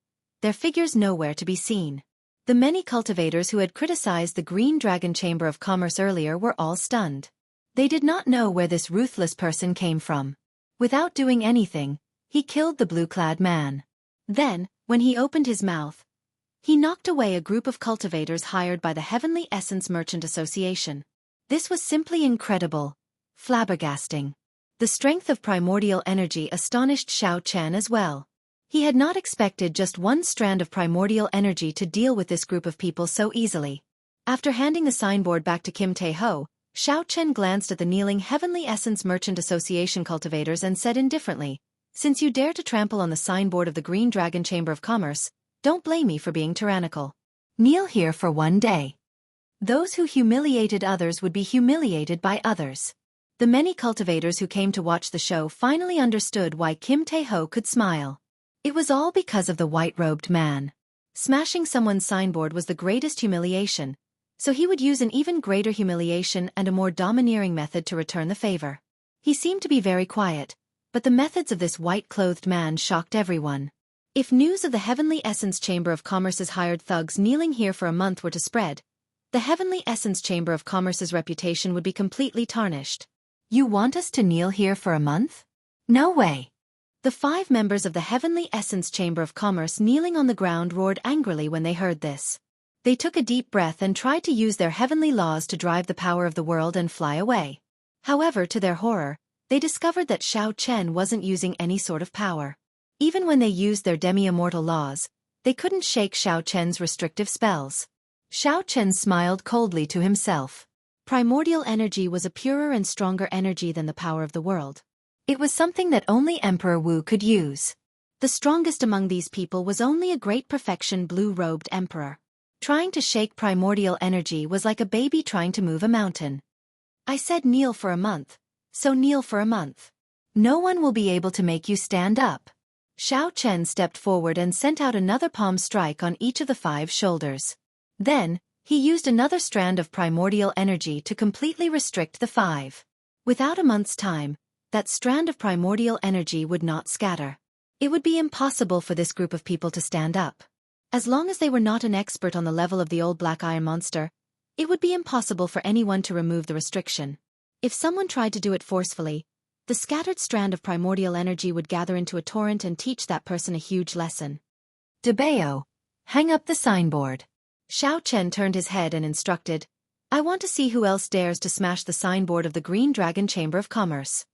their figures nowhere to be seen. The many cultivators who had criticized the Green Dragon Chamber of Commerce earlier were all stunned. They did not know where this ruthless person came from. Without doing anything, he killed the blue-clad man. Then, when he opened his mouth, he knocked away a group of cultivators hired by the Heavenly Essence Merchant Association. This was simply incredible, flabbergasting. The strength of primordial energy astonished Xiao Chen as well. He had not expected just one strand of primordial energy to deal with this group of people so easily. After handing the signboard back to Kim Tae-ho, Xiao Chen glanced at the kneeling Heavenly Essence Merchant Association cultivators and said indifferently, "Since you dare to trample on the signboard of the Green Dragon Chamber of Commerce, don't blame me for being tyrannical. Kneel here for 1 day." Those who humiliated others would be humiliated by others. The many cultivators who came to watch the show finally understood why Kim Tae-ho could smile. It was all because of the white-robed man. Smashing someone's signboard was the greatest humiliation, so he would use an even greater humiliation and a more domineering method to return the favor. He seemed to be very quiet, but the methods of this white-clothed man shocked everyone. If news of the Heavenly Essence Chamber of Commerce's hired thugs kneeling here for a month were to spread, the Heavenly Essence Chamber of Commerce's reputation would be completely tarnished. "You want us to kneel here for a month? No way." The 5 members of the Heavenly Essence Chamber of Commerce kneeling on the ground roared angrily when they heard this. They took a deep breath and tried to use their heavenly laws to drive the power of the world and fly away. However, to their horror, they discovered that Xiao Chen wasn't using any sort of power. Even when they used their demi-immortal laws, they couldn't shake Xiao Chen's restrictive spells. Xiao Chen smiled coldly to himself. Primordial energy was a purer and stronger energy than the power of the world. It was something that only Emperor Wu could use. The strongest among these people was only a great perfection blue-robed emperor. Trying to shake primordial energy was like a baby trying to move a mountain. I said kneel for a month, so kneel for a month. No one will be able to make you stand up. Xiao Chen stepped forward and sent out another palm strike on each of the 5 shoulders. Then, he used another strand of primordial energy to completely restrict the 5. Without a month's time, that strand of primordial energy would not scatter. It would be impossible for this group of people to stand up. As long as they were not an expert on the level of the old black iron monster, it would be impossible for anyone to remove the restriction. If someone tried to do it forcefully, the scattered strand of primordial energy would gather into a torrent and teach that person a huge lesson. Debao, hang up the signboard. Xiao Chen turned his head and instructed, I want to see who else dares to smash the signboard of the Green Dragon Chamber of Commerce.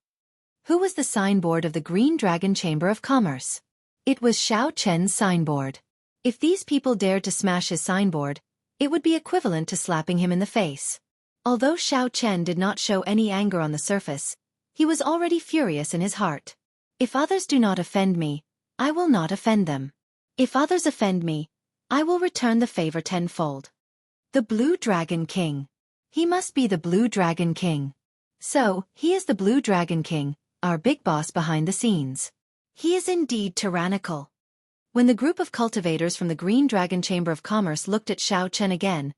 Who was the signboard of the Green Dragon Chamber of Commerce? It was Xiao Chen's signboard. If these people dared to smash his signboard, it would be equivalent to slapping him in the face. Although Xiao Chen did not show any anger on the surface, he was already furious in his heart. If others do not offend me, I will not offend them. If others offend me, I will return the favor tenfold. The Blue Dragon King. He must be the Blue Dragon King. So, he is the Blue Dragon King, our big boss behind the scenes. He is indeed tyrannical. When the group of cultivators from the Green Dragon Chamber of Commerce looked at Xiao Chen again,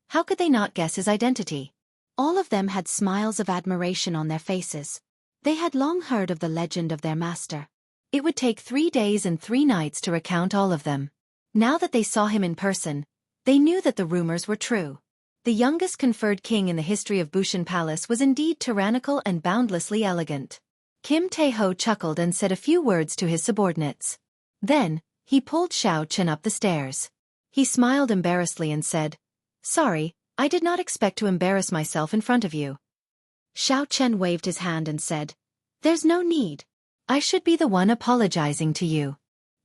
how could they not guess his identity? All of them had smiles of admiration on their faces. They had long heard of the legend of their master. It would take 3 days and 3 nights to recount all of them. Now that they saw him in person, they knew that the rumors were true. The youngest conferred king in the history of Bushan Palace was indeed tyrannical and boundlessly elegant. Kim Tae-ho chuckled and said a few words to his subordinates. Then, he pulled Xiao Chen up the stairs. He smiled embarrassedly and said, Sorry, I did not expect to embarrass myself in front of you. Xiao Chen waved his hand and said, There's no need. I should be the one apologizing to you.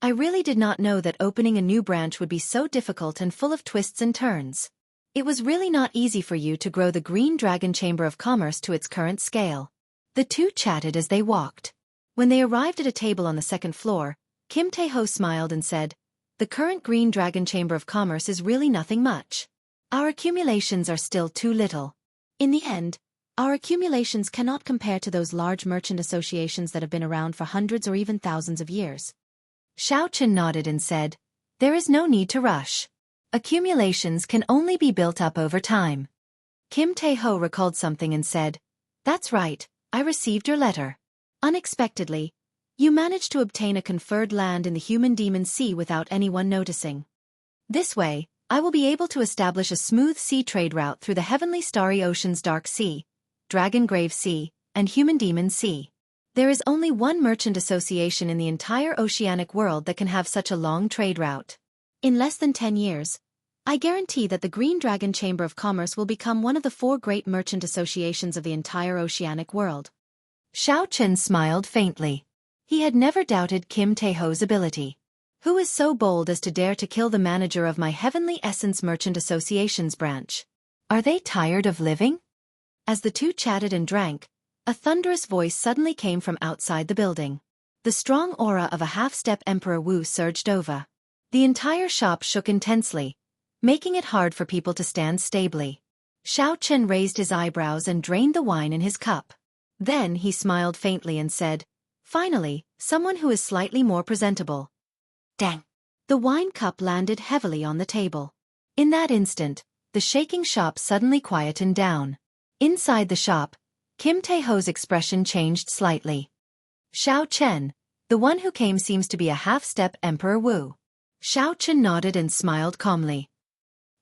I really did not know that opening a new branch would be so difficult and full of twists and turns. It was really not easy for you to grow the Green Dragon Chamber of Commerce to its current scale. The two chatted as they walked. When they arrived at a table on the 2nd floor, Kim Tae-ho smiled and said, The current Green Dragon Chamber of Commerce is really nothing much. Our accumulations are still too little. In the end, our accumulations cannot compare to those large merchant associations that have been around for hundreds or even thousands of years. Xiao Chen nodded and said, There is no need to rush. Accumulations can only be built up over time. Kim Tae-ho recalled something and said, That's right, I received your letter. Unexpectedly, you managed to obtain a conferred land in the Human Demon Sea without anyone noticing. This way, I will be able to establish a smooth sea trade route through the heavenly starry oceans Dark Sea, Dragon Grave Sea, and Human Demon Sea. There is only one merchant association in the entire oceanic world that can have such a long trade route. In less than 10 years, I guarantee that the Green Dragon Chamber of Commerce will become one of the 4 great merchant associations of the entire oceanic world. Xiao Chen smiled faintly. He had never doubted Kim Tae-ho's ability. Who is so bold as to dare to kill the manager of my Heavenly Essence Merchant Association's branch? Are they tired of living? As the two chatted and drank, a thunderous voice suddenly came from outside the building. The strong aura of a half-step Emperor Wu surged over. The entire shop shook intensely, making it hard for people to stand stably. Xiao Chen raised his eyebrows and drained the wine in his cup. Then he smiled faintly and said, Finally, someone who is slightly more presentable. Dang! The wine cup landed heavily on the table. In that instant, the shaking shop suddenly quietened down. Inside the shop, Kim Tae-ho's expression changed slightly. Xiao Chen, the one who came seems to be a half-step Emperor Wu. Xiao Chen nodded and smiled calmly.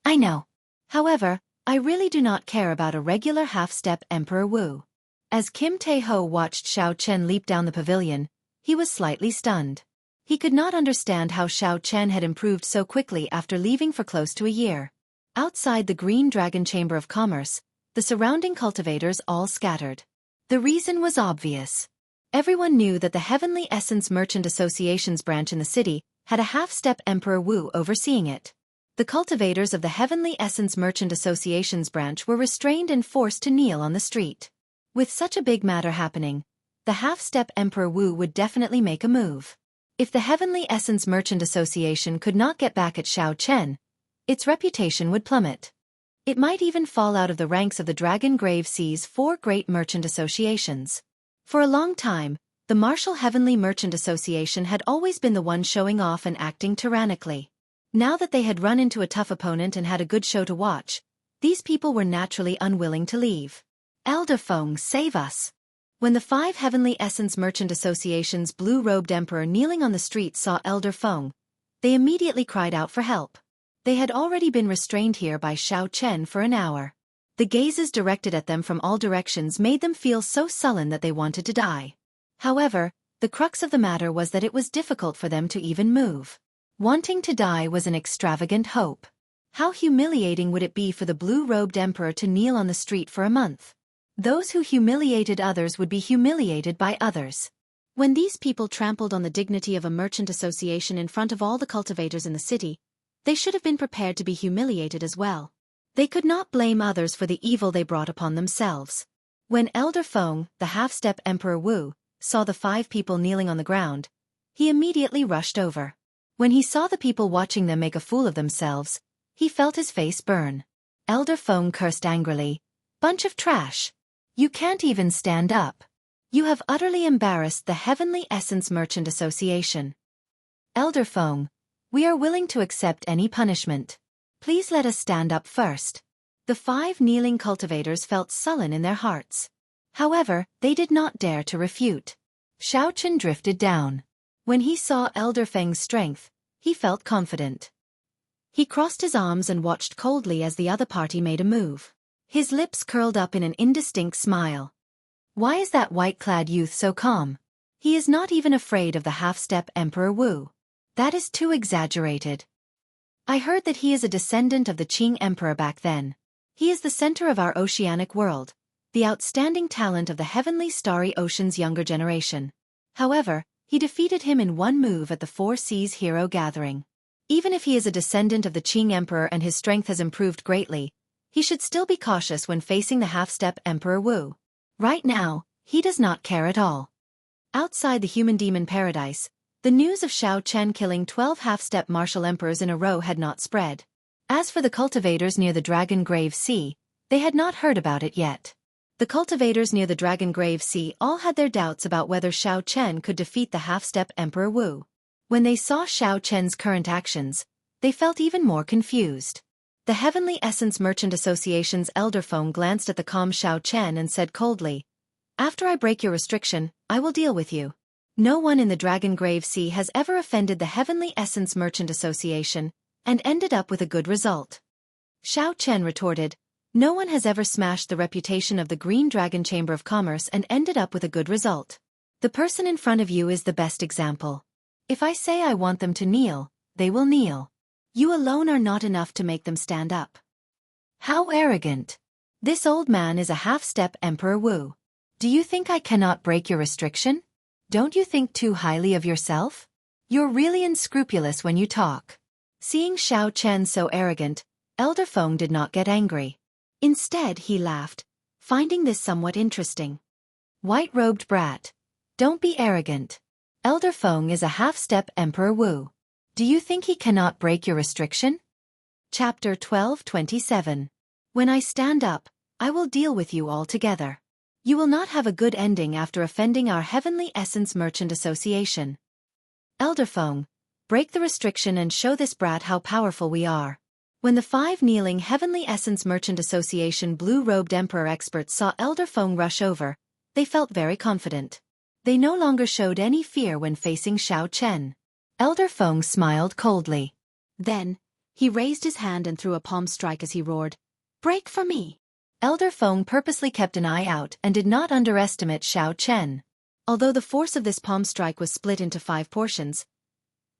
I know. However, I really do not care about a regular half-step Emperor Wu. As Kim Tae-ho watched Xiao Chen leap down the pavilion, he was slightly stunned. He could not understand how Xiao Chen had improved so quickly after leaving for close to a year. Outside the Green Dragon Chamber of Commerce, the surrounding cultivators all scattered. The reason was obvious. Everyone knew that the Heavenly Essence Merchant Association's branch in the city had a half-step Emperor Wu overseeing it. The cultivators of the Heavenly Essence Merchant Association's branch were restrained and forced to kneel on the street. With such a big matter happening, the half-step Emperor Wu would definitely make a move. If the Heavenly Essence Merchant Association could not get back at Xiao Chen, its reputation would plummet. It might even fall out of the ranks of the Dragon Grave Sea's 4 great merchant associations. For a long time, the martial Heavenly Merchant Association had always been the one showing off and acting tyrannically. Now that they had run into a tough opponent and had a good show to watch, these people were naturally unwilling to leave. Elder Feng, save us! When the 5 Heavenly Essence Merchant Association's blue-robed emperor kneeling on the street saw Elder Feng, they immediately cried out for help. They had already been restrained here by Xiao Chen for an hour. The gazes directed at them from all directions made them feel so sullen that they wanted to die. However, the crux of the matter was that it was difficult for them to even move. Wanting to die was an extravagant hope. How humiliating would it be for the blue-robed emperor to kneel on the street for a month? Those who humiliated others would be humiliated by others. When these people trampled on the dignity of a merchant association in front of all the cultivators in the city, they should have been prepared to be humiliated as well. They could not blame others for the evil they brought upon themselves. When Elder Feng, the half-step Emperor Wu, saw the 5 people kneeling on the ground, he immediately rushed over. When he saw the people watching them make a fool of themselves, he felt his face burn. Elder Feng cursed angrily, "Bunch of trash! You can't even stand up. You have utterly embarrassed the Heavenly Essence Merchant Association. Elder Feng, we are willing to accept any punishment. Please let us stand up first." The 5 kneeling cultivators felt sullen in their hearts. However, they did not dare to refute. Xiao Chen drifted down. When he saw Elder Feng's strength, he felt confident. He crossed his arms and watched coldly as the other party made a move. His lips curled up in an indistinct smile. Why is that white-clad youth so calm? He is not even afraid of the half-step Emperor Wu. That is too exaggerated. I heard that he is a descendant of the Qing Emperor back then. He is the center of our oceanic world, the outstanding talent of the heavenly starry ocean's younger generation. However, he defeated him in one move at the 4 Seas Hero Gathering. Even if he is a descendant of the Qing Emperor and his strength has improved greatly, he should still be cautious when facing the half-step Emperor Wu. Right now, he does not care at all. Outside the human demon paradise, the news of Xiao Chen killing 12 half-step martial emperors in a row had not spread. As for the cultivators near the Dragon Grave Sea, they had not heard about it yet. The cultivators near the Dragon Grave Sea all had their doubts about whether Xiao Chen could defeat the half-step Emperor Wu. When they saw Xiao Chen's current actions, they felt even more confused. The Heavenly Essence Merchant Association's Elder Feng glanced at the calm Xiao Chen and said coldly, "After I break your restriction, I will deal with you." No one in the Dragon Grave Sea has ever offended the Heavenly Essence Merchant Association, and ended up with a good result. Xiao Chen retorted, "No one has ever smashed the reputation of the Green Dragon Chamber of Commerce and ended up with a good result. The person in front of you is the best example. If I say I want them to kneel, they will kneel. You alone are not enough to make them stand up." How arrogant! This old man is a half-step Emperor Wu. Do you think I cannot break your restriction? Don't you think too highly of yourself? You're really unscrupulous when you talk. Seeing Xiao Chen so arrogant, Elder Feng did not get angry. Instead, he laughed, finding this somewhat interesting. White-robed brat. Don't be arrogant. Elder Feng is a half-step Emperor Wu. Do you think he cannot break your restriction? Chapter 12:27. When I stand up, I will deal with you all together. You will not have a good ending after offending our Heavenly Essence Merchant Association. Elder Feng, break the restriction and show this brat how powerful we are. When the 5 kneeling Heavenly Essence Merchant Association blue-robed Emperor experts saw Elder Feng rush over, they felt very confident. They no longer showed any fear when facing Xiao Chen. Elder Feng smiled coldly. Then, he raised his hand and threw a palm strike as he roared, "Break for me!" Elder Feng purposely kept an eye out and did not underestimate Xiao Chen. Although the force of this palm strike was split into 5 portions,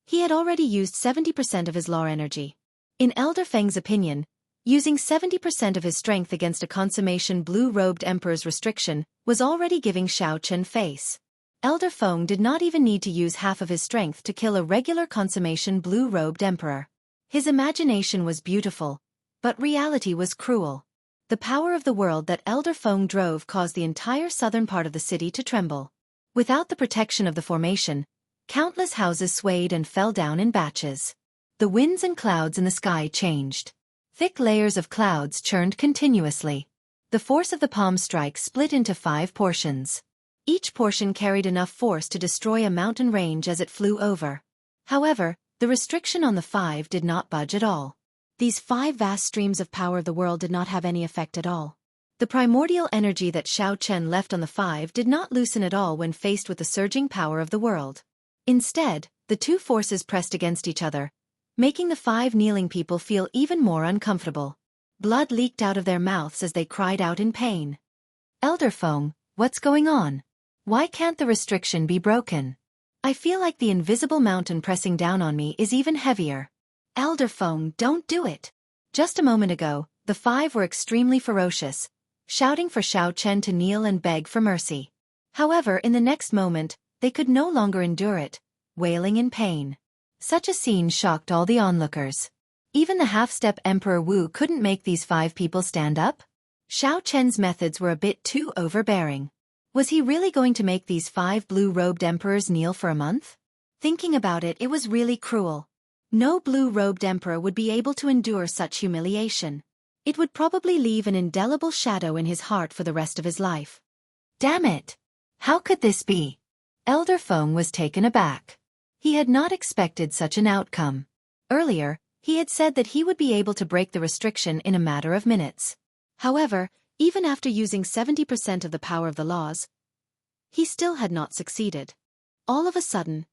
he had already used 70% of his law energy. In Elder Feng's opinion, Using 70% of his strength against a consummation blue-robed emperor's restriction was already giving Xiao Chen face. Elder Feng did not even need to use half of his strength to kill a regular consummation blue-robed emperor. His imagination was beautiful, but reality was cruel. The power of the world that Elder Feng drove caused the entire southern part of the city to tremble. Without the protection of the formation, countless houses swayed and fell down in batches. The winds and clouds in the sky changed. Thick layers of clouds churned continuously. The force of the palm strike split into 5 portions. Each portion carried enough force to destroy a mountain range as it flew over. However, the restriction on the 5 did not budge at all. These 5 vast streams of power of the world did not have any effect at all. The primordial energy that Xiao Chen left on the 5 did not loosen at all when faced with the surging power of the world. Instead, the 2 forces pressed against each other, making the 5 kneeling people feel even more uncomfortable. Blood leaked out of their mouths as they cried out in pain. Elder Feng, what's going on? Why can't the restriction be broken? I feel like the invisible mountain pressing down on me is even heavier. Elder Feng, don't do it. Just a moment ago, the 5 were extremely ferocious, shouting for Xiao Chen to kneel and beg for mercy. However, in the next moment, they could no longer endure it, wailing in pain. Such a scene shocked all the onlookers. Even the half-step Emperor Wu couldn't make these 5 people stand up? Xiao Chen's methods were a bit too overbearing. Was he really going to make these 5 blue-robed emperors kneel for a month? Thinking about it, it was really cruel. No blue-robed emperor would be able to endure such humiliation. It would probably leave an indelible shadow in his heart for the rest of his life. Damn it! How could this be? Elder Feng was taken aback. He had not expected such an outcome. Earlier, he had said that he would be able to break the restriction in a matter of minutes. However, even after using 70% of the power of the laws, he still had not succeeded. All of a sudden,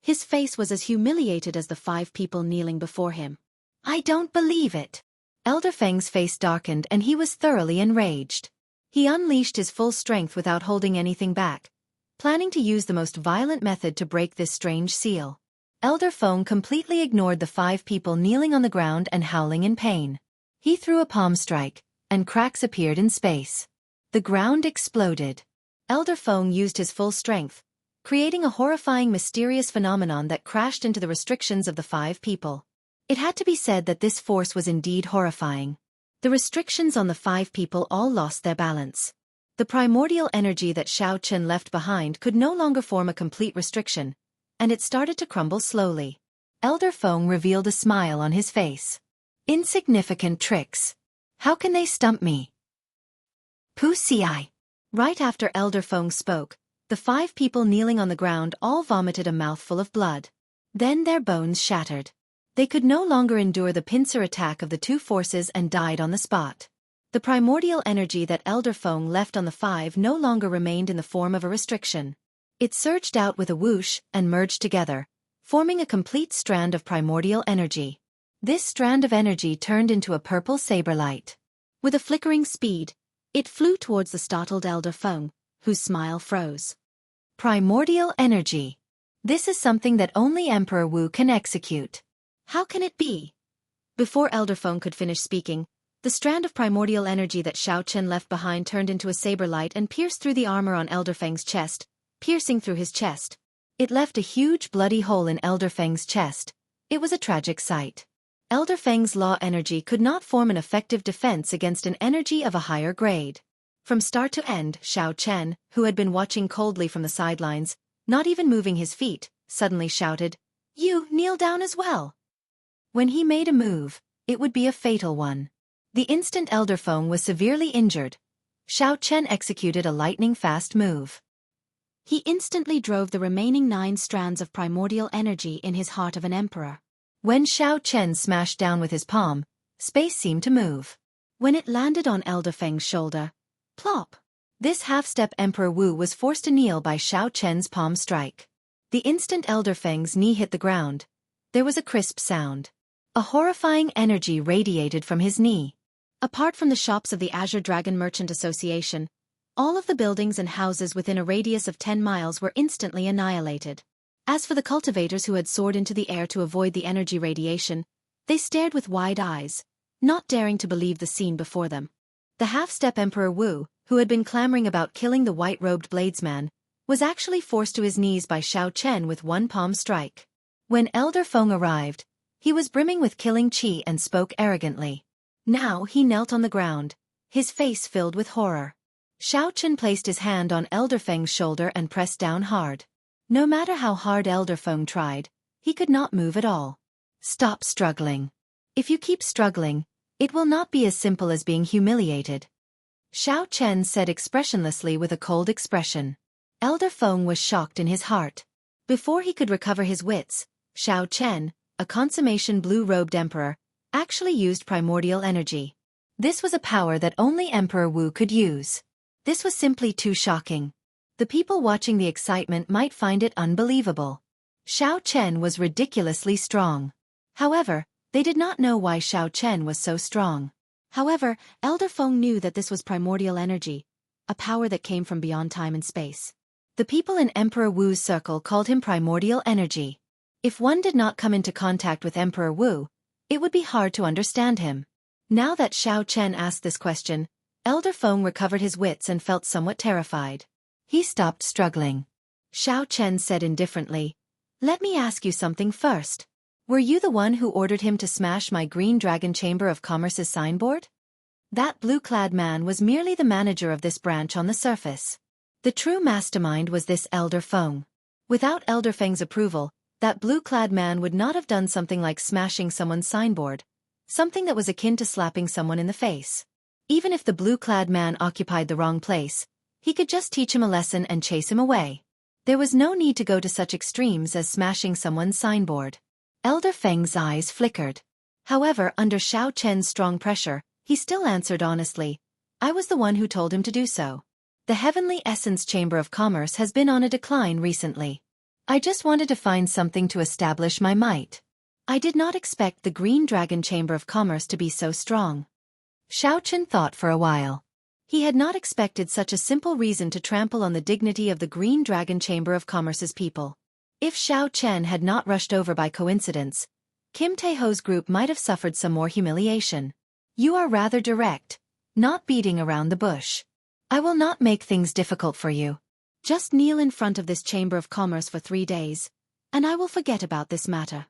his face was as humiliated as the 5 people kneeling before him. I don't believe it. Elder Feng's face darkened and he was thoroughly enraged. He unleashed his full strength without holding anything back, planning to use the most violent method to break this strange seal. Elder Feng completely ignored the 5 people kneeling on the ground and howling in pain. He threw a palm strike, and cracks appeared in space. The ground exploded. Elder Feng used his full strength, creating a horrifying mysterious phenomenon that crashed into the restrictions of the 5 people. It had to be said that this force was indeed horrifying. The restrictions on the 5 people all lost their balance. The primordial energy that Xiao Chen left behind could no longer form a complete restriction, and it started to crumble slowly. Elder Feng revealed a smile on his face. Insignificant tricks. How can they stump me? Wuxia. Right after Elder Feng spoke, the 5 people kneeling on the ground all vomited a mouthful of blood. Then their bones shattered. They could no longer endure the pincer attack of the 2 forces and died on the spot. The primordial energy that Elder Feng left on the 5 no longer remained in the form of a restriction. It surged out with a whoosh and merged together, forming a complete strand of primordial energy. This strand of energy turned into a purple saber light. With a flickering speed, it flew towards the startled Elder Feng, whose smile froze. Primordial energy. This is something that only Emperor Wu can execute. How can it be? Before Elder Feng could finish speaking, the strand of primordial energy that Xiao Chen left behind turned into a saber light and pierced through the armor on Elder Feng's chest, piercing through his chest. It left a huge bloody hole in Elder Feng's chest. It was a tragic sight. Elder Feng's law energy could not form an effective defense against an energy of a higher grade. From start to end, Xiao Chen, who had been watching coldly from the sidelines, not even moving his feet, suddenly shouted, "You kneel down as well." When he made a move, it would be a fatal one. The instant Elder Feng was severely injured, Xiao Chen executed a lightning-fast move. He instantly drove the remaining 9 strands of primordial energy in his heart of an emperor. When Xiao Chen smashed down with his palm, space seemed to move. When it landed on Elder Feng's shoulder, plop! This half-step Emperor Wu was forced to kneel by Xiao Chen's palm strike. The instant Elder Feng's knee hit the ground, there was a crisp sound. A horrifying energy radiated from his knee. Apart from the shops of the Azure Dragon Merchant Association, all of the buildings and houses within a radius of 10 miles were instantly annihilated. As for the cultivators who had soared into the air to avoid the energy radiation, they stared with wide eyes, not daring to believe the scene before them. The half-step Emperor Wu, who had been clamoring about killing the white-robed bladesman, was actually forced to his knees by Xiao Chen with one palm strike. When Elder Feng arrived, he was brimming with killing qi and spoke arrogantly. Now he knelt on the ground, his face filled with horror. Xiao Chen placed his hand on Elder Feng's shoulder and pressed down hard. No matter how hard Elder Feng tried, he could not move at all. Stop struggling. If you keep struggling, it will not be as simple as being humiliated. Xiao Chen said expressionlessly with a cold expression. Elder Feng was shocked in his heart. Before he could recover his wits, Xiao Chen, a consummation blue-robed emperor, actually used primordial energy. This was a power that only Emperor Wu could use. This was simply too shocking. The people watching the excitement might find it unbelievable. Xiao Chen was ridiculously strong. However, they did not know why Xiao Chen was so strong. However, Elder Feng knew that this was primordial energy, a power that came from beyond time and space. The people in Emperor Wu's circle called him primordial energy. If one did not come into contact with Emperor Wu, it would be hard to understand him. Now that Xiao Chen asked this question, Elder Feng recovered his wits and felt somewhat terrified. He stopped struggling. Xiao Chen said indifferently, "Let me ask you something first. Were you the one who ordered him to smash my Green Dragon Chamber of Commerce's signboard?" That blue-clad man was merely the manager of this branch on the surface. The true mastermind was this Elder Feng. Without Elder Feng's approval, that blue-clad man would not have done something like smashing someone's signboard, something that was akin to slapping someone in the face. Even if the blue-clad man occupied the wrong place, he could just teach him a lesson and chase him away. There was no need to go to such extremes as smashing someone's signboard. Elder Feng's eyes flickered. However, under Xiao Chen's strong pressure, he still answered honestly, "I was the one who told him to do so. The Heavenly Essence Chamber of Commerce has been on a decline recently. I just wanted to find something to establish my might. I did not expect the Green Dragon Chamber of Commerce to be so strong." Xiao Chen thought for a while. He had not expected such a simple reason to trample on the dignity of the Green Dragon Chamber of Commerce's people. If Xiao Chen had not rushed over by coincidence, Kim Taeho's group might have suffered some more humiliation. "You are rather direct, not beating around the bush. I will not make things difficult for you. Just kneel in front of this Chamber of Commerce for 3 days, and I will forget about this matter."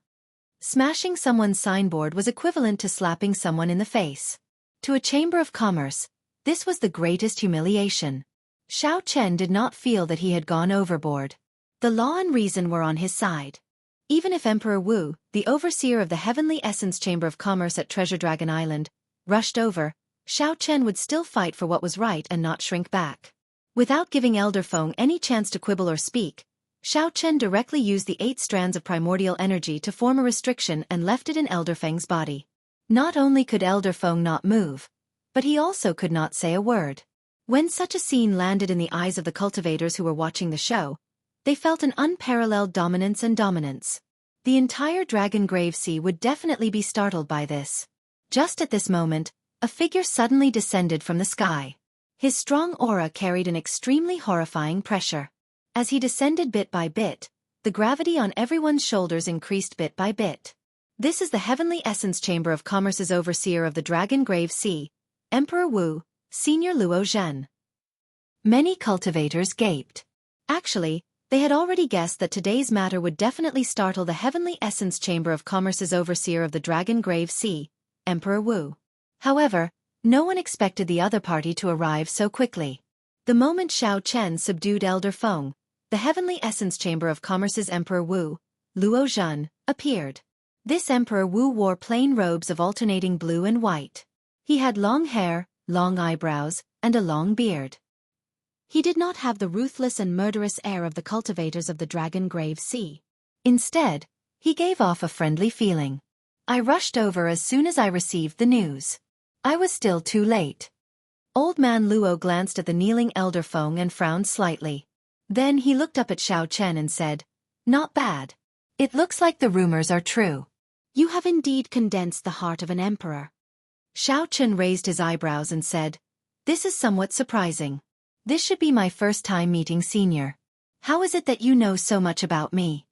Smashing someone's signboard was equivalent to slapping someone in the face. To a Chamber of Commerce, this was the greatest humiliation. Xiao Chen did not feel that he had gone overboard. The law and reason were on his side. Even if Emperor Wu, the overseer of the Heavenly Essence Chamber of Commerce at Treasure Dragon Island, rushed over, Xiao Chen would still fight for what was right and not shrink back. Without giving Elder Feng any chance to quibble or speak, Xiao Chen directly used the 8 strands of primordial energy to form a restriction and left it in Elder Feng's body. Not only could Elder Feng not move, but he also could not say a word. When such a scene landed in the eyes of the cultivators who were watching the show, they felt an unparalleled dominance and dominance. The entire Dragon Grave Sea would definitely be startled by this. Just at this moment, a figure suddenly descended from the sky. His strong aura carried an extremely horrifying pressure. As he descended bit by bit, the gravity on everyone's shoulders increased bit by bit. This is the Heavenly Essence Chamber of Commerce's overseer of the Dragon Grave Sea, Emperor Wu, Senior Luo Zhen. Many cultivators gaped. Actually, they had already guessed that today's matter would definitely startle the Heavenly Essence Chamber of Commerce's overseer of the Dragon Grave Sea, Emperor Wu. However, no one expected the other party to arrive so quickly. The moment Xiao Chen subdued Elder Feng, the Heavenly Essence Chamber of Commerce's Emperor Wu, Luo Zhen, appeared. This Emperor Wu wore plain robes of alternating blue and white. He had long hair, long eyebrows, and a long beard. He did not have the ruthless and murderous air of the cultivators of the Dragon Grave Sea. Instead, he gave off a friendly feeling. "I rushed over as soon as I received the news. I was still too late." Old man Luo glanced at the kneeling Elder Feng and frowned slightly. Then he looked up at Xiao Chen and said, "Not bad. It looks like the rumors are true. You have indeed condensed the heart of an emperor." Xiao Chen raised his eyebrows and said, "This is somewhat surprising. This should be my first time meeting Senior. How is it that you know so much about me?"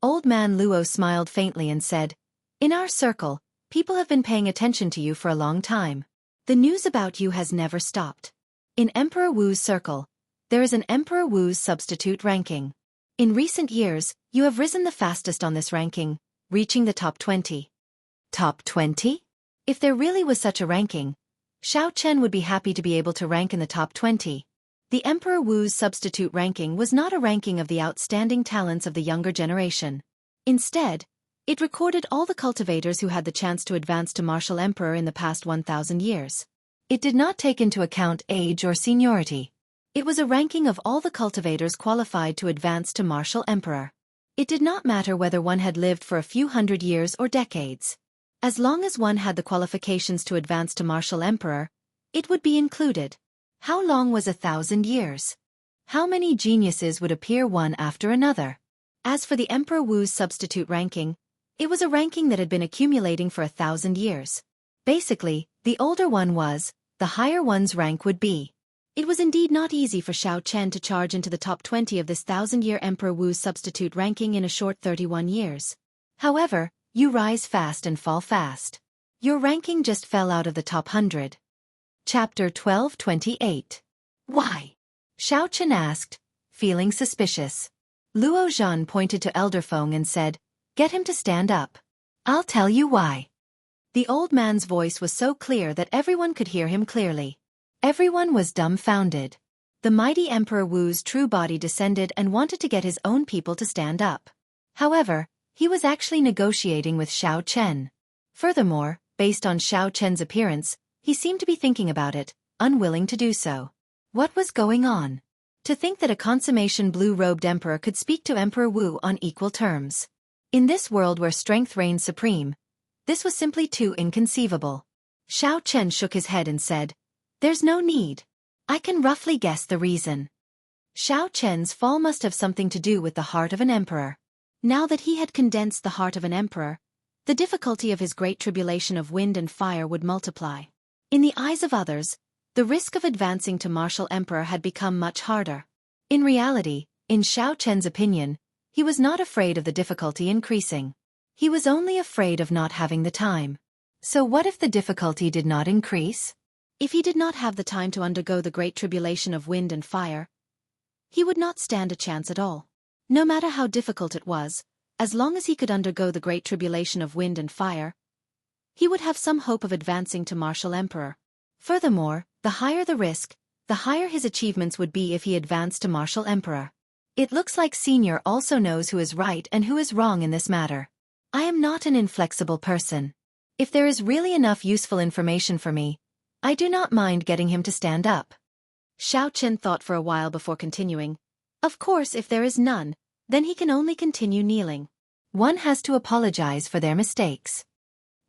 Old man Luo smiled faintly and said, "In our circle, People have been paying attention to you for a long time. The news about you has never stopped. In Emperor Wu's circle, there is an Emperor Wu's substitute ranking. In recent years, you have risen the fastest on this ranking, reaching the top 20. Top 20? If there really was such a ranking, Xiao Chen would be happy to be able to rank in the top 20. The Emperor Wu's substitute ranking was not a ranking of the outstanding talents of the younger generation. Instead, it recorded all the cultivators who had the chance to advance to martial emperor in the past 1,000 years. It did not take into account age or seniority. It was a ranking of all the cultivators qualified to advance to martial emperor. It did not matter whether one had lived for a few hundred years or decades. As long as one had the qualifications to advance to martial emperor, it would be included. How long was 1,000 years? How many geniuses would appear one after another? As for the Emperor Wu's substitute ranking, it was a ranking that had been accumulating for 1,000 years. Basically, the older one was, the higher one's rank would be. It was indeed not easy for Xiao Chen to charge into the top 20 of this 1,000-year Emperor Wu's substitute ranking in a short 31 years. However, you rise fast and fall fast. Your ranking just fell out of the top 100. Chapter 1228. Why? Xiao Chen asked, feeling suspicious. Luo Zhan pointed to Elder Feng and said, "Get him to stand up. I'll tell you why." The old man's voice was so clear that everyone could hear him clearly. Everyone was dumbfounded. The mighty Emperor Wu's true body descended and wanted to get his own people to stand up. However, he was actually negotiating with Xiao Chen. Furthermore, based on Xiao Chen's appearance, he seemed to be thinking about it, unwilling to do so. What was going on? To think that a consummation blue-robed emperor could speak to Emperor Wu on equal terms. In this world where strength reigns supreme, this was simply too inconceivable. Xiao Chen shook his head and said, "There's no need. I can roughly guess the reason." Xiao Chen's fall must have something to do with the heart of an emperor. Now that he had condensed the heart of an emperor, the difficulty of his great tribulation of wind and fire would multiply. In the eyes of others, the risk of advancing to martial emperor had become much harder. In reality, in Xiao Chen's opinion, he was not afraid of the difficulty increasing. He was only afraid of not having the time. So what if the difficulty did not increase? If he did not have the time to undergo the great tribulation of wind and fire, he would not stand a chance at all. No matter how difficult it was, as long as he could undergo the great tribulation of wind and fire, he would have some hope of advancing to martial emperor. Furthermore, the higher the risk, the higher his achievements would be if he advanced to martial emperor. It looks like Senior also knows who is right and who is wrong in this matter. I am not an inflexible person. If there is really enough useful information for me, I do not mind getting him to stand up. Xiao Chen thought for a while before continuing. Of course, if there is none, then he can only continue kneeling. One has to apologize for their mistakes.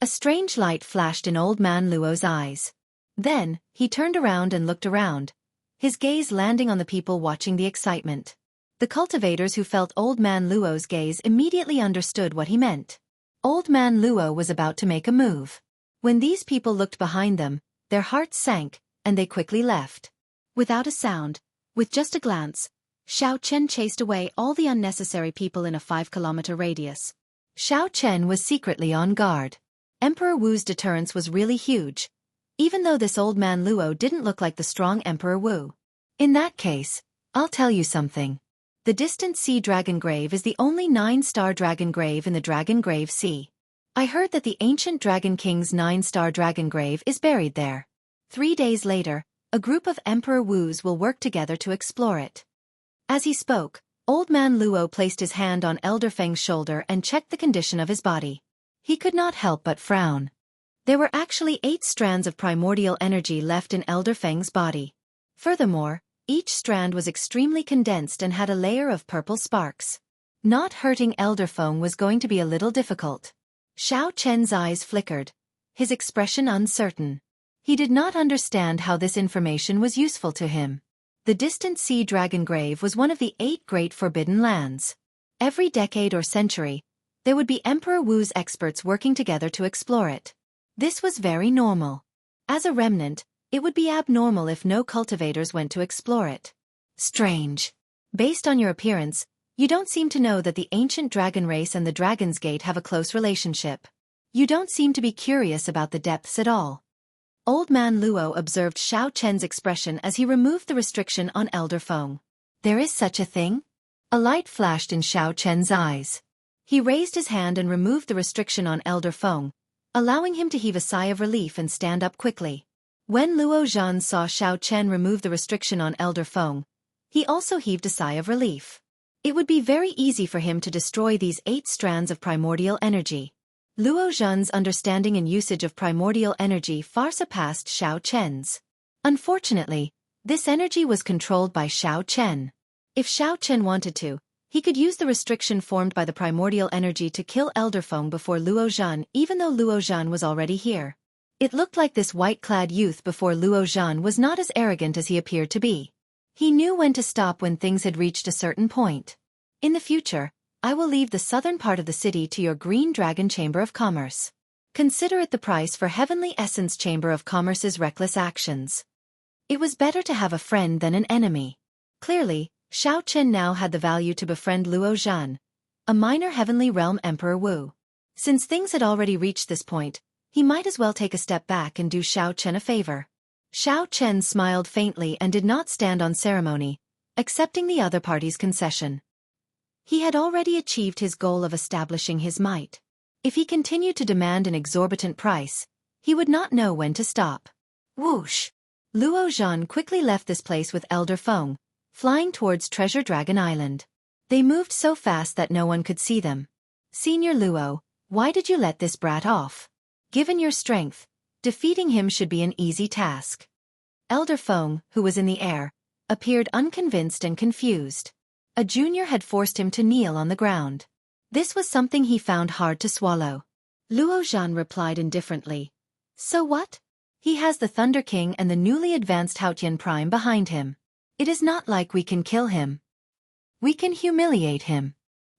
A strange light flashed in Old Man Luo's eyes. Then, he turned around and looked around, his gaze landing on the people watching the excitement. The cultivators who felt Old Man Luo's gaze immediately understood what he meant. Old Man Luo was about to make a move. When these people looked behind them, their hearts sank, and they quickly left. Without a sound, with just a glance, Xiao Chen chased away all the unnecessary people in a 5-kilometer radius. Xiao Chen was secretly on guard. Emperor Wu's deterrence was really huge, even though this Old Man Luo didn't look like the strong Emperor Wu. In that case, I'll tell you something. The distant sea dragon grave is the only 9-star dragon grave in the Dragon Grave Sea. I heard that the ancient Dragon King's 9-star dragon grave is buried there. 3 days later, a group of Emperor Wu's will work together to explore it. As he spoke, Old Man Luo placed his hand on Elder Feng's shoulder and checked the condition of his body. He could not help but frown. There were actually 8 strands of primordial energy left in Elder Feng's body. Furthermore, each strand was extremely condensed and had a layer of purple sparks. Not hurting Elder Feng was going to be a little difficult. Xiao Chen's eyes flickered, his expression uncertain. He did not understand how this information was useful to him. The distant sea dragon grave was one of the 8 great forbidden lands. Every decade or century, there would be Emperor Wu's experts working together to explore it. This was very normal. As a remnant, it would be abnormal if no cultivators went to explore it. Strange. Based on your appearance, you don't seem to know that the ancient dragon race and the Dragon's Gate have a close relationship. You don't seem to be curious about the depths at all. Old man Luo observed Xiao Chen's expression as he removed the restriction on Elder Feng. There is such a thing? A light flashed in Xiao Chen's eyes. He raised his hand and removed the restriction on Elder Feng, allowing him to heave a sigh of relief and stand up quickly. When Luo Zhan saw Xiao Chen remove the restriction on Elder Feng, he also heaved a sigh of relief. It would be very easy for him to destroy these 8 strands of primordial energy. Luo Zhan's understanding and usage of primordial energy far surpassed Xiao Chen's. Unfortunately, this energy was controlled by Xiao Chen. If Xiao Chen wanted to, he could use the restriction formed by the primordial energy to kill Elder Feng before Luo Zhan, even though Luo Zhan was already here. It looked like this white-clad youth before Luo Zhan was not as arrogant as he appeared to be. He knew when to stop when things had reached a certain point. In the future, I will leave the southern part of the city to your Green Dragon Chamber of Commerce. Consider it the price for Heavenly Essence Chamber of Commerce's reckless actions. It was better to have a friend than an enemy. Clearly, Xiao Chen now had the value to befriend Luo Zhan, a minor Heavenly Realm Emperor Wu. Since things had already reached this point, he might as well take a step back and do Xiao Chen a favor. Xiao Chen smiled faintly and did not stand on ceremony, accepting the other party's concession. He had already achieved his goal of establishing his might. If he continued to demand an exorbitant price, he would not know when to stop. Whoosh! Luo Zhan quickly left this place with Elder Feng, flying towards Treasure Dragon Island. They moved so fast that no one could see them. Senior Luo, why did you let this brat off? Given your strength, defeating him should be an easy task. Elder Feng, who was in the air, appeared unconvinced and confused. A junior had forced him to kneel on the ground. This was something he found hard to swallow. Luo Zhan replied indifferently. So what? He has the Thunder King and the newly advanced Haotian Prime behind him. It is not like we can kill him. We can humiliate him.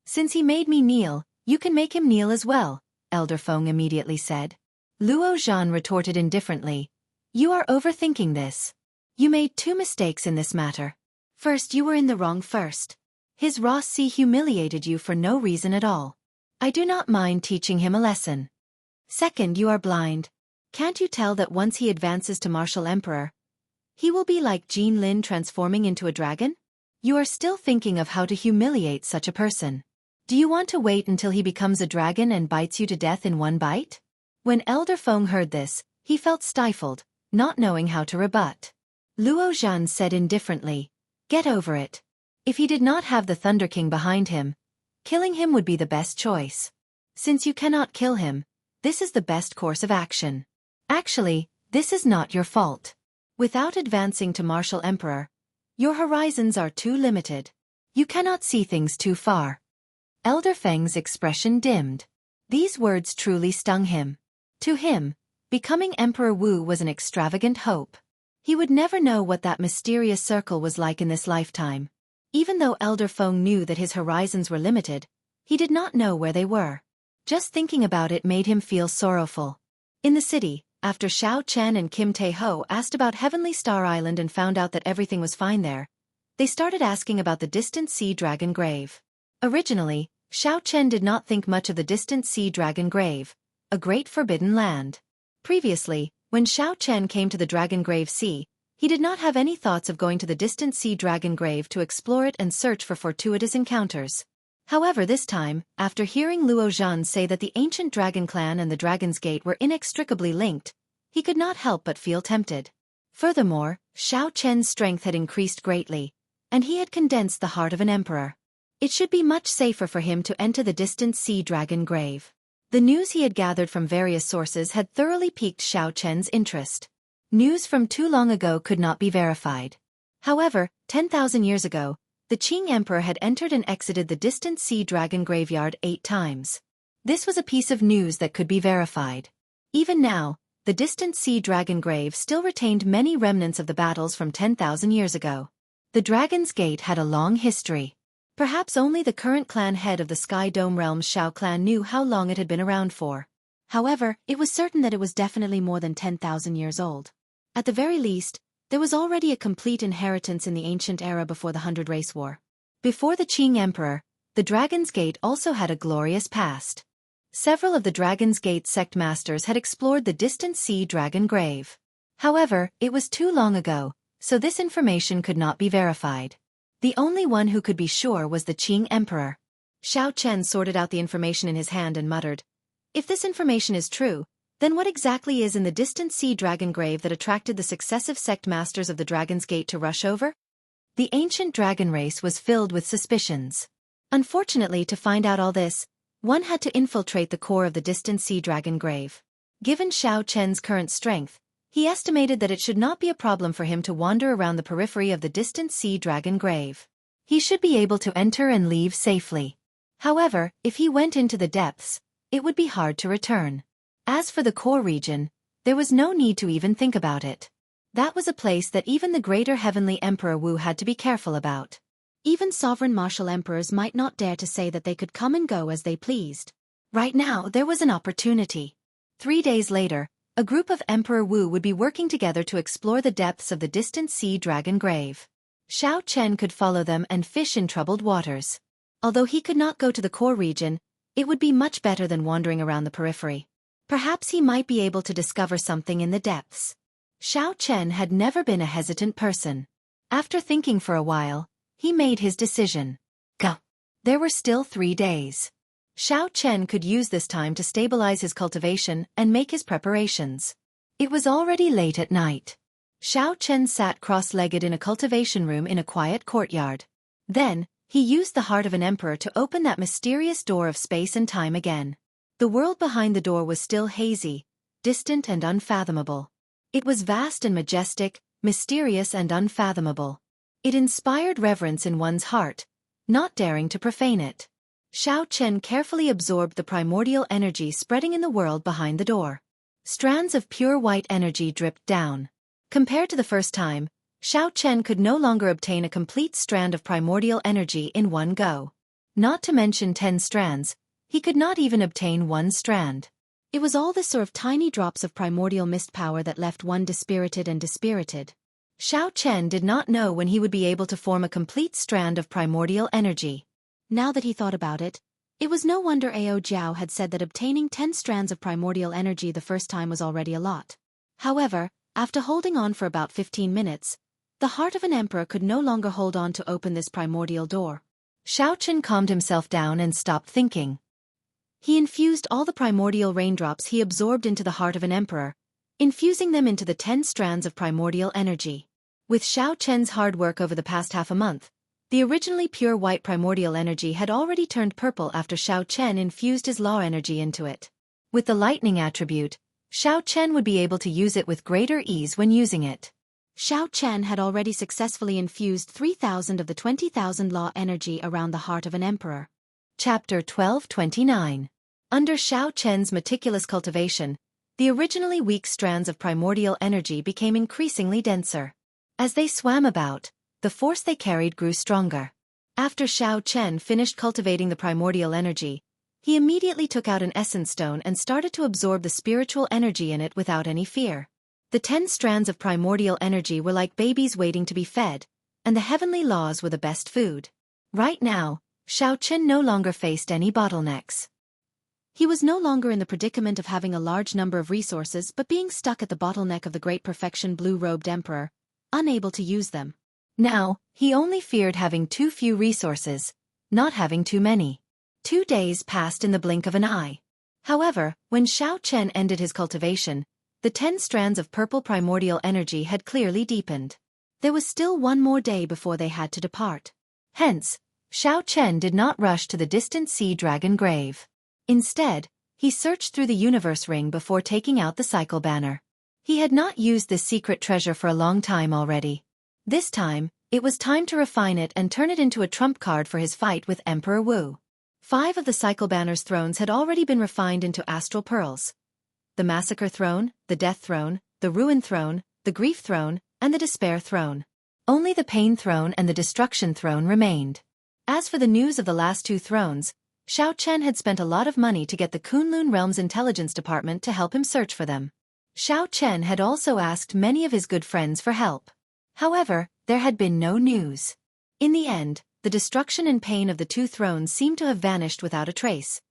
Since he made me kneel, you can make him kneel as well, Elder Feng immediately said. Luo Zhan retorted indifferently. You are overthinking this. You made 2 mistakes in this matter. First, you were in the wrong first. His Ross C humiliated you for no reason at all. I do not mind teaching him a lesson. Second, you are blind. Can't you tell that once he advances to Martial Emperor, he will be like Jean Lin transforming into a dragon? You are still thinking of how to humiliate such a person. Do you want to wait until he becomes a dragon and bites you to death in one bite? When Elder Feng heard this, he felt stifled, not knowing how to rebut. Luo Zhan said indifferently, get over it. If he did not have the Thunder King behind him, killing him would be the best choice. Since you cannot kill him, this is the best course of action. Actually, this is not your fault. Without advancing to Martial Emperor, your horizons are too limited. You cannot see things too far. Elder Feng's expression dimmed. These words truly stung him. To him, becoming Emperor Wu was an extravagant hope. He would never know what that mysterious circle was like in this lifetime. Even though Elder Feng knew that his horizons were limited, he did not know where they were. Just thinking about it made him feel sorrowful. In the city, after Xiao Chen and Kim Tae-ho asked about Heavenly Star Island and found out that everything was fine there, they started asking about the Distant Sea Dragon Grave. Originally, Xiao Chen did not think much of the Distant Sea Dragon Grave, a great forbidden land. Previously, when Xiao Chen came to the Dragon Grave Sea, he did not have any thoughts of going to the Distant Sea Dragon Grave to explore it and search for fortuitous encounters. However, this time, after hearing Luo Zhan say that the ancient Dragon Clan and the Dragon's Gate were inextricably linked, he could not help but feel tempted. Furthermore, Xiao Chen's strength had increased greatly, and he had condensed the heart of an emperor. It should be much safer for him to enter the Distant Sea Dragon Grave. The news he had gathered from various sources had thoroughly piqued Xiao Chen's interest. News from too long ago could not be verified. However, 10,000 years ago, the Qing Emperor had entered and exited the Distant Sea Dragon Graveyard 8 times. This was a piece of news that could be verified. Even now, the Distant Sea Dragon Grave still retained many remnants of the battles from 10,000 years ago. The Dragon's Gate had a long history. Perhaps only the current clan head of the Sky Dome Realm's Shao clan knew how long it had been around for. However, it was certain that it was definitely more than 10,000 years old. At the very least, there was already a complete inheritance in the ancient era before the Hundred Race War. Before the Qing Emperor, the Dragon's Gate also had a glorious past. Several of the Dragon's Gate sect masters had explored the distant sea dragon grave. However, it was too long ago, so this information could not be verified. The only one who could be sure was the Qing Emperor. Xiao Chen sorted out the information in his hand and muttered, "If this information is true, then what exactly is in the distant sea dragon grave that attracted the successive sect masters of the Dragon's Gate to rush over?" The ancient dragon race was filled with suspicions. Unfortunately, to find out all this, one had to infiltrate the core of the distant sea dragon grave. Given Xiao Chen's current strength, he estimated that it should not be a problem for him to wander around the periphery of the distant sea dragon grave. He should be able to enter and leave safely. However, if he went into the depths, it would be hard to return. As for the core region, there was no need to even think about it. That was a place that even the greater heavenly Emperor Wu had to be careful about. Even sovereign martial emperors might not dare to say that they could come and go as they pleased. Right now, there was an opportunity. 3 days later, a group of Emperor Wu would be working together to explore the depths of the distant sea dragon grave. Xiao Chen could follow them and fish in troubled waters. Although he could not go to the core region, it would be much better than wandering around the periphery. Perhaps he might be able to discover something in the depths. Xiao Chen had never been a hesitant person. After thinking for a while, he made his decision. Go. There were still 3 days. Xiao Chen could use this time to stabilize his cultivation and make his preparations. It was already late at night. Xiao Chen sat cross-legged in a cultivation room in a quiet courtyard. Then, he used the heart of an emperor to open that mysterious door of space and time again. The world behind the door was still hazy, distant and unfathomable. It was vast and majestic, mysterious and unfathomable. It inspired reverence in one's heart, not daring to profane it. Xiao Chen carefully absorbed the primordial energy spreading in the world behind the door. Strands of pure white energy dripped down. Compared to the first time, Xiao Chen could no longer obtain a complete strand of primordial energy in one go. Not to mention 10 strands, he could not even obtain 1 strand. It was all the sort of tiny drops of primordial mist power that left one dispirited and dispirited. Xiao Chen did not know when he would be able to form a complete strand of primordial energy. Now that he thought about it, it was no wonder Ao Jiao had said that obtaining 10 strands of primordial energy the first time was already a lot. However, after holding on for about 15 minutes, the heart of an emperor could no longer hold on to open this primordial door. Xiao Chen calmed himself down and stopped thinking. He infused all the primordial raindrops he absorbed into the heart of an emperor, infusing them into the 10 strands of primordial energy. With Xiao Chen's hard work over the past half a month, the originally pure white primordial energy had already turned purple after Xiao Chen infused his law energy into it. With the lightning attribute, Xiao Chen would be able to use it with greater ease when using it. Xiao Chen had already successfully infused 3,000 of the 20,000 law energy around the heart of an emperor. Chapter 1229. Under Xiao Chen's meticulous cultivation, the originally weak strands of primordial energy became increasingly denser. As they swam about, the force they carried grew stronger. After Xiao Chen finished cultivating the primordial energy, he immediately took out an essence stone and started to absorb the spiritual energy in it without any fear. The 10 strands of primordial energy were like babies waiting to be fed, and the heavenly laws were the best food. Right now, Xiao Chen no longer faced any bottlenecks. He was no longer in the predicament of having a large number of resources but being stuck at the bottleneck of the great perfection blue-robed emperor, unable to use them. Now, he only feared having too few resources, not having too many. 2 days passed in the blink of an eye. However, when Xiao Chen ended his cultivation, the 10 strands of purple primordial energy had clearly deepened. There was still 1 more day before they had to depart. Hence, Xiao Chen did not rush to the distant sea dragon grave. Instead, he searched through the universe ring before taking out the cycle banner. He had not used this secret treasure for a long time already. This time, it was time to refine it and turn it into a trump card for his fight with Emperor Wu. 5 of the cycle banner's thrones had already been refined into astral pearls. The massacre throne, the death throne, the ruin throne, the grief throne, and the despair throne. Only the pain throne and the destruction throne remained. As for the news of the last 2 thrones, Xiao Chen had spent a lot of money to get the Kunlun Realm's intelligence department to help him search for them. Xiao Chen had also asked many of his good friends for help. However, there had been no news. In the end, the destruction and pain of the 2 thrones seemed to have vanished without a trace.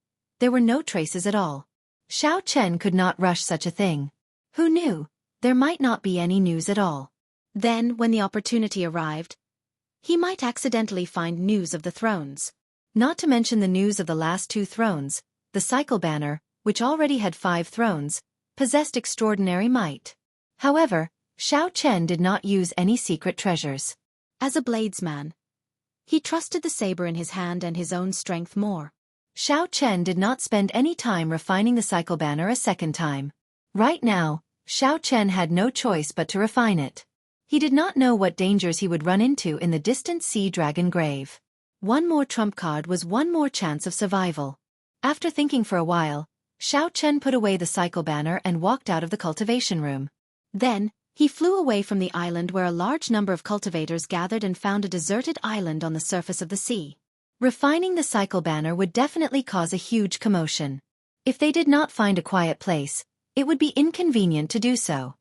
there were no traces at all. Xiao Chen could not rush such a thing. Who knew? There might not be any news at all. Then, when the opportunity arrived, he might accidentally find news of the thrones. Not to mention the news of the last 2 thrones, the cycle banner, which already had 5 thrones, possessed extraordinary might. However, Xiao Chen did not use any secret treasures. As a bladesman, he trusted the saber in his hand and his own strength more. Xiao Chen did not spend any time refining the cycle banner a second time. Right now, Xiao Chen had no choice but to refine it. He did not know what dangers he would run into in the distant sea dragon grave. One more trump card was one more chance of survival. After thinking for a while, Xiao Chen put away the cycle banner and walked out of the cultivation room. Then, he flew away from the island where a large number of cultivators gathered and found a deserted island on the surface of the sea. Refining the cycle banner would definitely cause a huge commotion. If they did not find a quiet place, it would be inconvenient to do so.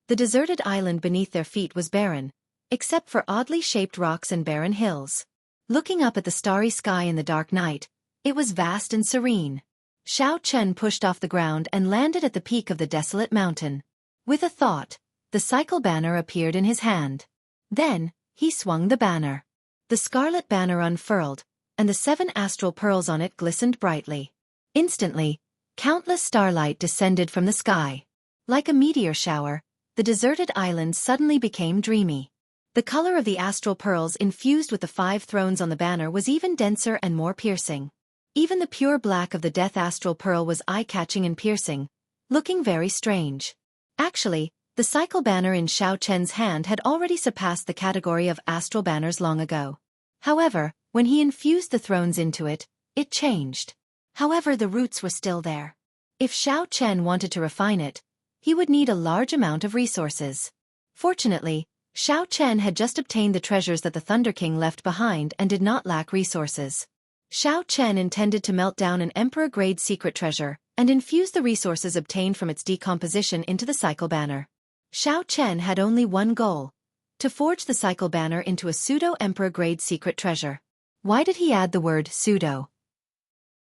The deserted island beneath their feet was barren, except for oddly shaped rocks and barren hills. Looking up at the starry sky in the dark night, it was vast and serene. Xiao Chen pushed off the ground and landed at the peak of the desolate mountain. With a thought, the cycle banner appeared in his hand. Then, he swung the banner. The scarlet banner unfurled, and the 7 astral pearls on it glistened brightly. Instantly, countless starlight descended from the sky. Like a meteor shower, the deserted island suddenly became dreamy. The color of the astral pearls infused with the 5 thrones on the banner was even denser and more piercing. Even the pure black of the death astral pearl was eye-catching and piercing, looking very strange. Actually, the cycle banner in Xiao Chen's hand had already surpassed the category of astral banners long ago. However, when he infused the thrones into it, it changed. However, the roots were still there. If Xiao Chen wanted to refine it, he would need a large amount of resources. Fortunately, Xiao Chen had just obtained the treasures that the Thunder King left behind and did not lack resources. Xiao Chen intended to melt down an emperor-grade secret treasure and infuse the resources obtained from its decomposition into the cycle banner. Xiao Chen had only one goal: to forge the cycle banner into a pseudo-emperor-grade secret treasure. Why did he add the word pseudo?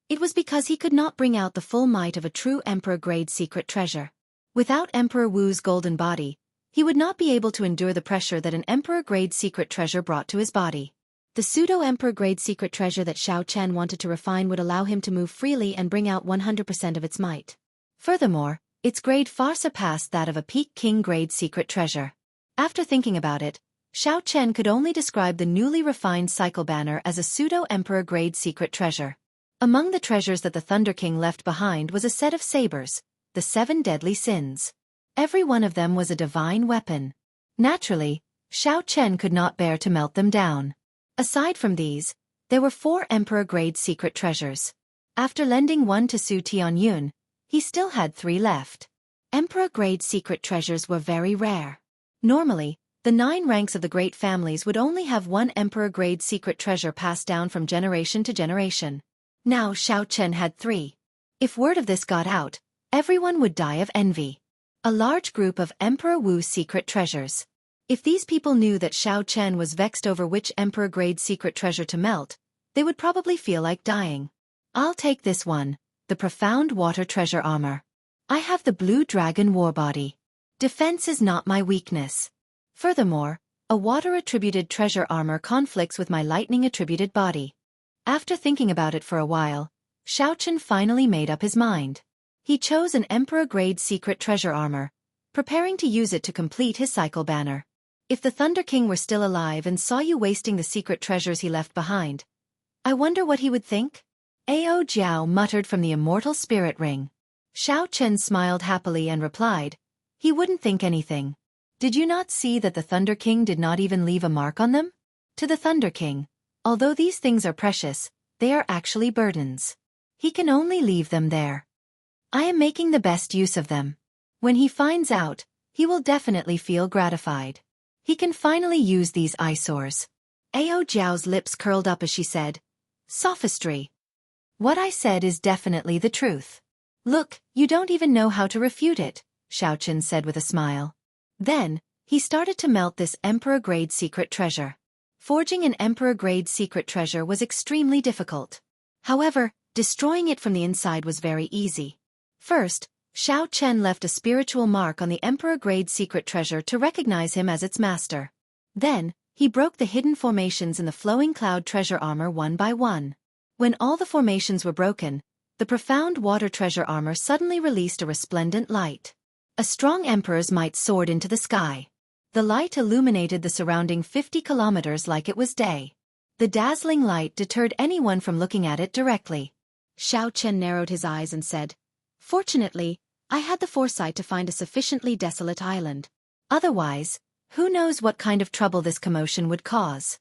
It was because he could not bring out the full might of a true emperor-grade secret treasure. Without Emperor Wu's golden body, he would not be able to endure the pressure that an emperor-grade secret treasure brought to his body. The pseudo-emperor-grade secret treasure that Xiao Chen wanted to refine would allow him to move freely and bring out 100% of its might. Furthermore, its grade far surpassed that of a peak king-grade secret treasure. After thinking about it, Xiao Chen could only describe the newly refined cycle banner as a pseudo-emperor-grade secret treasure. Among the treasures that the Thunder King left behind was a set of sabers, the 7 deadly sins. Every one of them was a divine weapon. Naturally, Xiao Chen could not bear to melt them down. Aside from these, there were 4 emperor-grade secret treasures. After lending one to Su Tianyun, he still had 3 left. Emperor-grade secret treasures were very rare. Normally, the 9 ranks of the great families would only have 1 emperor-grade secret treasure passed down from generation to generation. Now Xiao Chen had 3. If word of this got out, everyone would die of envy. A large group of Emperor Wu's secret treasures. If these people knew that Xiao Chen was vexed over which emperor-grade secret treasure to melt, they would probably feel like dying. I'll take this one, the profound water treasure armor. I have the blue dragon war body. Defense is not my weakness. Furthermore, a water-attributed treasure armor conflicts with my lightning-attributed body. After thinking about it for a while, Xiao Chen finally made up his mind. He chose an emperor-grade secret treasure armor, preparing to use it to complete his cycle banner. If the Thunder King were still alive and saw you wasting the secret treasures he left behind, I wonder what he would think? Ao Jiao muttered from the immortal spirit ring. Xiao Chen smiled happily and replied, he wouldn't think anything. Did you not see that the Thunder King did not even leave a mark on them? To the Thunder King, although these things are precious, they are actually burdens. He can only leave them there. I am making the best use of them. When he finds out, he will definitely feel gratified. He can finally use these eyesores. Ao Jiao's lips curled up as she said, sophistry. What I said is definitely the truth. Look, you don't even know how to refute it, Xiao Chen said with a smile. Then, he started to melt this emperor-grade secret treasure. Forging an emperor-grade secret treasure was extremely difficult. However, Destroying it from the inside was very easy. First, Xiao Chen left a spiritual mark on the Emperor-grade secret treasure to recognize him as its master. Then, he broke the hidden formations in the flowing cloud treasure armor one by one. When all the formations were broken, the profound water treasure armor suddenly released a resplendent light. A strong emperor's might soared into the sky. The light illuminated the surrounding 50 kilometers like it was day. The dazzling light deterred anyone from looking at it directly. Xiao Chen narrowed his eyes and said, "Fortunately, I had the foresight to find a sufficiently desolate island. Otherwise, who knows what kind of trouble this commotion would cause."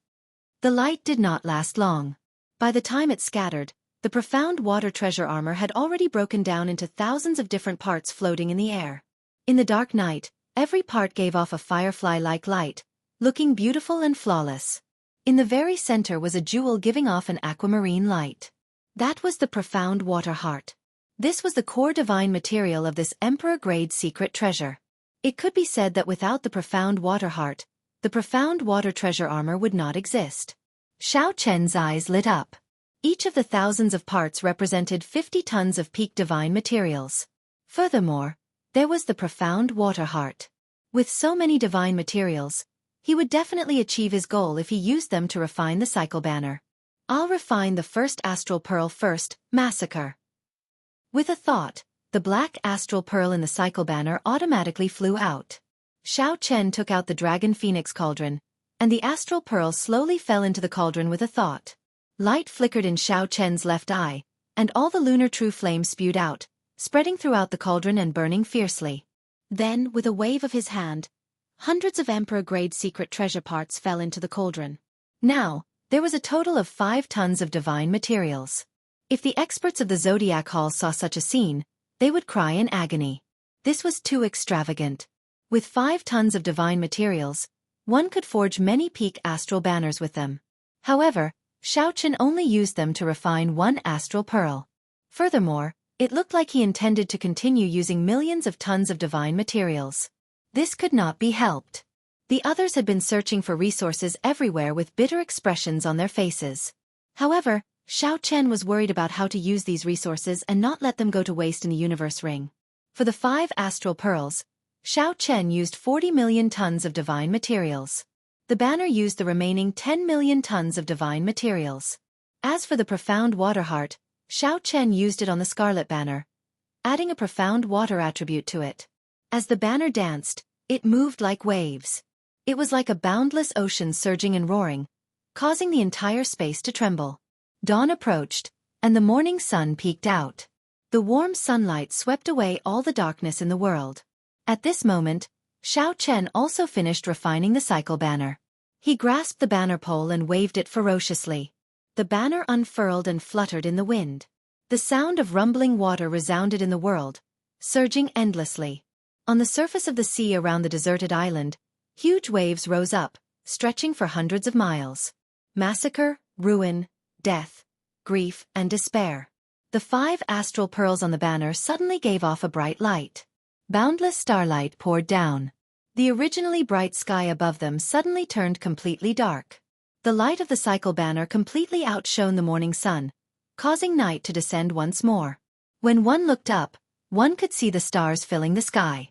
The light did not last long. By the time it scattered, the profound water treasure armor had already broken down into thousands of different parts floating in the air. In the dark night, every part gave off a firefly-like light, looking beautiful and flawless. In the very center was a jewel giving off an aquamarine light. That was the profound water heart. This was the core divine material of this emperor-grade secret treasure. It could be said that without the profound water heart, the profound water treasure armor would not exist. Xiao Chen's eyes lit up. Each of the thousands of parts represented 50 tons of peak divine materials. Furthermore, there was the profound water heart. With so many divine materials, he would definitely achieve his goal if he used them to refine the cycle banner. "I'll refine the first astral pearl first, massacre." With a thought, the black astral pearl in the cycle banner automatically flew out. Xiao Chen took out the dragon phoenix cauldron, and the astral pearl slowly fell into the cauldron with a thought. Light flickered in Xiao Chen's left eye, and all the lunar true flame spewed out, spreading throughout the cauldron and burning fiercely. Then, with a wave of his hand, hundreds of emperor-grade secret treasure parts fell into the cauldron. Now, there was a total of 5 tons of divine materials. If the experts of the Zodiac Hall saw such a scene, they would cry in agony. This was too extravagant. With 5 tons of divine materials, one could forge many peak astral banners with them. However, Xiao Chen only used them to refine one astral pearl. Furthermore, it looked like he intended to continue using millions of tons of divine materials. This could not be helped. The others had been searching for resources everywhere with bitter expressions on their faces. However, Xiao Chen was worried about how to use these resources and not let them go to waste in the universe ring. For the 5 astral pearls, Xiao Chen used 40 million tons of divine materials. The banner used the remaining 10 million tons of divine materials. As for the profound water heart, Xiao Chen used it on the scarlet banner, adding a profound water attribute to it. As the banner danced, it moved like waves. It was like a boundless ocean surging and roaring, causing the entire space to tremble. Dawn approached, and the morning sun peeked out. The warm sunlight swept away all the darkness in the world. At this moment, Xiao Chen also finished refining the cycle banner. He grasped the banner pole and waved it ferociously. The banner unfurled and fluttered in the wind. The sound of rumbling water resounded in the world, surging endlessly. On the surface of the sea around the deserted island, huge waves rose up, stretching for hundreds of miles. Massacre, ruin, death, grief, and despair. The 5 astral pearls on the banner suddenly gave off a bright light. Boundless starlight poured down. The originally bright sky above them suddenly turned completely dark. The light of the cycle banner completely outshone the morning sun, causing night to descend once more. When one looked up, one could see the stars filling the sky.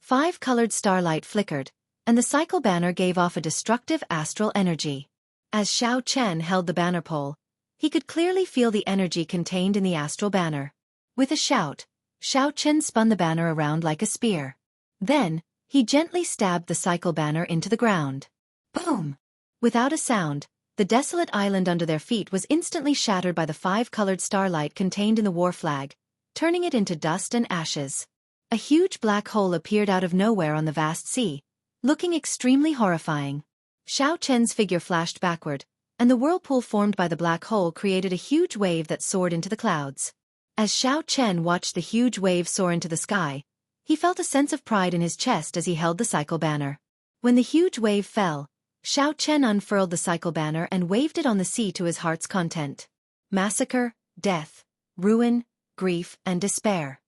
5-colored starlight flickered, and the cycle banner gave off a destructive astral energy. As Xiao Chen held the banner pole, he could clearly feel the energy contained in the astral banner. With a shout, Xiao Chen spun the banner around like a spear. Then, he gently stabbed the cycle banner into the ground. Boom! Without a sound, the desolate island under their feet was instantly shattered by the 5-colored starlight contained in the war flag, turning it into dust and ashes. A huge black hole appeared out of nowhere on the vast sea, looking extremely horrifying. Xiao Chen's figure flashed backward, and the whirlpool formed by the black hole created a huge wave that soared into the clouds. As Xiao Chen watched the huge wave soar into the sky, he felt a sense of pride in his chest as he held the cycle banner. When the huge wave fell, Xiao Chen unfurled the cycle banner and waved it on the sea to his heart's content. Massacre, death, ruin, grief, and despair.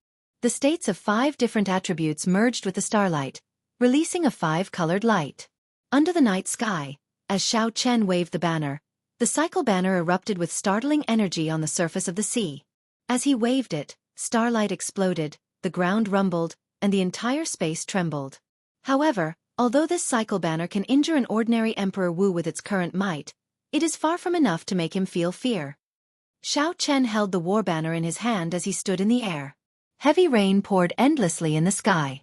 The states of 5 different attributes merged with the starlight, releasing a 5-colored light. Under the night sky, as Xiao Chen waved the banner, the cycle banner erupted with startling energy on the surface of the sea. As he waved it, starlight exploded, the ground rumbled, and the entire space trembled. However, although this cycle banner can injure an ordinary Emperor Wu with its current might, it is far from enough to make him feel fear. Xiao Chen held the war banner in his hand as he stood in the air. Heavy rain poured endlessly in the sky.